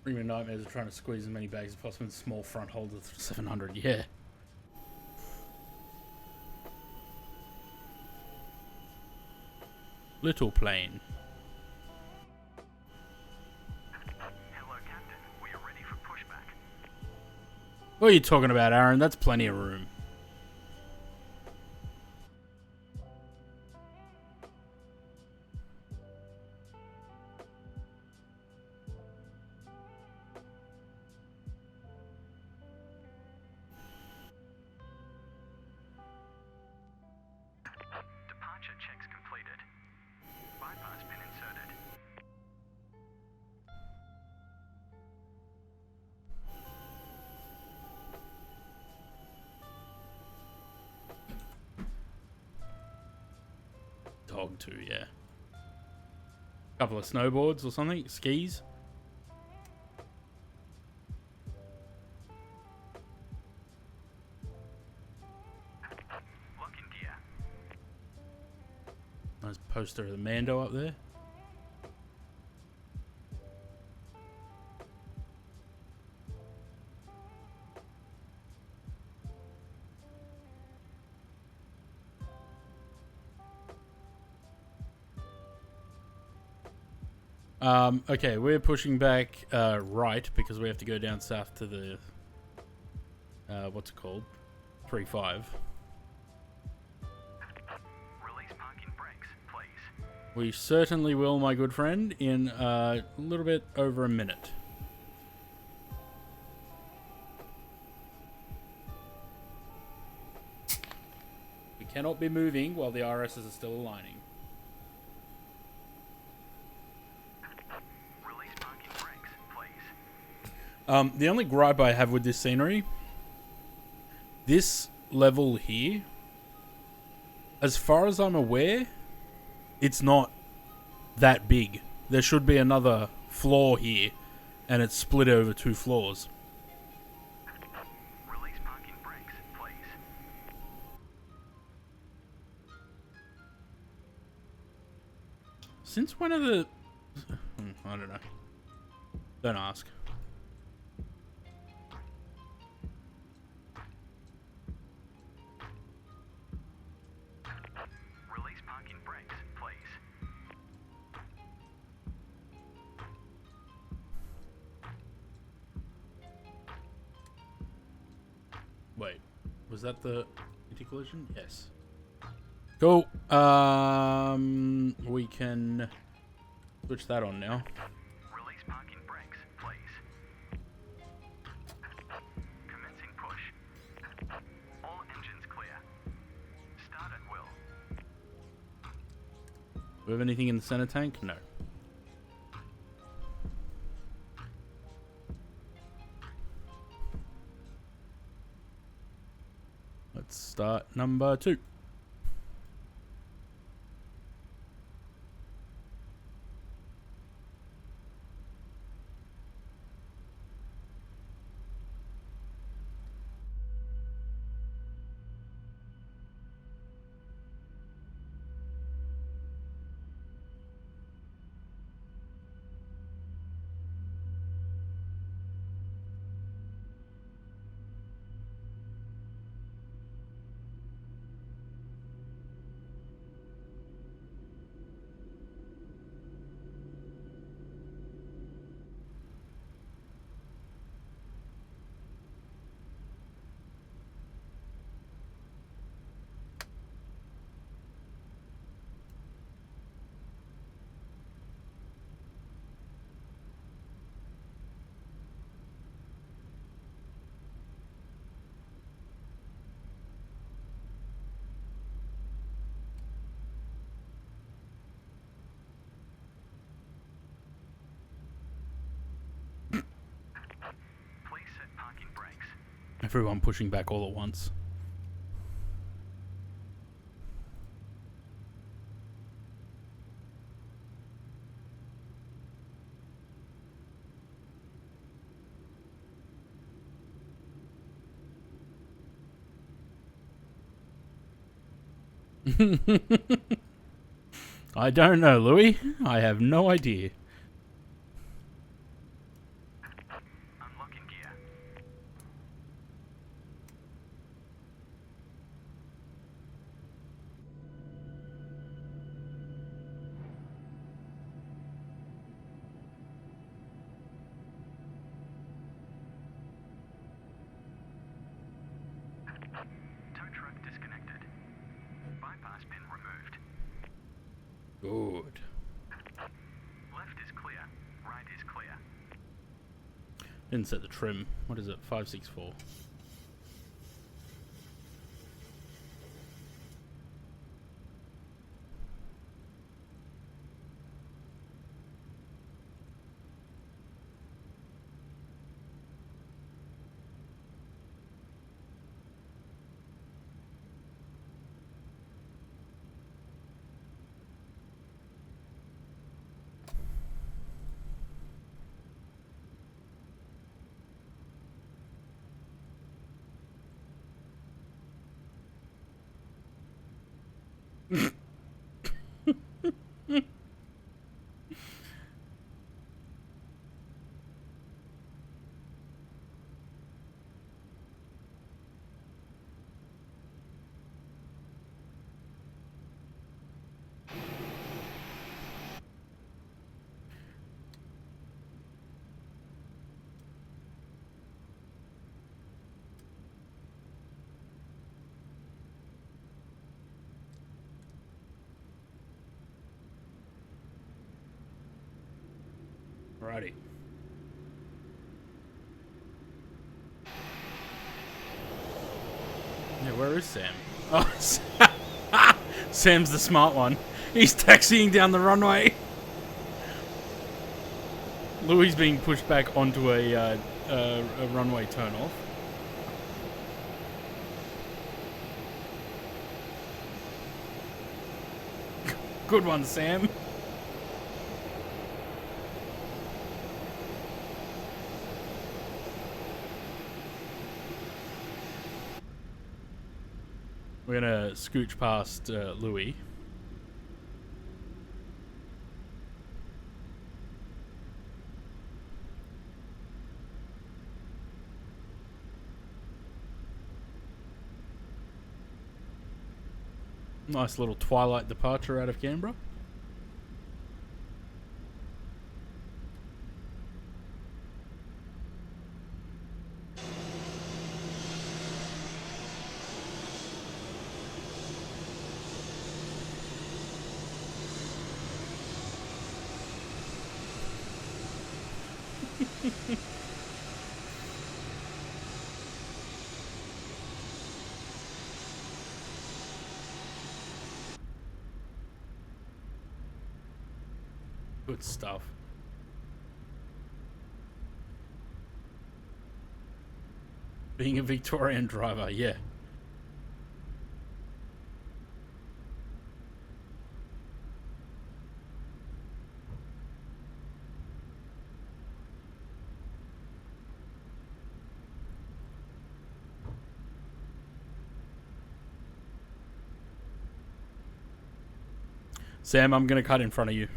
Premium nightmares are trying to squeeze as many bags as possible in small front hold of 700. Yeah. Little plane. Hello, Captain. We are ready for pushback. What are you talking about, Aaron? That's plenty of room. Departure checks completed. Bypass pin inserted. Dog too, yeah. Couple of snowboards or something? Skis? Lock in gear. Nice poster of the Mando up there. Okay, we're pushing back right because we have to go down south to the what's it called? 3-5. Release parking brakes, please. We certainly will, my good friend, in a little bit over a minute. We cannot be moving while the RSs are still aligning. Release parking brakes, please. The only gripe I have with this scenery, this level here, as far as I'm aware, it's not that big. There should be another floor here, and it's split over 2 floors. Release parking brakes, please. Since when are the... I don't know. Don't ask. Release parking brakes, please. Wait, was that the anti-collision? Yes. Cool. We can switch that on now. Release parking brakes, please. Commencing push. All engines clear. Start at will. Do we have anything in the center tank? No. Let's start number 2. Please set parking brakes. Everyone pushing back all at once. I don't know, Louis. I have no idea. Unlocking gear. Good. Left is clear. Right is clear. Didn't set the trim. What is it? 564. Alrighty. Yeah, where is Sam? Oh, Sam's the smart one. He's taxiing down the runway. Louis being pushed back onto a runway turnoff. Good one, Sam. We're gonna scooch past Louis. Nice little twilight departure out of Canberra. Good stuff. Being a Victorian driver, yeah. Sam, I'm gonna cut in front of you.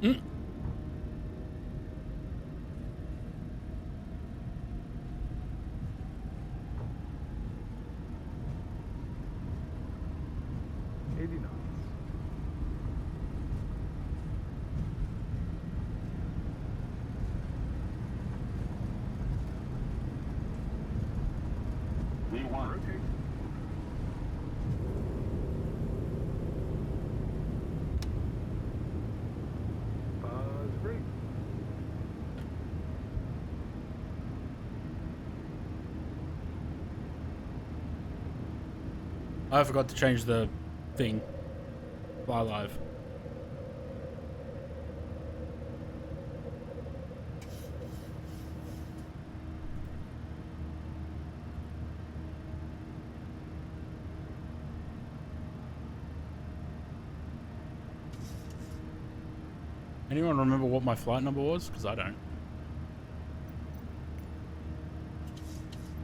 Mm. V1. I forgot to change the thing. Fly live. Anyone remember what my flight number was? Because I don't.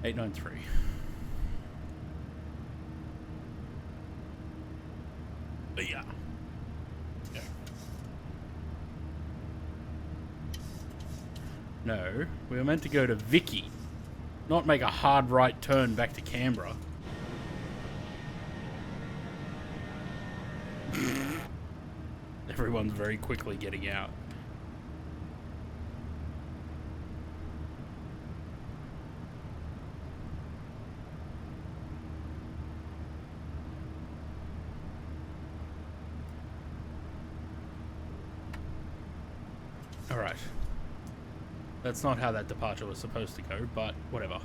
893. But yeah. Yeah. No, we were meant to go to Vicky, not make a hard right turn back to Canberra. Everyone's very quickly getting out. All right. That's not how that departure was supposed to go, but whatever.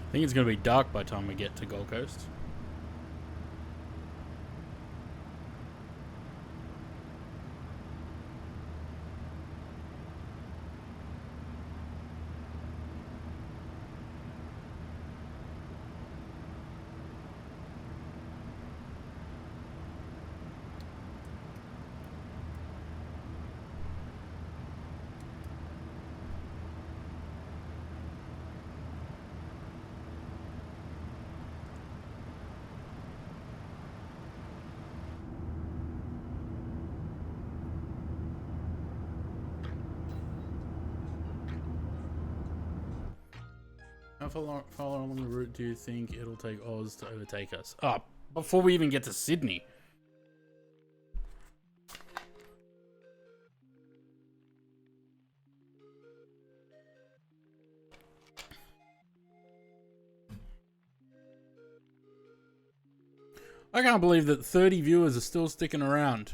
I think it's going to be dark by the time we get to Gold Coast. How far along the route do you think it'll take Oz to overtake us? Ah, before we even get to Sydney. I can't believe that 30 viewers are still sticking around.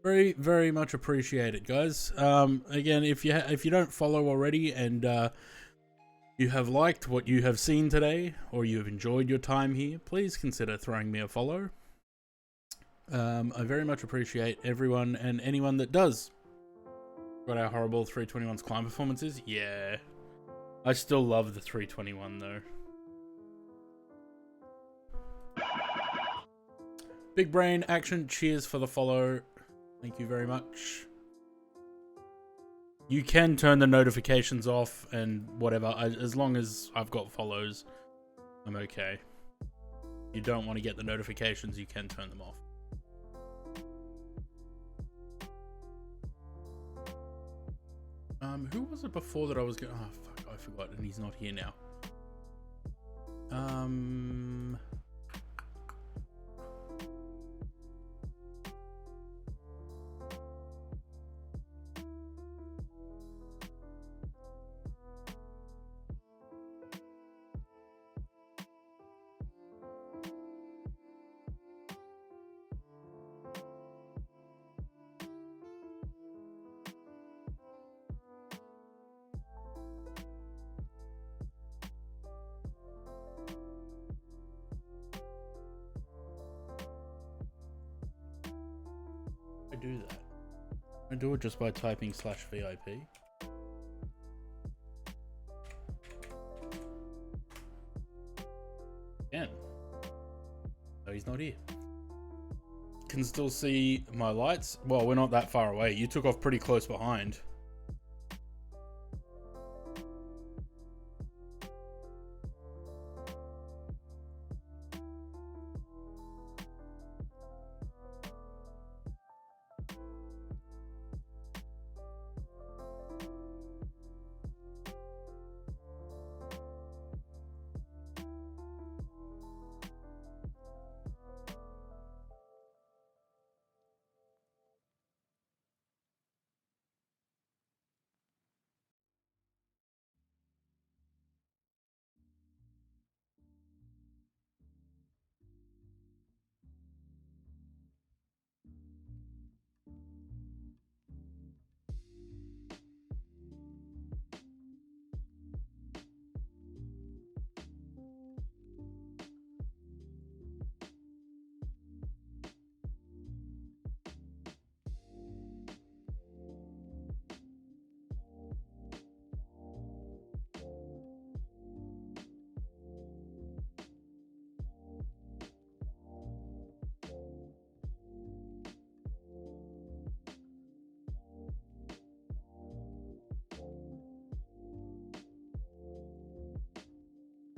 Very, very much appreciate it, guys. Again, if you don't follow already and you have liked what you have seen today, or you have enjoyed your time here, please consider throwing me a follow. I very much appreciate everyone and anyone that does. Got our horrible 321's climb performances? Yeah. I still love the 321 though. Big Brain Action, cheers for the follow. Thank you very much. You can turn the notifications off and whatever, as long as I've got follows, I'm okay. If you don't want to get the notifications, you can turn them off. Who was it before that I was going? Oh fuck, I forgot, and he's not here now. do that? I do it just by typing /VIP. Again. No, he's not here. Can still see my lights. Well, we're not that far away. You took off pretty close behind.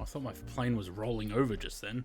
I thought my plane was rolling over just then.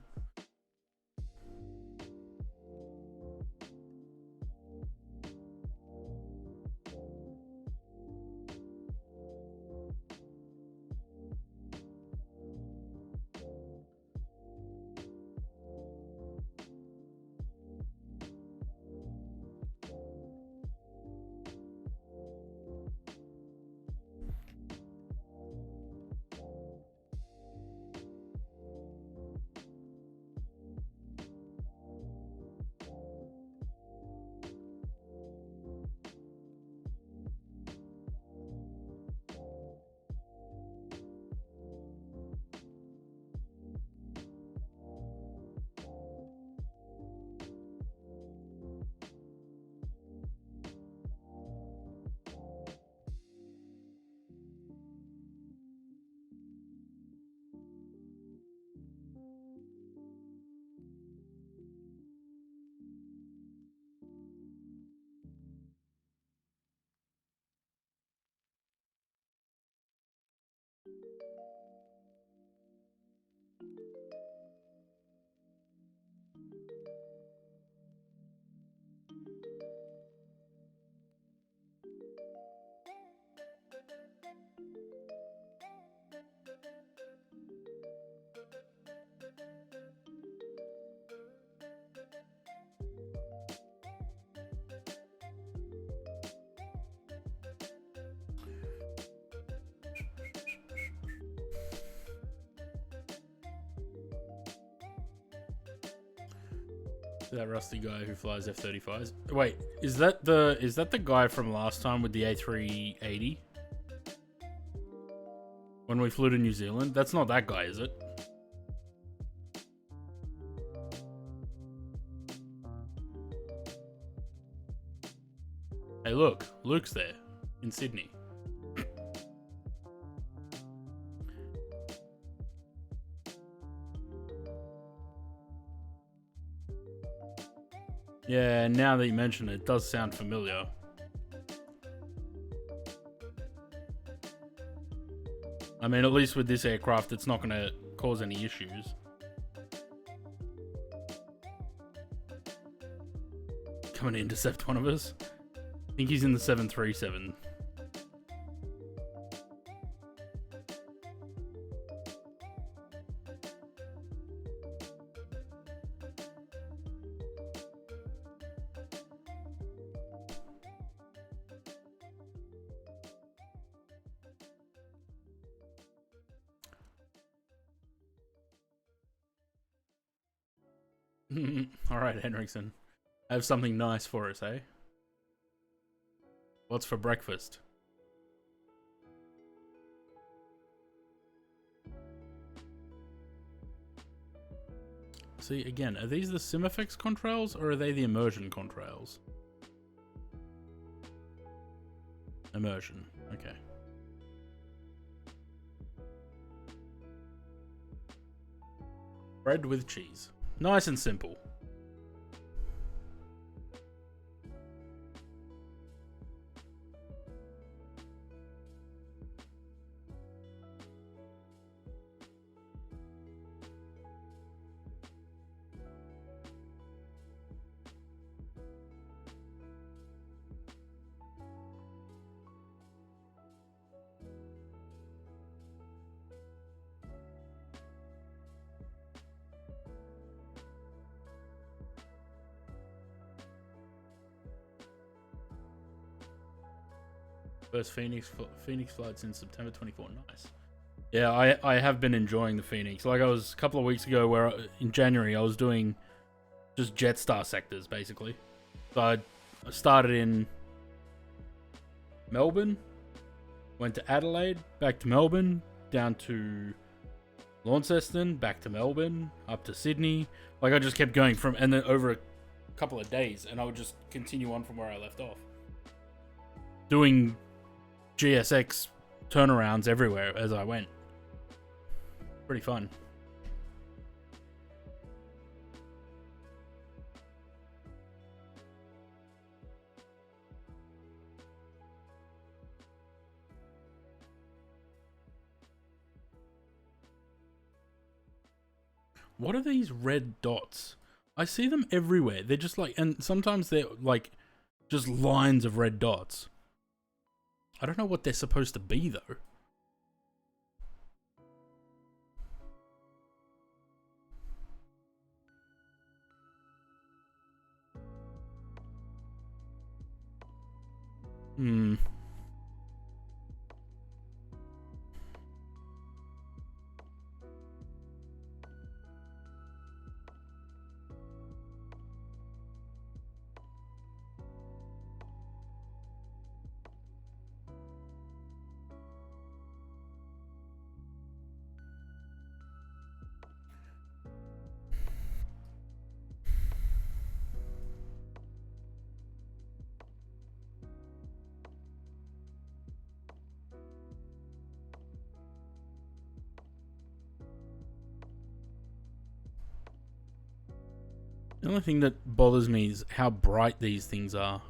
That rusty guy who flies F-35s. Wait, is that the guy from last time with the A380? When we flew to New Zealand? That's not that guy, is it? Hey, look, Luke's there in Sydney. Yeah, now that you mention it, it does sound familiar. I mean, at least with this aircraft, it's not going to cause any issues. Coming to intercept one of us. I think he's in the 737. All right, Henriksen. I have something nice for us, eh? What's for breakfast? See, again, are these the SimFX contrails or are they the immersion contrails? Immersion. Okay. Bread with cheese. Nice and simple. First Phoenix flights in September 24. Nice. Yeah, I have been enjoying the Phoenix. Like, I was a couple of weeks ago where in January I was doing just Jetstar sectors basically. So I started in Melbourne, went to Adelaide, back to Melbourne, down to Launceston, back to Melbourne, up to Sydney. Like, I just kept going from, and then over a couple of days, and I would just continue on from where I left off. Doing GSX turnarounds everywhere as I went. Pretty fun. What are these red dots? I see them everywhere. They're just like, and sometimes they're like just lines of red dots. I don't know what they're supposed to be though. The only thing that bothers me is how bright these things are.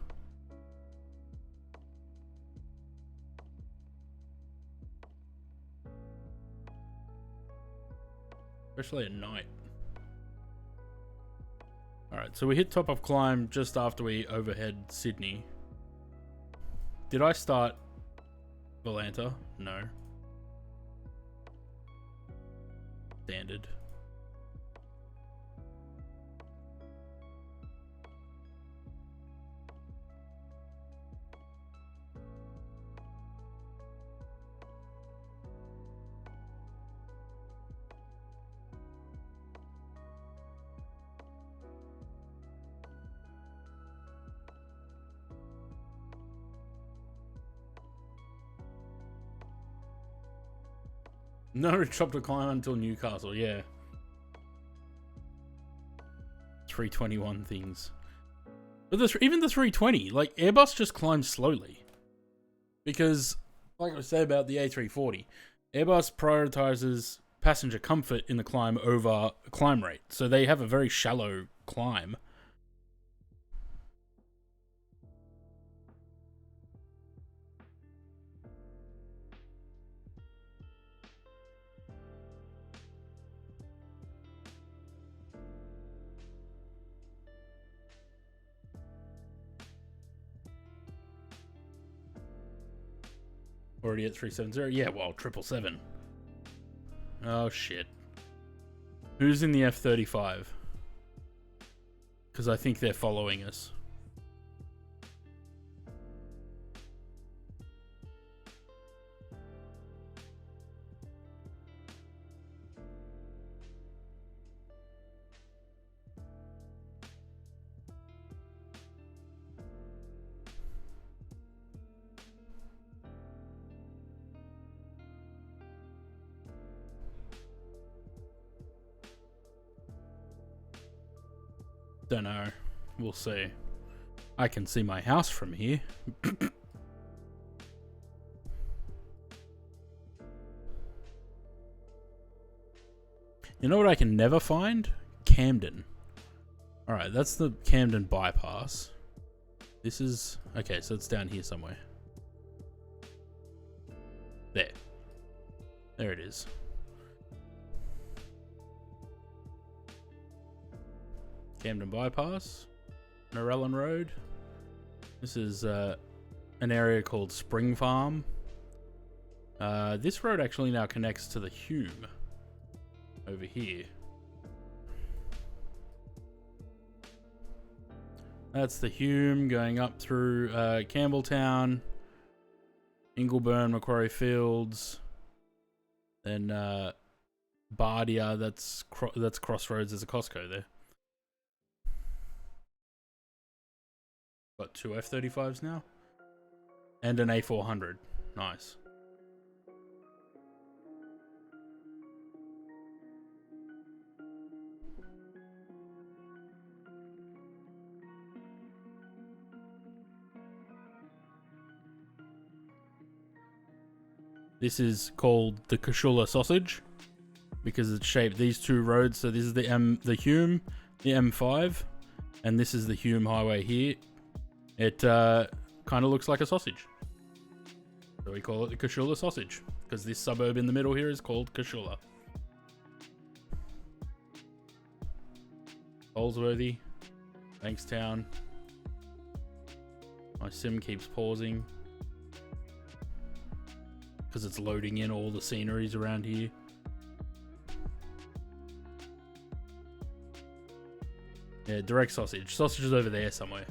Especially at night. Alright, so we hit top of climb just after we overhead Sydney. Did I start Volanta? No. Standard. No chop to climb until Newcastle, yeah. 321 things. But even the 320, like, Airbus just climbs slowly. Because, like I say about the A340, Airbus prioritizes passenger comfort in the climb over climb rate. So they have a very shallow climb. Already at 370? Yeah, well, 777. Oh, shit. Who's in the F-35? Because I think they're following us. Don't know. We'll see. I can see my house from here. You know what I can never find? Camden. Alright, that's the Camden bypass. This is... Okay, so it's down here somewhere. There. There it is. Camden bypass. Norellan Road. This is an area called Spring Farm. This road actually now connects to the Hume. Over here. That's the Hume going up through Campbelltown, Ingleburn, Macquarie Fields, then Bardia. That's Crossroads. There's a Costco there. Got 2 F-35s now, and an A400. Nice. This is called the Kashula sausage because it's shaped these two roads. So this is the Hume, the M5, and this is the Hume Highway here. It kind of looks like a sausage. So we call it the Kashula sausage because this suburb in the middle here is called Kashula. Holsworthy, Bankstown. My sim keeps pausing because it's loading in all the sceneries around here. Yeah, direct sausage. Sausage is over there somewhere.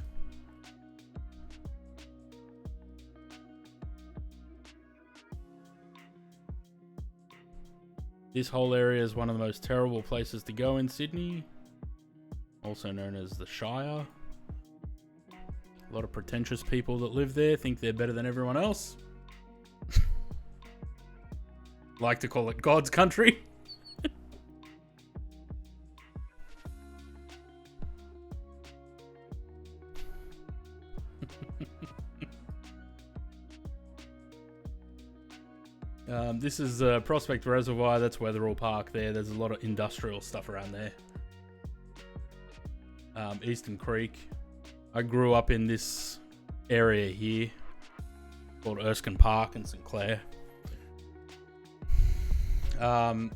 This whole area is one of the most terrible places to go in Sydney. Also known as the Shire. A lot of pretentious people that live there think they're better than everyone else. Like to call it God's country. This is Prospect Reservoir. That's Wetherall Park there. There's a lot of industrial stuff around there. Eastern Creek. I grew up in this area here called Erskine Park in St. Clair. What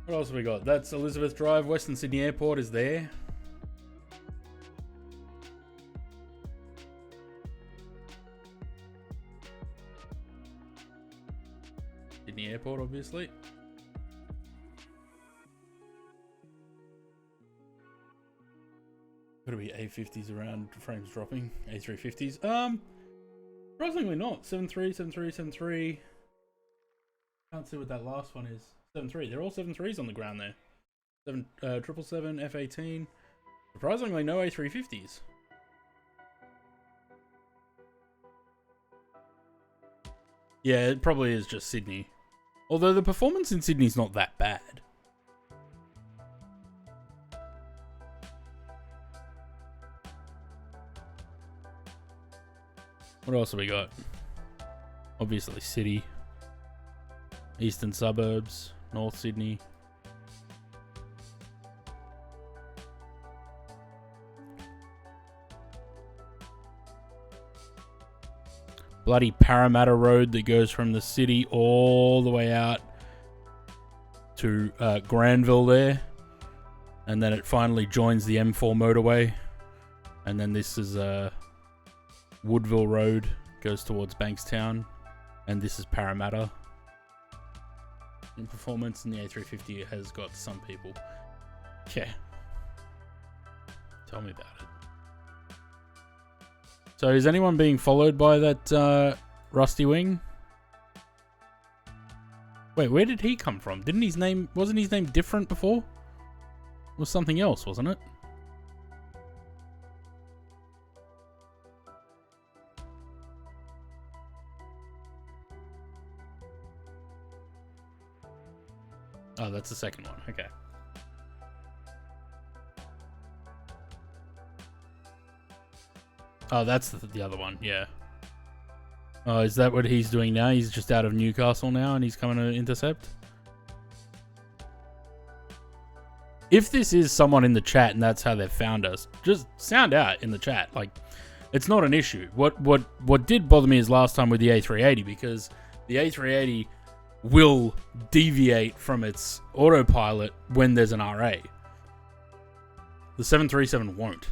else have we got? That's Elizabeth Drive. Western Sydney Airport is there. Sydney Airport, obviously. Gotta be A50s around, frames dropping. A350s. Surprisingly not. 73, 73, 73. Can't see what that last one is. 7.3. They're all 7.3s on the ground there. 777, F18. Surprisingly, no A350s. Yeah, it probably is just Sydney. Although the performance in Sydney's not that bad. What else have we got? Obviously City. Eastern suburbs. North Sydney. Bloody Parramatta Road that goes from the city all the way out to Granville there. And then it finally joins the M4 motorway. And then this is Woodville Road, goes towards Bankstown. And this is Parramatta. In performance, and the A350 has got some people. Yeah. Tell me about it. So is anyone being followed by that Rusty Wing? Wait, where did he come from? Wasn't his name different before? It was something else, wasn't it? Oh, that's the second one. Okay. Oh, that's the other one. Yeah. Oh, is that what he's doing now? He's just out of Newcastle now and he's coming to intercept? if this is someone in the chat and that's how they've found us, just sound out in the chat. Like, it's not an issue. What did bother me is last time with the A380, because the A380 will deviate from its autopilot when there's an RA. The 737 won't.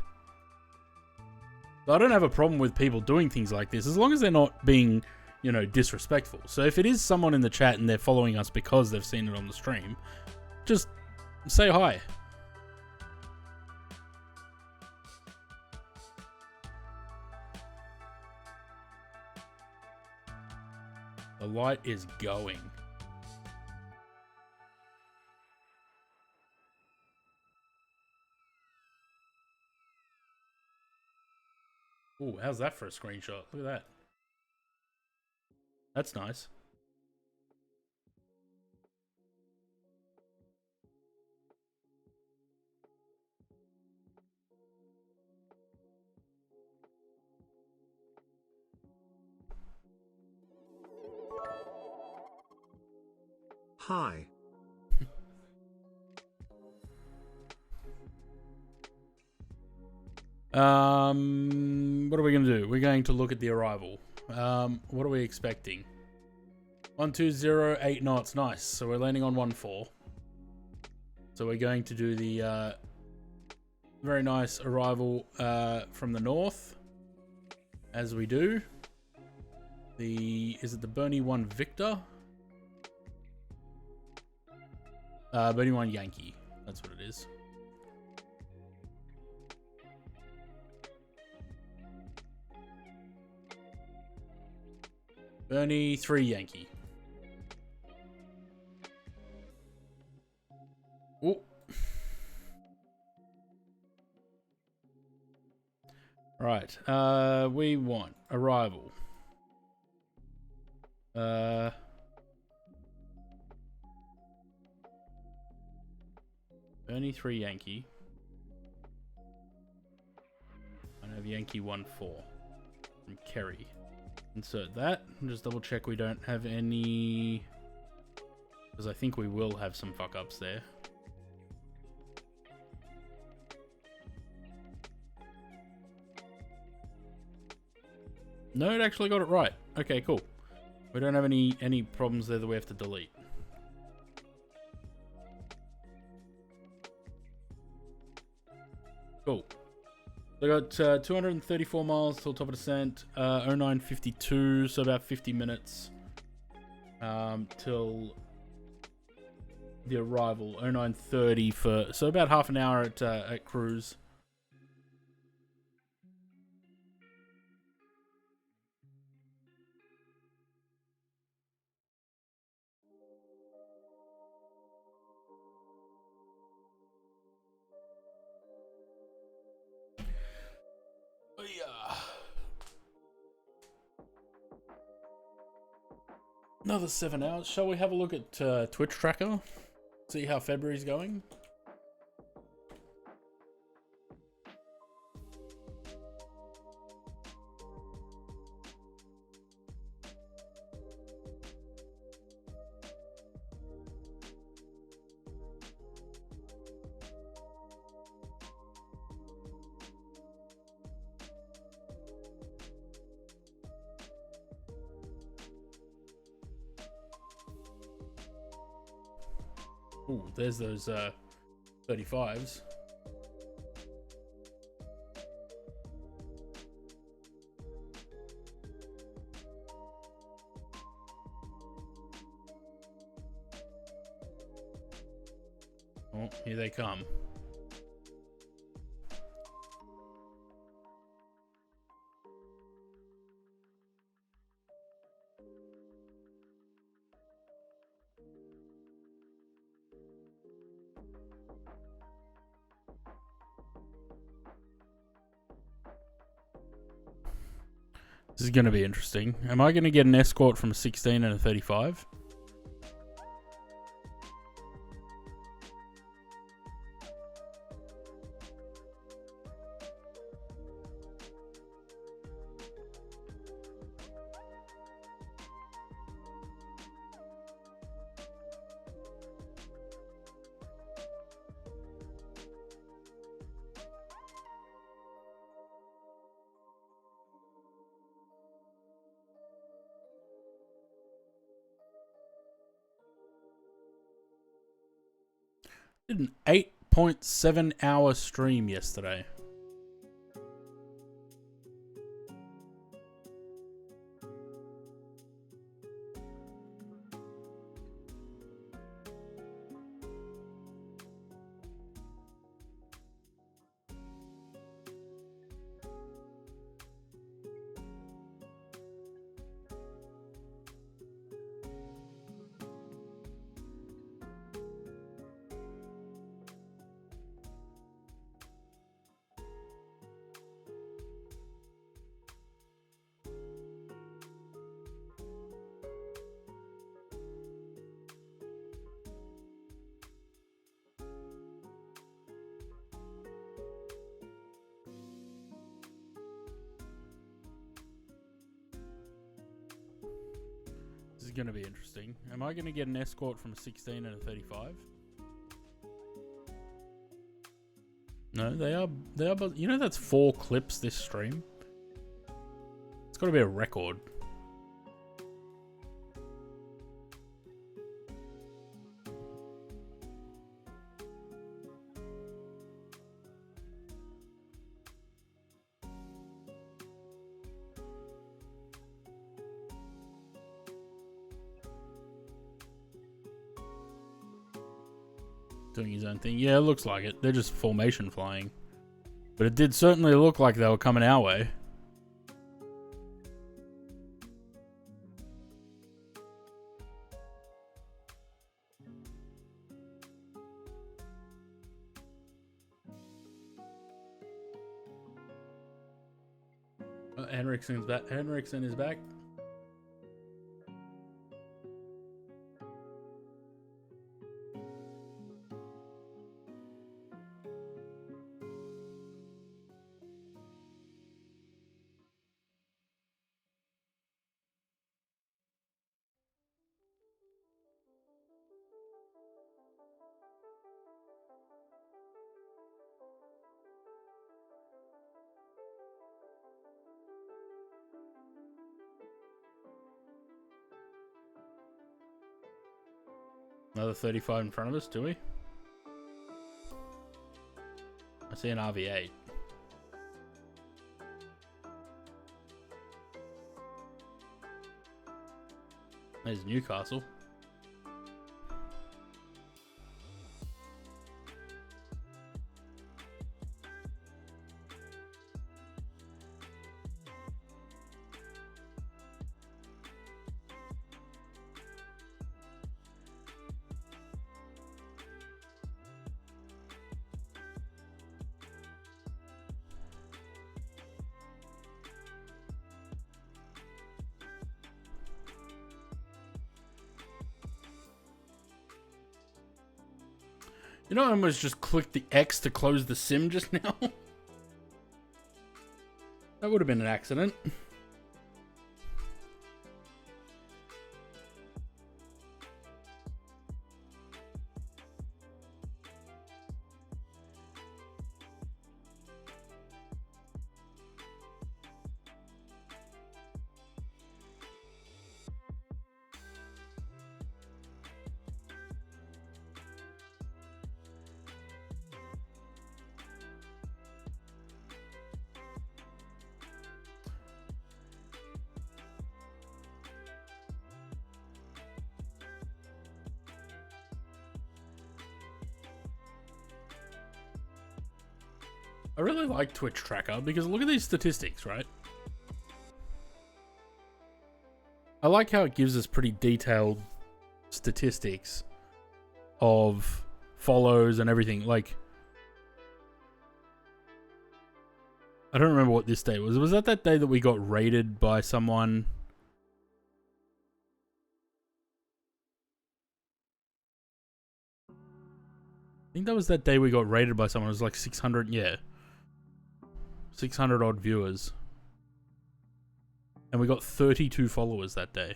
So I don't have a problem with people doing things like this, as long as they're not being, you know, disrespectful. So if it is someone in the chat and they're following us because they've seen it on the stream, just say hi. The light is going. Ooh, how's that for a screenshot? Look at that. That's nice. Hi. What are we going to do? We're going to look at the arrival. What are we expecting? 120, 8 knots. Nice. So we're landing on 14. So we're going to do the very nice arrival from the north, as we do. Is it the Bernie 1 Victor? Bernie 1 Yankee. That's what it is. Bernie 3 Yankee. Oh. Right. We want arrival. Bernie 3 Yankee. I have Yankee 1-4 from Kerry. Insert that. Just double check we don't have any, because I think we will have some fuck ups there. No, it actually got it right. Okay, cool. We don't have any problems there that we have to delete. Cool. So I got 234 miles till top of descent, 0952, so about 50 minutes till the arrival. 0930 so about half an hour at cruise. Another 7 hours. Shall we have a look at Twitch tracker? See how February's going? Ooh, there's those 35s. Oh, here they come. This is going to be interesting. Am I going to get an escort from a 16 and a 35? Did an 8.7-hour stream yesterday. This is going to be interesting. Am I going to get an escort from a 16 and a 35? No, they are, but you know that's 4 clips this stream? It's got to be a record. Doing his own thing. Yeah, it looks like it. They're just formation flying. But it did certainly look like they were coming our way. Henriksen's back. Henriksen is back. Another 35 in front of us, do we? I see an RV8. There's Newcastle. You know, I almost just clicked the X to close the sim just now. That would have been an accident. I really like Twitch Tracker because look at these statistics, right? I like how it gives us pretty detailed statistics of follows and everything. Like, I don't remember what this day was. Was that day that we got raided by someone? I think that was that day we got raided by someone. It was like 600, yeah. 600 odd viewers. And we got 32 followers that day.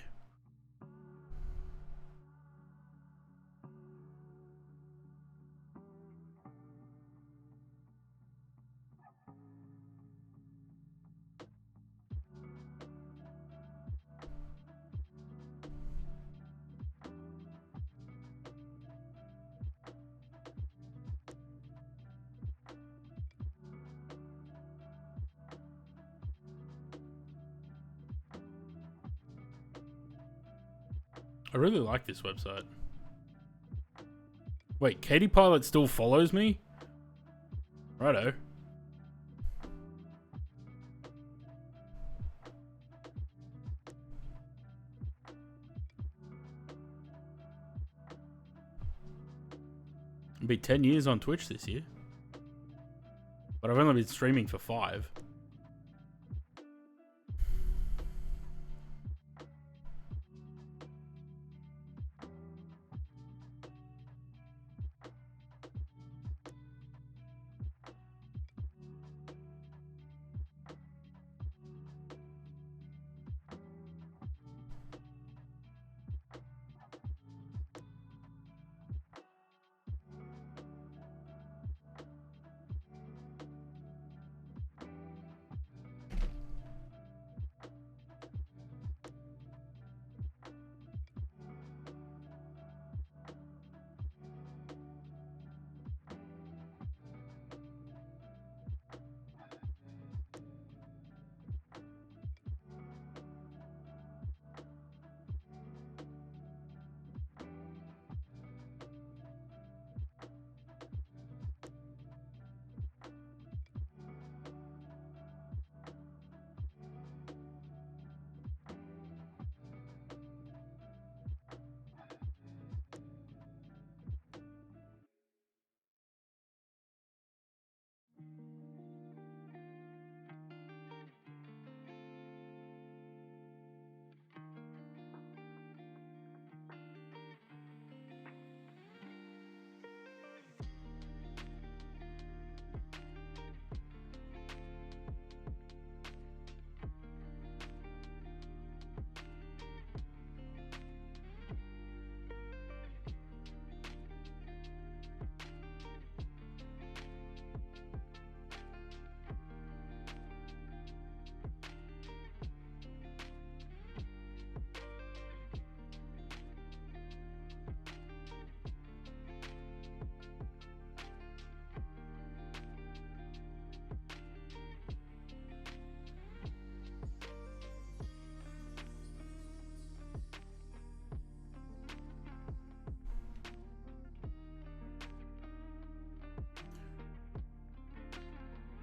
I really like this website. Wait, Katie Pilot still follows me? Righto. It'll be 10 years on Twitch this year. But I've only been streaming for 5.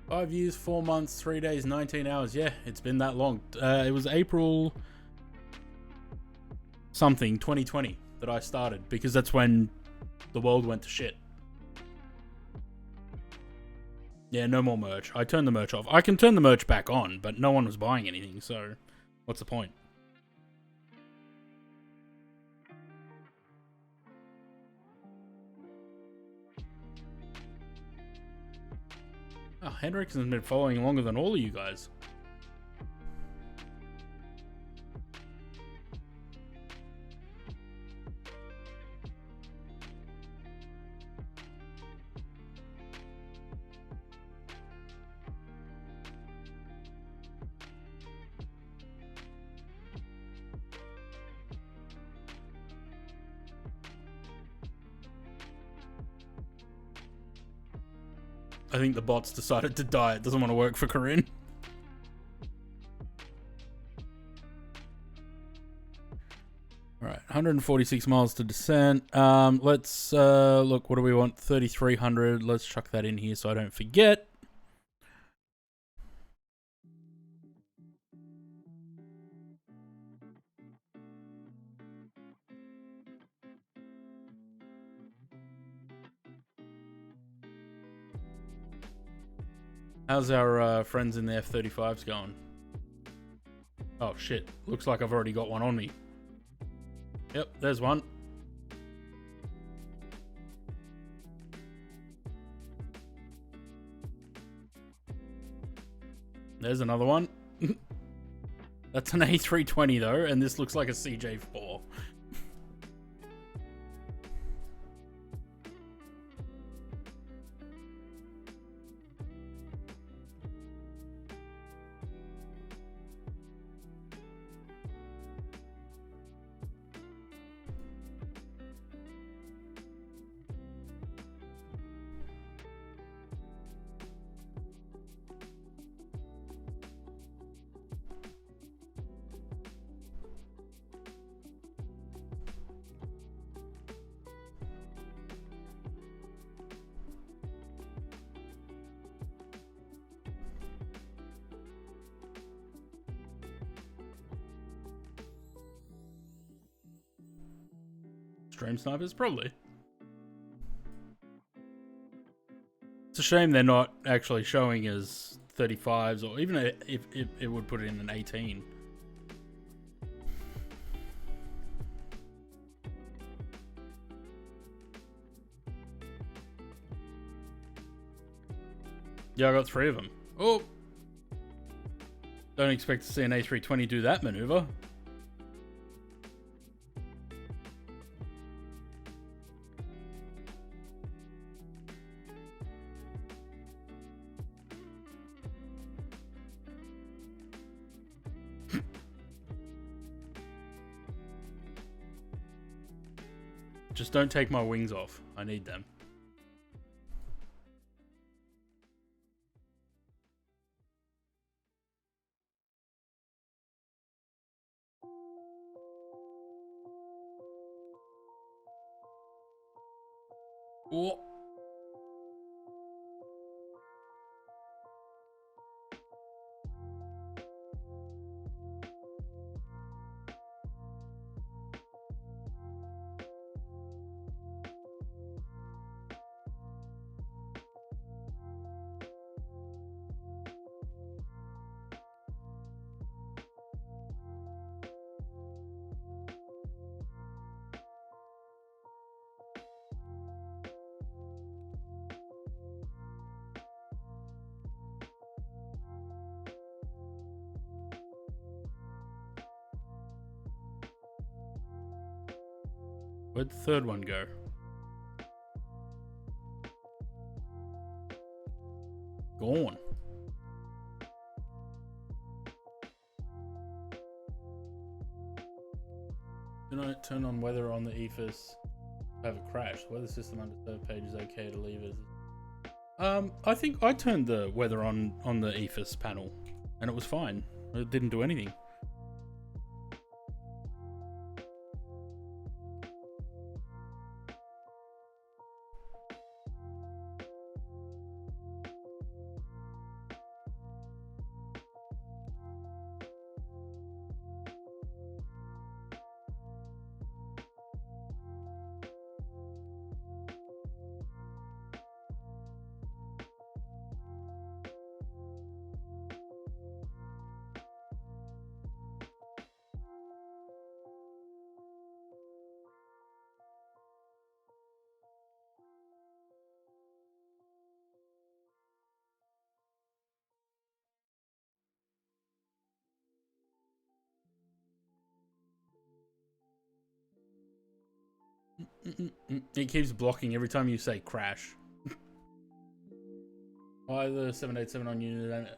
Five years, 4 months, 3 days, 19 hours. Yeah, it's been that long. It was April something 2020 that I started because that's when the world went to shit. Yeah, no more merch. I turned the merch off. I can turn the merch back on, but no one was buying anything, so what's the point? Oh, Henriksen's been following longer than all of you guys. I think the bots decided to die. It doesn't want to work for Corinne. Alright, 146 miles to descent. Let's look, what do we want? 3,300. Let's chuck that in here so I don't forget. How's our friends in the F-35s going? Oh shit, looks like I've already got one on me. Yep, there's one. There's another one. That's an A320 though, and this looks like a CJ4. Stream snipers, probably. It's a shame they're not actually showing as 35s, or even if it would put it in an 18. Yeah, I got 3 of them. Oh! Don't expect to see an A320 do that maneuver. Just don't take my wings off. I need them. Oh. Where'd the third one go? Gone. Do I turn on weather on the EFIS? Have it crash. The weather system under third page is okay to leave it. I think I turned the weather on the EFIS panel, and it was fine. It didn't do anything. It keeps blocking every time you say crash. Why the 787 on unit?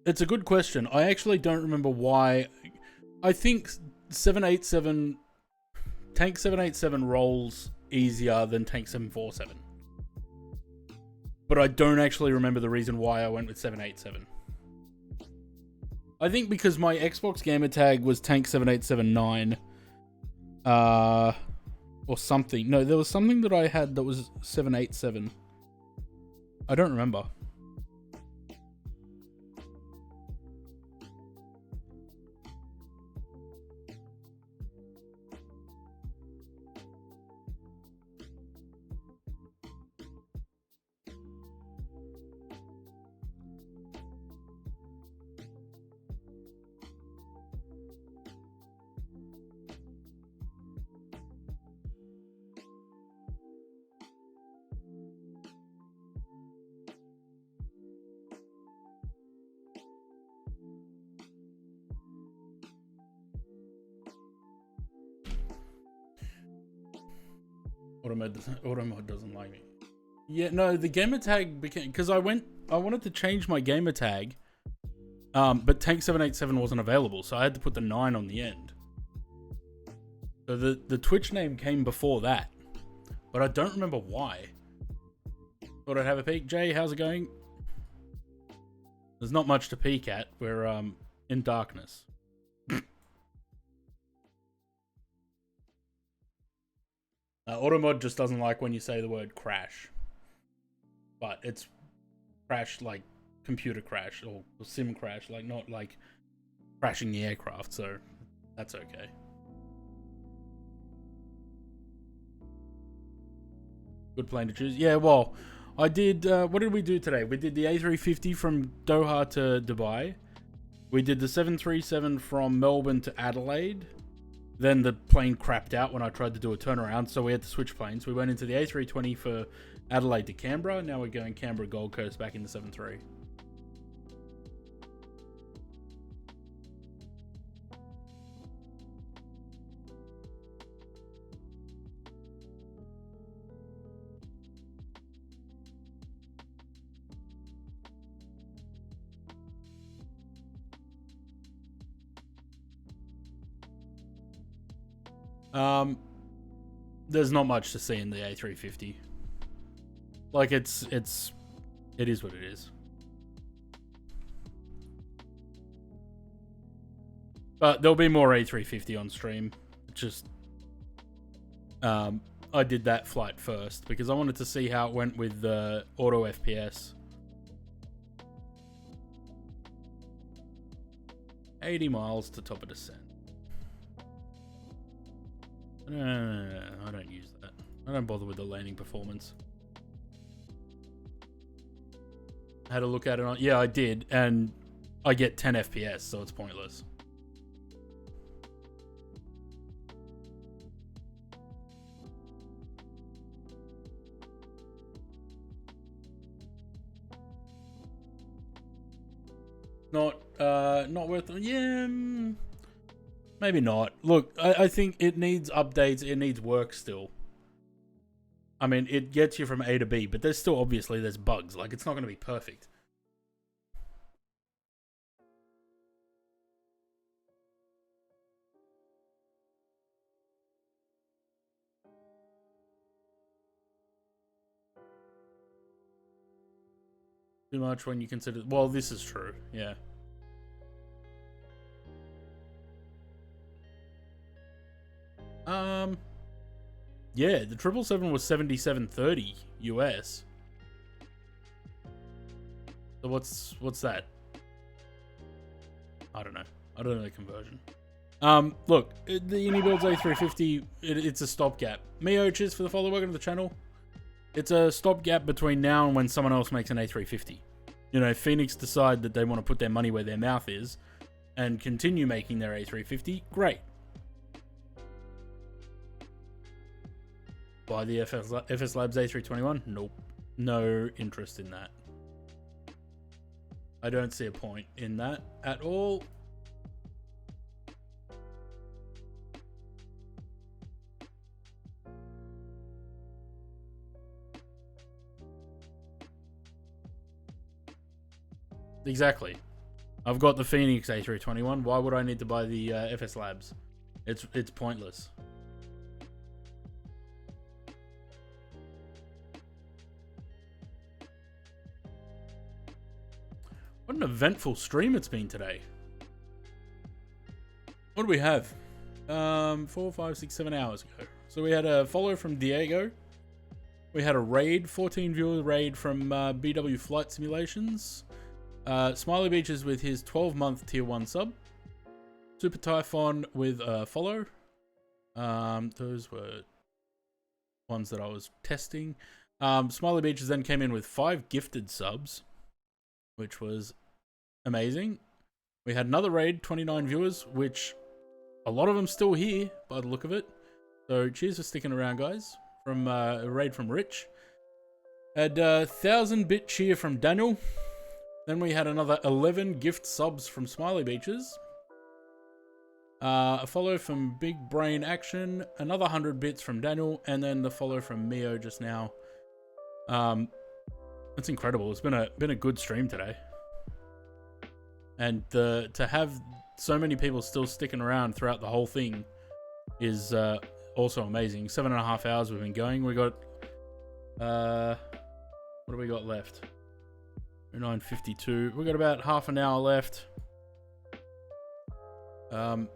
It's a good question. I actually don't remember why. I think 787 Tank 787 rolls easier than Tank 747. But I don't actually remember the reason why I went with 787. I think because my Xbox gamer tag was Tank 787-9. Or something. No, there was something that I had that was 787. I don't remember. Automod doesn't like me. Yeah, no, the gamer tag became, because I wanted to change my gamer tag, but Tank 787 wasn't available, so I had to put the 9 on the end. So the Twitch name came before that, but I don't remember why. Thought I'd have a peek. Jay, how's it going? There's not much to peek at. We're in darkness. Automod just doesn't like when you say the word crash. But it's crash like computer crash or sim crash, like not like crashing the aircraft, so that's okay. Good plane to choose. Yeah, well, I did, what did we do today? We did the A350 from Doha to Dubai. We did the 737 from Melbourne to Adelaide. Then the plane crapped out when I tried to do a turnaround, so we had to switch planes. We went into the A320 for Adelaide to Canberra. Now we're going Canberra Gold Coast back into 73. There's not much to see in the A350. Like it is what it is. But there'll be more A350 on stream. Just I did that flight first because I wanted to see how it went with the auto FPS. 80 miles to top of descent. No, I don't use that. I don't bother with the landing performance. Had a look at it on... Yeah, I did, and I get 10 FPS, so it's pointless. Not worth it. Yeah, maybe not. Look, I think it needs updates. It needs work still. I mean, it gets you from A to B, but there's still obviously there's bugs. Like, it's not going to be perfect. Too much when you consider... Well, this is true. Yeah. Yeah, the 777 was 7730 US. So what's that? I don't know. I don't know the conversion. Look, the Unibuilds A350, it's a stopgap. Mio, cheers for the follow. Welcome to the channel. It's a stopgap between now and when someone else makes an A350. You know, Phoenix decide that they want to put their money where their mouth is and continue making their A350. Great. Buy the FS Labs A321? Nope. No interest in that. I don't see a point in that at all. Exactly. I've got the Phoenix A321. Why would I need to buy the FS Labs? It's pointless. What an eventful stream it's been today. What do we have? 4, 5, 6, 7 hours ago. So we had a follow from Diego. We had a raid, 14 viewer raid from BW Flight Simulations. Smiley Beaches with his 12-month tier 1 sub. Super Typhon with a follow. Those were ones that I was testing. Smiley Beaches then came in with 5 gifted subs, which was amazing. We had another raid, 29 viewers, which a lot of them still here by the look of it. So cheers for sticking around, guys. From a raid from Rich. Had 1,000-bit cheer from Daniel. Then we had another 11 gift subs from Smiley Beaches. A follow from Big Brain Action. Another 100 bits from Daniel. And then the follow from Mio just now. That's incredible. It's been a good stream today. And to have so many people still sticking around throughout the whole thing is also amazing. 7.5 hours we've been going. We got... what do we got left? 9:52. We got about half an hour left. I'd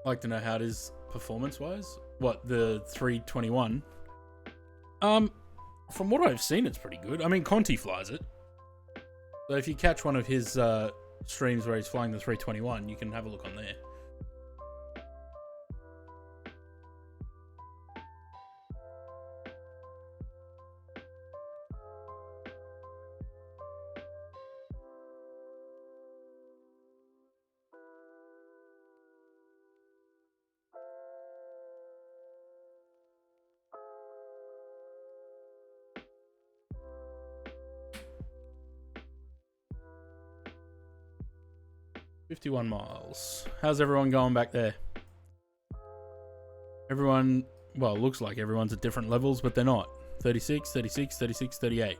like to know how it is performance-wise. What, the 321? From what I've seen, it's pretty good. I mean, Conti flies it. So if you catch one of his streams where he's flying the 321, you can have a look on there. 51 miles. How's everyone going back there? Everyone, well, looks like everyone's at different levels, but they're not. 36, 36, 36, 38.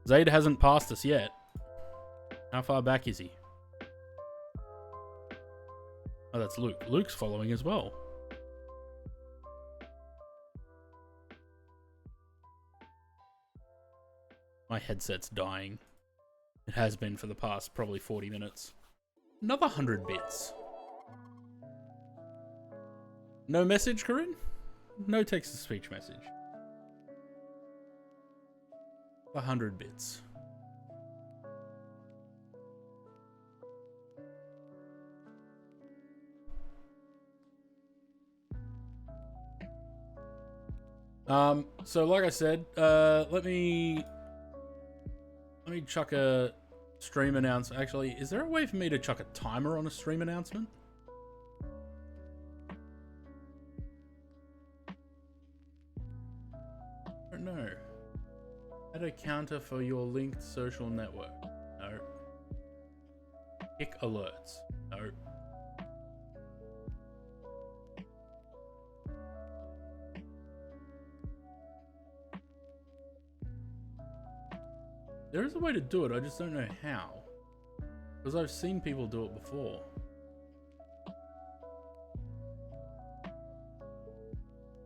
Zaid hasn't passed us yet. How far back is he? Oh, that's Luke. Luke's following as well. My headset's dying. It has been for the past probably 40 minutes. Another 100 bits. No message, Corinne? No text-to-speech message. 100 bits. So like I said, let me chuck a stream announcement. Actually, is there a way for me to chuck a timer on a stream announcement? I don't know. Add a counter for your linked social network. No. Kick alerts. No. There is a way to do it, I just don't know how. Because I've seen people do it before.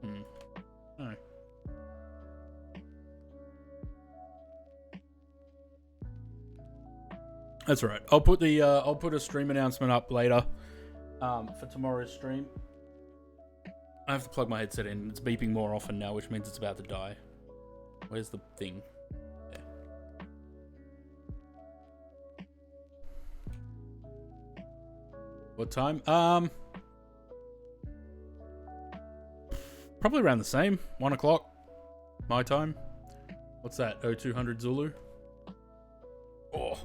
No. That's right. I'll put a stream announcement up later for tomorrow's stream. I have to plug my headset in. It's beeping more often now, which means it's about to die. Where's the thing? What time? Probably around the same. 1 o'clock. My time. What's that? 0200 Zulu? Oh.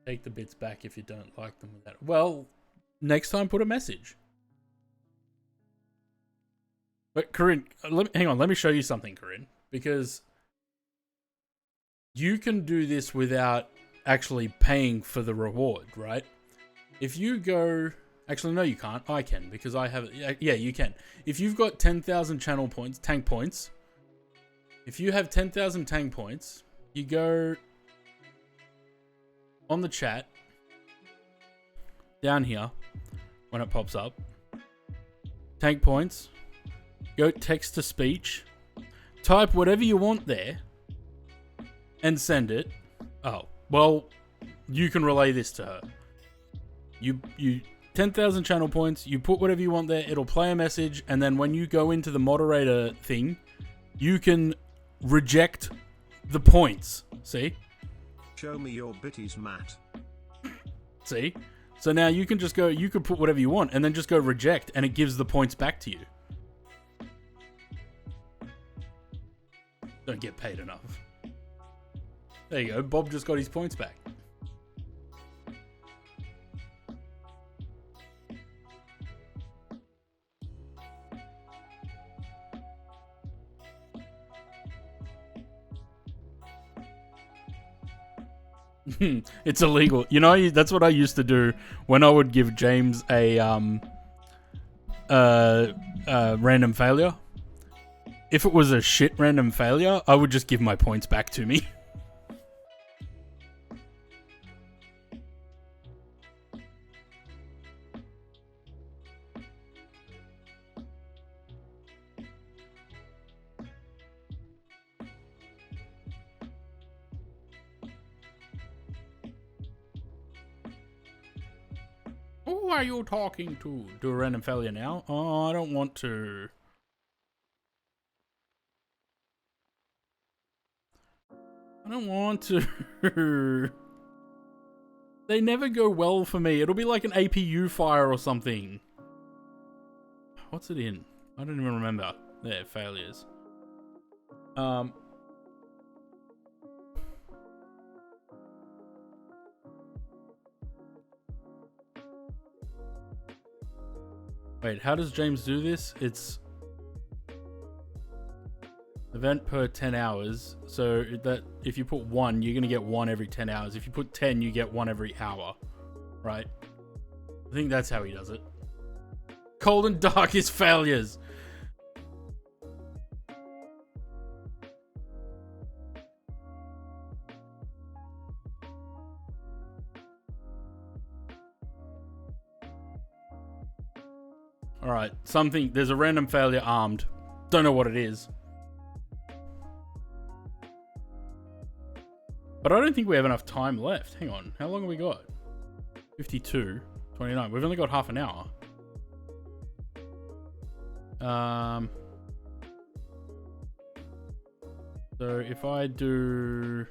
Take the bits back if you don't like them. Well, next time put a message. But Corinne, hang on. Let me show you something, Corinne. Because you can do this without actually paying for the reward, right? If you go... Actually, no, you can't. I can, because I have... Yeah, you can. If you've got 10,000 channel points, tank points, if you have 10,000 tank points, you go on the chat, down here, when it pops up, tank points, go text to speech, type whatever you want there and send it. Oh, well, you can relay this to her. You 10,000 channel points, you put whatever you want there, it'll play a message, and then when you go into the moderator thing, you can reject the points. See? Show me your bitties, Matt. See? So now you can just go, you can put whatever you want and then just go reject, and it gives the points back to you. Don't get paid enough. There you go. Bob just got his points back. It's illegal. You know, that's what I used to do when I would give James a random failure. If it was a shit random failure, I would just give my points back to me. Who are you talking to? Do a random failure now? Oh, I don't want to. I don't want to. They never go well for me. It'll be like an APU fire or something. What's it in? I don't even remember. There, failures. Wait, how does James do this? It's... Event per 10 hours. So that if you put 1, you're going to get 1 every 10 hours. If you put 10, you get 1 every hour. Right? I think that's how he does it. Cold and darkest failures. Alright, something. There's a random failure armed. Don't know what it is. But I don't think we have enough time left. Hang on. How long have we got? 52. 29. We've only got half an hour. So if I do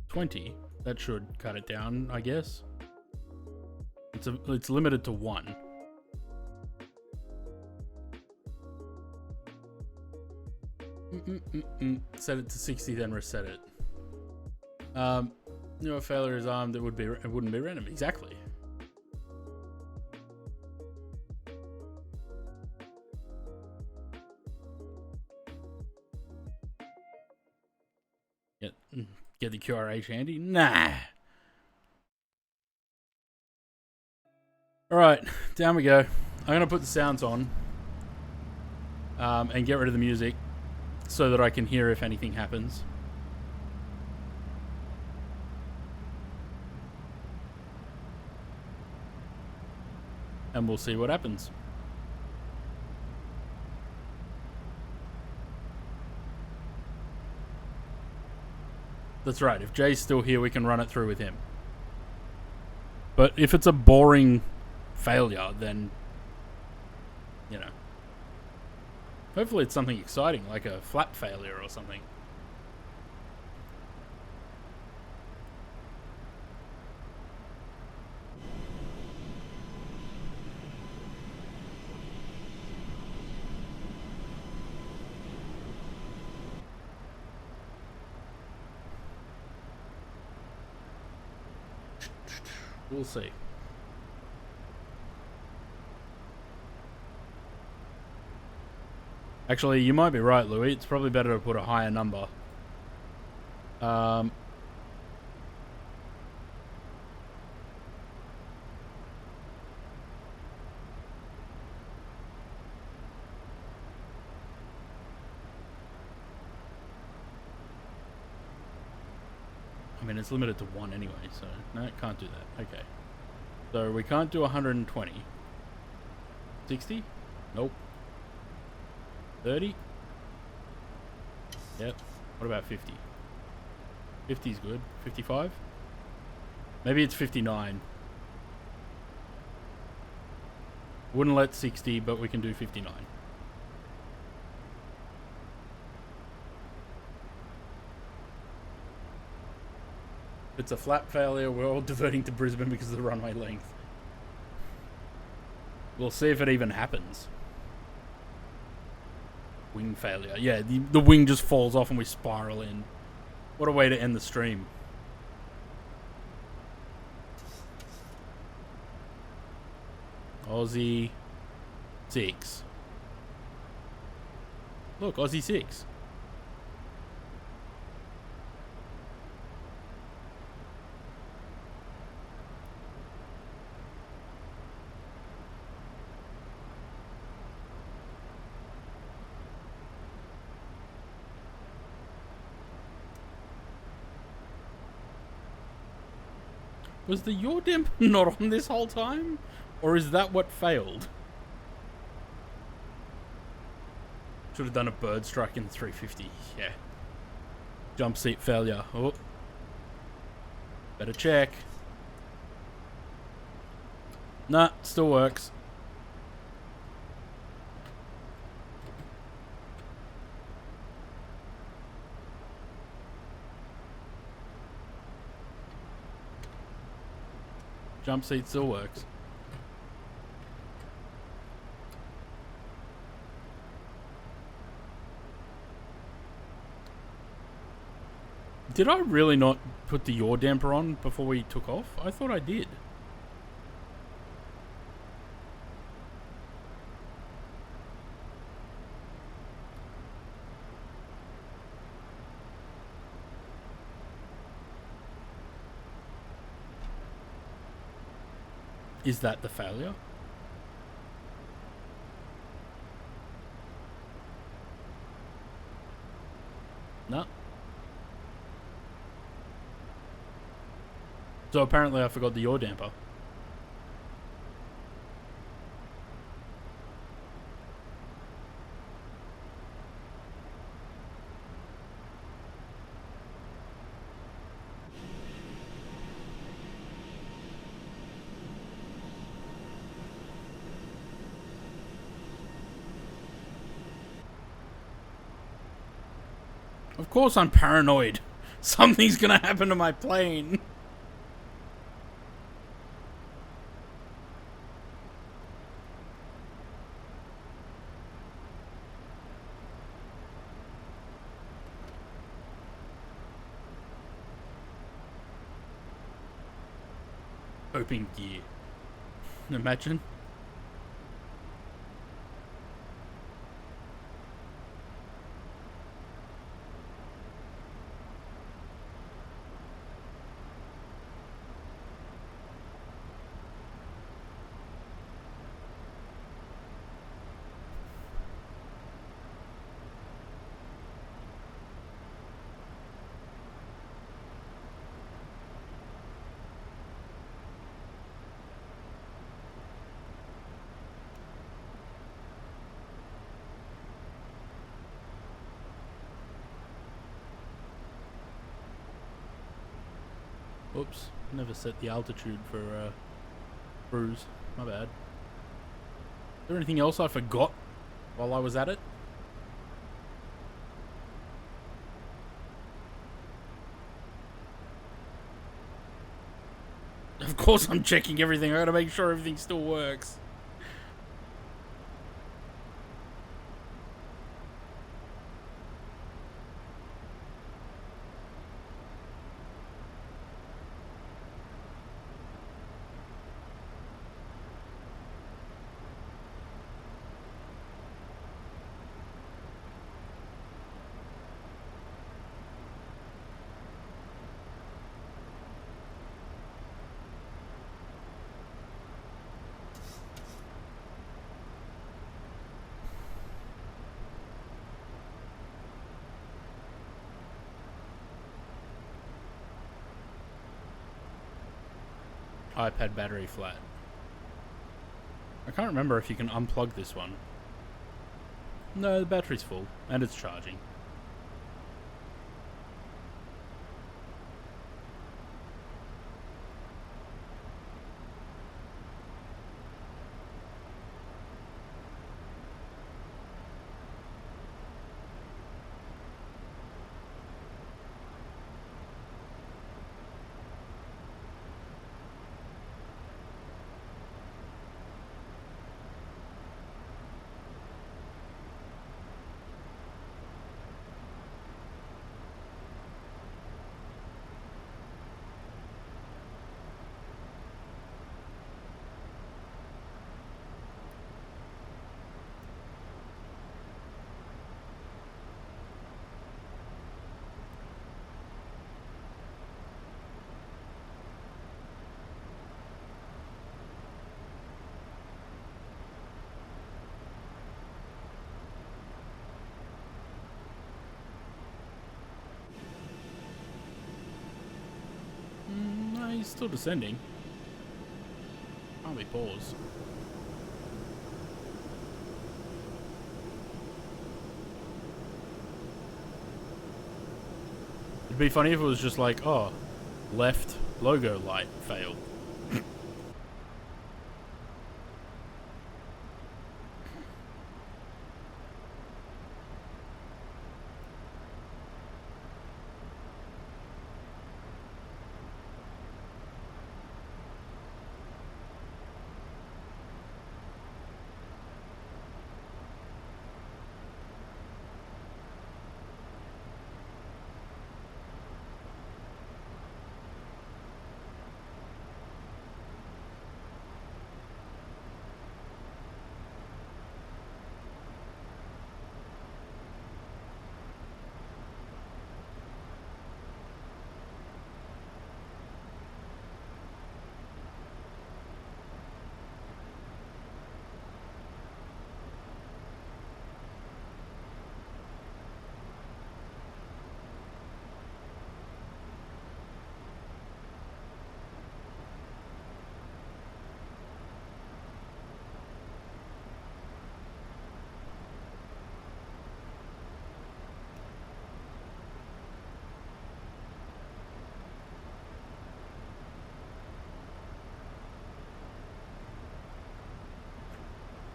20, that should cut it down, I guess. It's limited to 1. Set it to 60, then reset it. A failure is armed. It wouldn't be random. Exactly. Get the QRH handy? Nah. Alright, down we go. I'm going to put the sounds on. And get rid of the music. So that I can hear if anything happens. And we'll see what happens. That's right. If Jay's still here, we can run it through with him. But if it's a boring failure, then, you know. Hopefully it's something exciting, like a flap failure or something. We'll see. Actually, you might be right, Louis. It's probably better to put a higher number. I mean, it's limited to 1 anyway, so no, it can't do that. Okay. So we can't do 120. 60? Nope. 30? Yep. What about 50? 50 is good. 55? Maybe it's 59. Wouldn't let 60, but we can do 59. It's a flap failure. We're all diverting to Brisbane because of the runway length. We'll see if it even happens. Wing failure. Yeah, the wing just falls off and we spiral in. What a way to end the stream. Aussie 6. Look, Aussie 6. Was the yaw damp not on this whole time? Or is that what failed? Should have done a bird strike in the 350. Yeah. Jump seat failure. Oh. Better check. Nah, still works. Jump seat still works. Did I really not put the yaw damper on before we took off? I thought I did. Is that the failure? No. So apparently I forgot the yaw damper. Of course I'm paranoid. Something's gonna happen to my plane. Open gear. Imagine. Oops, never set the altitude for cruise. My bad. Is there anything else I forgot while I was at it? Of course I'm checking everything. I gotta make sure everything still works. iPad battery flat. I can't remember if you can unplug this one. No, the battery's full, and it's charging. No, he's still descending. Can't be paused. It'd be funny if it was just like, oh, left logo light failed.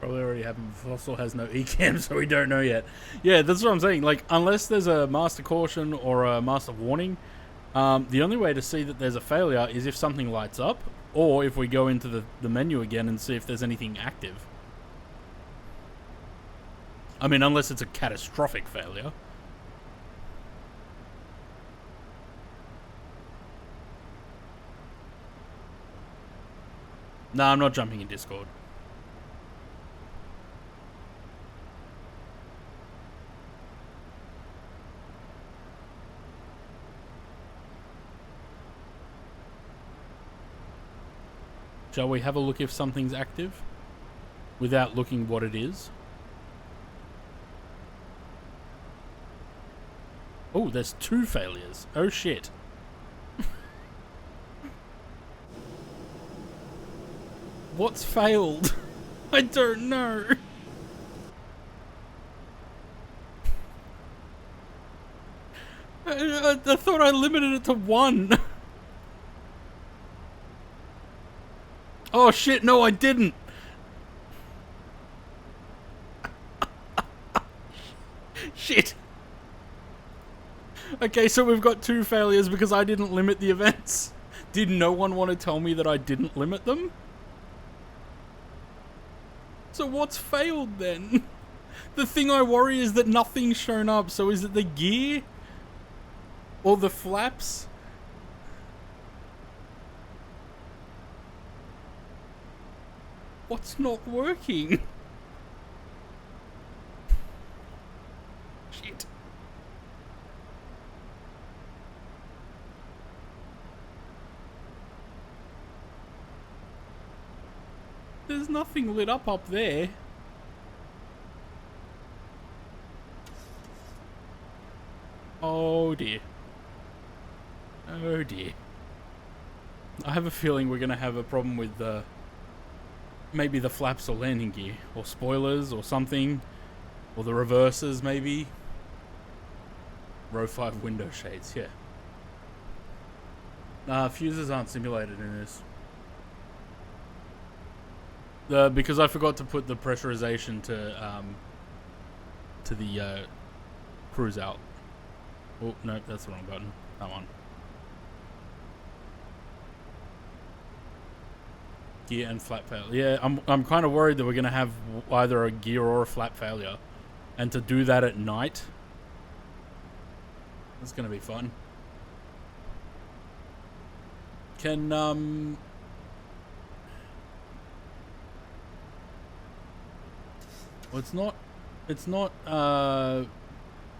Probably already happened. Fossil has no ECAM, so we don't know yet. Yeah, that's what I'm saying. Like, unless there's a master caution or a master warning, the only way to see that there's a failure is if something lights up, or if we go into the menu again and see if there's anything active. I mean, unless it's a catastrophic failure. No, I'm not jumping in Discord. Shall we have a look if something's active? Without looking what it is? Oh, there's 2 failures. Oh shit. What's failed? I don't know. I thought I limited it to 1. Oh shit, no I didn't. Shit. Okay, so we've got 2 failures because I didn't limit the events. Did no one want to tell me that I didn't limit them? So what's failed then? The thing I worry is that nothing's shown up, so is it the gear? Or the flaps? What's not working? Shit. There's nothing lit up there. Oh dear. Oh dear. I have a feeling we're gonna have a problem with maybe the flaps or landing gear, or spoilers or something, or the reverses maybe. Row 5 window shades, yeah. Nah, fuses aren't simulated in this. Because I forgot to put the pressurization to the cruise out. Oh no, that's the wrong button. That one. Gear and flap failure. Yeah, I'm kind of worried that we're gonna have either a gear or a flap failure, and to do that at night, that's gonna be fun. Can well, it's not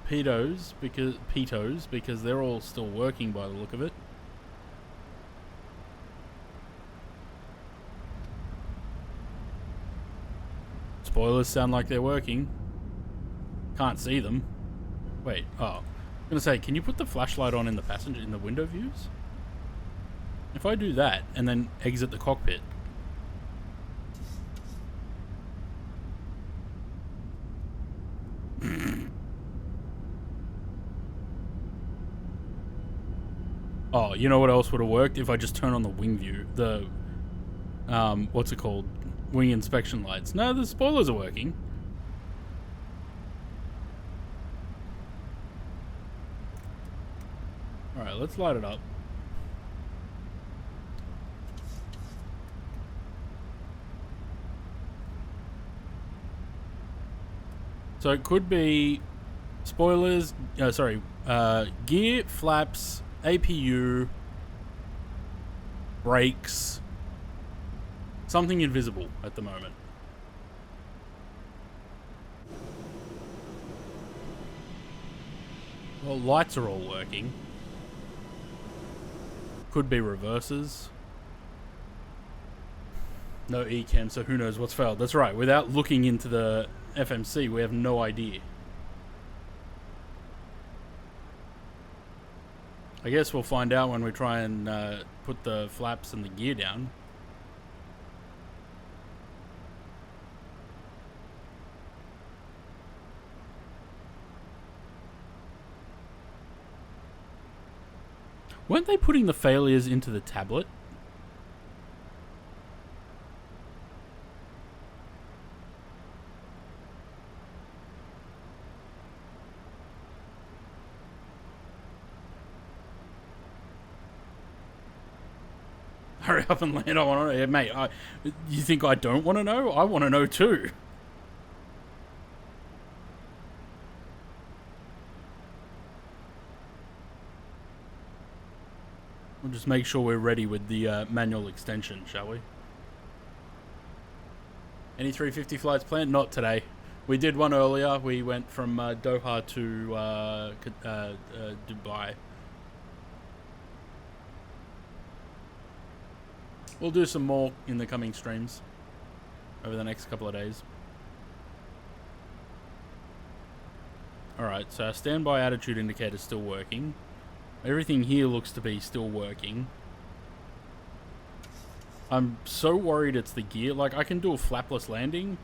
pitos because they're all still working by the look of it. Spoilers sound like they're working. Can't see them. Wait, oh. I'm gonna say, can you put the flashlight on in the window views? If I do that and then exit the cockpit. Oh, you know what else would have worked? If I just turn on the wing view. The, what's it called? Wing inspection lights. No, the spoilers are working. Alright, let's light it up. So it could be spoilers, gear, flaps, APU, brakes, something invisible at the moment. Well, lights are all working. Could be reverses. No ECAM, so who knows what's failed. That's right, without looking into the FMC, we have no idea. I guess we'll find out when we try and put the flaps and the gear down. Weren't they putting the failures into the tablet? Hurry up and land. I want to know. Yeah, mate, you think I don't want to know? I want to know too. We'll just make sure we're ready with the manual extension, shall we? Any 350 flights planned? Not today. We did one earlier. We went from Doha to Dubai. We'll do some more in the coming streams over the next couple of days. Alright, so our standby attitude indicator is still working. Everything here looks to be still working. I'm so worried it's the gear. Like, I can do a flapless landing,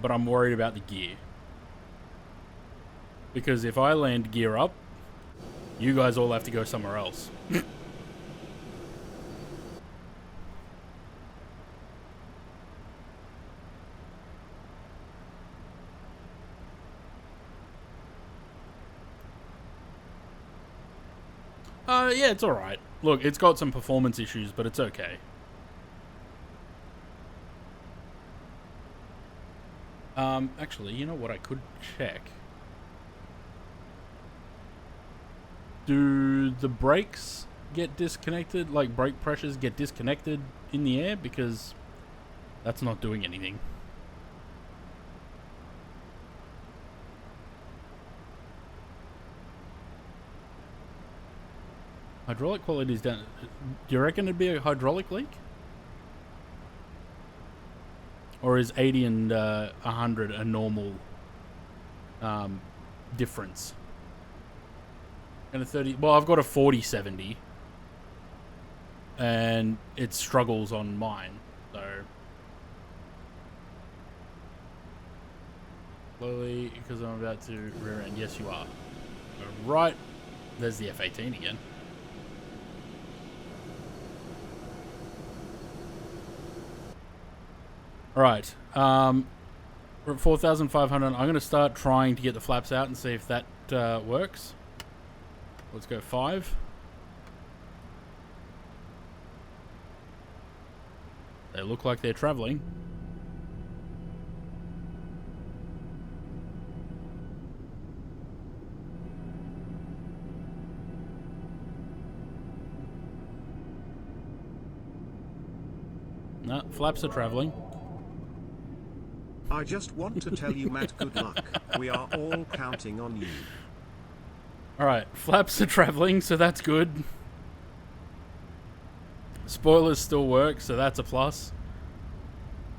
but I'm worried about the gear. Because if I land gear up, you guys all have to go somewhere else. Yeah, it's alright. Look, it's got some performance issues, but it's okay. Actually, you know what I could check? Do the brakes get disconnected? Like, brake pressures get disconnected in the air? Because that's not doing anything. Hydraulic quality is down. Do you reckon it'd be a hydraulic leak? Or is 80 and 100 a normal difference? And a 30... Well, I've got a 40-70. And it struggles on mine, so... Slowly, because I'm about to rear end. Yes, you are. Right. There's the F-18 again. Alright, we're at 4,500. I'm going to start trying to get the flaps out and see if that works. Let's go 5. They look like they're traveling. No, flaps are traveling. I just want to tell you, Matt, good luck. We are all counting on you. Alright, flaps are traveling, so that's good. Spoilers still work, so that's a plus.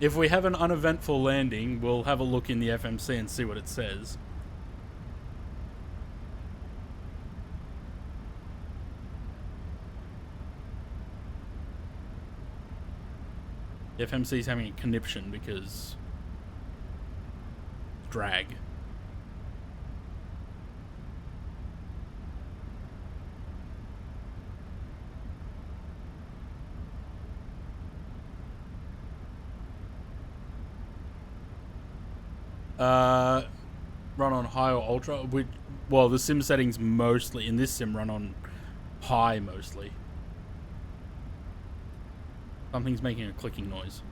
If we have an uneventful landing, we'll have a look in the FMC and see what it says. The FMC is having a conniption because... drag. Run on high or ultra. Well, the sim settings mostly in this sim run on high mostly. Something's making a clicking noise.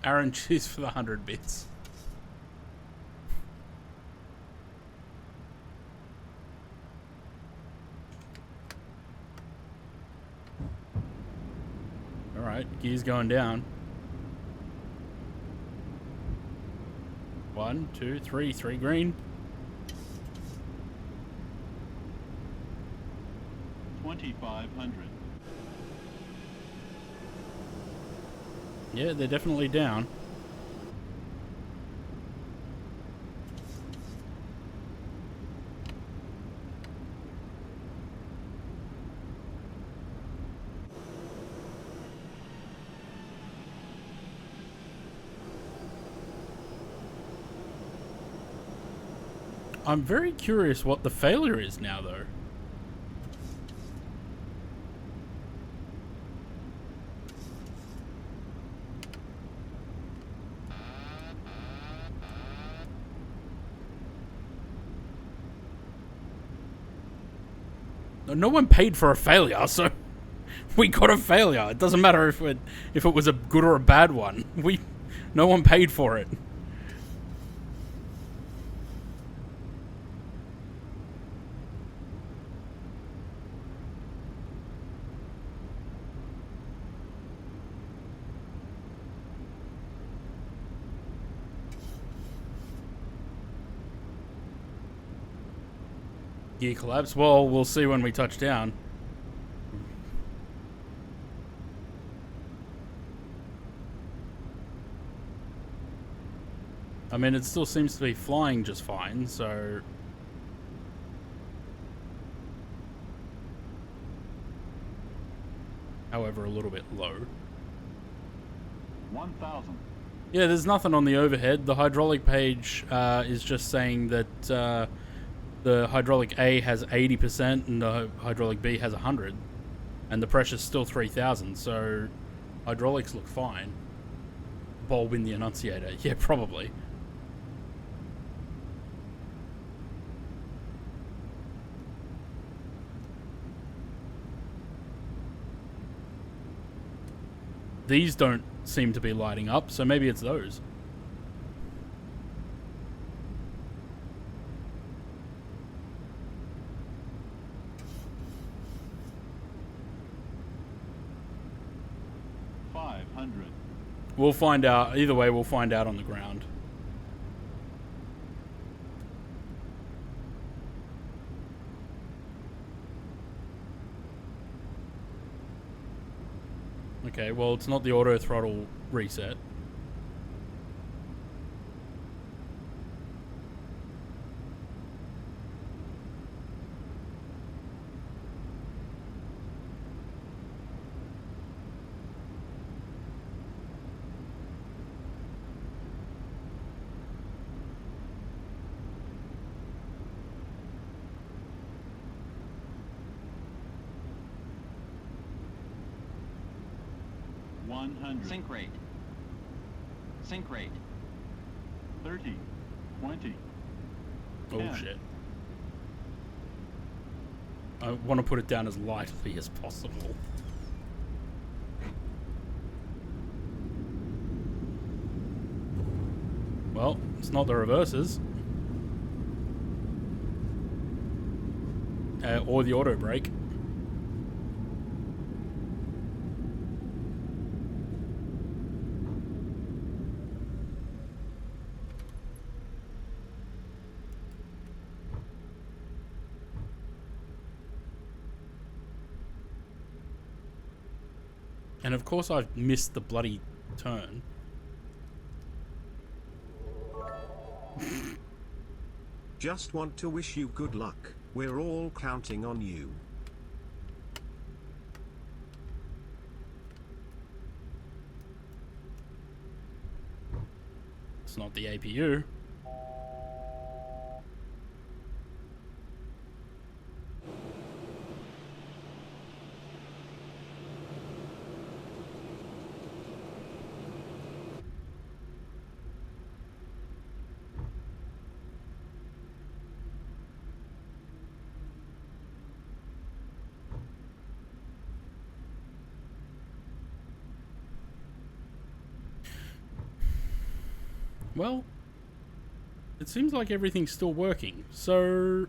Aaron, cheers for the 100 bits. Alright, gear's going down. 1, 2, 3, 3 green. 2,500. Yeah, they're definitely down. I'm very curious what the failure is now, though. No one paid for a failure, so we got a failure. It doesn't matter if it was a good or a bad one. No one paid for it. Gear collapse? Well, we'll see when we touch down. I mean, it still seems to be flying just fine, so... However, a little bit low. 1,000. Yeah, there's nothing on the overhead. The hydraulic page is just saying that the hydraulic A has 80% and the hydraulic B has 100. And the pressure's still 3,000, so hydraulics look fine. Bulb in the annunciator. Yeah, probably. These don't seem to be lighting up, so maybe it's those. We'll find out. Either way, we'll find out on the ground. Okay, well, it's not the auto throttle reset. Sink rate. Sink rate. 30. 20. Oh 10. shit. I want to put it down as lightly as possible. Well, it's not the reverses. Or the auto brake. And of course I've missed the bloody turn. Just want to wish you good luck. We're all counting on you. It's not the APU. Well, it seems like everything's still working, so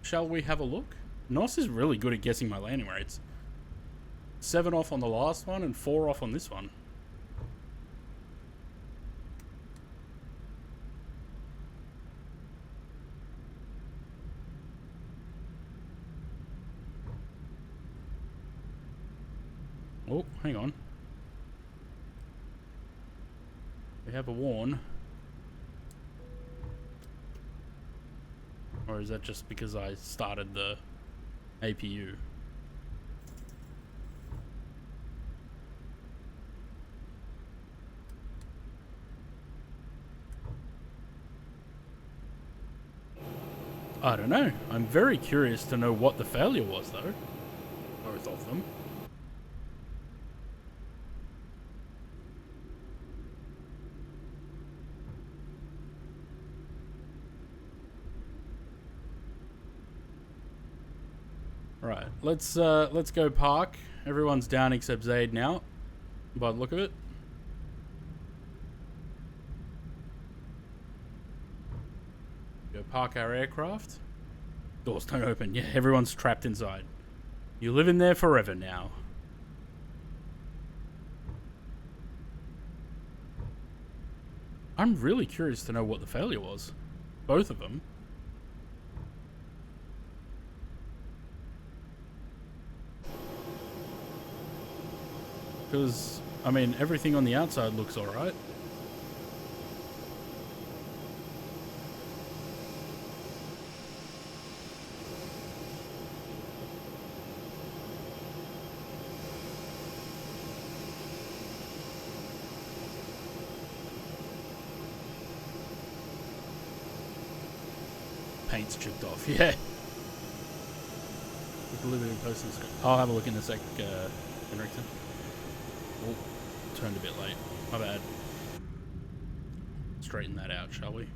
shall we have a look? Nos is really good at guessing my landing rates. 7 off on the last one and 4 off on this one. Oh, hang on. We have a warn. Or is that just because I started the APU? I don't know. I'm very curious to know what the failure was, though. Both of them. Right, let's go park. Everyone's down except Zaid now, by the look of it. Go park our aircraft. Doors don't open. Yeah, everyone's trapped inside. You live in there forever now. I'm really curious to know what the failure was. Both of them. Because, I mean, everything on the outside looks alright. Paint's chipped off, yeah. Delivered in posting script. I'll have a look in a sec, Henriksen. Oh, turned a bit late. My bad. Straighten that out, shall we?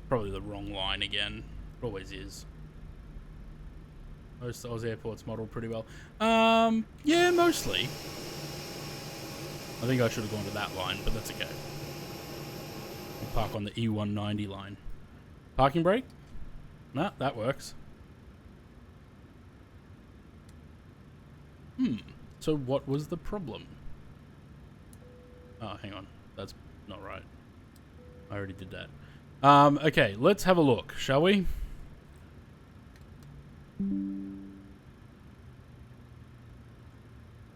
Probably the wrong line again. It always is. Most Aussie airports model pretty well. Yeah, mostly. I think I should have gone to that line, but that's okay. I'll park on the E190 line. Parking brake? Nah, that works. So what was the problem? Oh, hang on. That's not right. I already did that. Okay, let's have a look, shall we?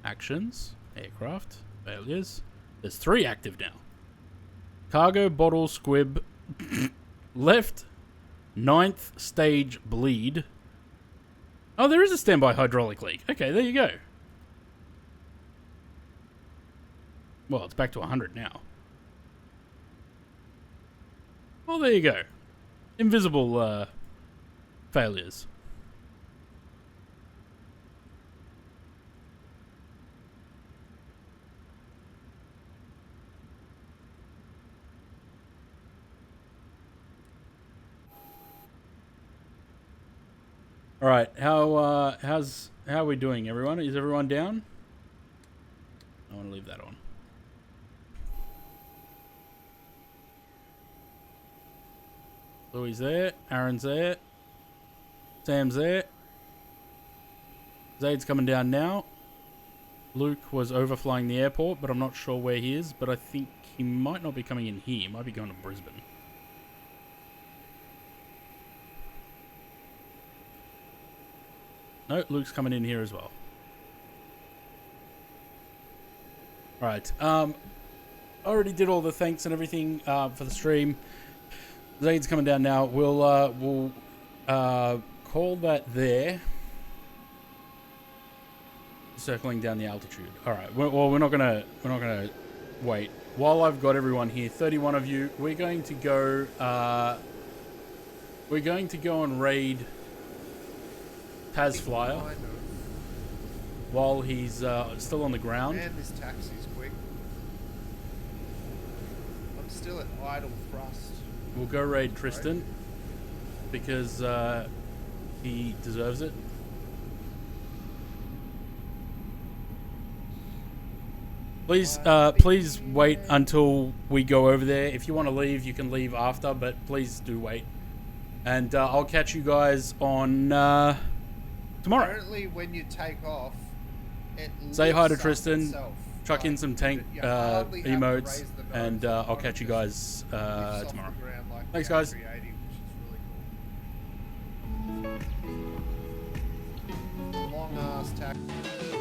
Actions, aircraft, failures. There's 3 active now. Cargo bottle squib, left, 9th stage bleed. Oh, there is a standby hydraulic leak. Okay, there you go. Well, it's back to 100 now. Well, there you go. Invisible failures. All right, how are we doing, everyone? Is everyone down? I want to leave that on. Louis there, Aaron's there, Sam's there. Zaid's coming down now. Luke was overflying the airport, but I'm not sure where he is, but I think he might not be coming in here. He might be going to Brisbane. No, Luke's coming in here as well. Alright, I already did all the thanks and everything for the stream. Zaid's coming down now. We'll call that there. Circling down the altitude. Alright, well, we're not gonna wait. While I've got everyone here, 31 of you, we're going to go and raid Taz Flyer while he's still on the ground. Man, this taxi's quick. I'm still at idle thrust. We'll go raid Tristan because he deserves it. Please, please wait until we go over there. If you want to leave, you can leave after, but please do wait. And I'll catch you guys on tomorrow. Apparently, when you take off, it say hi to lifts up Tristan, itself. chuck in some tank You hardly have to emotes, raise the nose and up I'll catch you guys Lifts off tomorrow. the ground like Thanks, the guys. A380, which is really cool. Long ass taxi.